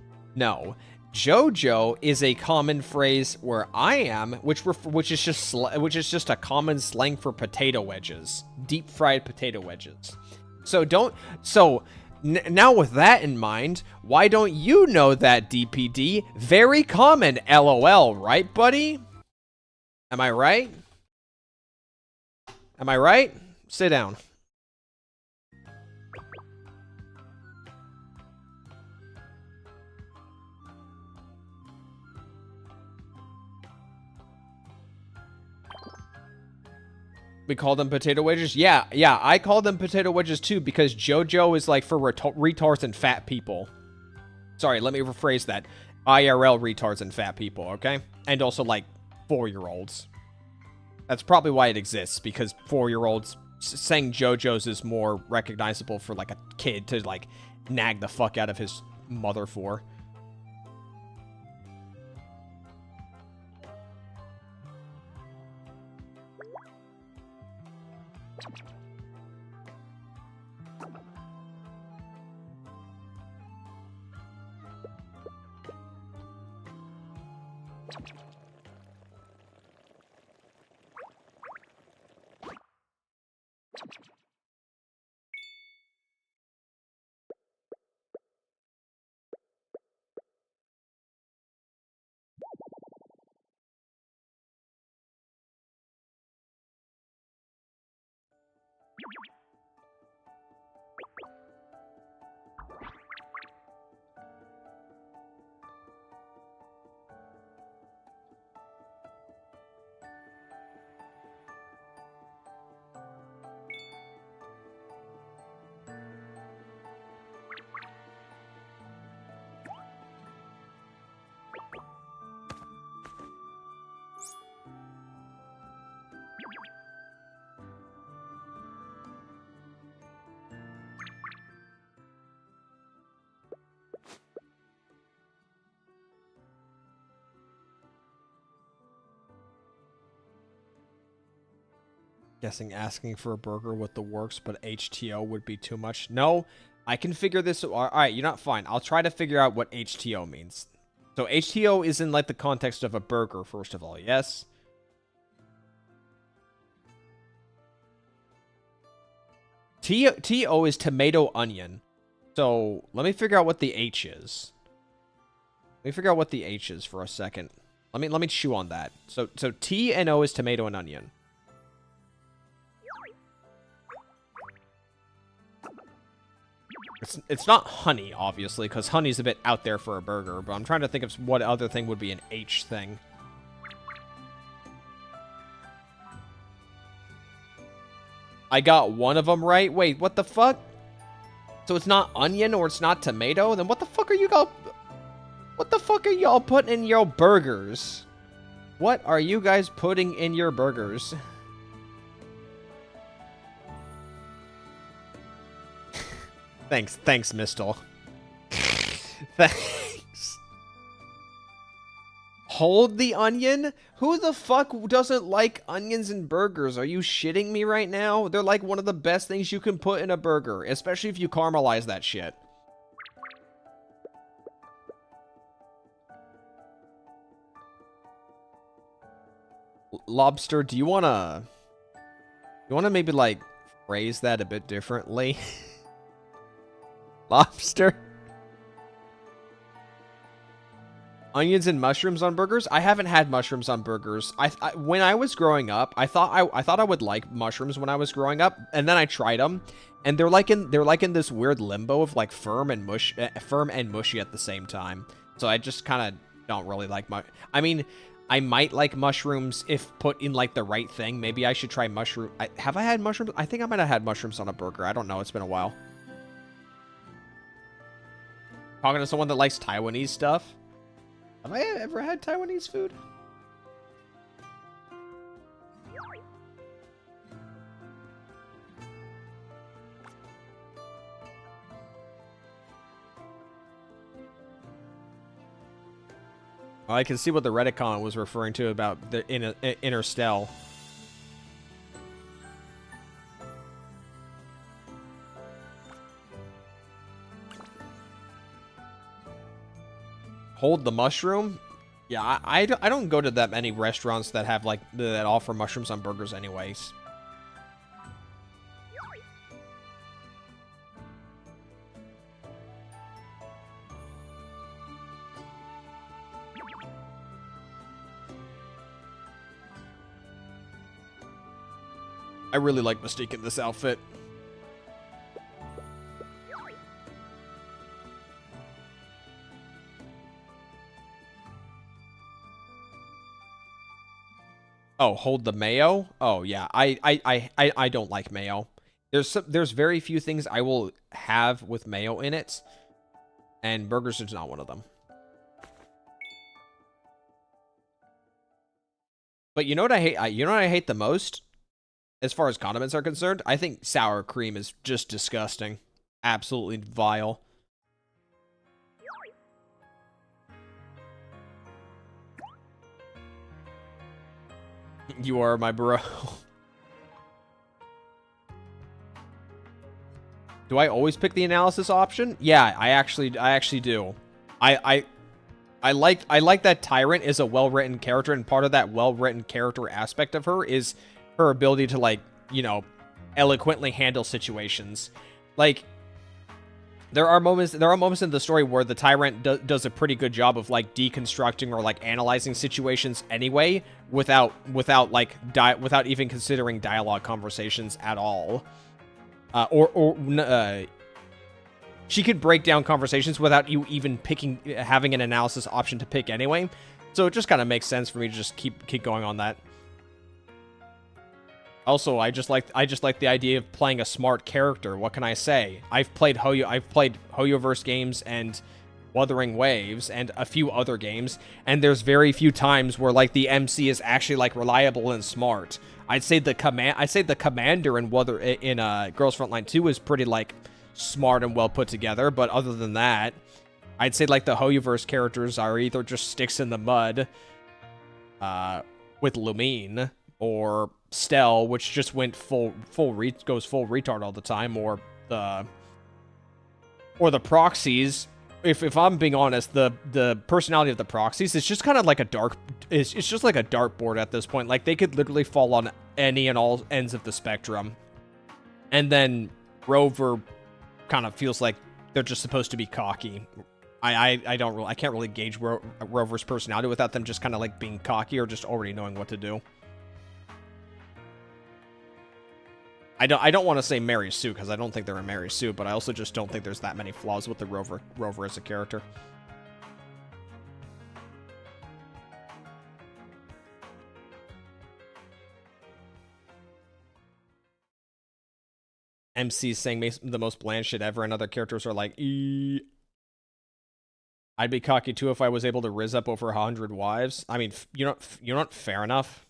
JoJo is a common phrase where I am, which is just a common slang for potato wedges, deep fried potato wedges. Now with that in mind, why don't you know that, DPD? Very common, LOL, right, buddy? Am I right? Am I right? Sit down. We call them potato wedges? Yeah, I call them potato wedges too because JoJo is like for retards and fat people. Sorry, let me rephrase that. IRL retards and fat people, okay? And also like 4-year-olds. That's probably why it exists, because 4-year-olds saying JoJo's is more recognizable for like a kid to like nag the fuck out of his mother for. Guessing asking for a burger with the works, but HTO would be too much. No, I can figure this. All right, you're not fine. I'll try to figure out what HTO means. So HTO is in like the context of a burger, first of all. Yes. TO is tomato onion. So let me figure out what the H is. Let me figure out what the H is for a second. Let me chew on that. So T and O is tomato and onion. It's not honey, obviously, because honey's a bit out there for a burger, but I'm trying to think of what other thing would be an H thing. I got one of them right? Wait, what the fuck? So it's not onion or it's not tomato? Then what the fuck are you all... What the fuck are y'all putting in your burgers? What are you guys putting in your burgers? Thanks, Mistle. Thanks. Hold the onion? Who the fuck doesn't like onions in burgers? Are you shitting me right now? They're like one of the best things you can put in a burger, especially if you caramelize that shit. Lobster, do you wanna maybe like phrase that a bit differently? Lobster. Onions and mushrooms on burgers? I haven't had mushrooms on burgers. When I was growing up, I thought I would like mushrooms when I was growing up, and then I tried them, and they're like in this weird limbo of like firm and mushy at the same time. So I just kind of don't really like I mean, I might like mushrooms if put in like the right thing. Maybe I should try mushroom. Have I had mushrooms? I think I might have had mushrooms on a burger. I don't know. It's been a while. Talking to someone that likes Taiwanese stuff. Have I ever had Taiwanese food? Oh, I can see what the Reddit comment was referring to about the Interstellar. Hold the mushroom. Yeah, I don't go to that many restaurants that have like that offer mushrooms on burgers anyways. I really like Mystique in this outfit. Oh, hold the mayo? Oh yeah, I don't like mayo. There's very few things I will have with mayo in it, and burgers is not one of them. But you know what I hate? You know what I hate the most? As far as condiments are concerned, I think sour cream is just disgusting. Absolutely vile. You are my bro. Do I always pick the analysis option? Yeah, I actually do. I like that Tyrant is a well-written character, and part of that well-written character aspect of her is her ability to, like, you know, eloquently handle situations. Like, there are moments in the story where the Tyrant does a pretty good job of, like, deconstructing or, like, analyzing situations anyway, without even considering dialogue conversations at all. She could break down conversations without you even having an analysis option to pick anyway. So it just kind of makes sense for me to just keep going on that. Also, I just like the idea of playing a smart character. What can I say? I've played Hoyoverse games and Wuthering Waves and a few other games, and there's very few times where, like, the MC is actually, like, reliable and smart. I'd say the commander in Girls Frontline 2 is pretty, like, smart and well put together, but other than that, I'd say, like, the Hoyoverse characters are either just sticks in the mud with Lumine, or Stella, which just went goes full retard all the time, or the proxies. If I'm being honest, the personality of the proxies is just kind of like it's just like a dartboard at this point. Like, they could literally fall on any and all ends of the spectrum. And then Rover kind of feels like they're just supposed to be cocky. I can't really gauge Rover's personality without them just kind of, like, being cocky or just already knowing what to do. I don't want to say Mary Sue, because I don't think they're a Mary Sue, but I also just don't think there's that many flaws with the Rover as a character. MC's saying the most bland shit ever, and other characters are like, I'd be cocky too if I was able to rizz up over 100 wives. I mean, you know, fair enough.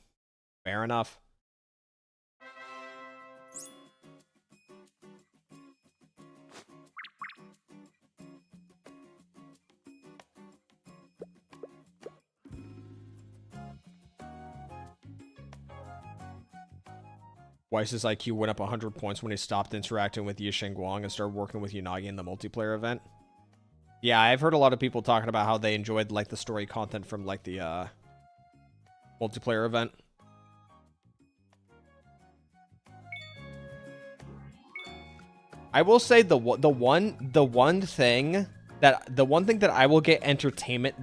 Fair enough. Weiss's IQ went up 100 points when he stopped interacting with Yi Guang and started working with Unagi in the multiplayer event. Yeah, I've heard a lot of people talking about how they enjoyed, like, the story content from, like, the multiplayer event. I will say the one thing that I will get entertainment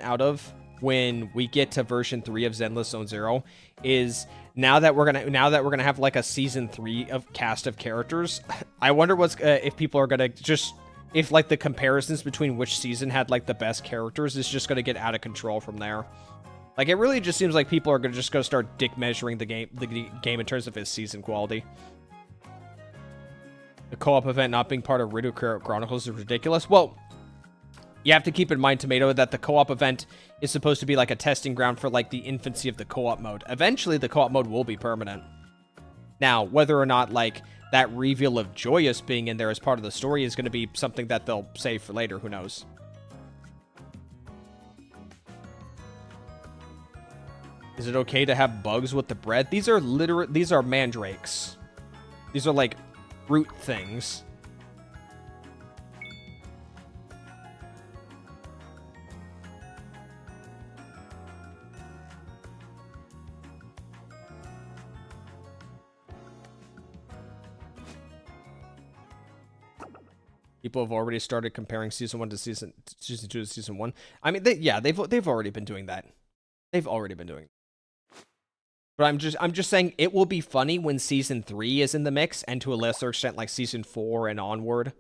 out of when we get to version 3 of Zenless Zone Zero is now that we're gonna have, like, a season 3 of cast of characters. I wonder if people are gonna if, like, the comparisons between which season had, like, the best characters is just gonna get out of control from there. Like, it really just seems like people are gonna start dick measuring the game in terms of its season quality. The co-op event not being part of Riddle Chronicles is ridiculous. Well, you have to keep in mind, Tomato, that the co-op event is supposed to be, like, a testing ground for, like, the infancy of the co-op mode. Eventually, the co-op mode will be permanent. Now, whether or not, like, that reveal of Joyous being in there as part of the story is going to be something that they'll save for later, who knows? Is it okay to have bugs with the bread? These are mandrakes. These are, like, root things. People have already started comparing season 1 to season 2 to season 1. I mean, they've already been doing that. They've already been doing it. But I'm just saying it will be funny when season 3 is in the mix, and to a lesser extent like season 4 and onward.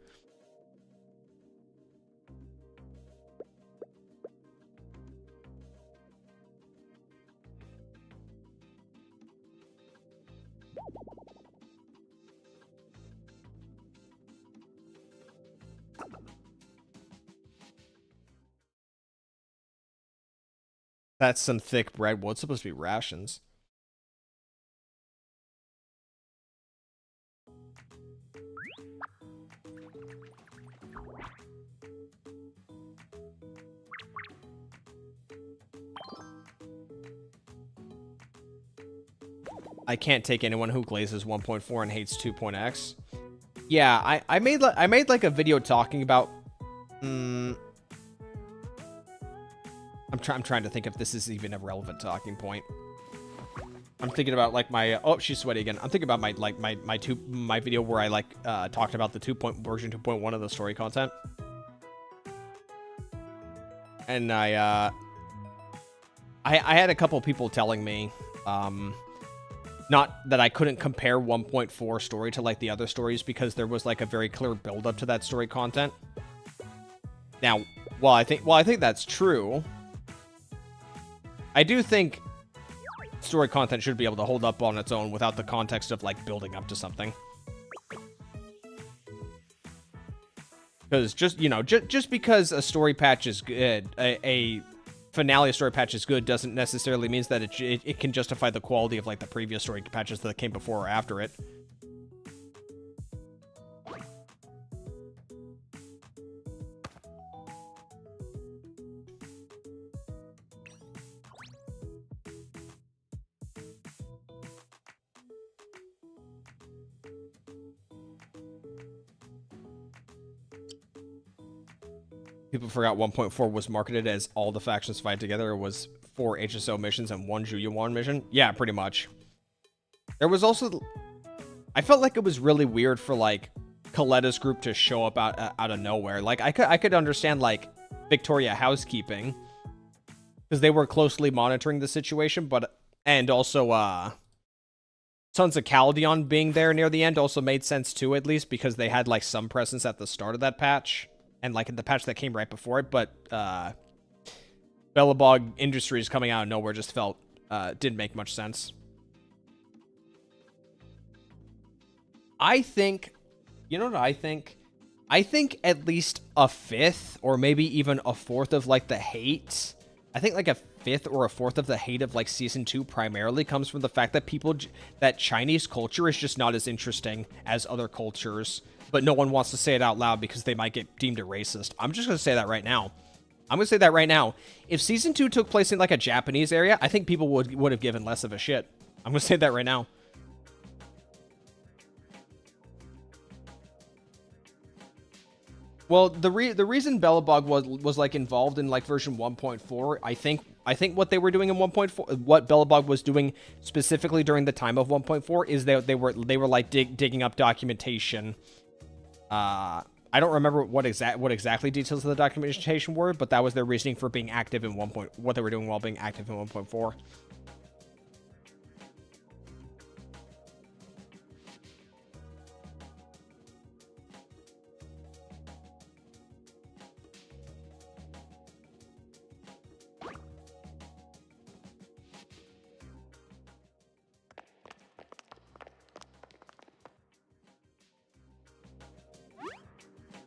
That's some thick bread. What's supposed to be rations? I can't take anyone who glazes 1.4 and hates 2.x. Yeah, I made like a video talking about. I'm trying to think if this is even a relevant talking point. I'm thinking about like my she's sweaty again. I'm thinking about my video where I like talked about the version 2.1 of the story content. And I had a couple people telling me not that I couldn't compare 1.4 story to like the other stories because there was like a very clear build up to that story content. Now, while I think that's true, I do think story content should be able to hold up on its own without the context of like building up to something. Because just because a story patch is good, a finale story patch is good doesn't necessarily means that it can justify the quality of like the previous story patches that came before or after it. People forgot 1.4 was marketed as all the factions fight together. It was 4 HSO missions and 1 Juyuan mission. Yeah, pretty much. There was also... I felt like it was really weird for, like, Coletta's group to show up out of nowhere. Like, I could understand, like, Victoria Housekeeping, because they were closely monitoring the situation, but... And also, Sons of Caldeon being there near the end also made sense, too, at least, because they had, like, some presence at the start of that patch. And, like, the patch that came right before it, but, Bellabog Industries coming out of nowhere just felt, didn't make much sense. I think, you know what I think? I think at least a fifth, or maybe even a fourth of, like, the hate. I think, like, a fifth or a fourth of the hate of, like, Season 2 primarily comes from the fact that that Chinese culture is just not as interesting as other cultures. But no one wants to say it out loud because they might get deemed a racist. I'm just going to say that right now. I'm going to say that right now. If Season 2 took place in, like, a Japanese area, I think people would have given less of a shit. I'm going to say that right now. Well, the reason Bellabog was like involved in like version 1.4, I think what they were doing in 1.4, what Bellabog was doing specifically during the time of 1.4 is they were like digging up documentation. I don't remember what exactly details of the documentation were, but that was their reasoning for being active in what they were doing while being active in 1.4.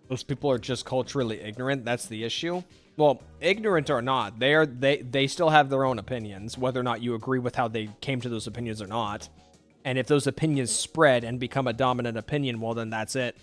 Those people are just culturally ignorant. That's the issue. Well, ignorant or not, they still have their own opinions, whether or not you agree with how they came to those opinions or not. And if those opinions spread and become a dominant opinion, well, then that's it.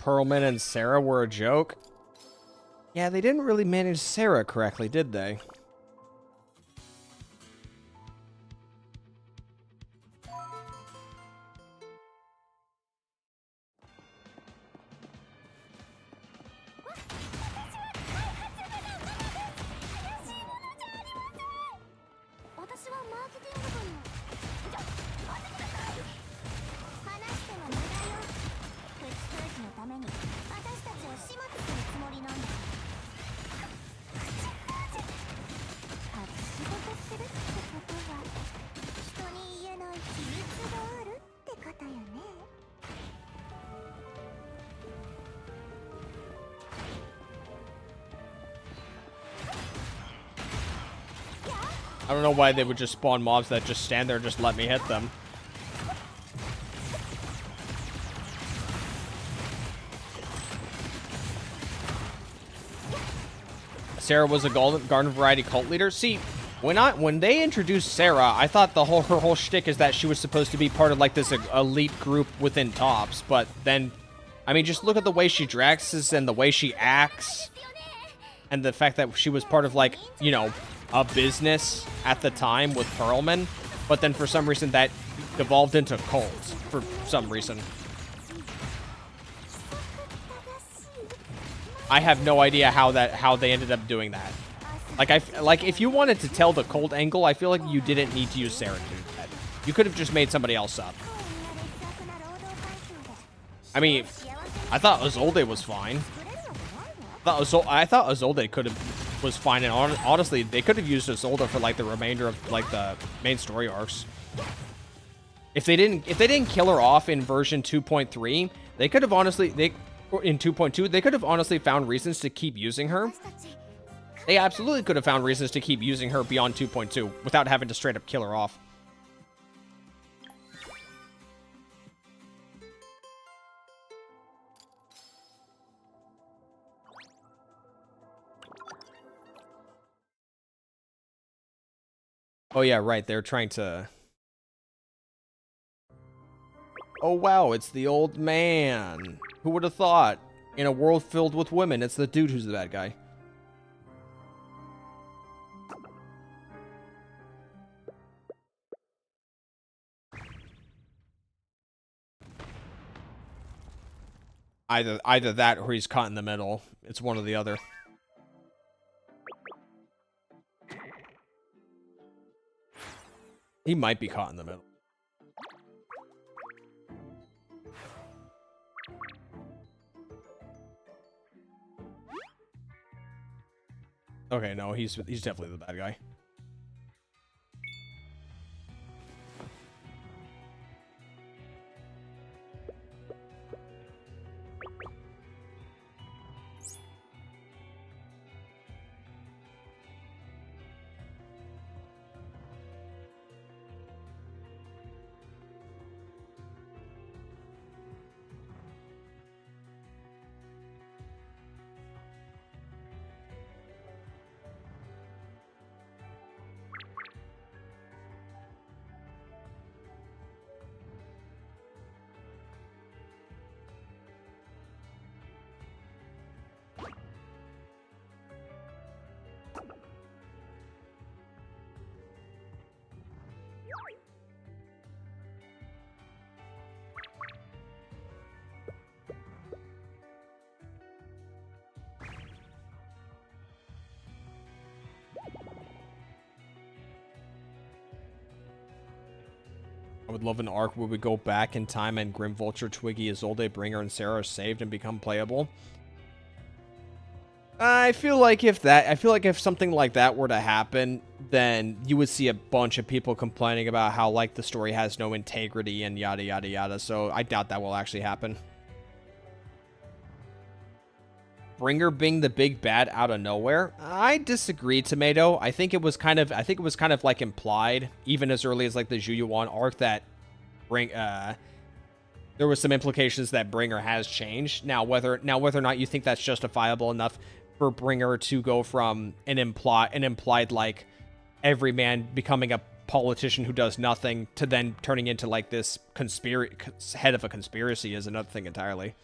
Perlman and Sarah were a joke. Yeah, they didn't really manage Sarah correctly, did they? I don't know why they would just spawn mobs that just stand there and just let me hit them. Sarah was a garden variety cult leader. See, when they introduced Sarah, I thought her whole shtick is that she was supposed to be part of like this elite group within Tops. But then, I mean, just look at the way she dresses and the way she acts, and the fact that she was part of like, you know, a business at the time with Pearlman, but then for some reason that devolved into cults for some reason. I have no idea how they ended up doing that. Like if you wanted to tell the cult angle, I feel like you didn't need to use Sarah to do that. You could have just made somebody else up. I mean, I thought Isolde was fine. I thought Isolde was fine, and honestly, they could have used Isolde for like the remainder of like the main story arcs. If they didn't kill her off in version 2.3, they could have honestly in 2.2 they could have honestly found reasons to keep using her. They absolutely could have found reasons to keep using her beyond 2.2 without having to straight up kill her off. Oh yeah, right. They're trying to... Oh wow, it's the old man. Who would have thought? In a world filled with women, it's the dude who's the bad guy. Either that or he's caught in the middle. It's one or the other. He might be caught in the middle. Okay, no, he's definitely the bad guy. I would love an arc where we go back in time and Grim Vulture, Twiggy, Isolde, Bringer, and Sarah are saved and become playable. I feel like if something like that were to happen, then you would see a bunch of people complaining about how like the story has no integrity and yada yada yada. So I doubt that will actually happen. Bringer being the big bad out of nowhere. I disagree, Tomato. I think it was kind of like implied, even as early as like the Zhuyuan arc, that there was some implications that Bringer has changed. Now whether or not you think that's justifiable enough for Bringer to go from an implied like everyman becoming a politician who does nothing to then turning into like this head of a conspiracy is another thing entirely.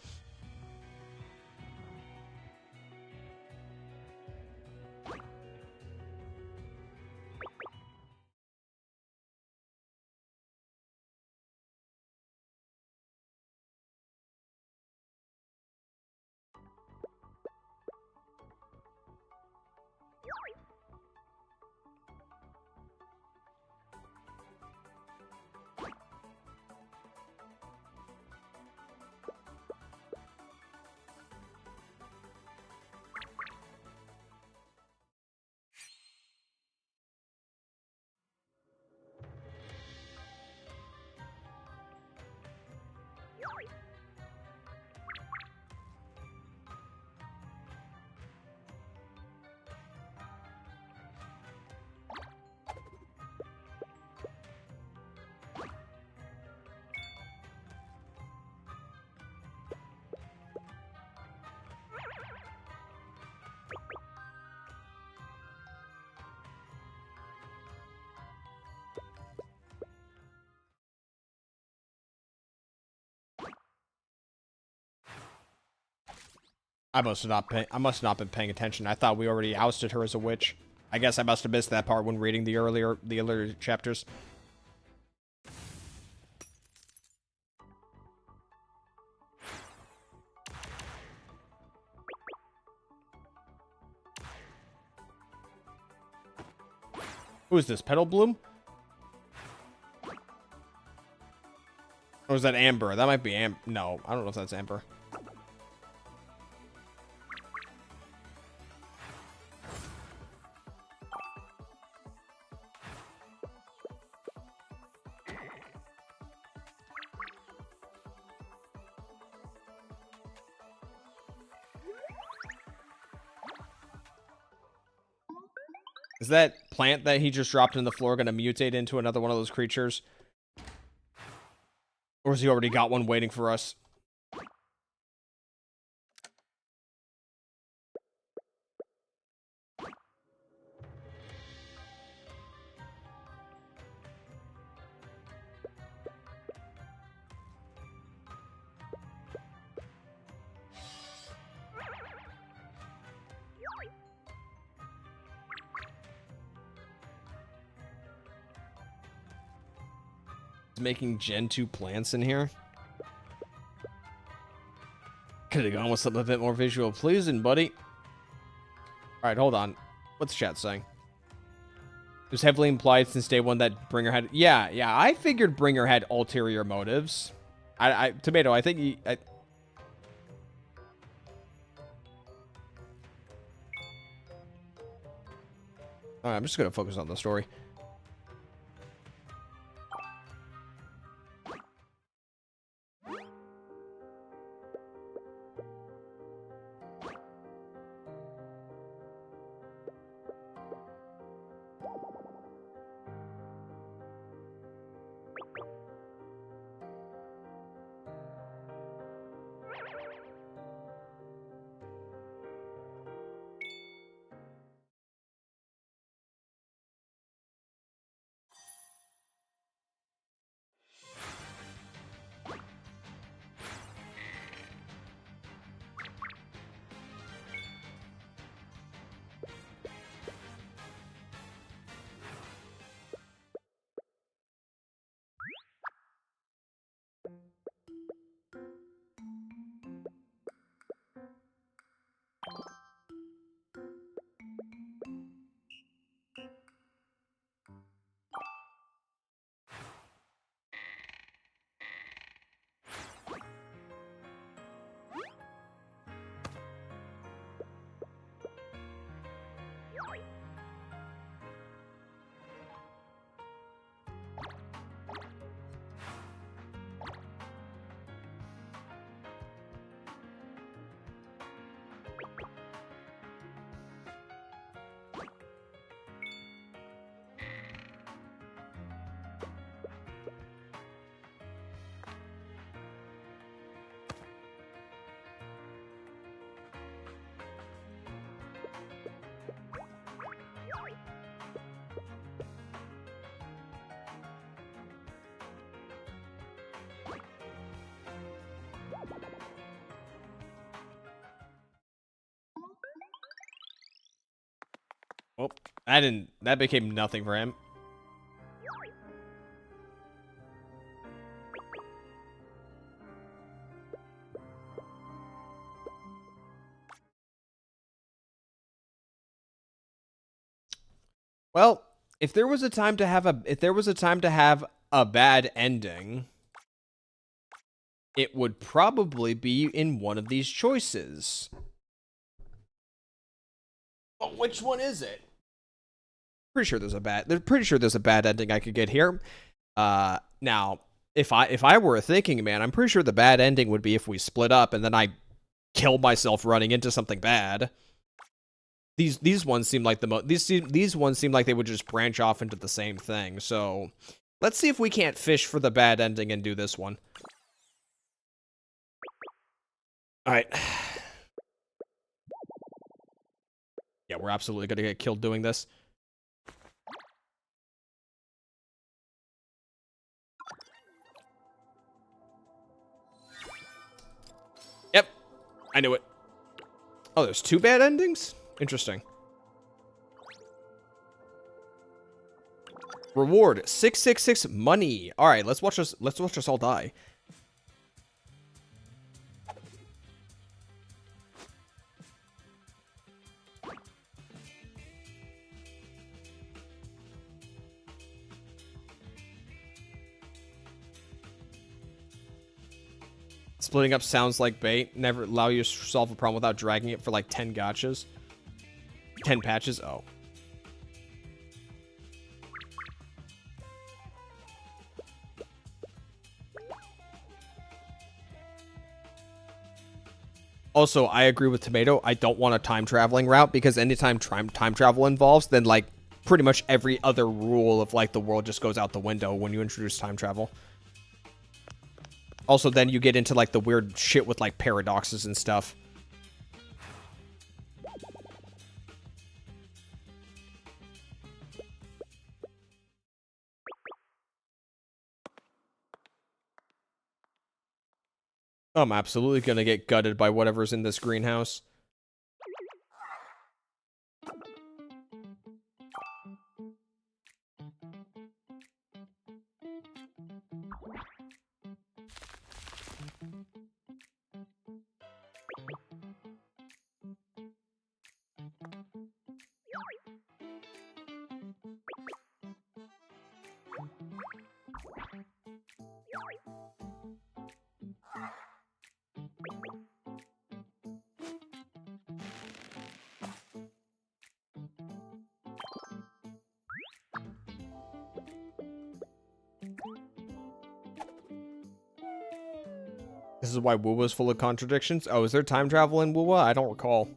I must have not been paying attention. I thought we already ousted her as a witch. I guess I must have missed that part when reading the earlier chapters. Who is this? Petal Bloom? Or is that Amber? That might be Amber. No, I don't know if that's Amber. Is that plant that he just dropped in the floor going to mutate into another one of those creatures? Or has he already got one waiting for us? Making Gen 2 plants in here. Could have gone with something a bit more visual pleasing, buddy. Alright, hold on. What's chat saying? It was heavily implied since day one that Bringer had... Yeah, I figured Bringer had ulterior motives. Tomato, I think he... Alright, I'm just gonna focus on the story. Well, that became nothing for him. Well, if there was a time to have a bad ending, it would probably be in one of these choices. But which one is it? Pretty sure there's a bad ending I could get here. Now, if I were a thinking man, I'm pretty sure the bad ending would be if we split up and then I kill myself running into something bad. These ones seem like these ones seem like they would just branch off into the same thing. So, let's see if we can't fish for the bad ending and do this one. All right. Yeah, we're absolutely going to get killed doing this. Yep. I knew it. Oh, there's 2 bad endings? Interesting. Reward 666 money. All right, let's watch us all die. Splitting up sounds like bait. Never allow you to solve a problem without dragging it for like 10 gotchas. 10 patches. Oh. Also, I agree with Tomato. I don't want a time traveling route because anytime time travel involves, then like pretty much every other rule of like the world just goes out the window when you introduce time travel. Also, then you get into like the weird shit with like paradoxes and stuff. I'm absolutely gonna get gutted by whatever's in this greenhouse. This is why Wuwa's full of contradictions. Oh, is there time travel in Wuwa? I don't recall.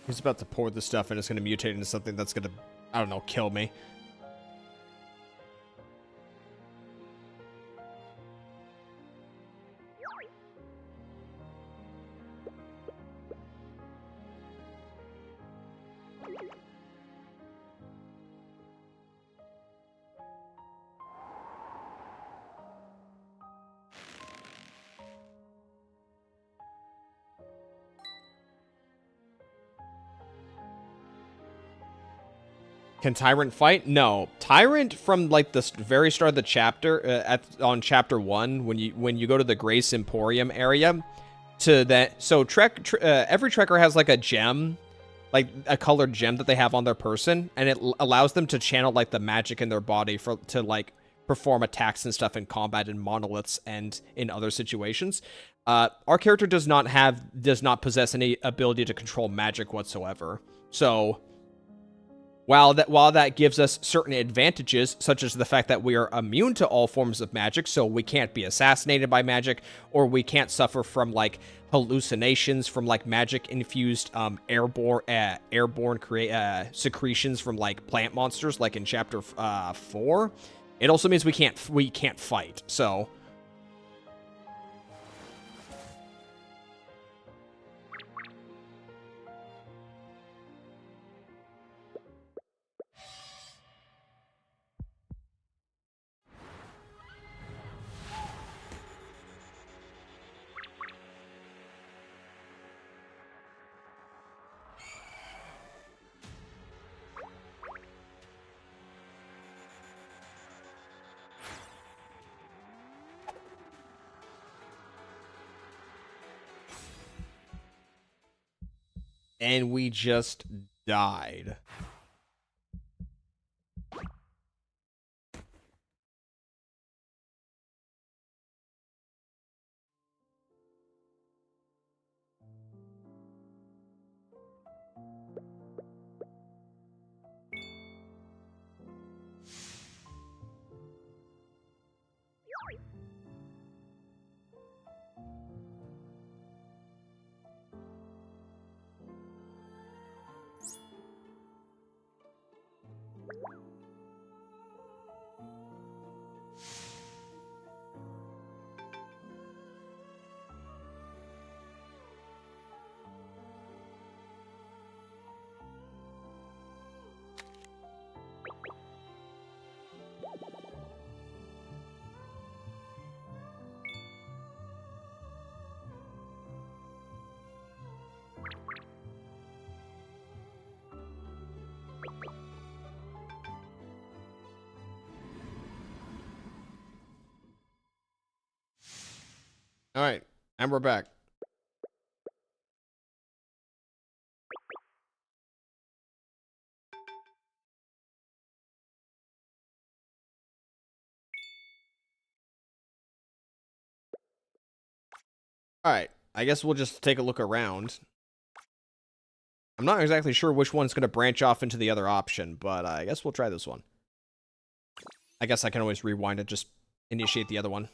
He's about to pour the stuff and it's going to mutate into something that's going to, I don't know, kill me. Can Tyrant fight? No. Tyrant from like the very start of the chapter, on chapter 1, when you go to the Grace Emporium area, to that. So every Trekker has like a gem, like a colored gem that they have on their person, and it allows them to channel like the magic in their body to like perform attacks and stuff in combat and monoliths and in other situations. Our character does not possess any ability to control magic whatsoever. So While that gives us certain advantages, such as the fact that we are immune to all forms of magic, so we can't be assassinated by magic, or we can't suffer from like hallucinations from like magic infused airborne secretions from like plant monsters, like in chapter 4. It also means we can't fight. So. And we just died. All right, and we're back. All right, I guess we'll just take a look around. I'm not exactly sure which one's going to branch off into the other option, but I guess we'll try this one. I guess I can always rewind and just initiate the other one.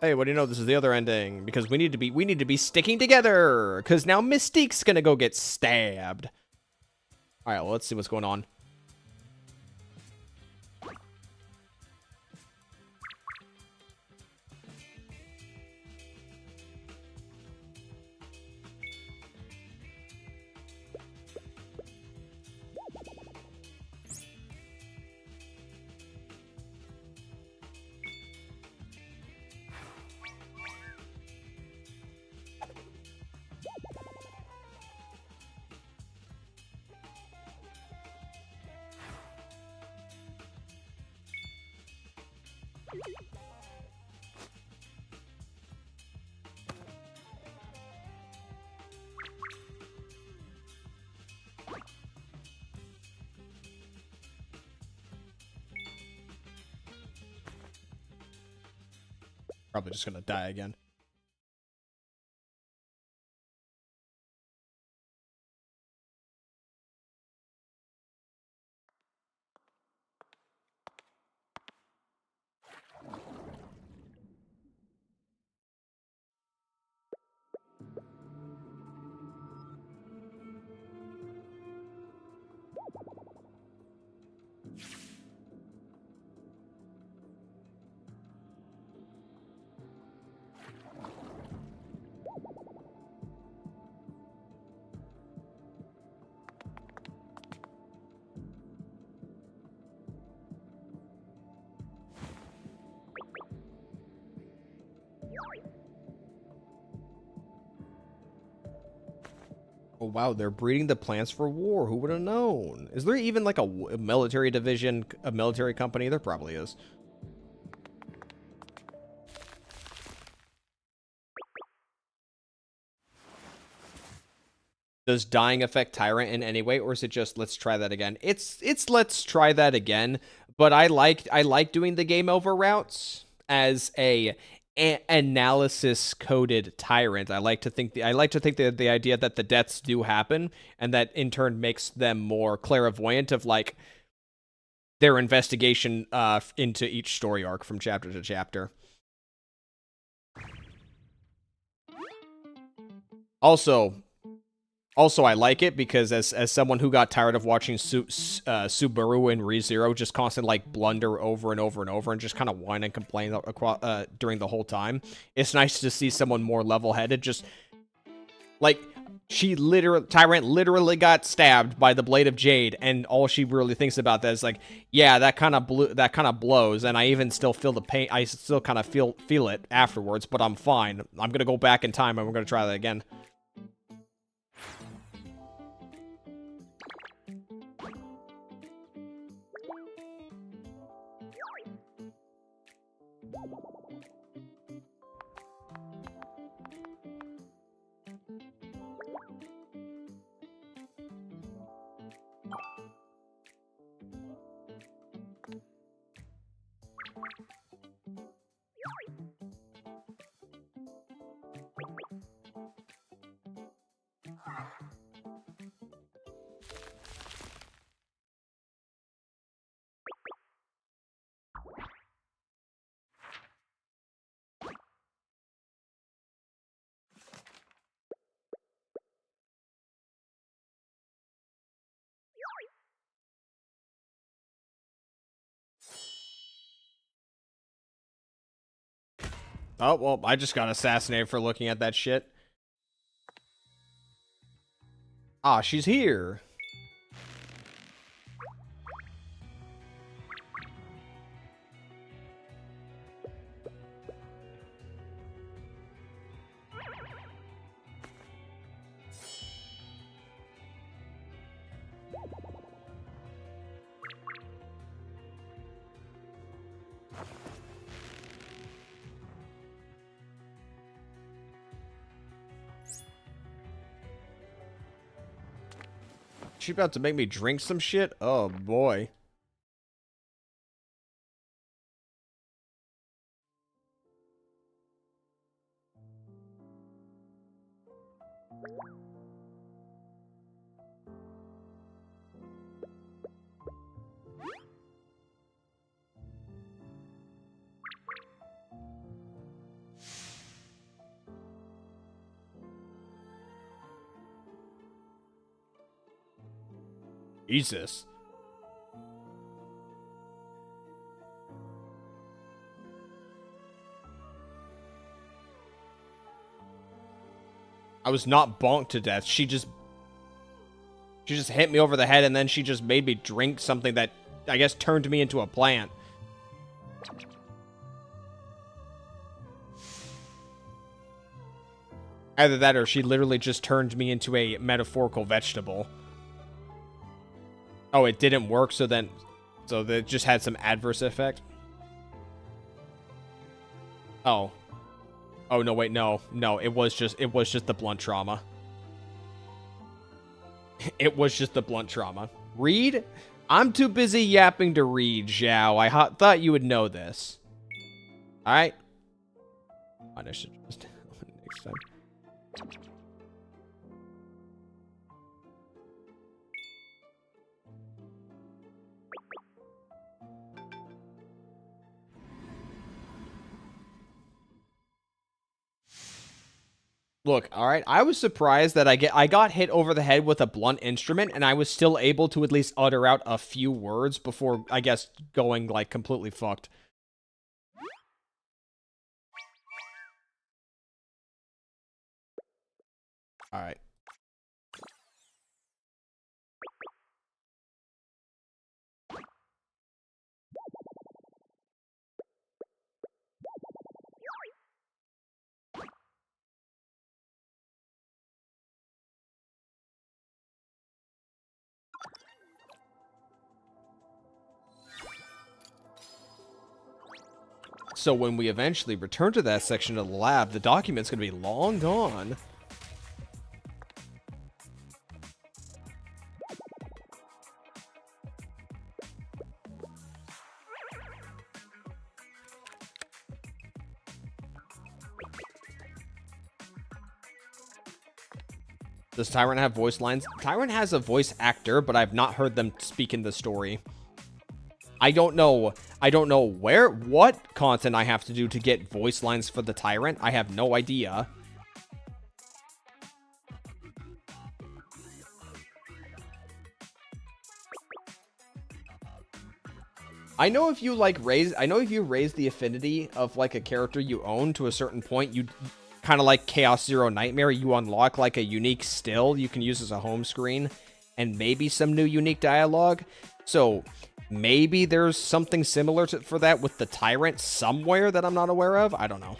Hey, what do you know? This is the other ending because we need to be sticking together because now Mystique's gonna go get stabbed. All right, well, let's see what's going on. Probably just gonna die again. Oh wow, they're breeding the plants for war. Who would have known? Is there even like a military division, a military company? There probably is. Does dying affect Tyrant in any way, or is it just let's try that again? It's let's try that again. But I like doing the game over routes as a analysis coded Tyrant. I like to think the idea that the deaths do happen, and that in turn makes them more clairvoyant of like their investigation into each story arc from chapter to chapter. Also, I like it because as someone who got tired of watching Subaru and ReZero just constantly like blunder over and over and over and just kind of whine and complain during the whole time, it's nice to see someone more level-headed. Just like Tyrant literally got stabbed by the blade of Jade, and all she really thinks about that is like, yeah, that kind of blows, and I even still feel the pain. I still kind of feel it afterwards, but I'm fine. I'm gonna go back in time and we're gonna try that again. Oh, well, I just got assassinated for looking at that shit. Ah, she's here. She about to make me drink some shit? Oh, boy. Jesus. I was not bonked to death. She just hit me over the head, and then she just made me drink something that, I guess, turned me into a plant. Either that, or she literally just turned me into a metaphorical vegetable. Oh, it didn't work, so that just had some adverse effect? Oh. Oh, no, wait, no. No, it was just the blunt trauma. It was just the blunt trauma. Read? I'm too busy yapping to read, Zhao. I thought you would know this. Alright? I should just... next time. Look, all right, I was surprised that I got hit over the head with a blunt instrument, and I was still able to at least utter out a few words before, I guess, going, like, completely fucked. All right. So when we eventually return to that section of the lab, the document's going to be long gone. Does Tyrant have voice lines? Tyrant has a voice actor, but I've not heard them speak in the story. I don't know what content I have to do to get voice lines for the Tyrant. I have no idea. I know if you raise the affinity of like a character you own to a certain point, you kind of like Chaos Zero Nightmare, you unlock like a unique still you can use as a home screen and maybe some new unique dialogue. So maybe there's something similar for that with the Tyrant somewhere that I'm not aware of. I don't know.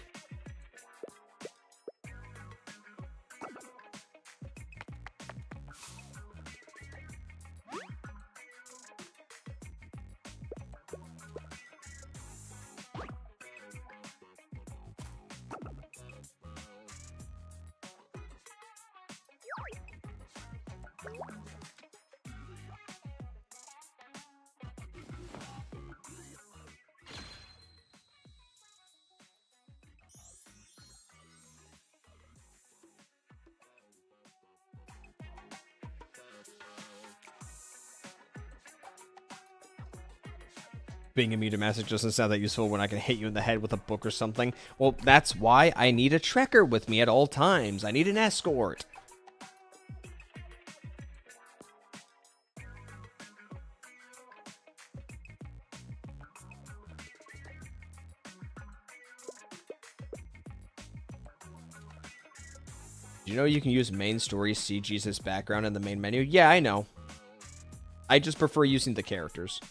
Being a muted message doesn't sound that useful when I can hit you in the head with a book or something. Well, that's why I need a trekker with me at all times. I need an escort. Do you know you can use main story CGs as background in the main menu? Yeah, I know. I just prefer using the characters.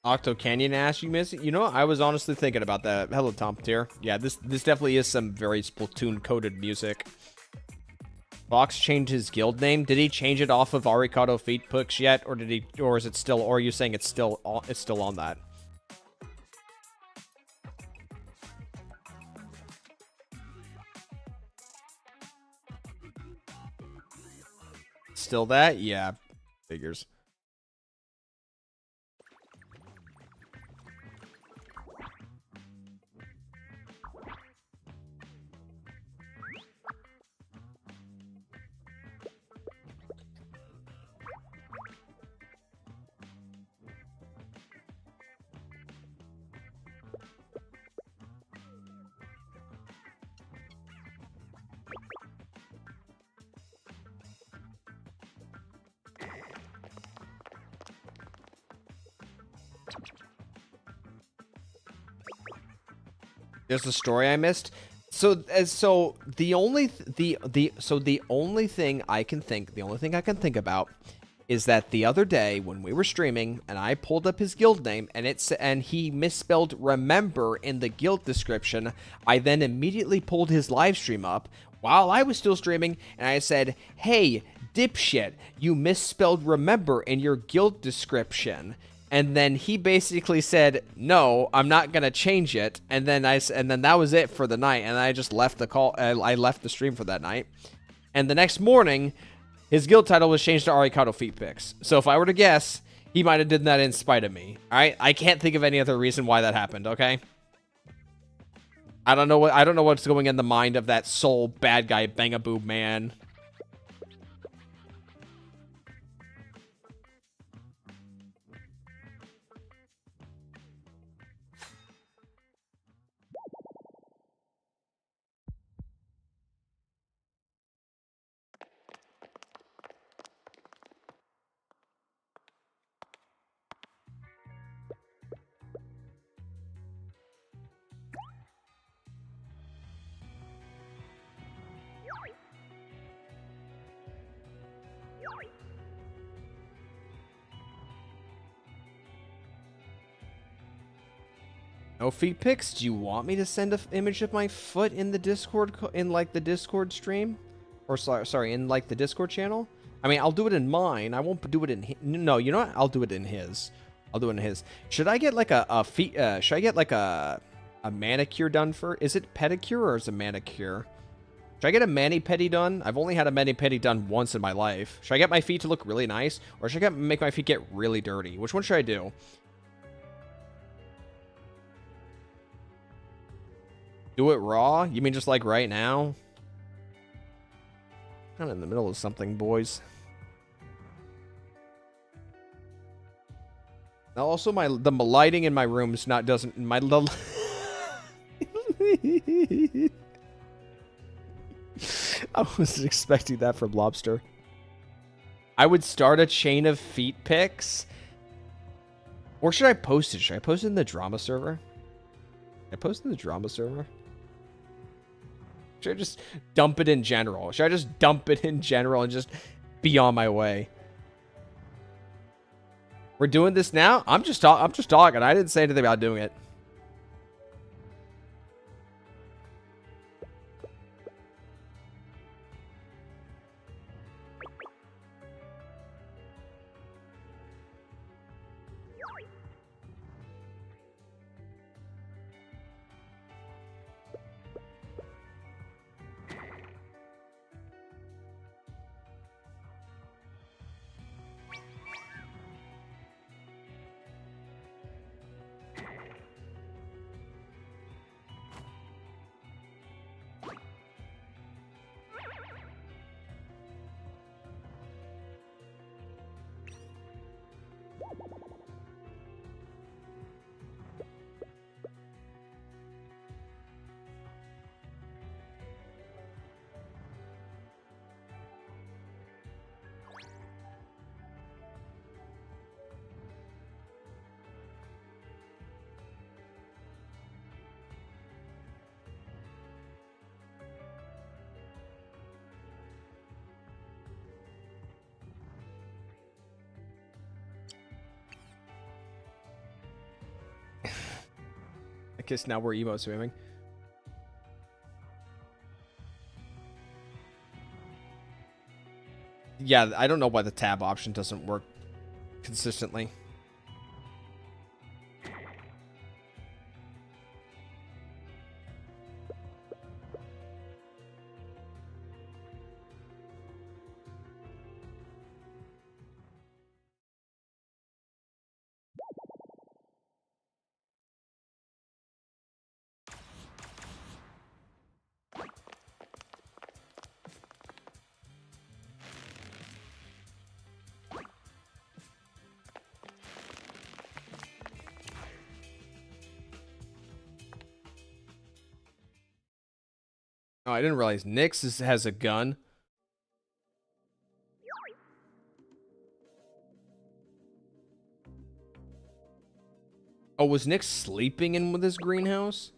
Octo Canyon Ash, you miss it? You know, I was honestly thinking about that. Hello, Tom Tier. Yeah, this definitely is some very Splatoon-coded music. Fox changed his guild name. Did he change it off of Aricato Feet Pooks yet, or did he? Or is it still? Or are you saying it's still on that? Still that? Yeah, figures. There's a story I missed. So the only thing I can think about is that the other day when we were streaming and I pulled up his guild name and he misspelled remember in the guild description. I then immediately pulled his live stream up while I was still streaming and I said, "Hey, dipshit, you misspelled remember in your guild description." And then he basically said, "No, I'm not gonna change it." And then that was it for the night. And I just left the call. I left the stream for that night. And the next morning, his guild title was changed to Aricato Feet Picks. So if I were to guess, He might have did that in spite of me. All right, I can't think of any other reason why that happened. Okay. I don't know what's going in the mind of that soul bad guy Bangaboo man. No feet pics? Do you want me to send an image of my foot in the Discord, in like the Discord stream? Or sorry, in like the Discord channel? I mean, I'll do it in mine. I won't do it in no, you know what? I'll do it in his. I'll do it in his. Should I get like a feet, should I get like a manicure done for? Is it pedicure or is it manicure? Should I get a mani-pedi done? I've only had a mani-pedi done once in my life. Should I get my feet to look really nice? Or should I make my feet get really dirty? Which one should I do? Do it raw? You mean just like right now? Kind of in the middle of something, boys. Now also, the lighting in my room is not doesn't my little. I wasn't expecting that from Lobster. I would start a chain of feet pics. Or should I post it? Should I post it in the drama server? Should I post it in the drama server? Should I just dump it in general? Should I just dump it in general and just be on my way? We're doing this now? I'm just talking. I didn't say anything about doing it. I guess now we're emo swimming. Yeah, I don't know why the tab option doesn't work consistently. Oh, I didn't realize Nyx has a gun. Oh, was Nyx sleeping in with his greenhouse?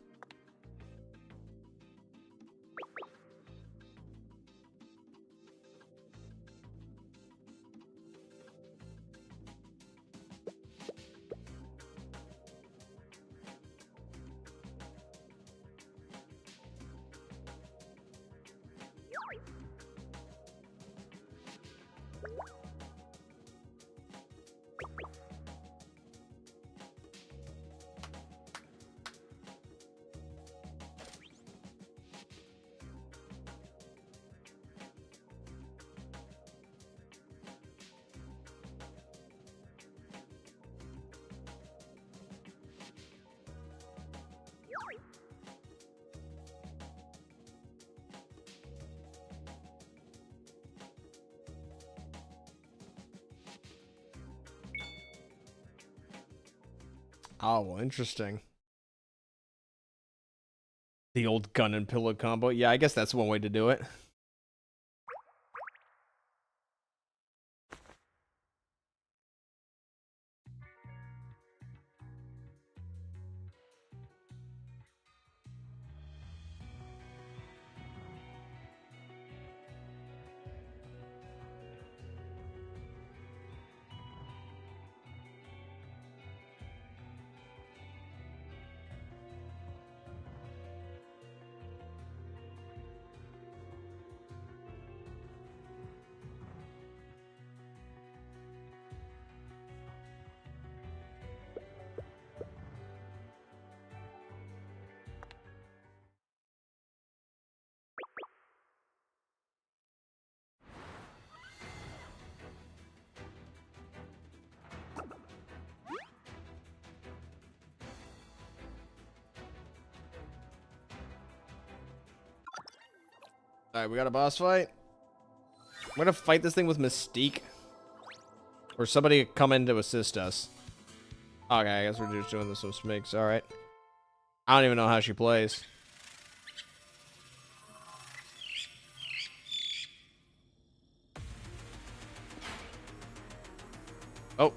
Oh, interesting. The old gun and pillow combo. Yeah, I guess that's one way to do it. Alright, we got a boss fight. I'm gonna fight this thing with Mystique. Or somebody come in to assist us. Okay, I guess we're just doing this with Smigs. Alright. I don't even know how she plays. Oh.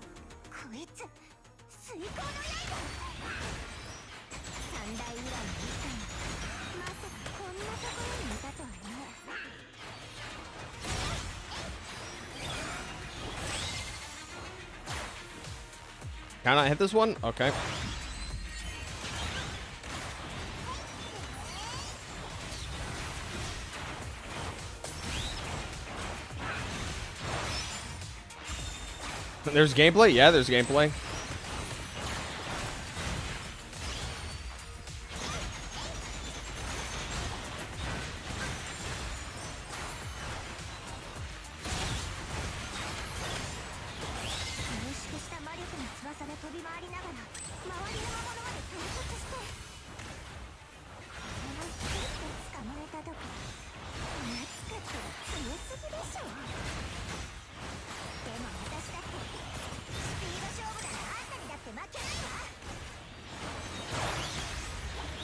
Can I hit this one? Okay. There's gameplay? Yeah, there's gameplay.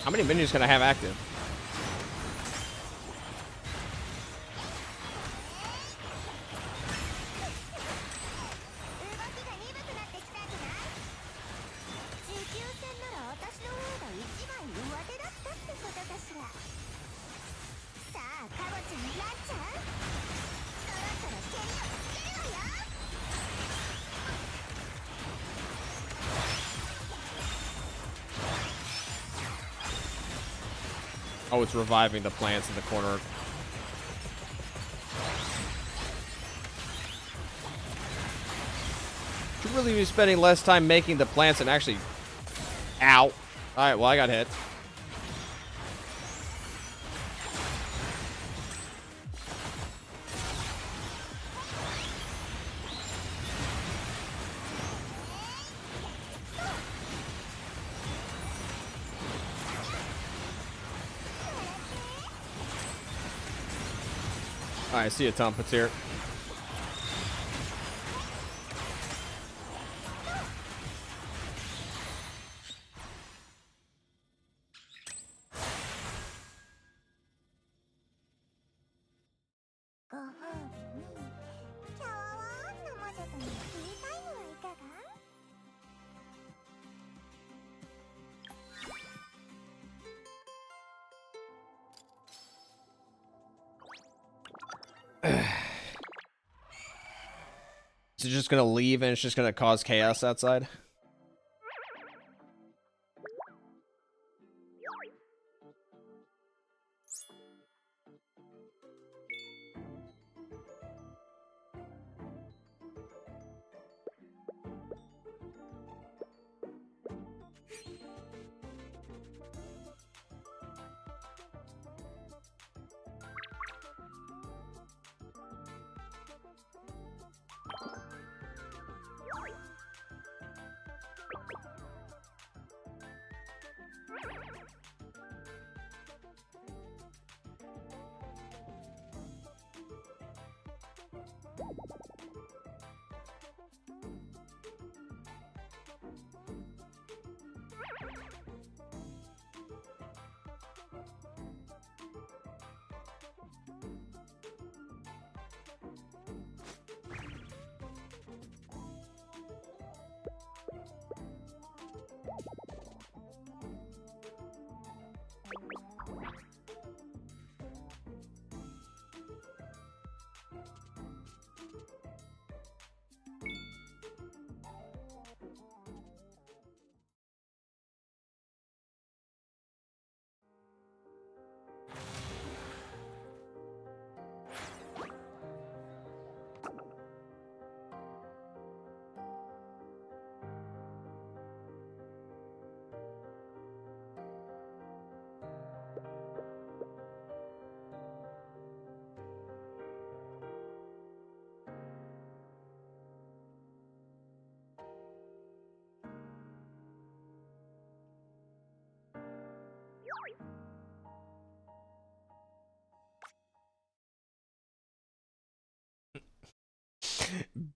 How many minions can I have active? Oh, it's reviving the plants in the corner. Should really be spending less time making the plants and actually... Ow. Alright, well, I got hit. Alright, see you, Tom Patir. Is it just gonna leave and it's just gonna cause chaos outside?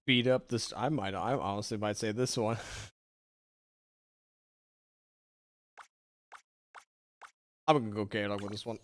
Beat up this. I honestly might say this one. I'm gonna go K-Dog with this one.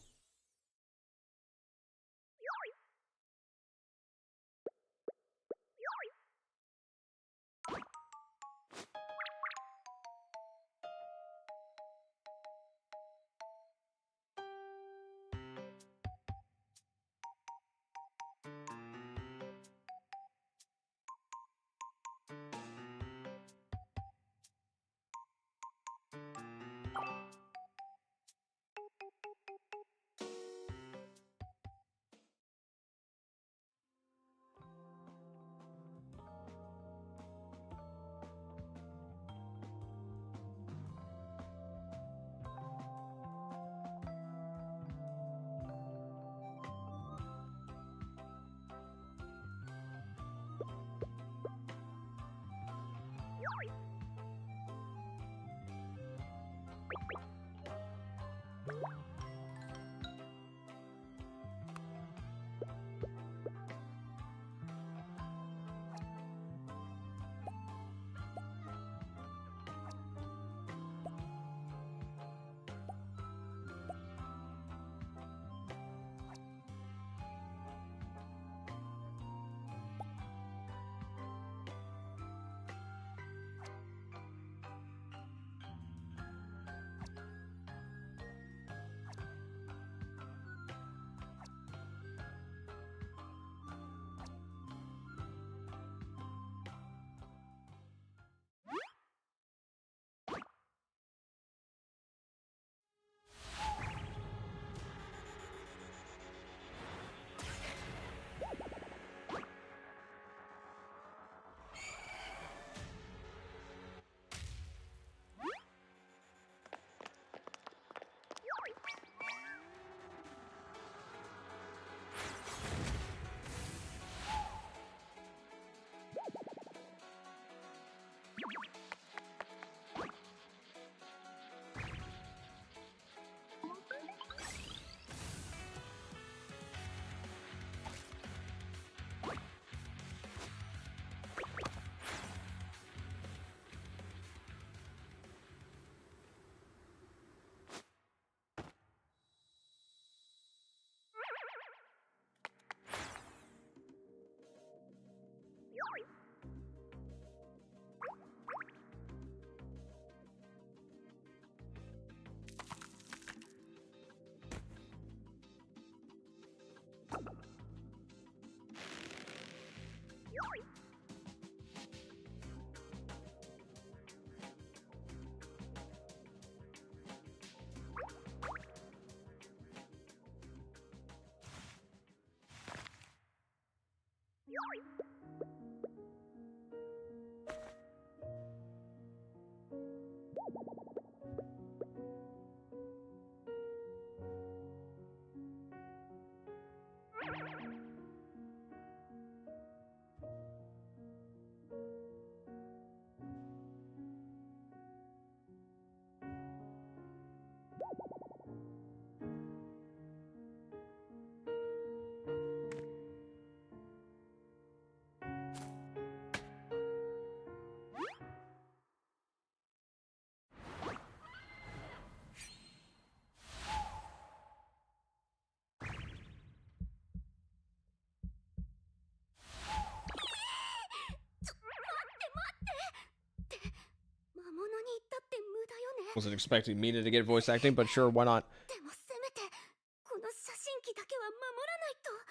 Wasn't expecting Mina to get voice acting, but sure, why not?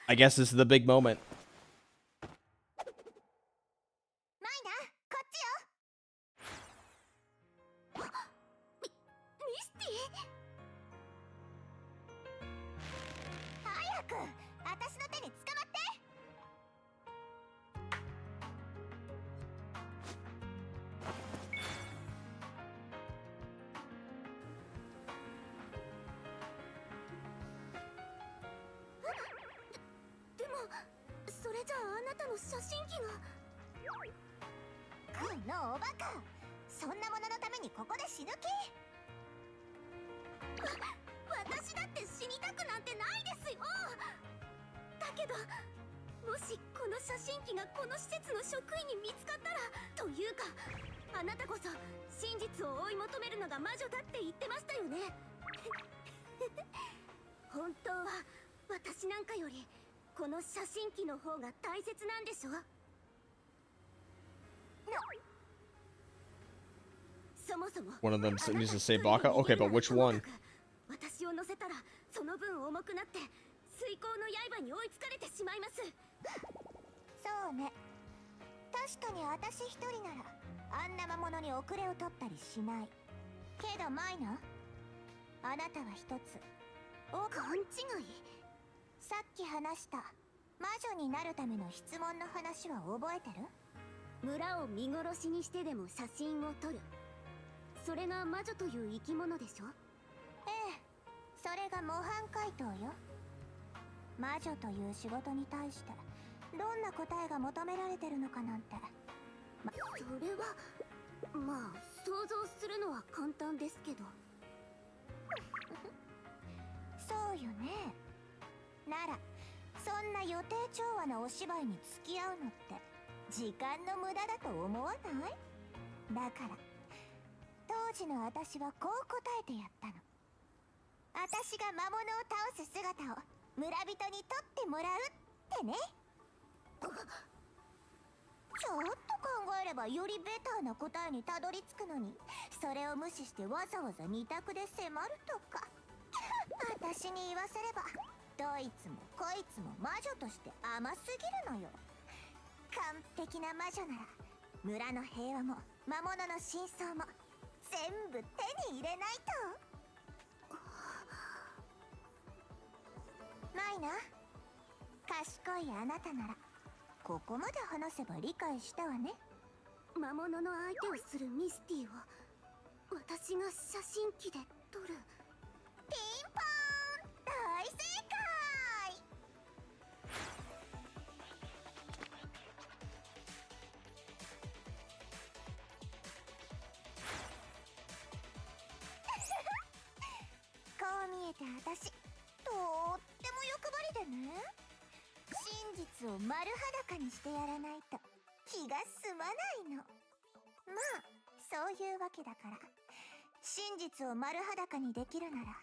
I guess this is the big moment. もしこの写真機がこの施設の職員に見つかったら、というかあなたこそ真実を追い求めるのが魔女だって言ってましたよね。本当は私なんかよりこの写真機の方が大切なんでしょ。そもそも One of them needs to say Baka? Okay, but which one? 私を乗せたらその分重くなって水行の刃に追いつかれてしまいます。そうね、確かに私一人ならあんな魔物に遅れを取ったりしないけど、マイナ、あなたは一つ勘違い。さっき話した魔女になるための質問の話は覚えてる？村を見殺しにしてでも写真を撮る、それが魔女という生き物でしょ。ええ、それが模範解答よ。魔女という仕事に対してどんな答えが求められてるのかなんて、それはまあ想像するのは簡単ですけど。そうよね。ならそんな予定調和なお芝居に付き合うのって時間の無駄だと思わない？だから当時の私はこう答えてやったの。私が魔物を倒す姿を村人に撮ってもらうってね。ちょっと考えればよりベターな答えにたどり着くのに、それを無視してわざわざ二択で迫るとか。私に言わせればどいつもこいつも魔女として甘すぎるのよ。完璧な魔女なら村の平和も魔物の真相も全部手に入れないと。マイナ、賢いあなたならここまで話せば理解したわね。魔物の相手をするミスティを私が写真機で撮る。ピンポーン、大正解。こう見えて私とっても欲張りでね、真実を丸裸にしてやらないと気が済まないの。まあそういうわけだから、真実を丸裸にできるなら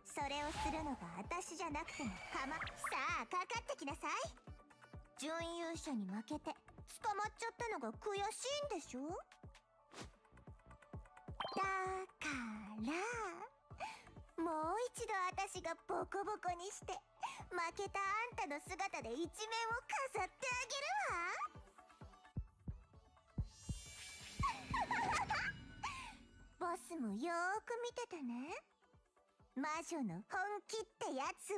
それをするのが私じゃなくてもさあかかってきなさい。準優勝に負けて捕まっちゃったのが悔しいんでしょ。だからもう一度私がボコボコにして負けたあんたの姿で一面を飾ってあげるわ。ボスもよーく見ててね、魔女の本気ってやつを。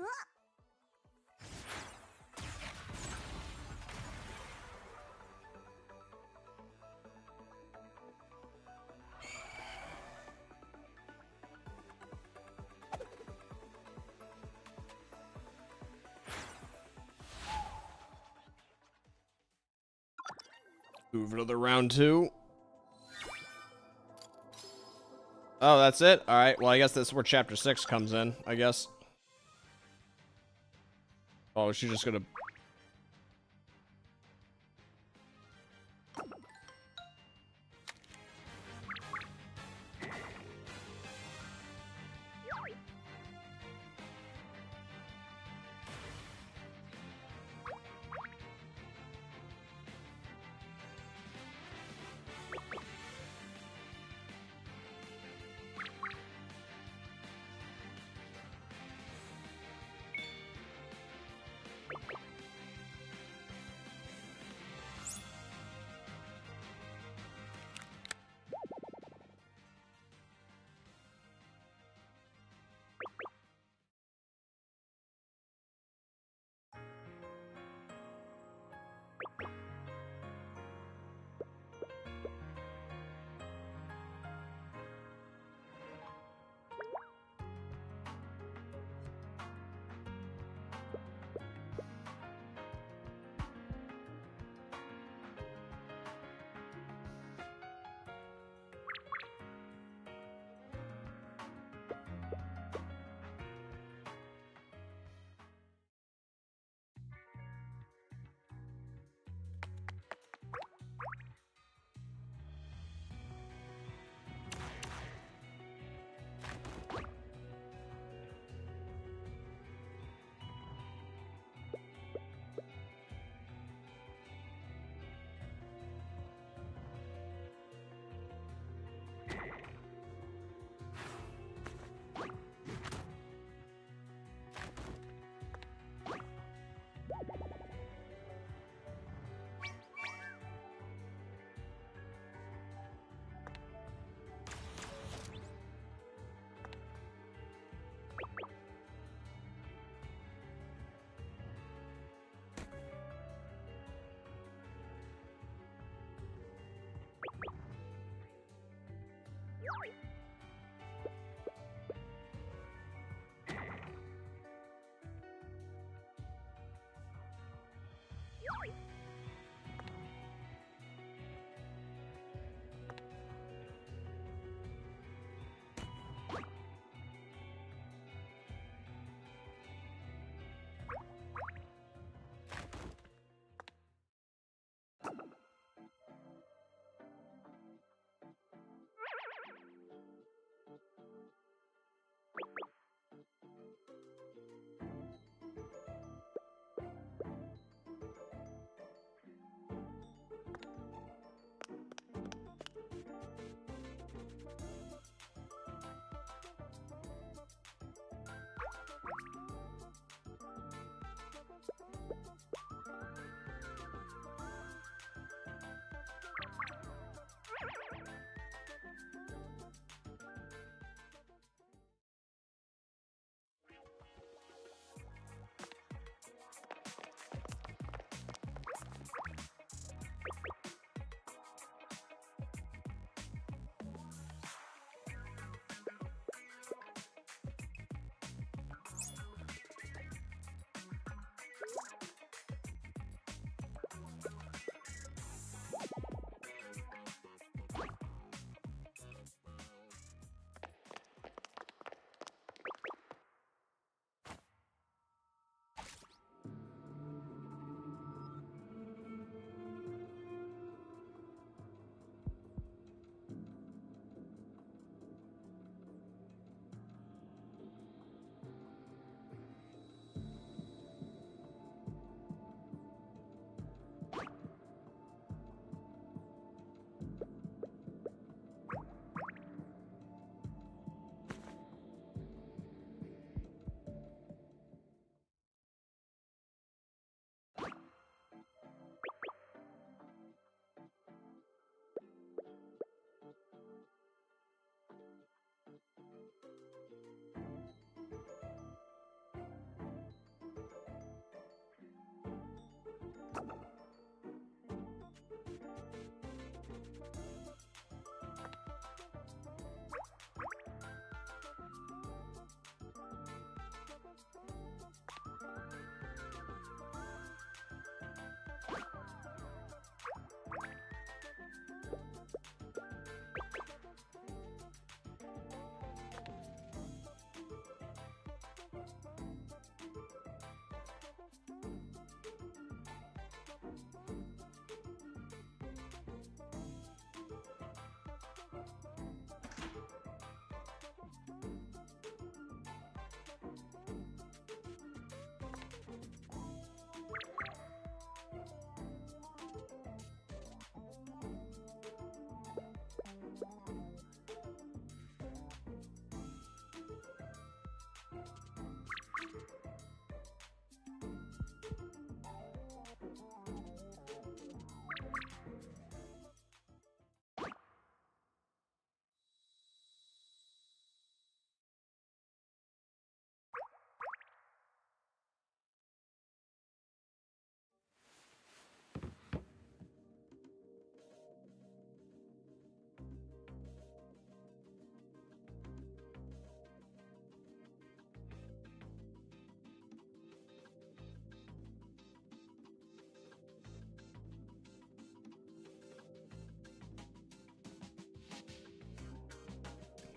Move another round 2. Oh, that's it? Alright, well, I guess that's where chapter 6 comes in, I guess. Oh, she's just gonna...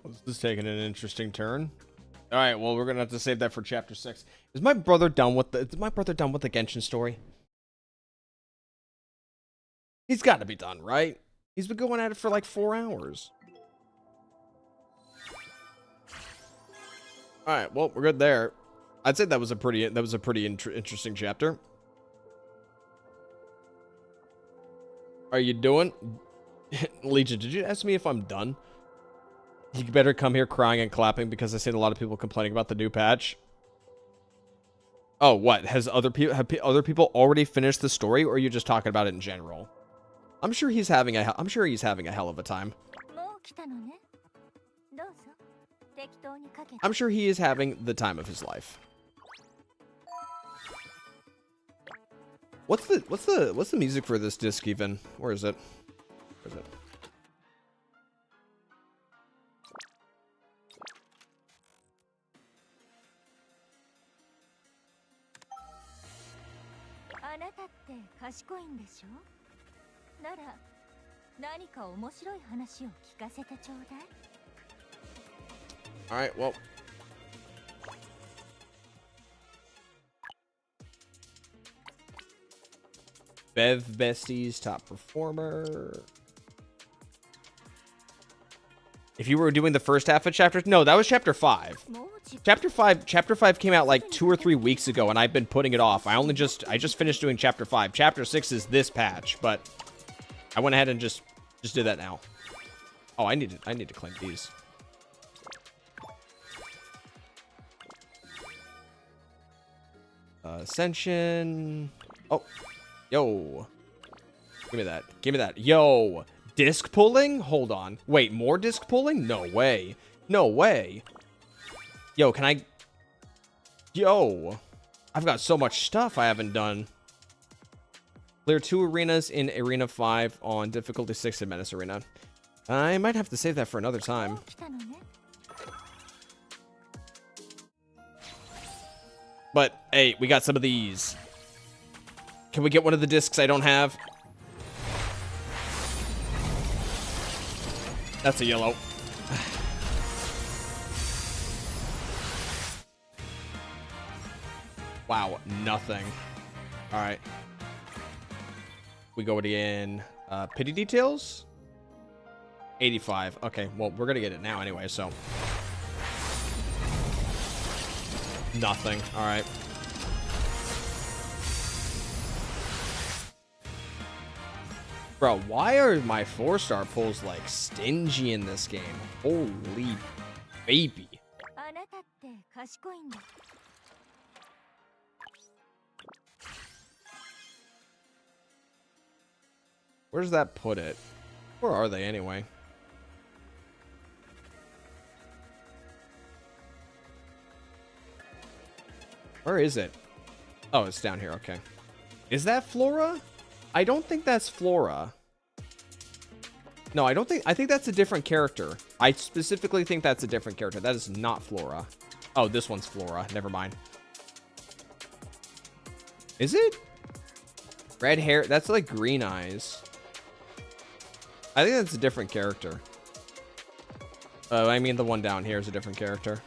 This is taking an interesting turn. All right, well, we're gonna have to save that for chapter 6. Is my brother done with the Genshin story? He's got to be done, right? He's been going at it for like 4 hours. All right, well, we're good there. I'd say that was a pretty interesting chapter. Are you doing? Legion, did you ask me if I'm done? You better come here crying and clapping because I've seen a lot of people complaining about the new patch. Oh, what? Have other people already finished the story, or are you just talking about it in general? I'm sure he's having a hell of a time. I'm sure he is having the time of his life. What's the music for this disc even? Where is it? Where is it? All right, well. Bev Besties, top performer. If you were doing the first half of chapter... No, that was chapter 5. Chapter 5 came out like 2 or 3 weeks ago, and I've been putting it off. I just finished doing chapter 5. Chapter 6 is this patch, but I went ahead and just did that now. Oh, I need to claim these. Ascension. Oh, yo. Give me that. Give me that. Yo. Disc pulling? Hold on. Wait, more disc pulling? No way. No way. Yo, can I... Yo. I've got so much stuff I haven't done. Clear 2 arenas in Arena 5 on difficulty 6 in Menace Arena. I might have to save that for another time. But, hey, we got some of these. Can we get one of the discs I don't have? That's a yellow. Wow, nothing. All right. We go again. Pity details? 85. Okay, well, we're going to get it now anyway, so. Nothing. All right. Bro, why are my 4-star pulls like stingy in this game? Holy baby. Where does that put it? Where are they anyway? Where is it? Oh, it's down here. Okay. Is that Flora? I don't think that's Flora. No, I don't think... I think that's a different character. I specifically think that's a different character. That is not Flora. Oh, this one's Flora. Never mind. Is it? Red hair. That's like green eyes. I think that's a different character. I mean, the one down here is a different character.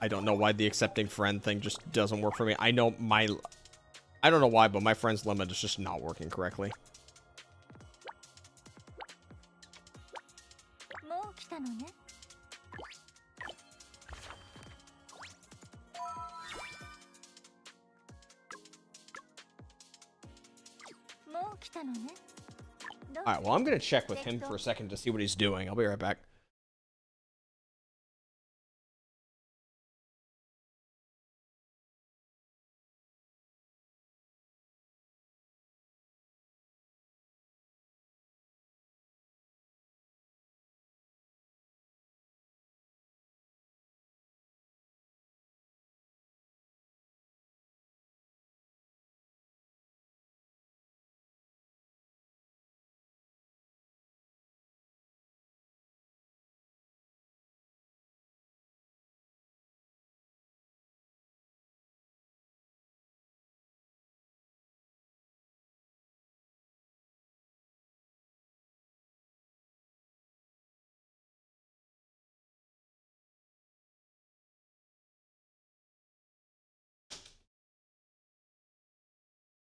I don't know why the accepting friend thing just doesn't work for me. I know my... I don't know why, but my friend's limit is just not working correctly. Alright, well, I'm going to check with him for a second to see what he's doing. I'll be right back.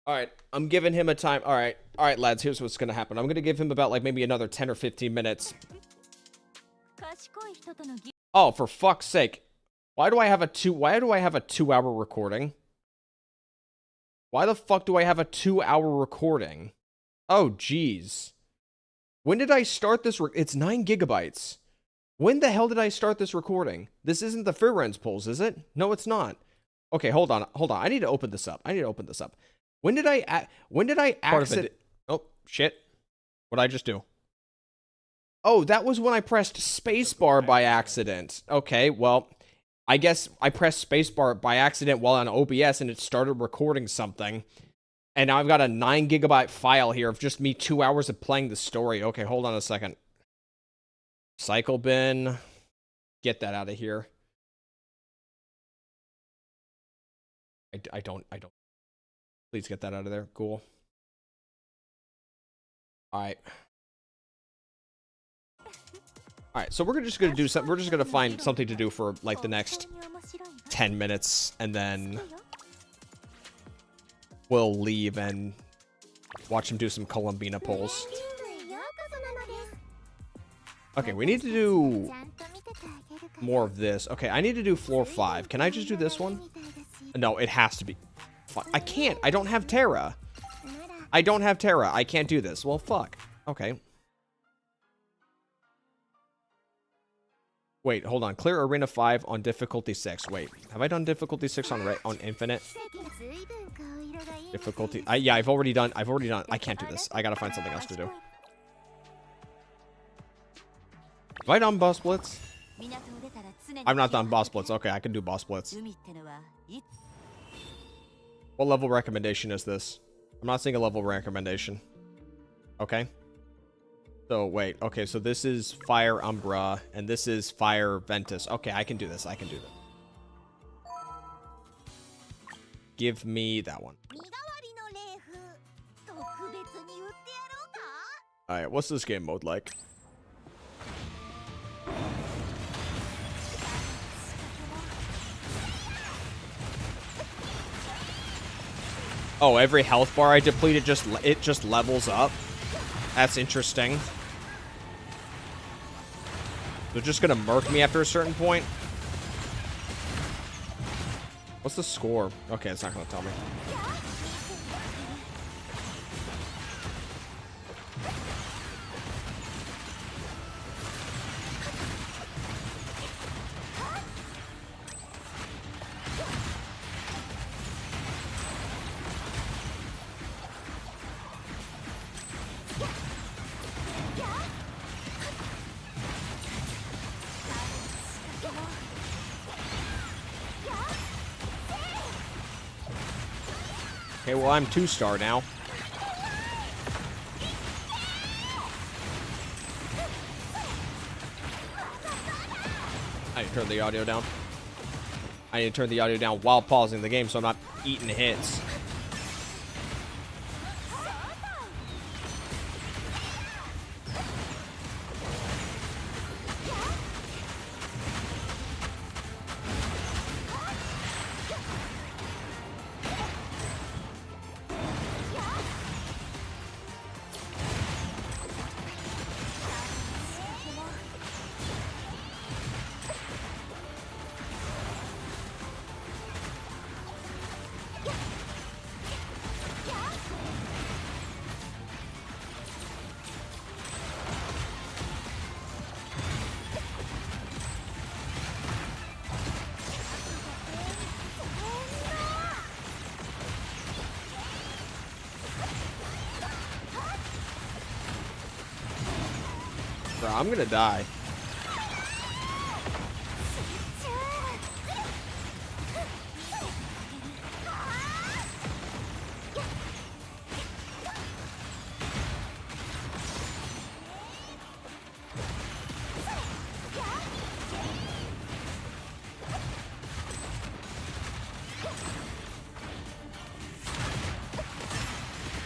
All right, I'm giving him a time. All right, lads. Here's what's gonna happen. I'm gonna give him about like maybe another 10 or 15 minutes. Oh, for fuck's sake! Why do I have a 2-hour recording? Why the fuck do I have a 2-hour recording? Oh, jeez. When did I start this? It's 9 gigabytes. When the hell did I start this recording? This isn't the Firenze polls, is it? No, it's not. Okay, hold on. I need to open this up. When did I accident? Oh, shit. What'd I just do? Oh, that was when I pressed spacebar by accident. Okay, well, I guess I pressed spacebar by accident while on OBS and it started recording something. And now I've got a 9 gigabyte file here of just me 2 hours of playing the story. Okay, hold on a second. Cycle bin. Get that out of here. I don't. Please get that out of there. Cool. Alright. Alright, so we're just gonna do something. We're just gonna find something to do for like the next 10 minutes and then we'll leave and watch him do some Columbina polls. Okay, we need to do more of this. Okay, I need to do floor 5. Can I just do this one? No, it has to be. Fuck. I can't. I don't have Terra. I can't do this. Well, fuck. Okay. Wait, hold on. Clear Arena 5 on difficulty 6. Wait, have I done difficulty 6 on Infinite? Difficulty. Yeah, I've already done. I can't do this. I gotta find something else to do. Have I done boss blitz? I've not done boss blitz. Okay, I can do boss blitz. What level recommendation is this? I'm not seeing a level recommendation. Okay. So, wait. Okay, so this is Fire Umbra, and this is Fire Ventus. Okay, I can do this. Give me that one. Alright, what's this game mode like? Oh, every health bar I deplete, it just levels up. That's interesting. They're just gonna murk me after a certain point. What's the score? Okay, it's not gonna tell me. Okay, well, I'm 2-star now. I need to turn the audio down. I need to turn the audio down while pausing the game so I'm not eating hits. Bro, I'm gonna die.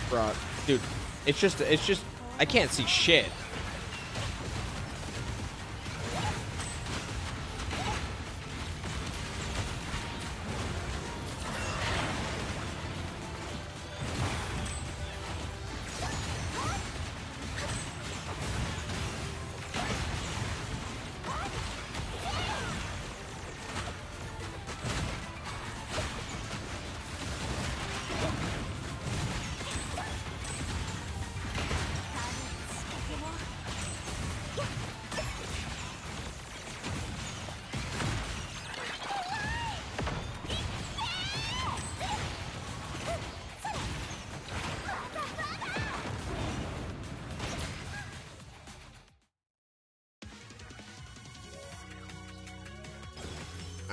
Bro, dude, it's just, I can't see shit.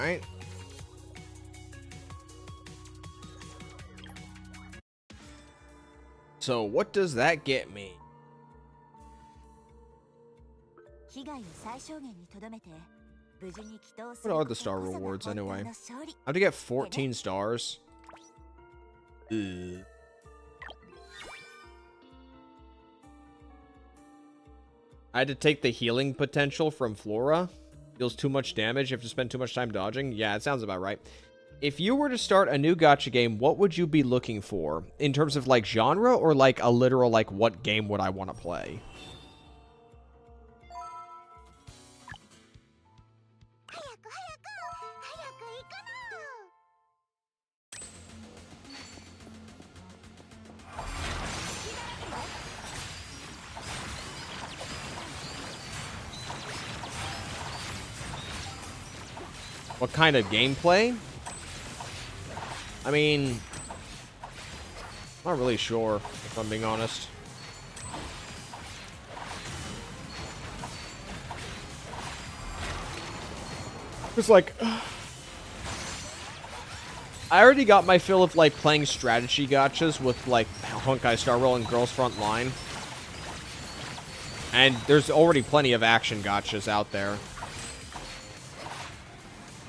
Alright. So what does that get me? 被害を最小限に留めて無事に祈祷す What る are こ the と star こそが rewards 本当 anyway? の勝利 I have to get 14 stars. Ugh. I had to take the healing potential from Flora. Deals too much damage. You have to spend too much time dodging. Yeah, it sounds about right. If you were to start a new gacha game, what would you be looking for? In terms of, like, genre or, like, a literal, like, what game would I want to play? 早く早く早く行くの What kind of gameplay? I mean, not really sure, if I'm being honest. It's like, I already got my fill of, like, playing strategy gachas with, like, Honkai Star Rail and Girls Front Line. And there's already plenty of action gachas out there.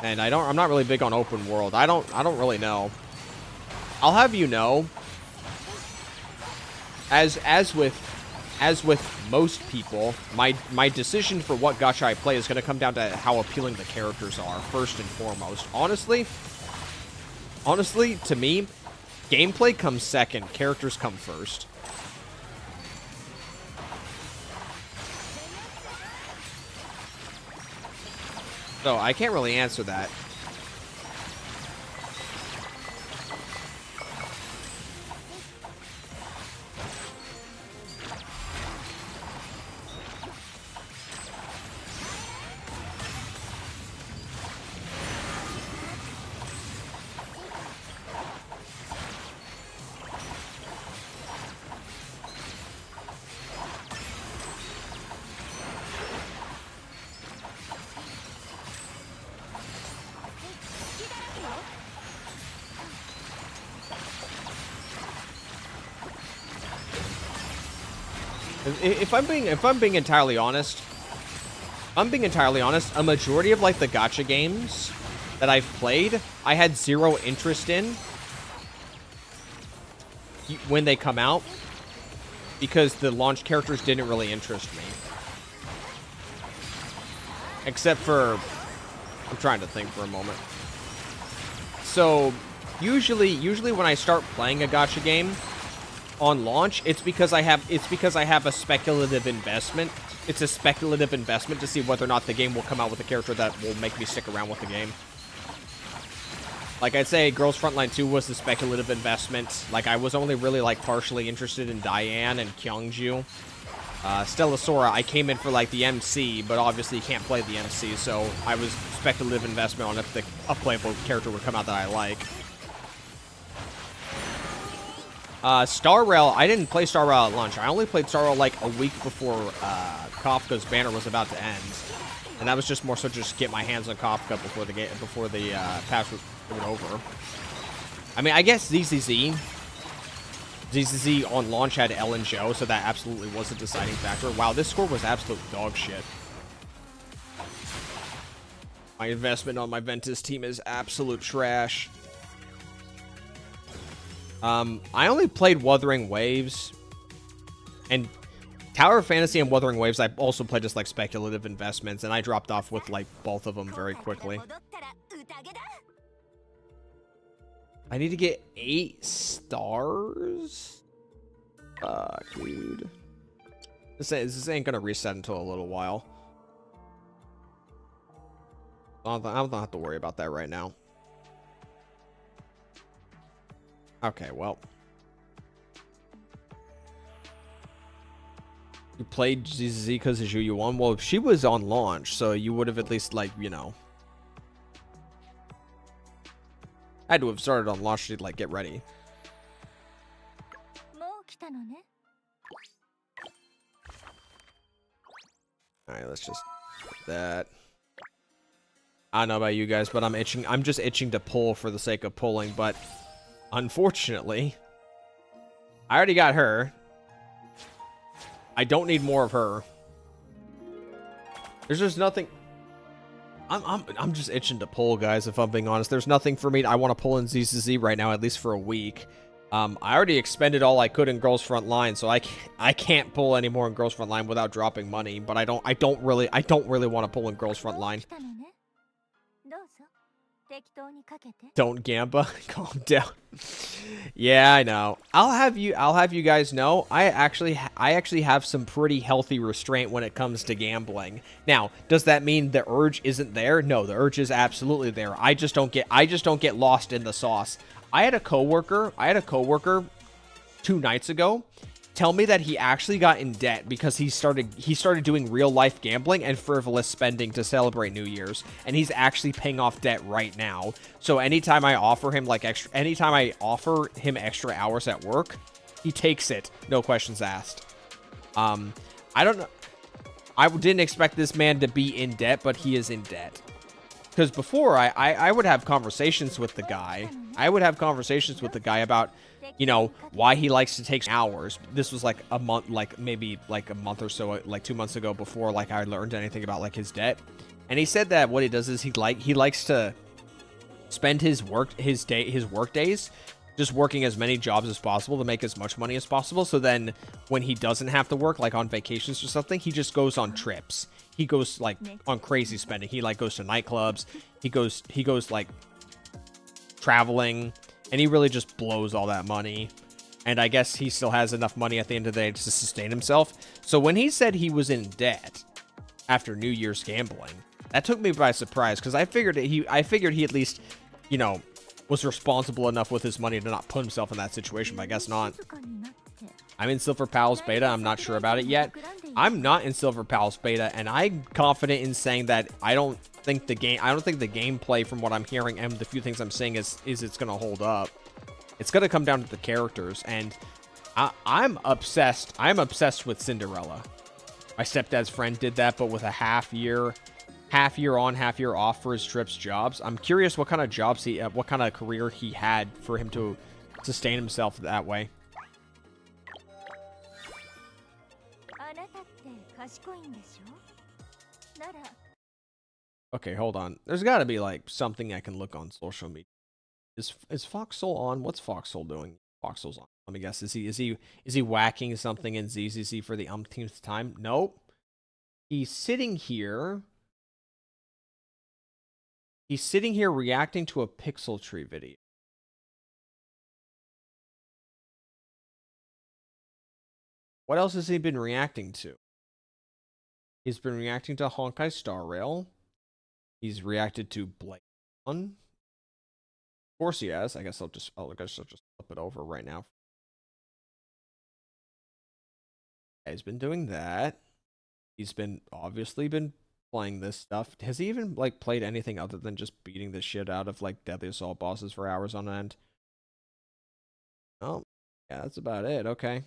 And I'm not really big on open world. I don't really know. I'll have you know, as with most people, my decision for what gacha I play is going to come down to how appealing the characters are, first and foremost. Honestly, to me, gameplay comes second, characters come first. So I can't really answer that. If I'm being entirely honest, a majority of, like, the gacha games that I've played, I had zero interest in when they come out because the launch characters didn't really interest me. Except for, I'm trying to think for a moment. So, usually when I start playing a gacha game on launch, it's because I have a speculative investment. It's a speculative investment to see whether or not the game will come out with a character that will make me stick around with the game. Like, I'd say Girls Frontline 2 was the speculative investment. Like, I was only really, like, partially interested in Diane and Kyungju. Stella Sora, I came in for, like, the MC, but obviously you can't play the MC, so I was speculative investment on if a playable character would come out that I like. Star Rail, I didn't play Star Rail at launch. I only played Star Rail, like, a week before Kafka's banner was about to end. And that was just more so just get my hands on Kafka before the patch was over. I mean, I guess ZZZ on launch had L and Joe, so that absolutely was a deciding factor. Wow, this score was absolute dog shit. My investment on my Ventus team is absolute trash. I only played Wuthering Waves, and Tower of Fantasy and Wuthering Waves I also played as, like, speculative investments, and I dropped off with, like, both of them very quickly. I need to get 8 stars? Fuck, dude. This ain't gonna reset until a little while. I don't have to worry about that right now. Okay, well. You played ZZ because of you won? Well, she was on launch, so you would have at least, like, you know. I had to have started on launch to, like, get ready. Alright, let's just put that. I don't know about you guys, but I'm itching. I'm just itching to pull for the sake of pulling, but unfortunately, I already got her. I don't need more of her. There's just nothing. I'm just itching to pull, guys, if I'm being honest. There's nothing for me. I want to pull in ZZZ right now, at least for a week. I already expended all I could in Girls Front Line, so I can't pull anymore in Girls Front Line without dropping money. But I don't really want to pull in Girls Front Line. Don't gamba. Calm down. Yeah, I know. I'll have you guys know. I actually have some pretty healthy restraint when it comes to gambling. Now, does that mean the urge isn't there? No, the urge is absolutely there. I just don't get lost in the sauce. I had a coworker 2 nights ago tell me that he actually got in debt because he started doing real life gambling and frivolous spending to celebrate New Year's, and he's actually paying off debt right now. So anytime I offer him extra hours at work, he takes it, no questions asked. I don't know. I didn't expect this man to be in debt, but he is in debt. Because before, I would have conversations with the guy. About, you know, why he likes to take hours. This was like a month, maybe a month or so, like 2 months ago, before like I learned anything about like his debt. And he said that what he does is he likes to spend his work days just working as many jobs as possible to make as much money as possible. So then when he doesn't have to work, like on vacations or something, he just goes on trips. He goes like on crazy spending. He like goes to nightclubs. He goes like traveling, and he really just blows all that money. And I guess he still has enough money at the end of the day to sustain himself. So when he said he was in debt after New Year's gambling, that took me by surprise, because I figured he at least, you know, was responsible enough with his money to not put himself in that situation, but I guess not. I'm in Silver Pals Beta. I'm not sure about it yet. I'm not in Silver Pals Beta, and I'm confident in saying that I don't think the gameplay, from what I'm hearing and the few things I'm seeing, is it's gonna hold up. It's gonna come down to the characters, and I'm obsessed. I'm obsessed with Cinderella. My stepdad's friend did that, but with a half year on, half year off for his trips jobs. I'm curious what kind of jobs what kind of career he had for him to sustain himself that way. Okay, hold on. There's got to be like something I can look on social media. Is Foxhole on? What's Foxhole doing? Foxhole's on. Let me guess. Is he whacking something in ZZZ for the umpteenth time? Nope. He's sitting here. He's sitting here reacting to a Pixel Tree video. What else has he been reacting to? He's been reacting to Honkai Star Rail. He's reacted to Blade One. Of course he has. I guess I'll just flip it over right now. Yeah, he's been doing that. He's obviously been playing this stuff. Has he even like played anything other than just beating the shit out of like Deadly Assault bosses for hours on end? Oh, yeah, that's about it. Okay.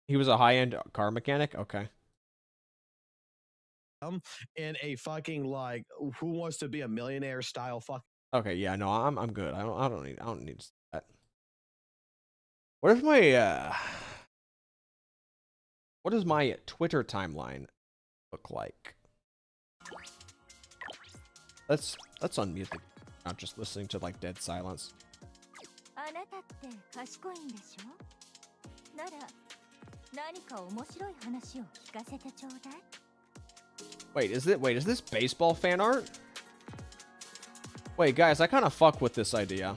He was a high-end car mechanic? Okay. In a fucking like Who Wants to Be a Millionaire style fuck. Okay, yeah, no, I'm good. I don't need that. What if what does my Twitter timeline look like? Let's unmute the, not just listening to like dead silence. Wait, is this baseball fan art? Wait, guys, I kind of fuck with this idea.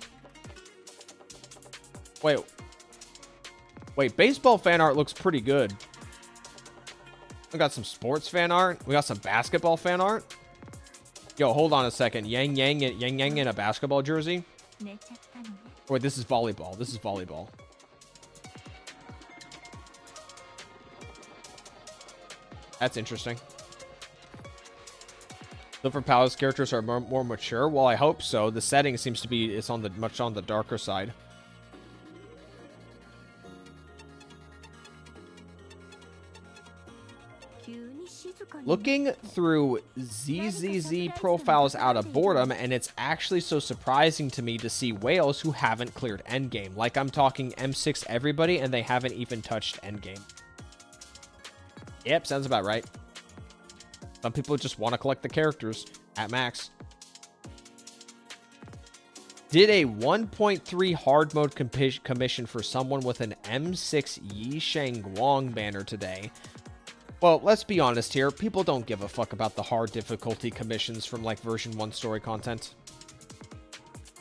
Wait, baseball fan art looks pretty good. We got some sports fan art. We got some basketball fan art. Yo, hold on a second. Yang Yang in a basketball jersey. Wait, this is volleyball. This is volleyball. That's interesting. Silver Palace characters are more mature. Well, I hope so. The setting seems to be much on the darker side. Looking through ZZZ profiles out of boredom, and it's actually so surprising to me to see whales who haven't cleared Endgame. Like, I'm talking M6 everybody, and they haven't even touched Endgame. Yep, sounds about right. Some people just want to collect the characters at max. Did a 1.3 hard mode commission for someone with an M6 Yi Shang Wong banner today. Well, let's be honest here. People don't give a fuck about the hard difficulty commissions from, like, version 1 story content.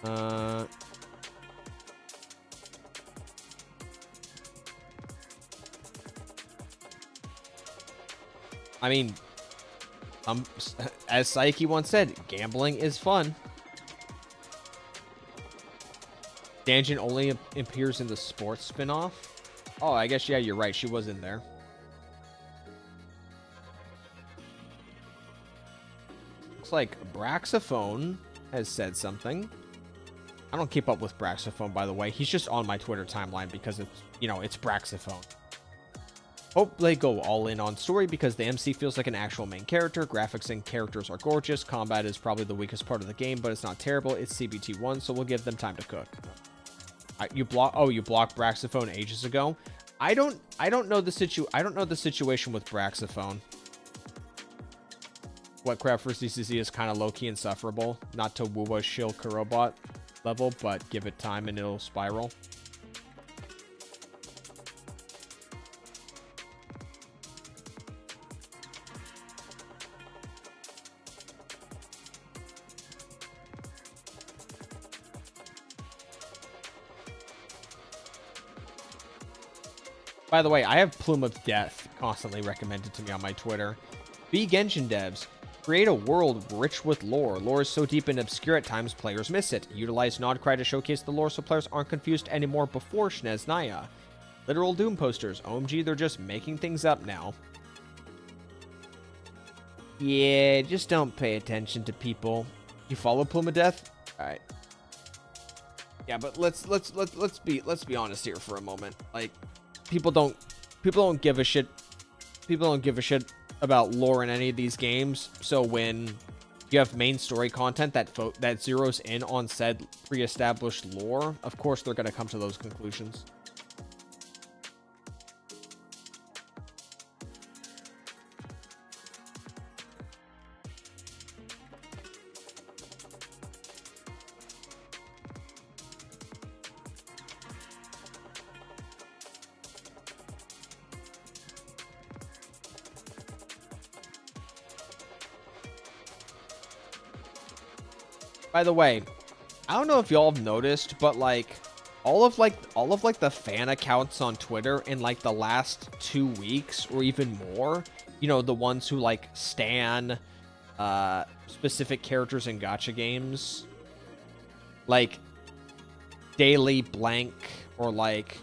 I mean, as Saiki once said, gambling is fun. Danjin only appears in the sports spin-off. Oh, I guess, yeah, you're right. She was in there. Looks like Braxophone has said something. I don't keep up with Braxophone, by the way. He's just on my Twitter timeline because it's, you know, it's Braxophone. Hope they go all in on story because the MC feels like an actual main character. Graphics and characters are gorgeous. Combat is probably the weakest part of the game, but it's not terrible. It's CBT1, so we'll give them time to cook. You blocked Braxophone ages ago. I don't know the situation with Braxophone. What crap for CCC is kind of low-key insufferable. Not to Wuwa Shill Kurobot level, but give it time and it'll spiral. By the way, I have Plume of Death constantly recommended to me on my Twitter. Be Genshin devs. Create a world rich with lore. Lore is so deep and obscure at times players miss it. Utilize Nodcry to showcase the lore so players aren't confused anymore before Shnez Naya. Literal Doom posters. OMG, they're just making things up now. Yeah, just don't pay attention to people. You follow Plume of Death? Alright. Yeah, but let's be honest here for a moment. Like, people don't give a shit. People don't give a shit about lore in any of these games. So when you have main story content that zeroes in on said pre-established lore, of course they're going to come to those conclusions. By the way, I don't know if y'all have noticed, but like all of the fan accounts on Twitter in like the last 2 weeks or even more, you know, the ones who like stan specific characters in gacha games, like Daily Blank or like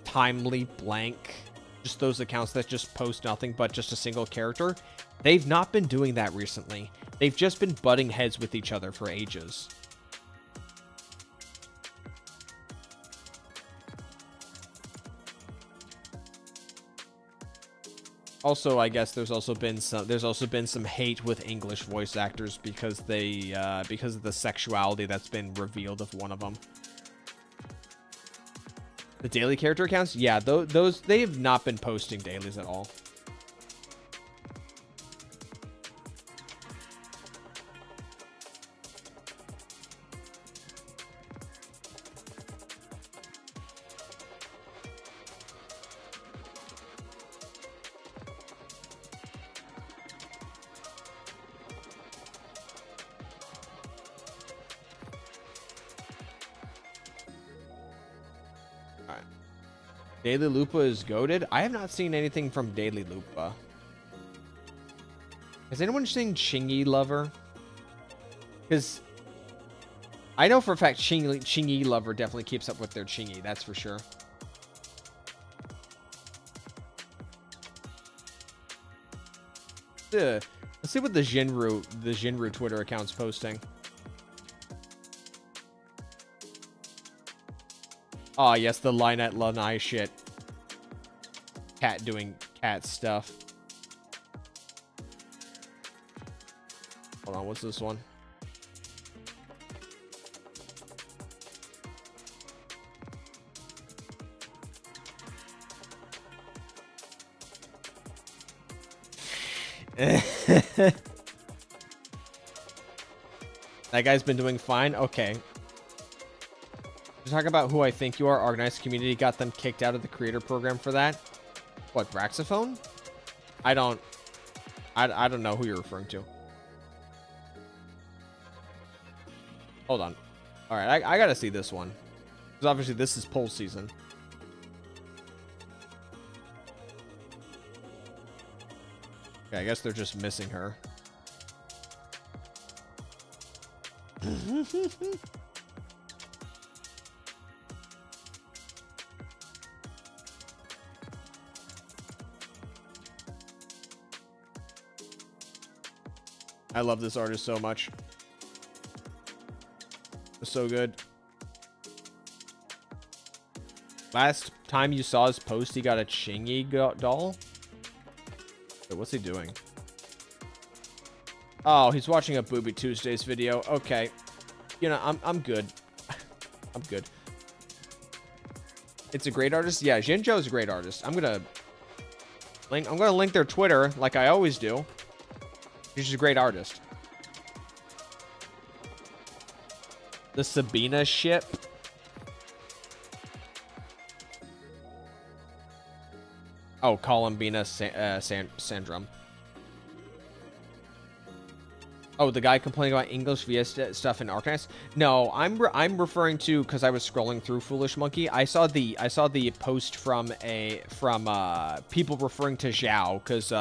Timely Blank, just those accounts that just post nothing but just a single character. They've not been doing that recently. They've just been butting heads with each other for ages. Also, I guess there's also been some hate with English voice actors because because of the sexuality that's been revealed of one of them. The daily character accounts, yeah, those they have not been posting dailies at all. Daily Lupa is goated. I have not seen anything from Daily Lupa. Has anyone seen Chingy Lover? Because I know for a fact Chingy Lover definitely keeps up with their Chingy. That's for sure. Let's see what the Jinru Twitter account's posting. Oh, yes, the line at Lanai shit. Cat doing cat stuff. Hold on, what's this one? That guy's been doing fine. Okay. To talk about who I think you are, organized community got them kicked out of the creator program for that. What, Braxophone? I don't know who you're referring to. Hold on. All right, I gotta see this one, because obviously this is poll season. Okay, I guess they're just missing her. I love this artist so much. It's so good. Last time you saw his post, he got a Chingy doll. Wait, what's he doing? Oh, he's watching a Booby Tuesdays video. Okay. You know, I'm good. I'm good. It's a great artist. Yeah, Jinjo is a great artist. I'm gonna link their Twitter like I always do. She's a great artist. The Sabina ship. Oh, Columbina Sandrum. Oh, the guy complaining about English VS stuff in Arcanist? No, I'm referring to, because I was scrolling through Foolish Monkey. I saw the post from people referring to Zhao, because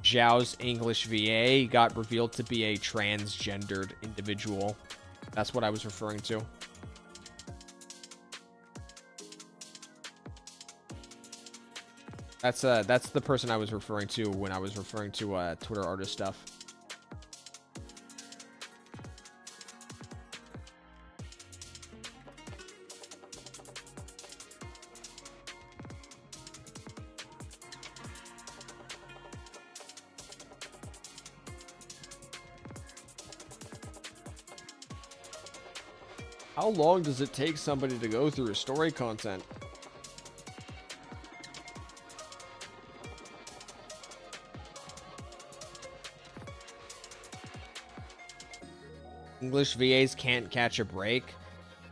Zhao's English VA got revealed to be a transgendered individual. That's what I was referring to. That's the person I was referring to when I was referring to Twitter artist stuff. How long does it take somebody to go through a story content? English VAs can't catch a break.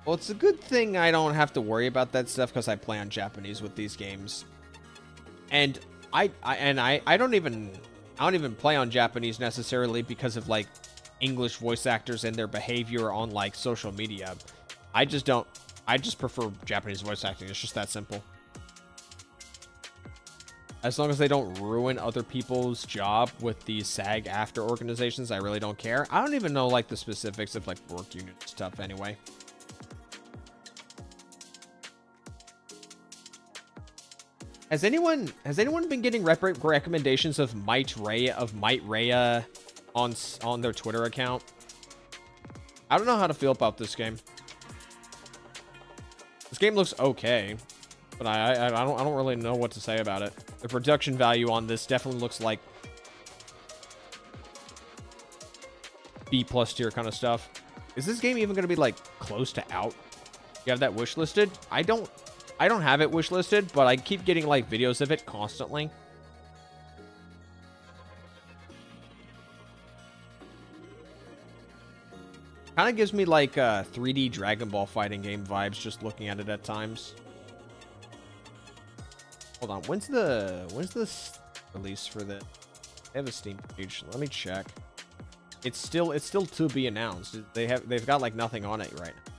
Well, it's a good thing I don't have to worry about that stuff because I play on Japanese with these games. And I don't even play on Japanese necessarily because of like English voice actors and their behavior on like social media. I just prefer Japanese voice acting. It's just that simple. As long as they don't ruin other people's job with these SAG-AFTRA organizations, I really don't care. I don't even know like the specifics of like work unit stuff anyway. Has anyone been getting recommendations of Might Rhea on their Twitter account? I don't know how to feel about this game. This game looks okay, but I don't really know what to say about it. The production value on this definitely looks like B+ tier kind of stuff. Is this game even going to be like close to out? You have that wish listed? I don't have it wish listed, but I keep getting like videos of it constantly. Kind of gives me like 3D Dragon Ball fighting game vibes just looking at it at times. Hold on, when's this release for the? They have a Steam page. Let me check. It's still to be announced. They've got like nothing on it right now.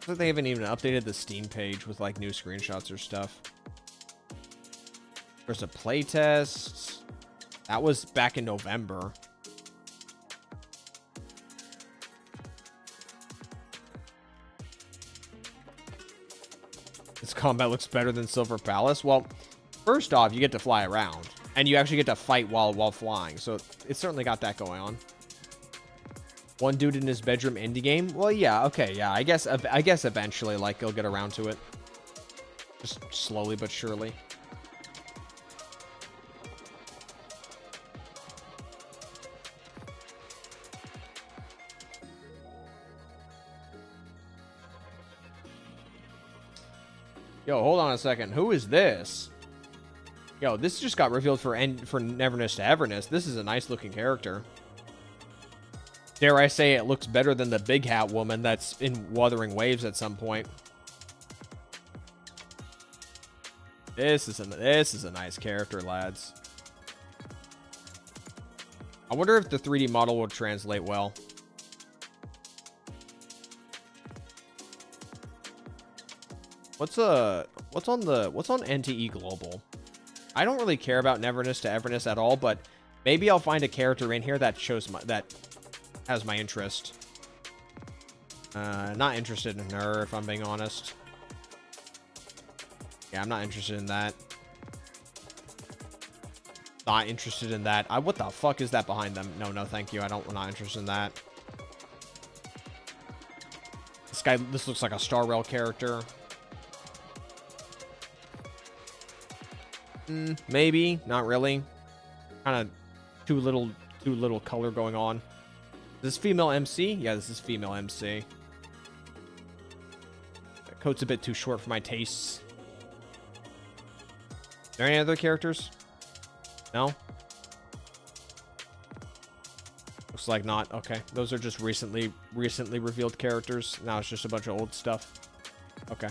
I think they haven't even updated the Steam page with like new screenshots or stuff. There's a playtest. That was back in November. This combat looks better than Silver Palace. Well, first off, you get to fly around, and you actually get to fight while flying. So it's certainly got that going on. One dude in his bedroom indie game. Well, yeah, okay, yeah. I guess eventually, like, he'll get around to it. Just slowly but surely. Yo, hold on a second. Who is this? Yo, this just got revealed for Neverness to Everness. This is a nice looking character. Dare I say it looks better than the big hat woman that's in Wuthering Waves at some point. This is a nice character, lads. I wonder if the 3D model will translate well. What's on NTE Global? I don't really care about Neverness to Everness at all, but maybe I'll find a character in here that has my interest. Not interested in her, if I'm being honest. Yeah, I'm not interested in that. Not interested in that. What the fuck is that behind them? No, thank you. I'm not interested in that. This looks like a Star Rail character. Maybe, not really. Kind of too little color going on. Is this female MC? Yeah, this is female MC. That coat's a bit too short for my tastes. Are there any other characters? No? Looks like not. Okay. Those are just recently revealed characters. Now it's just a bunch of old stuff. Okay.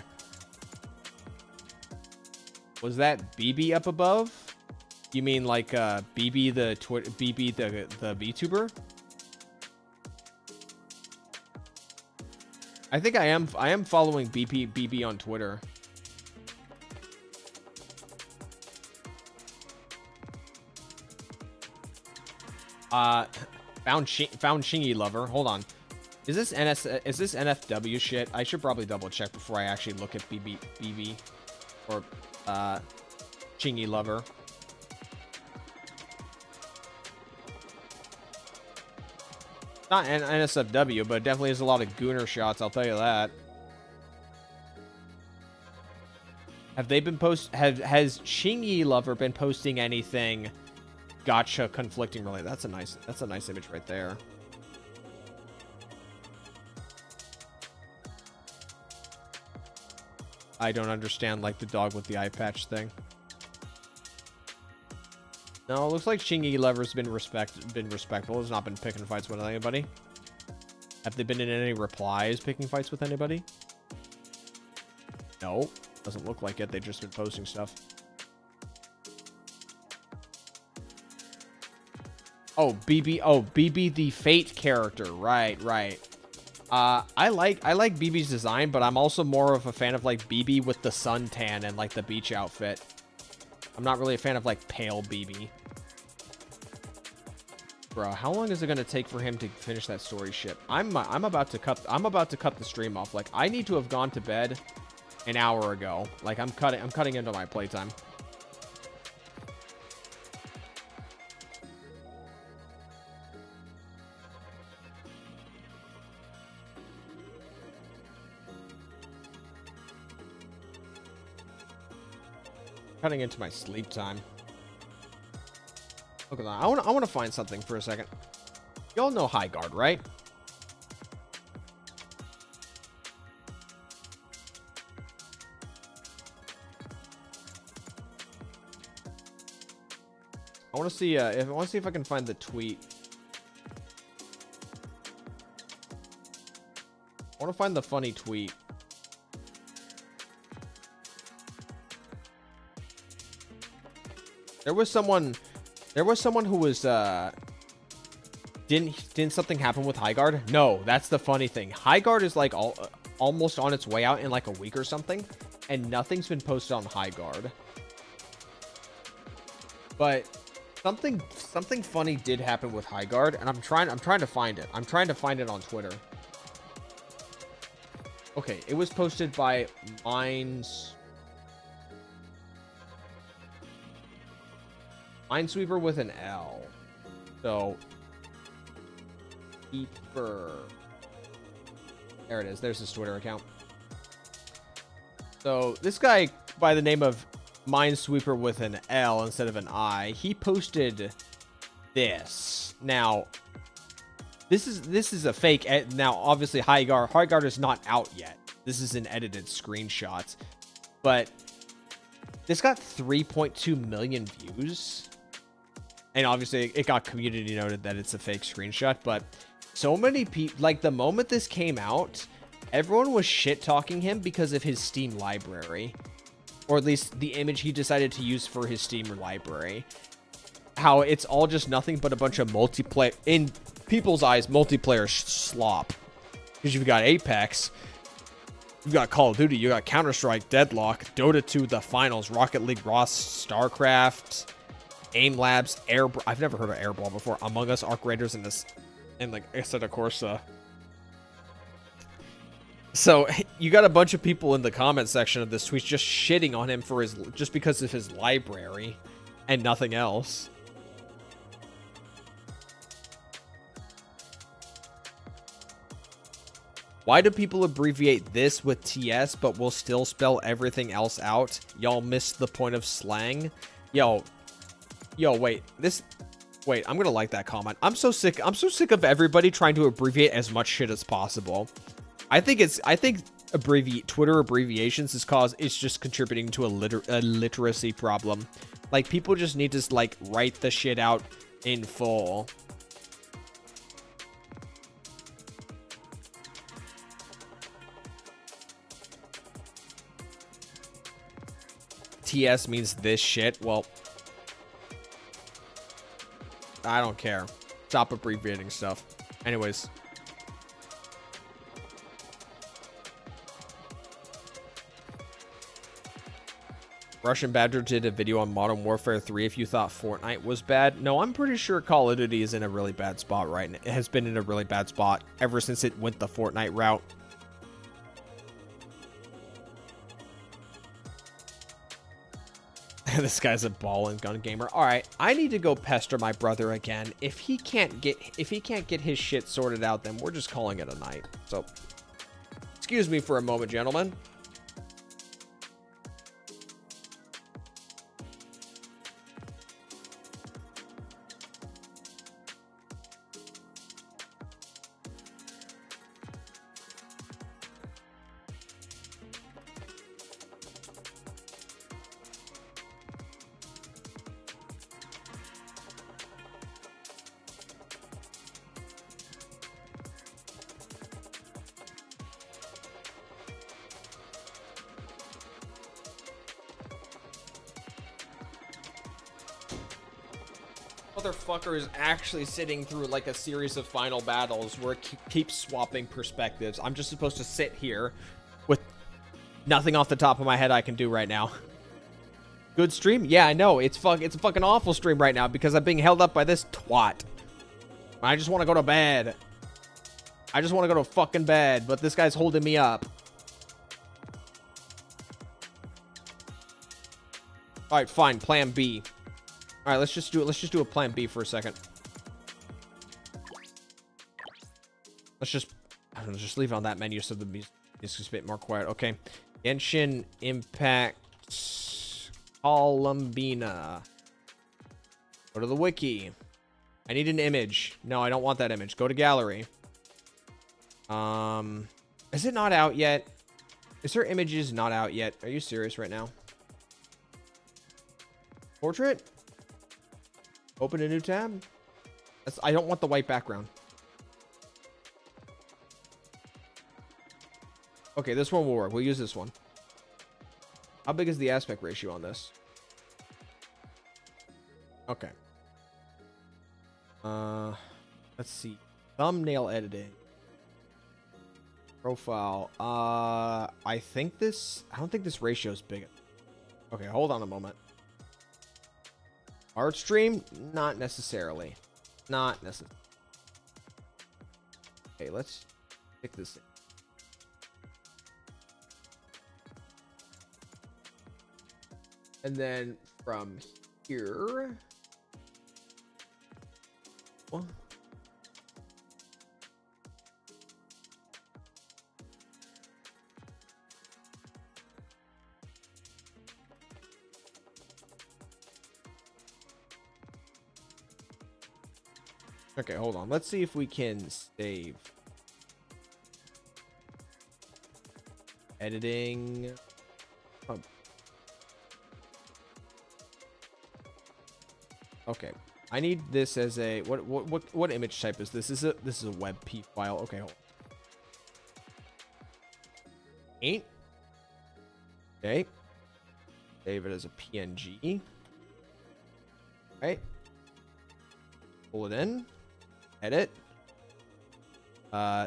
Was that BB up above? You mean like BB the VTuber? I think I am following BB on Twitter. Found Shingy Lover. Hold on. Is this NFW shit? I should probably double check before I actually look at BB or Chingy Lover. Not NSFW, but definitely has a lot of gooner shots, I'll tell you that. Have they been has Chingy Lover been posting anything gotcha conflicting related? That's a nice image right there. I don't understand like the dog with the eye patch thing. No, it looks like Chingy Lover's been respectful. Has not been picking fights with anybody. Have they been in any replies picking fights with anybody? No, doesn't look like it. They've just been posting stuff. Oh, BB the Fate character. Right. I like BB's design, but I'm also more of a fan of like BB with the suntan and like the beach outfit. I'm not really a fan of like pale BB. Bro, how long is it gonna take for him to finish that story ship? I'm about to cut the stream off. Like I need to have gone to bed an hour ago. Like I'm cutting into my playtime. Cutting into my sleep time. Look at that. I want to find something for a second. Y'all know High Guard, right? I want to see if I can find the tweet. I want to find the funny tweet. There was someone who was didn't something happen with High Guard? No, that's the funny thing. High Guard is like almost on its way out in like a week or something, and nothing's been posted on High Guard. But something funny did happen with High Guard, and I'm trying to find it. I'm trying to find it on Twitter. Okay, it was posted by Minesweeper with an L. So, Keeper. There it is. There's his Twitter account. So, this guy by the name of Minesweeper with an L instead of an I, he posted this. Now, this is a fake. Now, obviously, High Guard is not out yet. This is an edited screenshot. but this got 3.2 million views. And obviously it got community noted that it's a fake screenshot, but so many people, like the moment this came out, everyone was shit talking him because of his Steam library, or at least the image he decided to use for his Steam library. How it's all just nothing but a bunch of multiplayer, in people's eyes, multiplayer slop. Because you've got Apex, you've got Call of Duty, you got Counter-Strike, Deadlock, Dota 2, The Finals, Rocket League, Ross, StarCraft, Aim Labs, I've never heard of Airball before. Among Us, Arc Raiders, and this, and like Assetto Corsa. So you got a bunch of people in the comment section of this tweet just shitting on him for his, just because of his library and nothing else. Why do people abbreviate this with TS but will still spell everything else out? Y'all missed the point of slang. Yo, wait, I'm gonna like that comment. I'm so sick of everybody trying to abbreviate as much shit as possible. I think Twitter abbreviations is just contributing to a literacy problem. Like, people just need to like write the shit out in full. TS means this shit. Well, I don't care. Stop abbreviating stuff. Anyways. Russian Badger did a video on Modern Warfare 3 if you thought Fortnite was bad. No, I'm pretty sure Call of Duty is in a really bad spot right now. It has been in a really bad spot ever since it went the Fortnite route. This guy's a ball and gun gamer. All right, I need to go pester my brother again. If he can't get his shit sorted out, then we're just calling it a night. So, excuse me for a moment, gentlemen. Motherfucker is actually sitting through like a series of final battles where it keeps swapping perspectives. I'm just supposed to sit here with nothing off the top of my head I can do right now. Good stream? Yeah, I know. It's a fucking awful stream right now because I'm being held up by this twat. I just want to go to bed. I just want to go to fucking bed, but this guy's holding me up. All right, fine. Plan B. All right, let's just do a plan B for a second. Let's just leave it on that menu so the music is a bit more quiet. Okay. Genshin Impact Columbina. Go to the wiki. I need an image. No, I don't want that image. Go to gallery. Is it not out yet? Is there images not out yet? Are you serious right now? Portrait? Open a new tab. I don't want the white background. Okay, this one will work. We'll use this one. How big is the aspect ratio on this? Okay. Let's see. Thumbnail editing. Profile. I don't think this ratio is big. Okay, hold on a moment. Art stream? Not necessarily. Not necessarily. Okay, let's pick this in. And then from here... Well, okay, hold on. Let's see if we can save. Editing. Okay. I need this as a what image type is this? This is a WebP file. Okay, hold on. Ain't. Okay. Save it as a PNG. Right. Pull it in. Edit.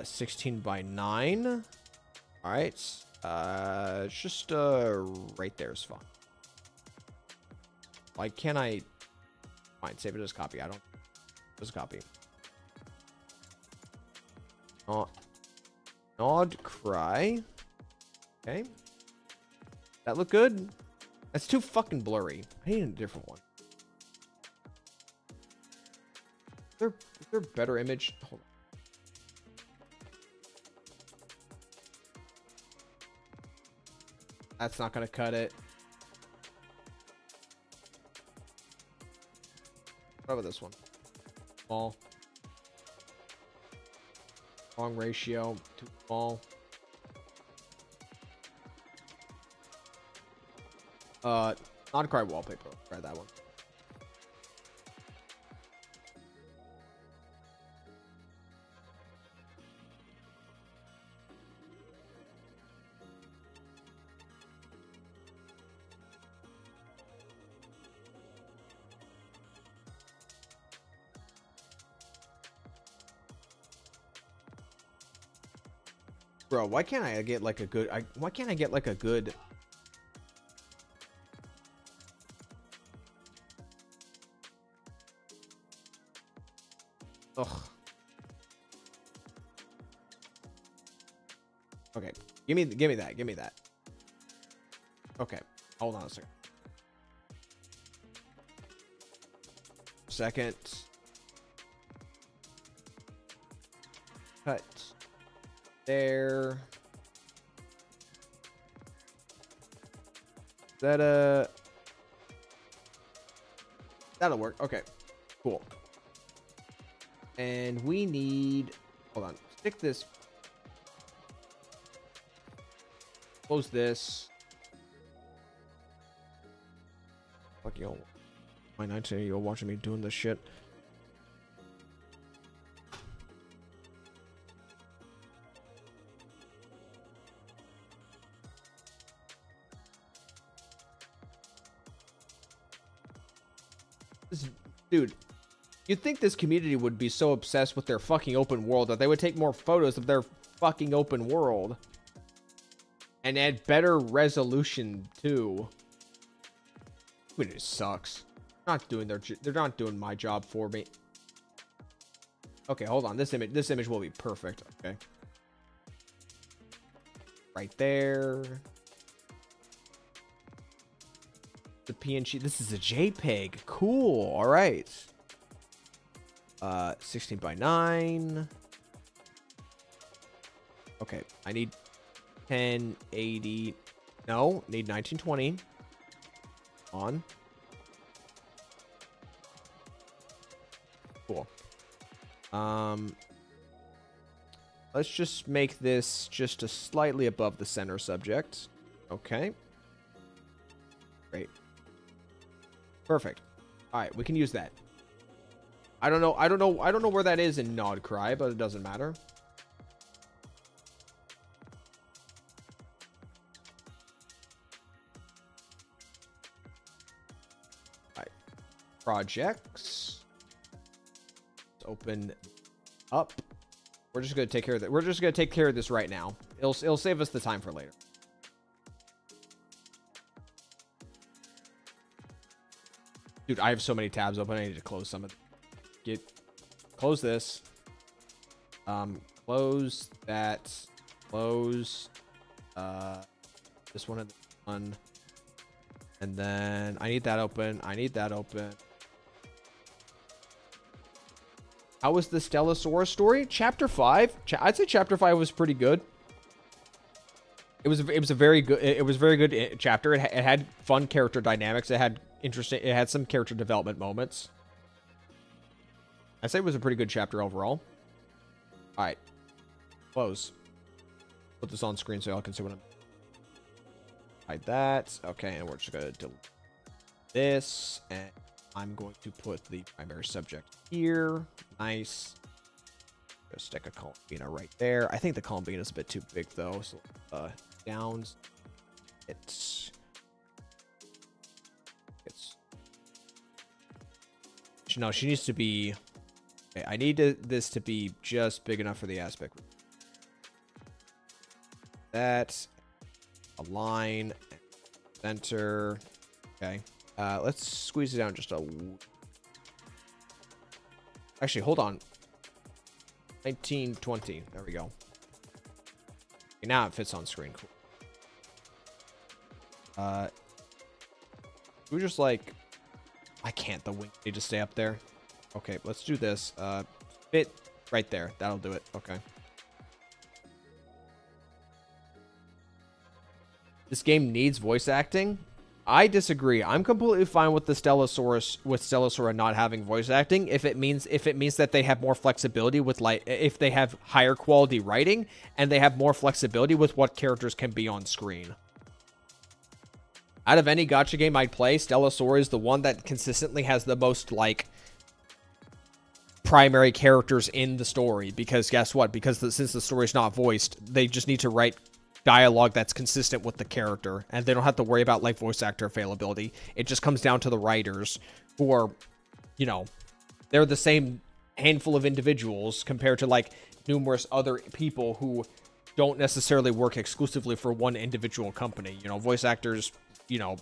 16 by 9. All right. It's just right there is fine. Why can't I? Fine. Save it as copy. I don't. As copy. Nod cry. Okay. That look good? That's too fucking blurry. I need a different one. Is there a better image? Hold on. That's not gonna cut it. What about this one? Small. Wrong ratio. Too small. Not cry wallpaper. Try that one. Bro, why can't I get like a good why can't I get like a good Ugh. Okay. Give me that. Give me that. Okay. Hold on a second. Second. Cut. There. That that'll work. Okay. Cool. And we need, hold on, stick this, close this. Fuck yo, my 19-year-old watching me doing this shit. Dude. You'd think this community would be so obsessed with their fucking open world that they would take more photos of their fucking open world. And add better resolution too. It sucks. They're not doing my job for me. Okay, hold on. This image will be perfect. Okay. Right there. The PNG. This is a JPEG. Cool. All right. 16 by 9. Okay, I need 1080. No, need 1920. On. Cool. Let's just make this just a slightly above the center subject. Okay. Great. Perfect. All right, we can use that. I don't know where that is in Nod Cry, but it doesn't matter. All right. Projects. Let's open up. We're just gonna take care of that. We're just gonna take care of this right now. It'll save us the time for later. Dude, I have so many tabs open. I need to close some of them. Close this. Close that. Close this one and this one. And then I need that open. I need that open. How was the Stella Sora story? Chapter 5. I'd say chapter 5 was pretty good. It was a very good chapter. It had fun character dynamics. It had some character development moments. I'd say it was a pretty good chapter overall. All right. Close. Put this on screen so y'all can see what I'm... hide that. Okay, and we're just gonna delete this, and I'm going to put the primary subject here. Nice. Just stick a Columbina right there. I think the Columbina is a bit too big though. So downs. It's no. She needs to be. Okay, I need this to be just big enough for the aspect. That align center. Okay. Let's squeeze it down just a. Actually, hold on. 1920. There we go. Okay, now it fits on screen. Cool. We just like. I can't. The wing need to stay up there. Okay, let's do this. Fit right there. That'll do it. Okay. This game needs voice acting. I disagree. I'm completely fine with the Stella Sora not having voice acting if it means that they have more flexibility with like if they have higher quality writing and they have more flexibility with what characters can be on screen. Out of any gacha game I'd play, Stella Sora is the one that consistently has the most like primary characters in the story, because guess what? Because since the story's not voiced, they just need to write dialogue that's consistent with the character, and they don't have to worry about like voice actor availability. It just comes down to the writers, who are, you know, they're the same handful of individuals compared to like numerous other people who don't necessarily work exclusively for one individual company. You know, voice actors, you know,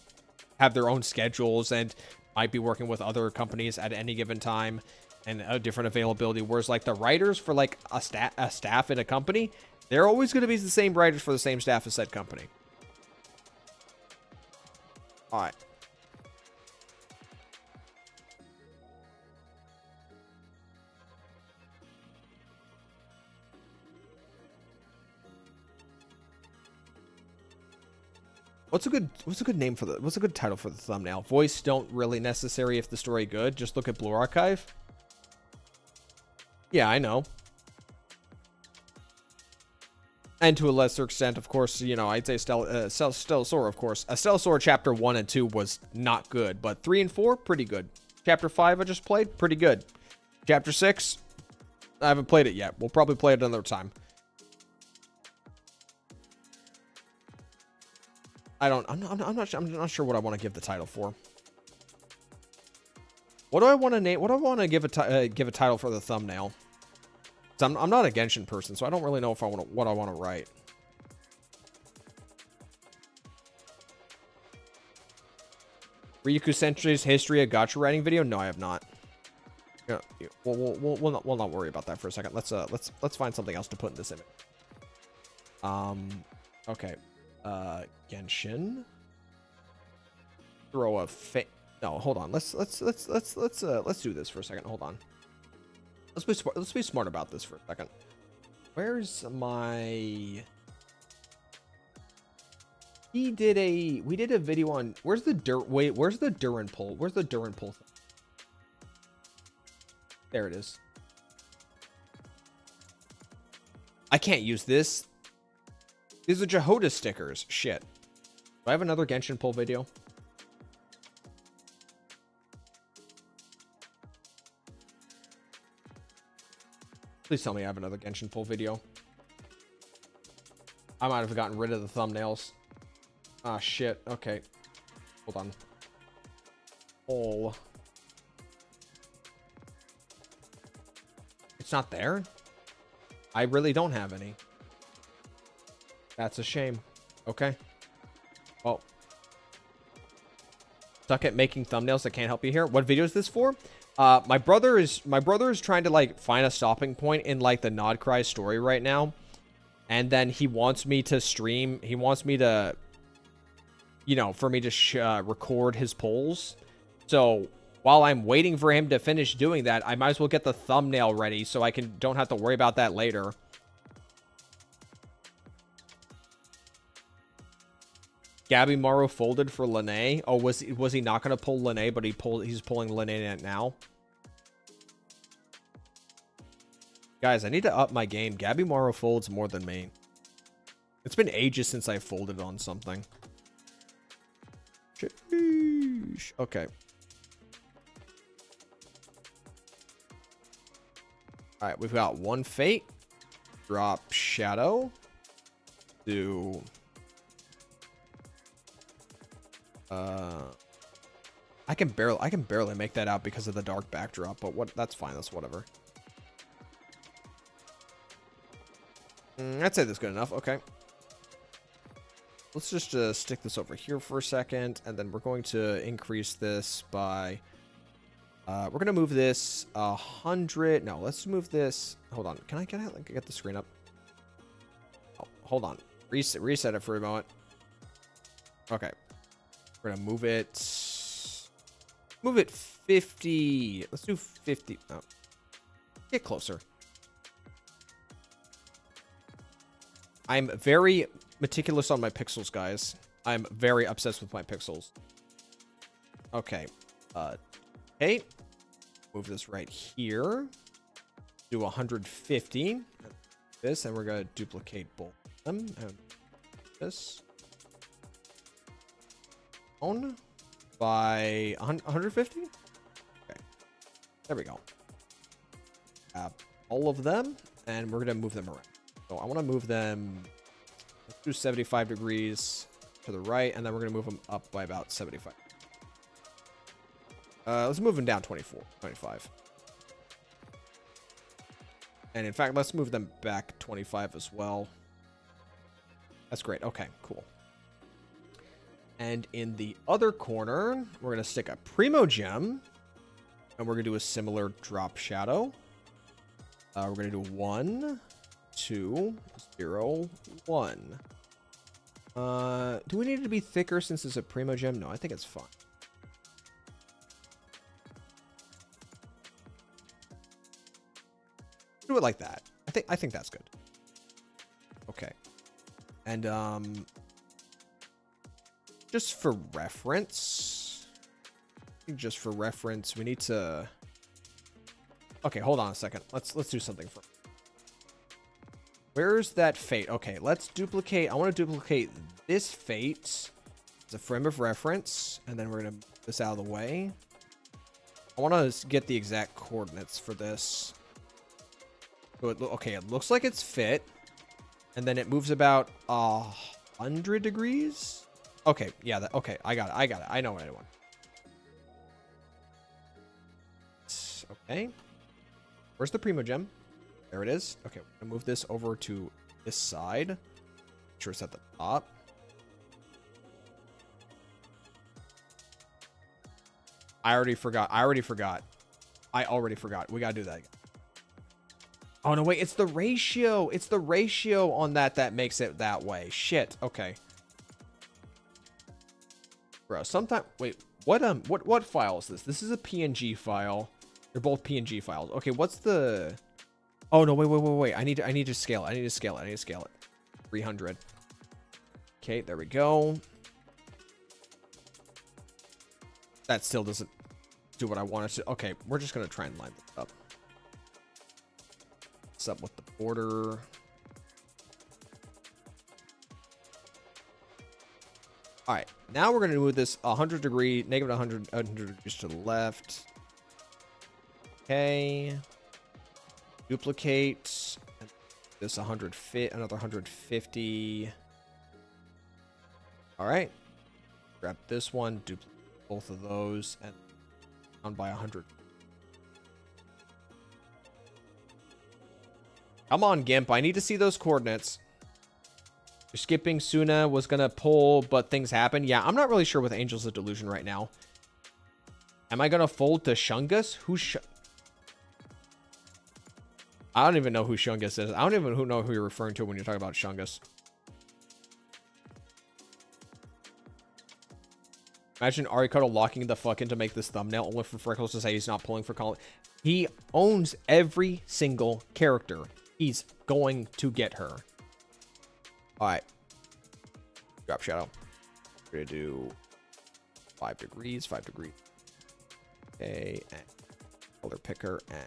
have their own schedules and might be working with other companies at any given time and a different availability, whereas like the writers for like a staff in a company, they're always going to be the same writers for the same staff as said company. All right. What's a good name for what's a good title for the thumbnail? Voice don't really necessary if the story good. Just look at Blue Archive. Yeah, I know. And to a lesser extent, of course, you know, I'd say Stella Sora, of course. Stella Sora Chapter 1 and 2 was not good, but 3 and 4, pretty good. Chapter 5 I just played, pretty good. Chapter 6, I haven't played it yet. We'll probably play it another time. I'm not sure what I want to give the title for. What do I want to name? What do I want to give a title for the thumbnail? I'm not a Genshin person, so I don't really know if what I want to write. Ryuku Century's History of Gacha Writing video? No, I have not. Yeah, we'll not worry about that for a second. Let's find something else to put in this image. Okay. Genshin. Throw a no, hold on. Let's do this for a second. Hold on. Let's be smart about this for a second. Where's my? We did a video on where's the Durin pull? Where's the Durin pull? There it is. I can't use this. These are Jehoda stickers. Shit. Do I have another Genshin pull video? Please tell me I have another Genshin pull video. I might have gotten rid of the thumbnails. Ah, shit. Okay. Hold on. Pull. It's not there? I really don't have any. That's a shame. Okay. Oh. Stuck at making thumbnails that can't help you here. What video is this for? My brother is trying to like find a stopping point in like the Nodcry story right now. And then he wants me to stream. He wants me to, you know, for me to record his polls. So while I'm waiting for him to finish doing that, I might as well get the thumbnail ready so I don't have to worry about that later. Gabby Morrow folded for Lene. Oh, was he not going to pull Lene, but he's pulling Lene now? Guys, I need to up my game. Gabby Morrow folds more than me. It's been ages since I folded on something. Sheesh. Okay. All right, we've got one fate. Drop shadow. Do I can barely make that out because of the dark backdrop, but that's fine, that's whatever. I'd say that's good enough. Okay. Let's just stick this over here for a second, and then we're going to increase this by we're going to move this 100. No, let's move this. Hold on. Can I get the screen up? Oh, hold on. Reset it for a moment. Okay. We're going to move it 50. Let's do 50. Oh. Get closer. I'm very meticulous on my pixels, guys. I'm very obsessed with my pixels. Okay. Okay. Move this right here. Do 150. This, and we're going to duplicate both of them. And this. On by 150. Okay. There we go. All of them, and we're going to move them around. So I want to move them, let's do 75 degrees to the right, and then we're going to move them up by about 75. Let's move them down 25. And in fact, let's move them back 25 as well. That's great. Okay, cool. And in the other corner, we're going to stick a Primo Gem, and we're going to do a similar drop shadow. We're going to do 1, 2, 0, 1. Do we need it to be thicker since it's a Primo Gem? No, I think it's fine. Do it like that. I think that's good. Okay. And just for reference, we need to. Okay, hold on a second. Let's do something first. Where's that fate? Okay, let's duplicate. I want to duplicate this fate as a frame of reference, and then we're gonna move this out of the way. I want to get the exact coordinates for this. So okay, it looks like it's fit, and then it moves about 100 degrees. Okay, yeah. Okay, I got it. I know what I want. Okay. Where's the Primo Gem? There it is. Okay, we're gonna move this over to this side. Make sure it's at the top. I already forgot. We gotta do that again. Oh no, wait, it's the ratio. It's the ratio on that makes it that way. Shit. Okay. Bro, wait, what file is this? This is a PNG file. They're both PNG files. Okay, what's the... Oh, no, wait. I need to scale it. I need to scale it. 300. Okay, there we go. That still doesn't do what I wanted to. Okay, we're just going to try and line this up. What's up with the border? All right, now we're going to move this 100 degree, negative 100 degrees to the left. Okay. Duplicate this 100 fit, another 150. All right. Grab this one, duplicate both of those, and down by 100. Come on, Gimp. I need to see those coordinates. You're skipping Suna was gonna pull, but things happen. Yeah, I'm not really sure with Angels of Delusion right now. Am I gonna fold to Shungus? I don't even know who Shungus is. I don't even know who you're referring to when you're talking about Shungus. Imagine Arikoto locking the fuck in to make this thumbnail only for Freckles to say he's not pulling for Colin. He owns every single character. He's going to get her. Alright. Drop shadow. We're gonna do 5 degrees. Okay, and color picker. And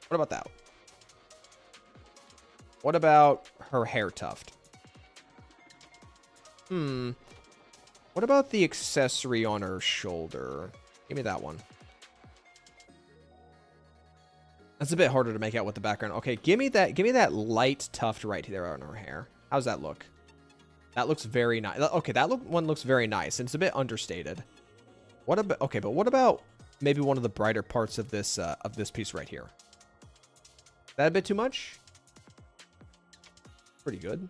what about that? What about her hair tuft? What about the accessory on her shoulder? Give me that one. That's a bit harder to make out with the background. Okay, give me that light tuft right there on her hair. How's that look? That looks very nice. Okay, one looks very nice, and it's a bit understated. What about, okay, but what about maybe one of the brighter parts of this piece right here? That a bit too much? Pretty good.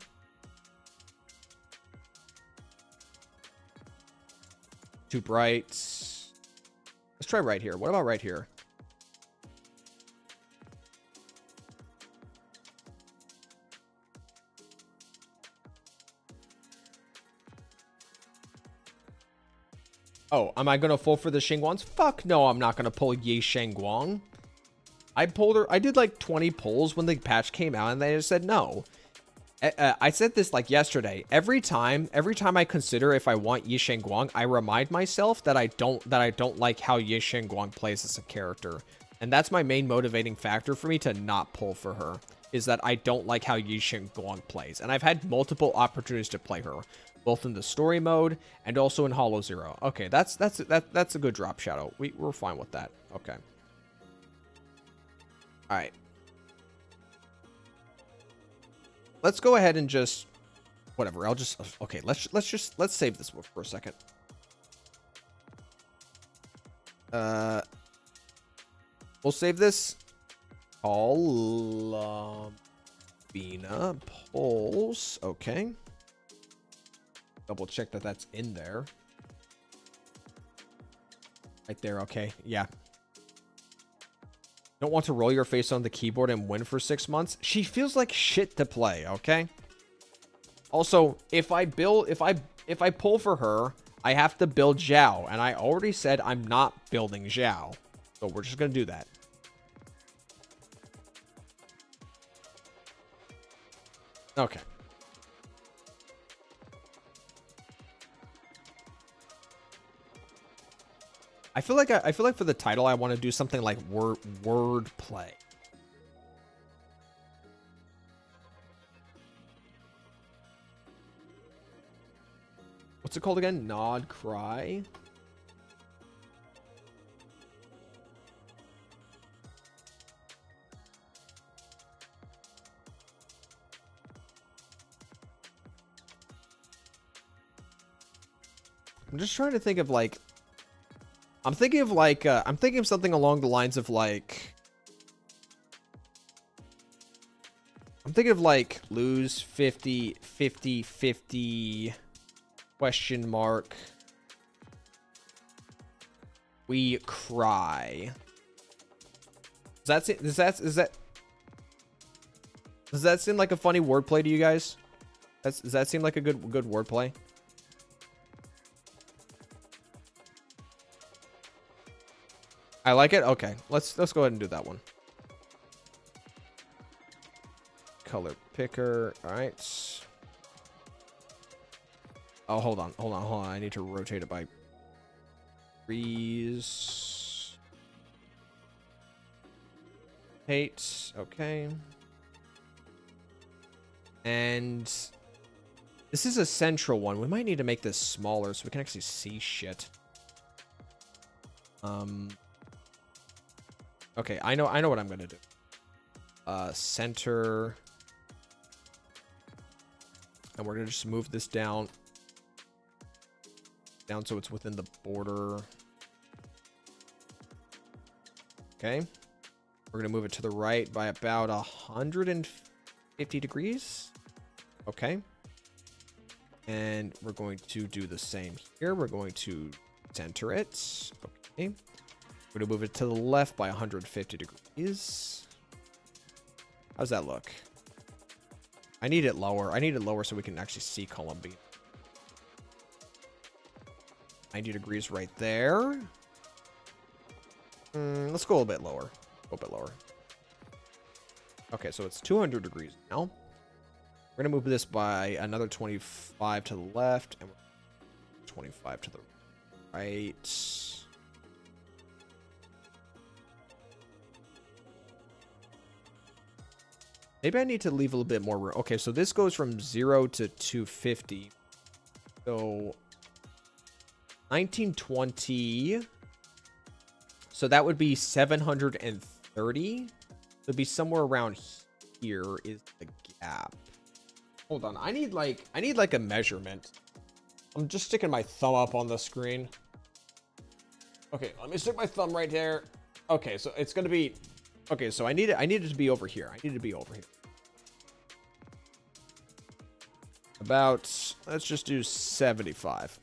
Too bright. Let's try right here. What about right here? Oh, am I going to pull for the Xingguangs? Fuck no, I'm not going to pull Yi Shengguang. I pulled her. I did like 20 pulls when the patch came out, and they just said no. I said this like yesterday. Every time I consider if I want Yi Shengguang, I remind myself that I don't like how Yi Shengguang plays as a character. And that's my main motivating factor for me to not pull for her, is that I don't like how Yi Shengguang plays. And I've had multiple opportunities to play her, both in the story mode and also in Hollow Zero. Okay, that's a good drop, Shadow. We're fine with that. Okay. All right. Let's go ahead and just whatever. Okay, let's save this for a second. We'll save this. All Bina pulls. Okay. Double check that that's in there. Right there, okay. Yeah. Don't want to roll your face on the keyboard and win for 6 months. She feels like shit to play, okay? Also, if I pull for her, I have to build Zhao, and I already said I'm not building Zhao. So we're just gonna do that. Okay. I feel like for the title I want to do something like word play. What's it called again? Nod cry. I'm just trying to think of like I'm thinking of something along the lines of like I'm thinking of like lose 50 question mark we cry. Does that seem like a funny wordplay to you guys? Does that seem like a good wordplay? I like it. Okay, let's go ahead and do that one. Color picker. All right. Oh, hold on. I need to rotate it by degrees. Okay. And this is a central one. We might need to make this smaller so we can actually see shit. Okay, I know what I'm gonna do. Center, and we're gonna just move this down so it's within the border. Okay, we're gonna move it to the right by about 150 degrees. Okay, and we're going to do the same here. We're going to center it. Okay. We're going to move it to the left by 150 degrees. How's that look? I need it lower. I need it lower so we can actually see Columbine. 90 degrees right there. Let's go a little bit lower. Okay, so it's 200 degrees now. We're going to move this by another 25 to the left and 25 to the right. Maybe I need to leave a little bit more room. Okay, so this goes from 0 to 250. So 1920. So that would be 730. It would be somewhere around here is the gap. Hold on. I need like a measurement. I'm just sticking my thumb up on the screen. Okay, let me stick my thumb right there. Okay, so it's gonna be. Okay, so I need it to be over here. I need it to be over here. About, let's just do 75.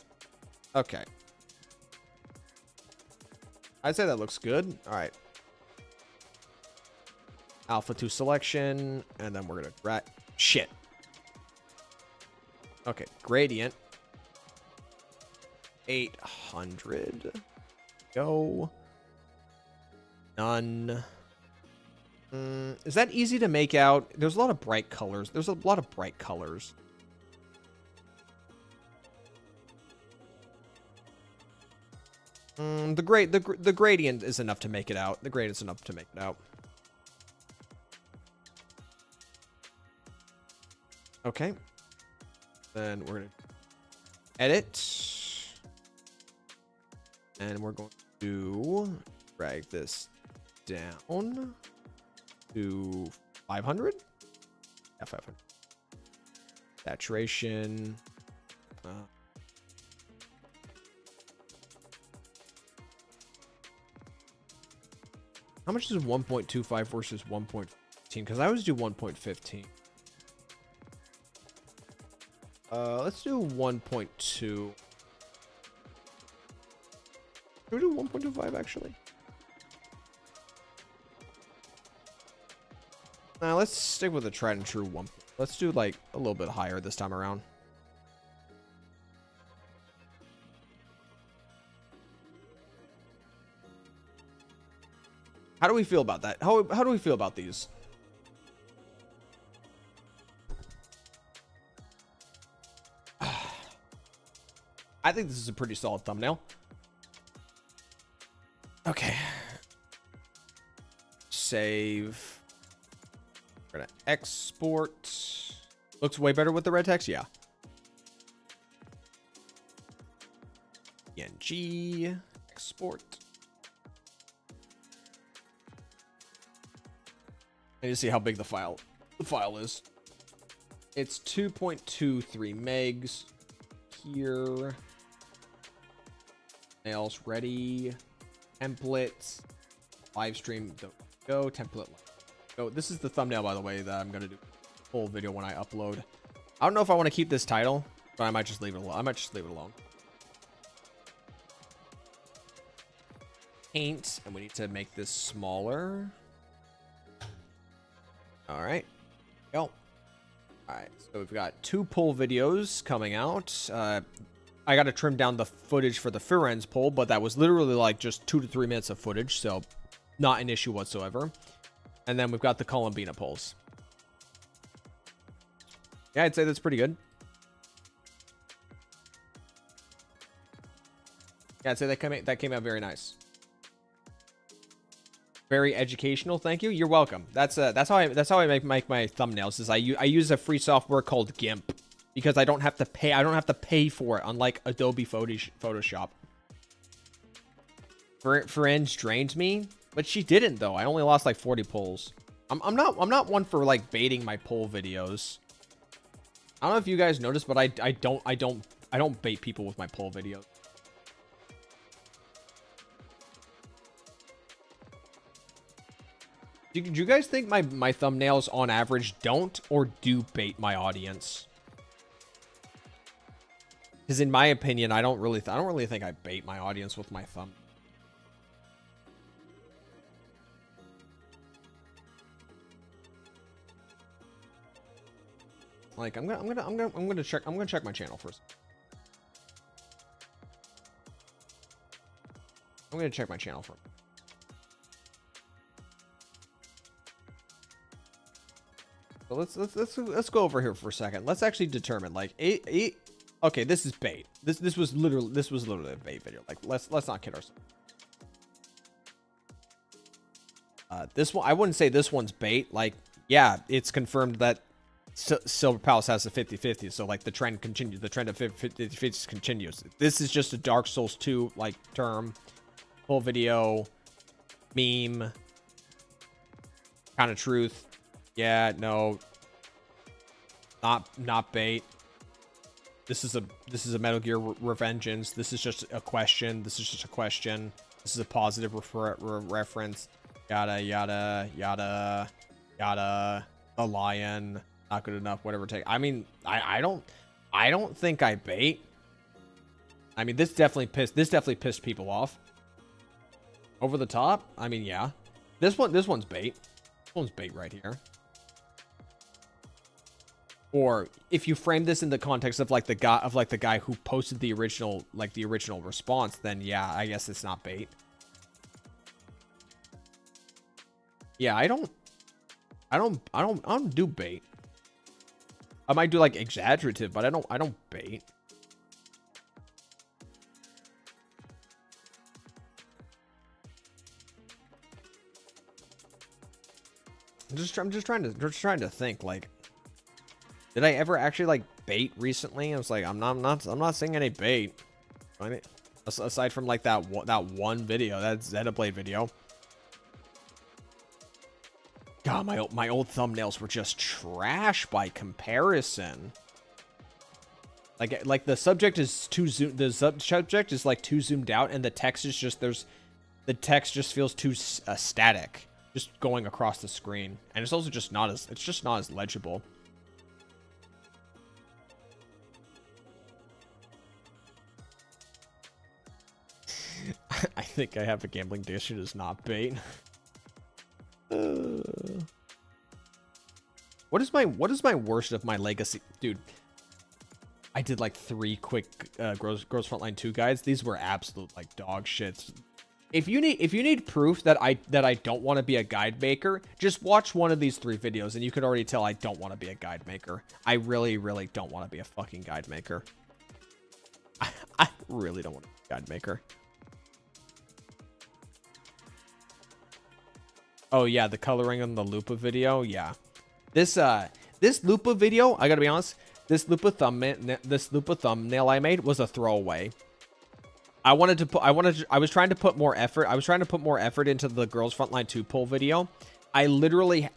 Okay. I'd say that looks good. All right. Alpha 2 selection, and then we're gonna shit. Okay, gradient. 800. Go. None. Is that easy to make out? There's a lot of bright colors. There's a lot of bright colors. The gradient is enough to make it out. The gradient is enough to make it out. Okay. Then we're gonna edit, and we're going to drag this down to 500. Yeah, 500. Saturation. How much is 1.25 versus 1.15? Because I always do 1.15. Let's do 1.2. Should we do 1.25 actually? Now let's stick with the tried and true one. Let's do like a little bit higher this time around. How do we feel about that? How do we feel about these? I think this is a pretty solid thumbnail. Okay. Save. We're gonna export. Looks way better with the red text, yeah. PNG. Export. I need to see how big the file is. It's 2.23 megs. Here. Nails ready. Templates. Live stream. Go. Template. Go. This is the thumbnail, by the way, that I'm gonna do full video when I upload. I don't know if I want to keep this title, but I might just leave it alone. Paint, and we need to make this smaller. All right. Go. All right. So we've got 2 poll videos coming out. I got to trim down the footage for the Firenze poll, but that was literally like just 2 to 3 minutes of footage, so not an issue whatsoever. And then we've got the Columbina polls. Yeah, I'd say that's pretty good. Yeah, I'd say that came out very nice. Very educational. Thank you. You're welcome. That's how I make my thumbnails. Is I use a free software called GIMP because I don't have to pay for it, unlike Adobe Photoshop. Firenze drained me, but she didn't though. I only lost like 40 polls. I'm not one for like baiting my poll videos. I don't know if you guys noticed, but I don't bait people with my poll videos. Do you guys think my thumbnails on average don't or do bait my audience? Because in my opinion, I don't really think I bait my audience with my thumb. Like I'm gonna check my channel first. I'm gonna check my channel first. So let's go over here for a second. Let's actually determine like okay, this is bait. This was literally a bait video. Like let's not kid ourselves. This one, I wouldn't say this one's bait. Like, yeah, it's confirmed that Silver Palace has a 50-50, so like the trend continues. The trend of 50-50 continues. This is just a Dark Souls 2 like term, full video, meme, kind of truth. Yeah, no, not bait. This is a Metal Gear Revengeance. This is just a question. This is just a question. This is a positive reference. Yada yada yada yada. The lion. Not good enough. Whatever. Take. I mean, I don't think I bait. I mean, this definitely pissed people off. Over the top. I mean, yeah. This one's bait. This one's bait right here. Or if you frame this in the context of like the guy who posted the original response, then yeah, I guess it's not bait. Yeah, I don't do bait. I might do like exaggerative, but I don't bait. I'm just trying to think, like, did I ever actually like bait recently? I was like, I'm not seeing any bait. Aside from like that one video, that Xenoblade video. God, my old thumbnails were just trash by comparison. Like the subject is too subject is like too zoomed out, and the text is just the text just feels too static, just going across the screen, and it's also just not as legible. I think I have a gambling dish. It is not bait. What is my worst of my legacy, dude? I did like 3 quick Girls Frontline 2 guides. These were absolute like dog shits. If you need proof that I don't want to be a guide maker, just watch one of these 3 videos and you can already tell I don't want to be a guide maker. I really don't want to be a fucking guide maker. I really don't want to be a guide maker. Oh yeah, the coloring on the Lupa video. Yeah, this Lupa video, I gotta be honest, this Lupa thumbnail I made was a throwaway. I was trying to put more effort into the Girls Frontline 2 pull video. I literally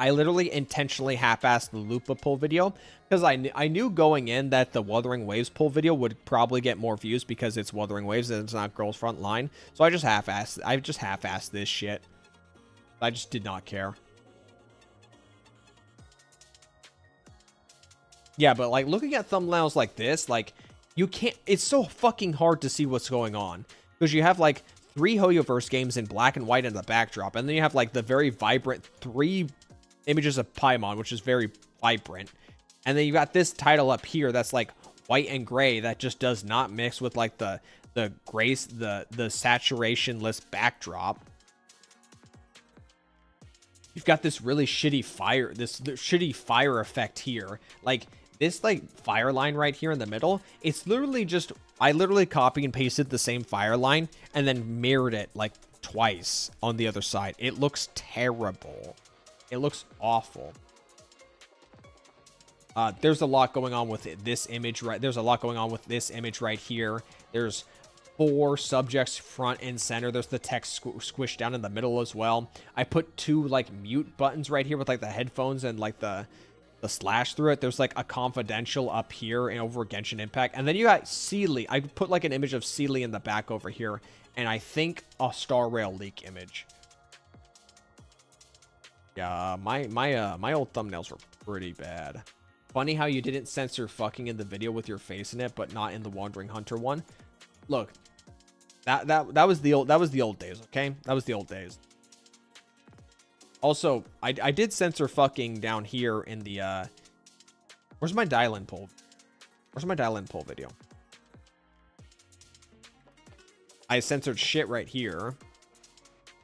intentionally half-assed the Lupa pull video because I knew going in that the Wuthering Waves pull video would probably get more views because it's Wuthering Waves and it's not Girls Frontline. So I just half-assed this shit. I just did not care. Yeah, but like looking at thumbnails like this, like you can't, it's so fucking hard to see what's going on because you have like 3 Hoyoverse games in black and white in the backdrop, and then you have like the very vibrant 3 images of Paimon, which is very vibrant, and then you got this title up here that's like white and gray that just does not mix with like the grace, the saturationless backdrop. You've got this really shitty fire effect here. Like this like fire line right here in the middle, it's literally just, I literally copy and pasted the same fire line and then mirrored it like twice on the other side. It looks terrible. It looks awful. There's a lot going on with this image, right? There's a lot going on with this image right here. There's 4 subjects front and center. There's the text squished down in the middle as well. I put 2 like mute buttons right here with like the headphones and like the slash through it. There's like a confidential up here and over Genshin Impact, and then you got Sealy. I put like an image of Sealy in the back over here, and I think a Star Rail leak image. Yeah, my old thumbnails were pretty bad. Funny how you didn't censor fucking in the video with your face in it, but not in the Wandering Hunter one. Look, that was the old days, okay? That was the old days. Also, I did censor fucking down here in the where's my dial-in pull? Where's my dial-in pull video? I censored shit right here.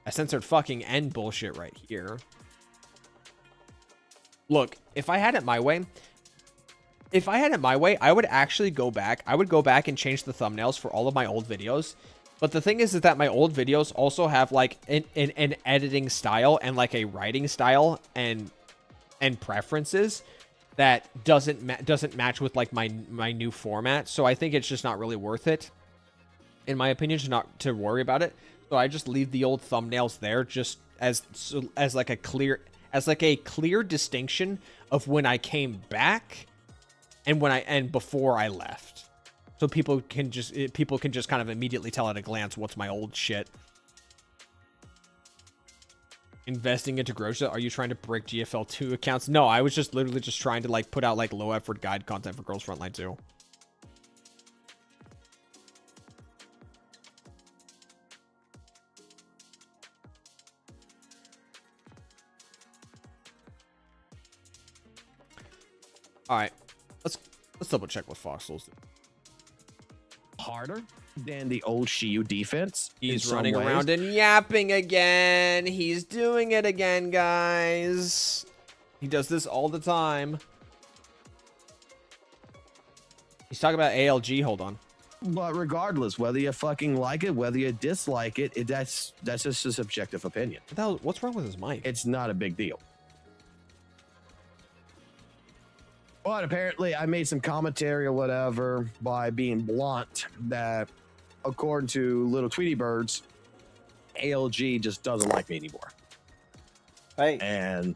I censored fucking end bullshit right here. Look, if I had it my way, I would actually go back. I would go back and change the thumbnails for all of my old videos. But the thing is that my old videos also have like an editing style and like a writing style and preferences that doesn't match with like my new format. So I think it's just not really worth it, in my opinion, to worry about it. So I just leave the old thumbnails there, just as like a clear distinction of when I came back and before I left. So people can just kind of immediately tell at a glance what's my old shit. Investing into Grosha? Are you trying to break GFL 2 accounts? No, I was just literally just trying to like put out like low effort guide content for Girls Frontline 2. All right, let's double check what Foxholes. Harder than the old Shiyu defense. He's running around and yapping again. He's doing it again, guys. He does this all the time. He's talking about ALG. Hold on. But regardless, whether you fucking like it, whether you dislike it, that's just a subjective opinion. What the hell, what's wrong with his mic? It's not a big deal. But apparently I made some commentary or whatever by being blunt that according to Little Tweety Birds, ALG just doesn't like me anymore. Hey, And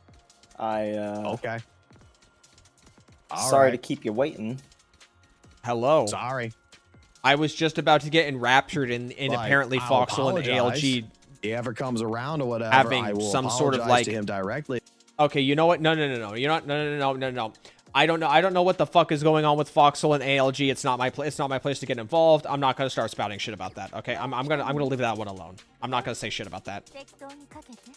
okay. Sorry to keep you waiting. Hello. Sorry. I was just about to get enraptured in Like, apparently I'll Foxhole and apologize. ALG. If he ever comes around or whatever, Having I will some sort of, apologize like- to him directly. Okay, you know what? No. You're not. No. I don't know what the fuck is going on with Foxhole and ALG. It's not my place. It's not my place to get involved. I'm not gonna start spouting shit about that. Okay, I'm gonna leave that one alone. I'm not gonna say shit about that. 適当にかけて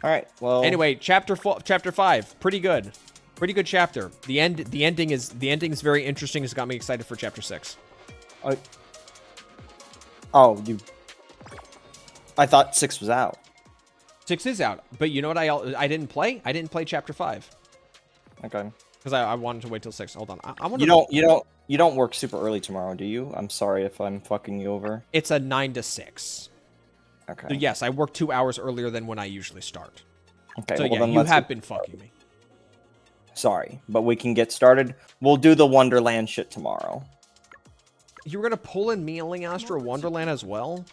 All right. Well. Anyway, chapter 5, pretty good chapter. The ending is very interesting. It's got me excited for chapter 6. Oh, I thought 6 was out. 6 is out, but you know what? I didn't play. I didn't play chapter 5 Okay. because I wanted to wait till 6. Hold on. I want You don't work super early tomorrow, do you? I'm sorry if I'm fucking you over. It's a 9 to 6. Okay. So yes, I work 2 hours earlier than when I usually start. Okay. So well, yeah, then you let's have get been fucking me. Sorry, but we can get started. We'll do the Wonderland shit tomorrow. You were gonna pull in Meowling Astro Wonderland as well?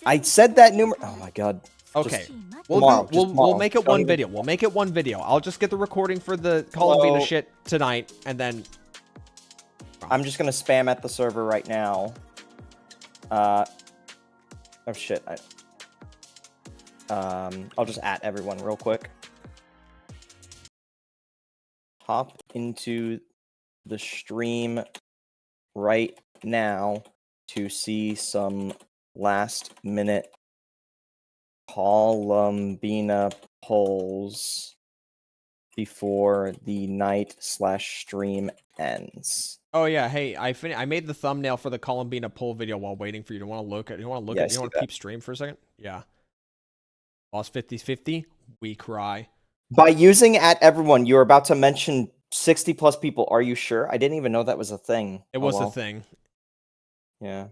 I said that Oh my god. Okay. Tomorrow, just We'll tomorrow. make it Don't one even- video. We'll make it one video. I'll just get the recording for the Columbina Well- shit tonight, and then I'm just gonna spam at the server right now. Oh shit. I'll just at everyone real quick. Hop into the stream right now to see some last minute Columbina polls before the night/stream ends. oh yeah, hey, I made the thumbnail for the Columbina poll video while waiting for you. Do you want to look at? You want to Yeah, I You want see to peep stream for a second? Yeah. Lost 50/50. We cry. By using at everyone, you're about to mention 60 plus people. Are you sure? I didn't even know that was a thing. It Oh, was well. a thing. Yeah.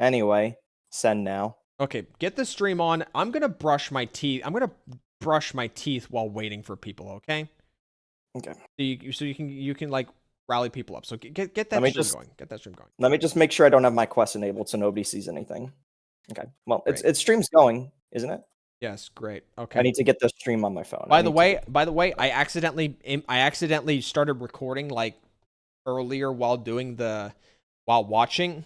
Anyway, send now. Okay, get the stream on. I'm gonna brush my teeth. I'm gonna brush my teeth while waiting for people. Okay. Okay. So you can like rally people up. So get that Let me stream just- going. Get that stream going. Let me just make sure I don't have my quest enabled so nobody sees anything. Okay. Well, Great. it's stream's going, isn't it? Yes, great. Okay. I need to get the stream on my phone. By the way, I accidentally started recording like earlier while watching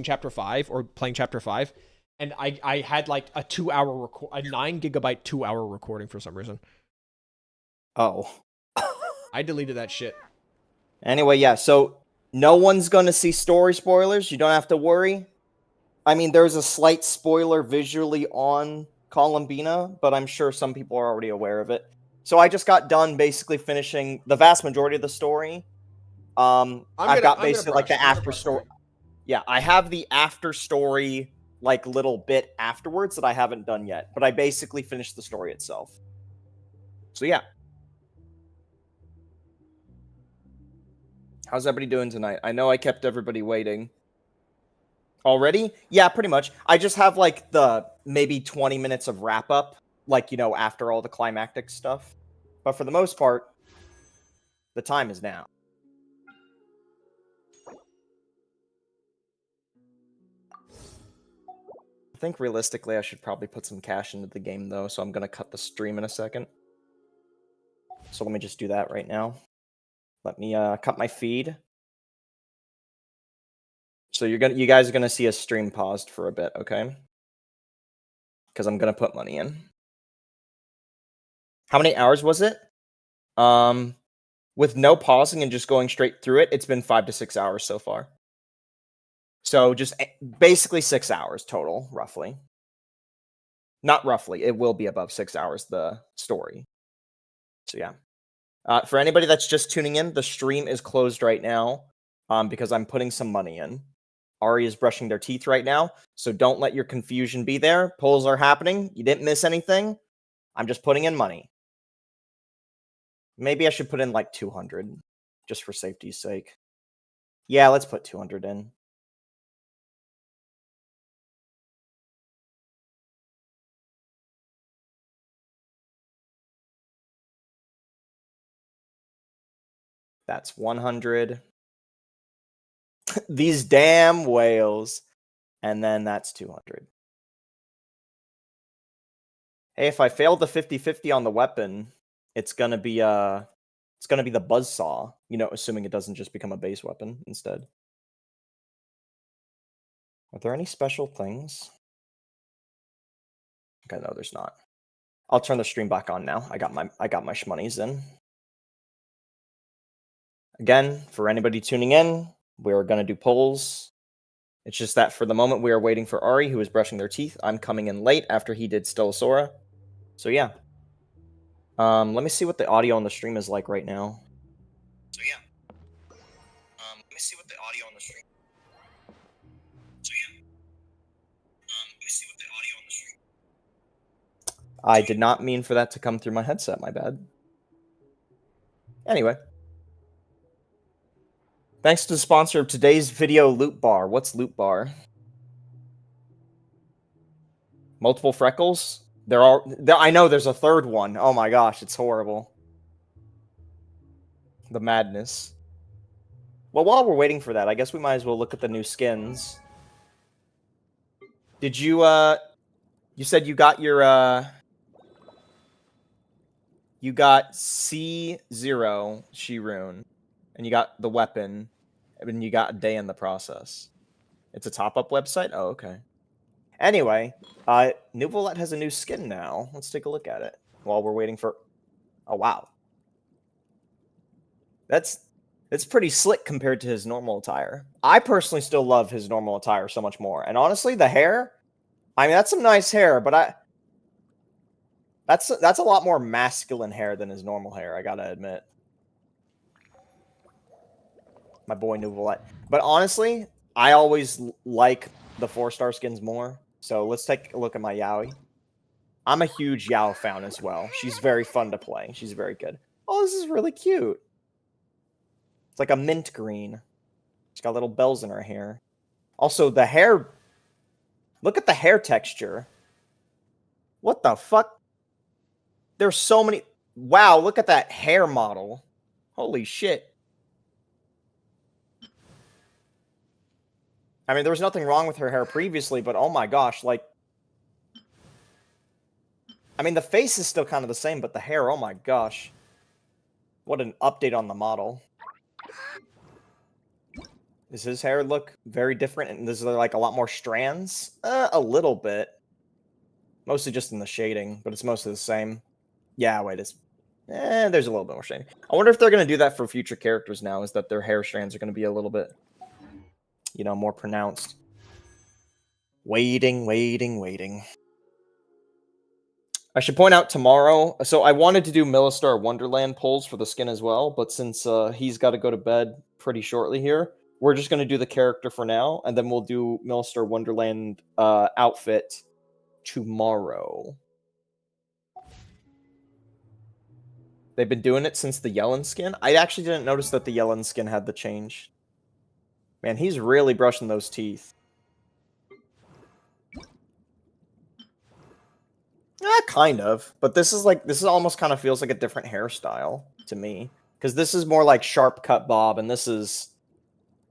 chapter 5 or playing chapter 5, and I had like a 9 gigabyte 2 hour recording for some reason. Oh. I deleted that shit. Anyway, yeah, so no one's going to see story spoilers. You don't have to worry. I mean, there's a slight spoiler visually on Columbina, but I'm sure some people are already aware of it. So I just got done basically finishing the vast majority of the story. I've got basically like the after story. Yeah, I have the after story like little bit afterwards that I haven't done yet, but I basically finished the story itself. So yeah. How's everybody doing tonight? I know I kept everybody waiting. Already? Yeah, pretty much. I just have like the maybe 20 minutes of wrap up like, you know, after all the climactic stuff. But for the most part, the time is now. I think realistically I should probably put some cash into the game though, so I'm gonna cut the stream in a second. So let me just do that right now. Let me cut my feed. So you guys are gonna see a stream paused for a bit, okay? Because I'm gonna put money in. How many hours was it? With no pausing and just going straight through it, it's been 5 to 6 hours so far. So just basically 6 hours total, roughly. Not roughly, it will be above 6 hours, the story. So yeah. For anybody that's just tuning in, the stream is closed right now because I'm putting some money in. Ari is brushing their teeth right now, so don't let your confusion be there. Polls are happening. You didn't miss anything. I'm just putting in money. Maybe I should put in like 200, just for safety's sake. Yeah, let's put 200 in. That's 100. These damn whales. And then that's 200. Hey, if I fail the 50-50 on the weapon, it's gonna be the buzzsaw, you know, assuming it doesn't just become a base weapon instead. Are there any special things? Okay, no, there's not. I'll turn the stream back on now. I got my shmoneys in. Again, for anybody tuning in, we're gonna do polls. It's just that for the moment we are waiting for Ari, who is brushing their teeth. I'm coming in late after he did Stella Sora. So yeah. Let me see what the audio on the stream is like right now. So yeah. Let me see what the audio on the stream. So yeah. Let me see what the audio on the stream. I did not mean for that to come through my headset, my bad. Anyway. Thanks to the sponsor of today's video, Loot Bar. What's Loot Bar? Multiple freckles? I know there's a third one. Oh my gosh, it's horrible. The madness. Well, while we're waiting for that, I guess we might as well look at the new skins. Did you, you said you got your, you got C0 Shirun, and you got the weapon, and you got a day in the process. It's a top-up website? Oh, okay. Anyway, Nouvelette has a new skin now. Let's take a look at it while we're waiting for... Oh, wow. It's pretty slick compared to his normal attire. I personally still love his normal attire so much more. And honestly, the hair... I mean, that's some nice hair, but that's a lot more masculine hair than his normal hair, I gotta admit. My boy Nouvelette. But honestly, I always like the 4-star skins more. So let's take a look at my Yaoi. I'm a huge Yao fan as well. She's very fun to play. She's very good. Oh, this is really cute. It's like a mint green. She's got little bells in her hair. Also, the hair... Look at the hair texture. What the fuck? There's so many... Wow, look at that hair model. Holy shit. I mean, there was nothing wrong with her hair previously, but oh my gosh, like... I mean, the face is still kind of the same, but the hair, oh my gosh. What an update on the model. Does his hair look very different? And is there like a lot more strands? A little bit. Mostly just in the shading, but it's mostly the same. Yeah, wait, there's a little bit more shading. I wonder if they're going to do that for future characters now, is that their hair strands are going to be a little bit, you know, more pronounced. Waiting. I should point out tomorrow, so I wanted to do Millistar Wonderland polls for the skin as well, but since he's got to go to bed pretty shortly here, we're just going to do the character for now, and then we'll do Millistar Wonderland outfit tomorrow. They've been doing it since the Yellen skin? I actually didn't notice that the Yellen skin had the change. Man, he's really brushing those teeth. Yeah, kind of. But this is almost kind of feels like a different hairstyle to me. Because this is more like sharp cut bob, and this is,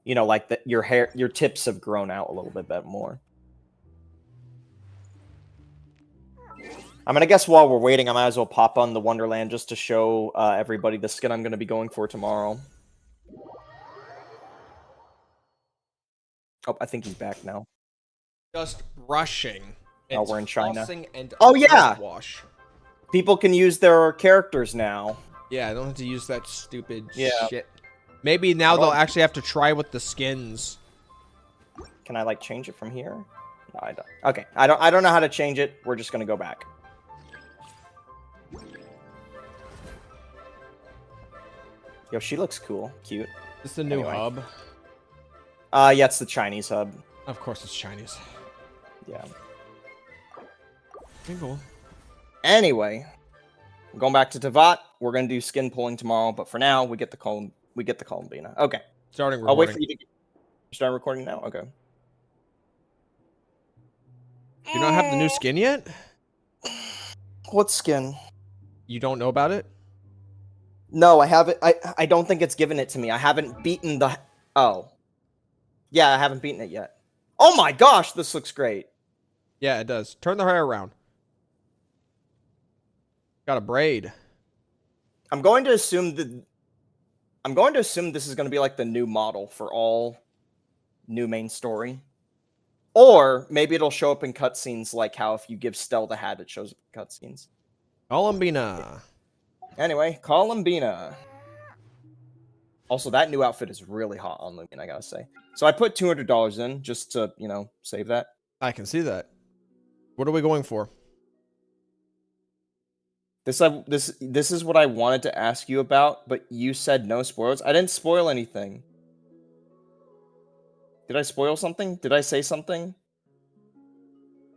like your tips have grown out a little bit more. I'm gonna guess while we're waiting, I might as well pop on the Wonderland just to show everybody the skin I'm gonna be going for tomorrow. Oh, I think he's back now. Just brushing. Oh, we're in China. Flossing and Oh, yeah! wash. People can use their characters now. Yeah, I don't have to use that stupid Yeah. shit. Maybe now I they'll don't- actually have to try with the skins. Can I like change it from here? No, I don't. Okay, I don't know how to change it. We're just gonna go back. Yo, she looks cool, cute. This is the new Anyway. hub. Yeah, it's the Chinese hub. Of course, it's Chinese. Yeah. Okay, cool. Anyway, we're going back to Tavat. We're gonna do skin pulling tomorrow, but for now, we get the Columbina. Okay. Starting I'll wait recording. for you to start recording now. Okay. Do you not have the new skin yet? What skin? You don't know about it? No, I haven't. I don't think it's given it to me. I haven't beaten the. Oh. Yeah, I haven't beaten it yet. Oh my gosh, this looks great. Yeah, it does. Turn the hair around. Got a braid. I'm going to assume this is going to be like the new model for all new main story. Or maybe it'll show up in cutscenes like how if you give Stella the hat, it shows up in cutscenes. Columbina. Anyway, Columbina. Also, that new outfit is really hot on Lumion, I gotta say. So I put $200 in just to, save that. I can see that. What are we going for? This is what I wanted to ask you about, but you said no spoilers. I didn't spoil anything. Did I spoil something? Did I say something?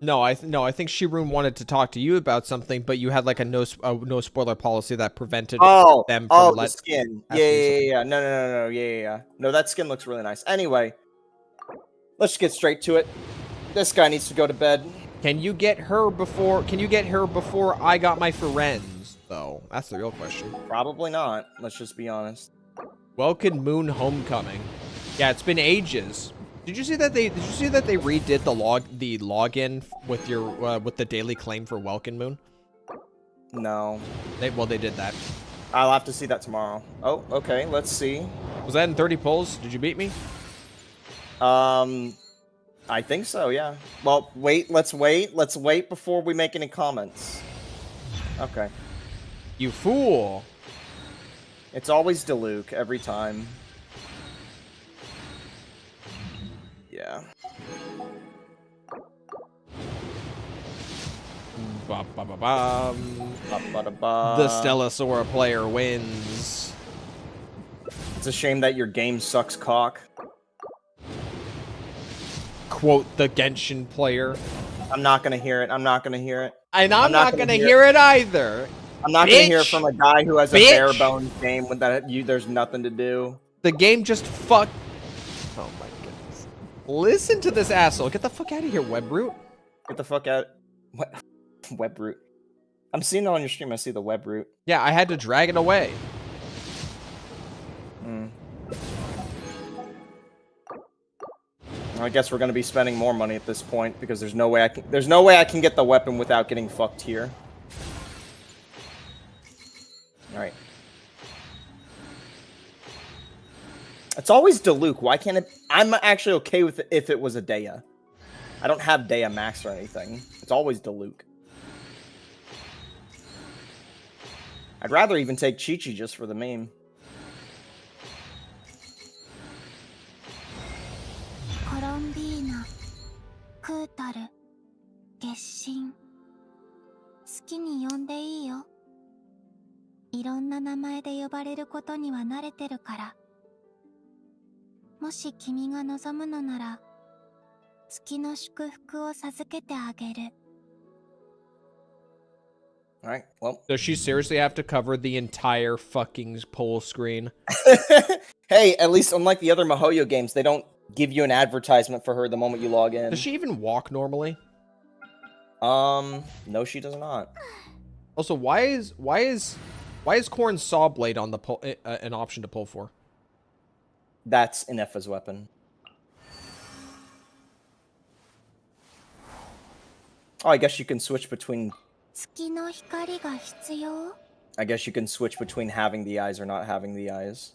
No, I think Shirun wanted to talk to you about something, but you had like a no spoiler policy that prevented them from the skin. Yeah. No. No, that skin looks really nice. Anyway, let's get straight to it. This guy needs to go to bed. Can you get her before I got my Firenze, though? That's the real question. Probably not. Let's just be honest. Welkin Moon Homecoming. Yeah, it's been ages. Did you see that they redid the login with your with the daily claim for Welkin Moon? No. They did that. I'll have to see that tomorrow. Oh, okay. Let's see. Was that in 30 pulls? Did you beat me? I think so, yeah. Well, let's wait before we make any comments. Okay. You fool. It's always Diluc every time. Yeah. Ba-ba-ba-bum. Ba-ba-da-ba. The Stella Sora player wins. It's a shame that your game sucks cock. Quote the Genshin player. I'm not gonna hear it. And I'm not gonna hear it either. I'm not gonna hear it Bitch. from a guy who has a Bitch. bare bones game with that there's nothing to do. The game just fuck. Oh my goodness. Listen to this asshole. Get the fuck out of here, Webroot. Get the fuck out. What? Web root. I'm seeing it on your stream. I see the web root. Yeah, I had to drag it away. I guess we're gonna be spending more money at this point because there's no way I can get the weapon without getting fucked here. All right. It's always Diluc. Why can't it? I'm actually okay with it if it was a Dea. I don't have Dea Max or anything. It's always Diluc. I'd rather even take Chi-Chi just for the meme. Columbina, Kutaru, Gesshin. 好きに呼んでいいよ。いろんな名前で呼ばれることには慣れてるから。もし君が望むのなら、月の祝福を授けてあげる。Alright, well. Does she seriously have to cover the entire fucking poll screen? Hey, at least unlike the other Mihoyo games, they don't give you an advertisement for her the moment you log in. Does she even walk normally? No, she does not. Also, why is Corn's saw blade on the an option to pull for? That's Ineffa's weapon. Oh, I guess you can switch between. 月の光が必要 I guess you can switch between having the eyes or not having the eyes.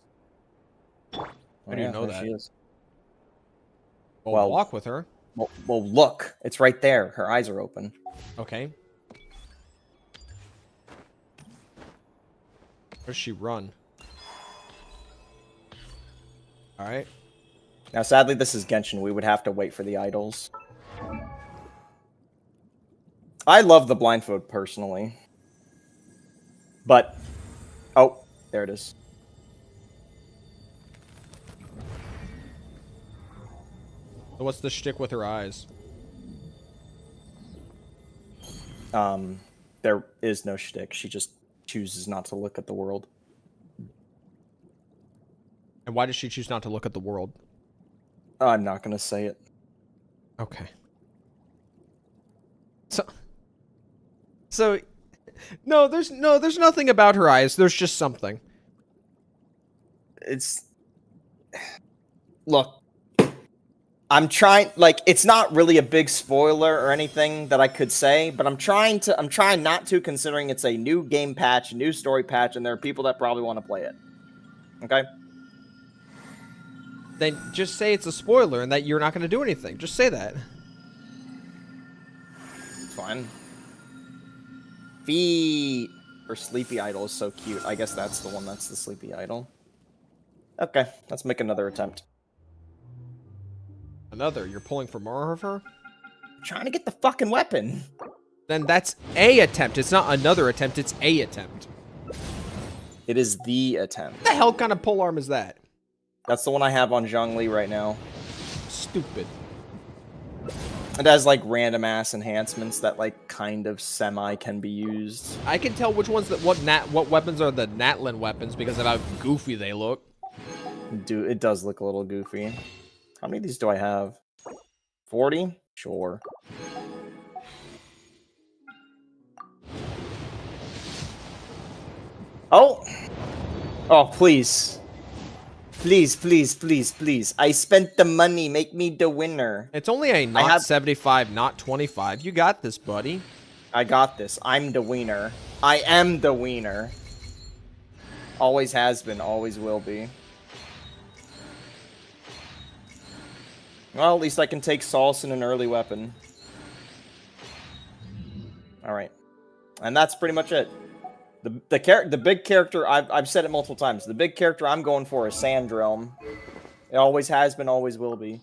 How do you know there that? She is. Well, walk with her. Well, look, it's right there. Her eyes are open. Okay. Where does she run? All right. Now, sadly, this is Genshin. We would have to wait for the idols. I love the blindfold personally. But, oh, there it is. So what's the shtick with her eyes? There is no shtick. She just chooses not to look at the world. And why does she choose not to look at the world? I'm not gonna say it. Okay. So, no, there's nothing about her eyes. There's just something. Look, I'm trying, like, it's not really a big spoiler or anything that I could say, but I'm trying not to, considering it's a new game patch, new story patch, and there are people that probably want to play it. Okay? Then just say it's a spoiler and that you're not going to do anything. Just say that. Fine. Feet. Her sleepy idol is so cute. I guess that's the one that's the sleepy idol. Okay, let's make another attempt. Another? You're pulling for more of her? I'm trying to get the fucking weapon. Then that's a attempt. It's not another attempt. It's a attempt. It is the attempt. What the hell kind of polearm is that? That's the one I have on Zhongli right now. Stupid. It has, like, random-ass enhancements that, like, kind of semi can be used. I can tell which ones what weapons are the Natlin weapons because of how goofy they look. Dude, it does look a little goofy. How many of these do I have? 40? Sure. Oh! Oh, please. Please, please, please, please. I spent the money. Make me the winner. It's only a not 75, not 25. You got this, buddy. I got this. I'm the wiener. I am the wiener. Always has been, always will be. Well, at least I can take Sauce in an early weapon. Alright. And that's pretty much it. The big character, I've said it multiple times, the big character I'm going for is Sandrelm. It always has been, always will be.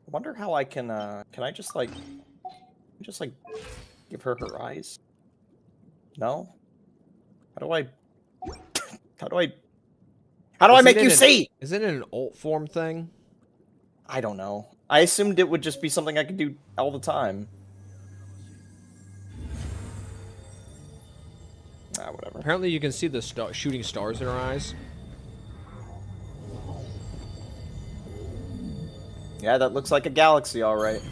I wonder how I can I just like give her her eyes? No? How do I make you see? Is it an alt form thing? I don't know. I assumed it would just be something I could do all the time. Whatever. Apparently you can see the shooting stars in her eyes. Yeah, that looks like a galaxy, alright.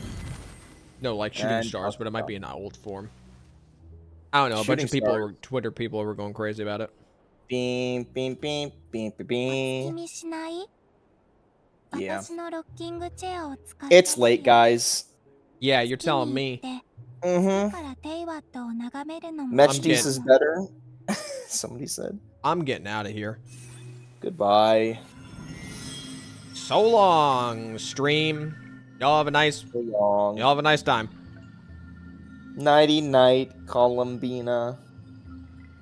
No, like shooting stars, but it might be an old form. I don't know. A bunch of people, Twitter people, were going crazy about it. Beam, beam, beam, beam, beam, beam. 気しない Yeah. 私のロッキングチェアを使って It's late, guys. Yeah, you're telling me. Mm-hmm. からテイワットを眺めるのも Mechtis is better. Somebody said. I'm getting out of here. Goodbye. So long, stream. Y'all have a nice. So long. Y'all have a nice time. Nighty night, Columbina.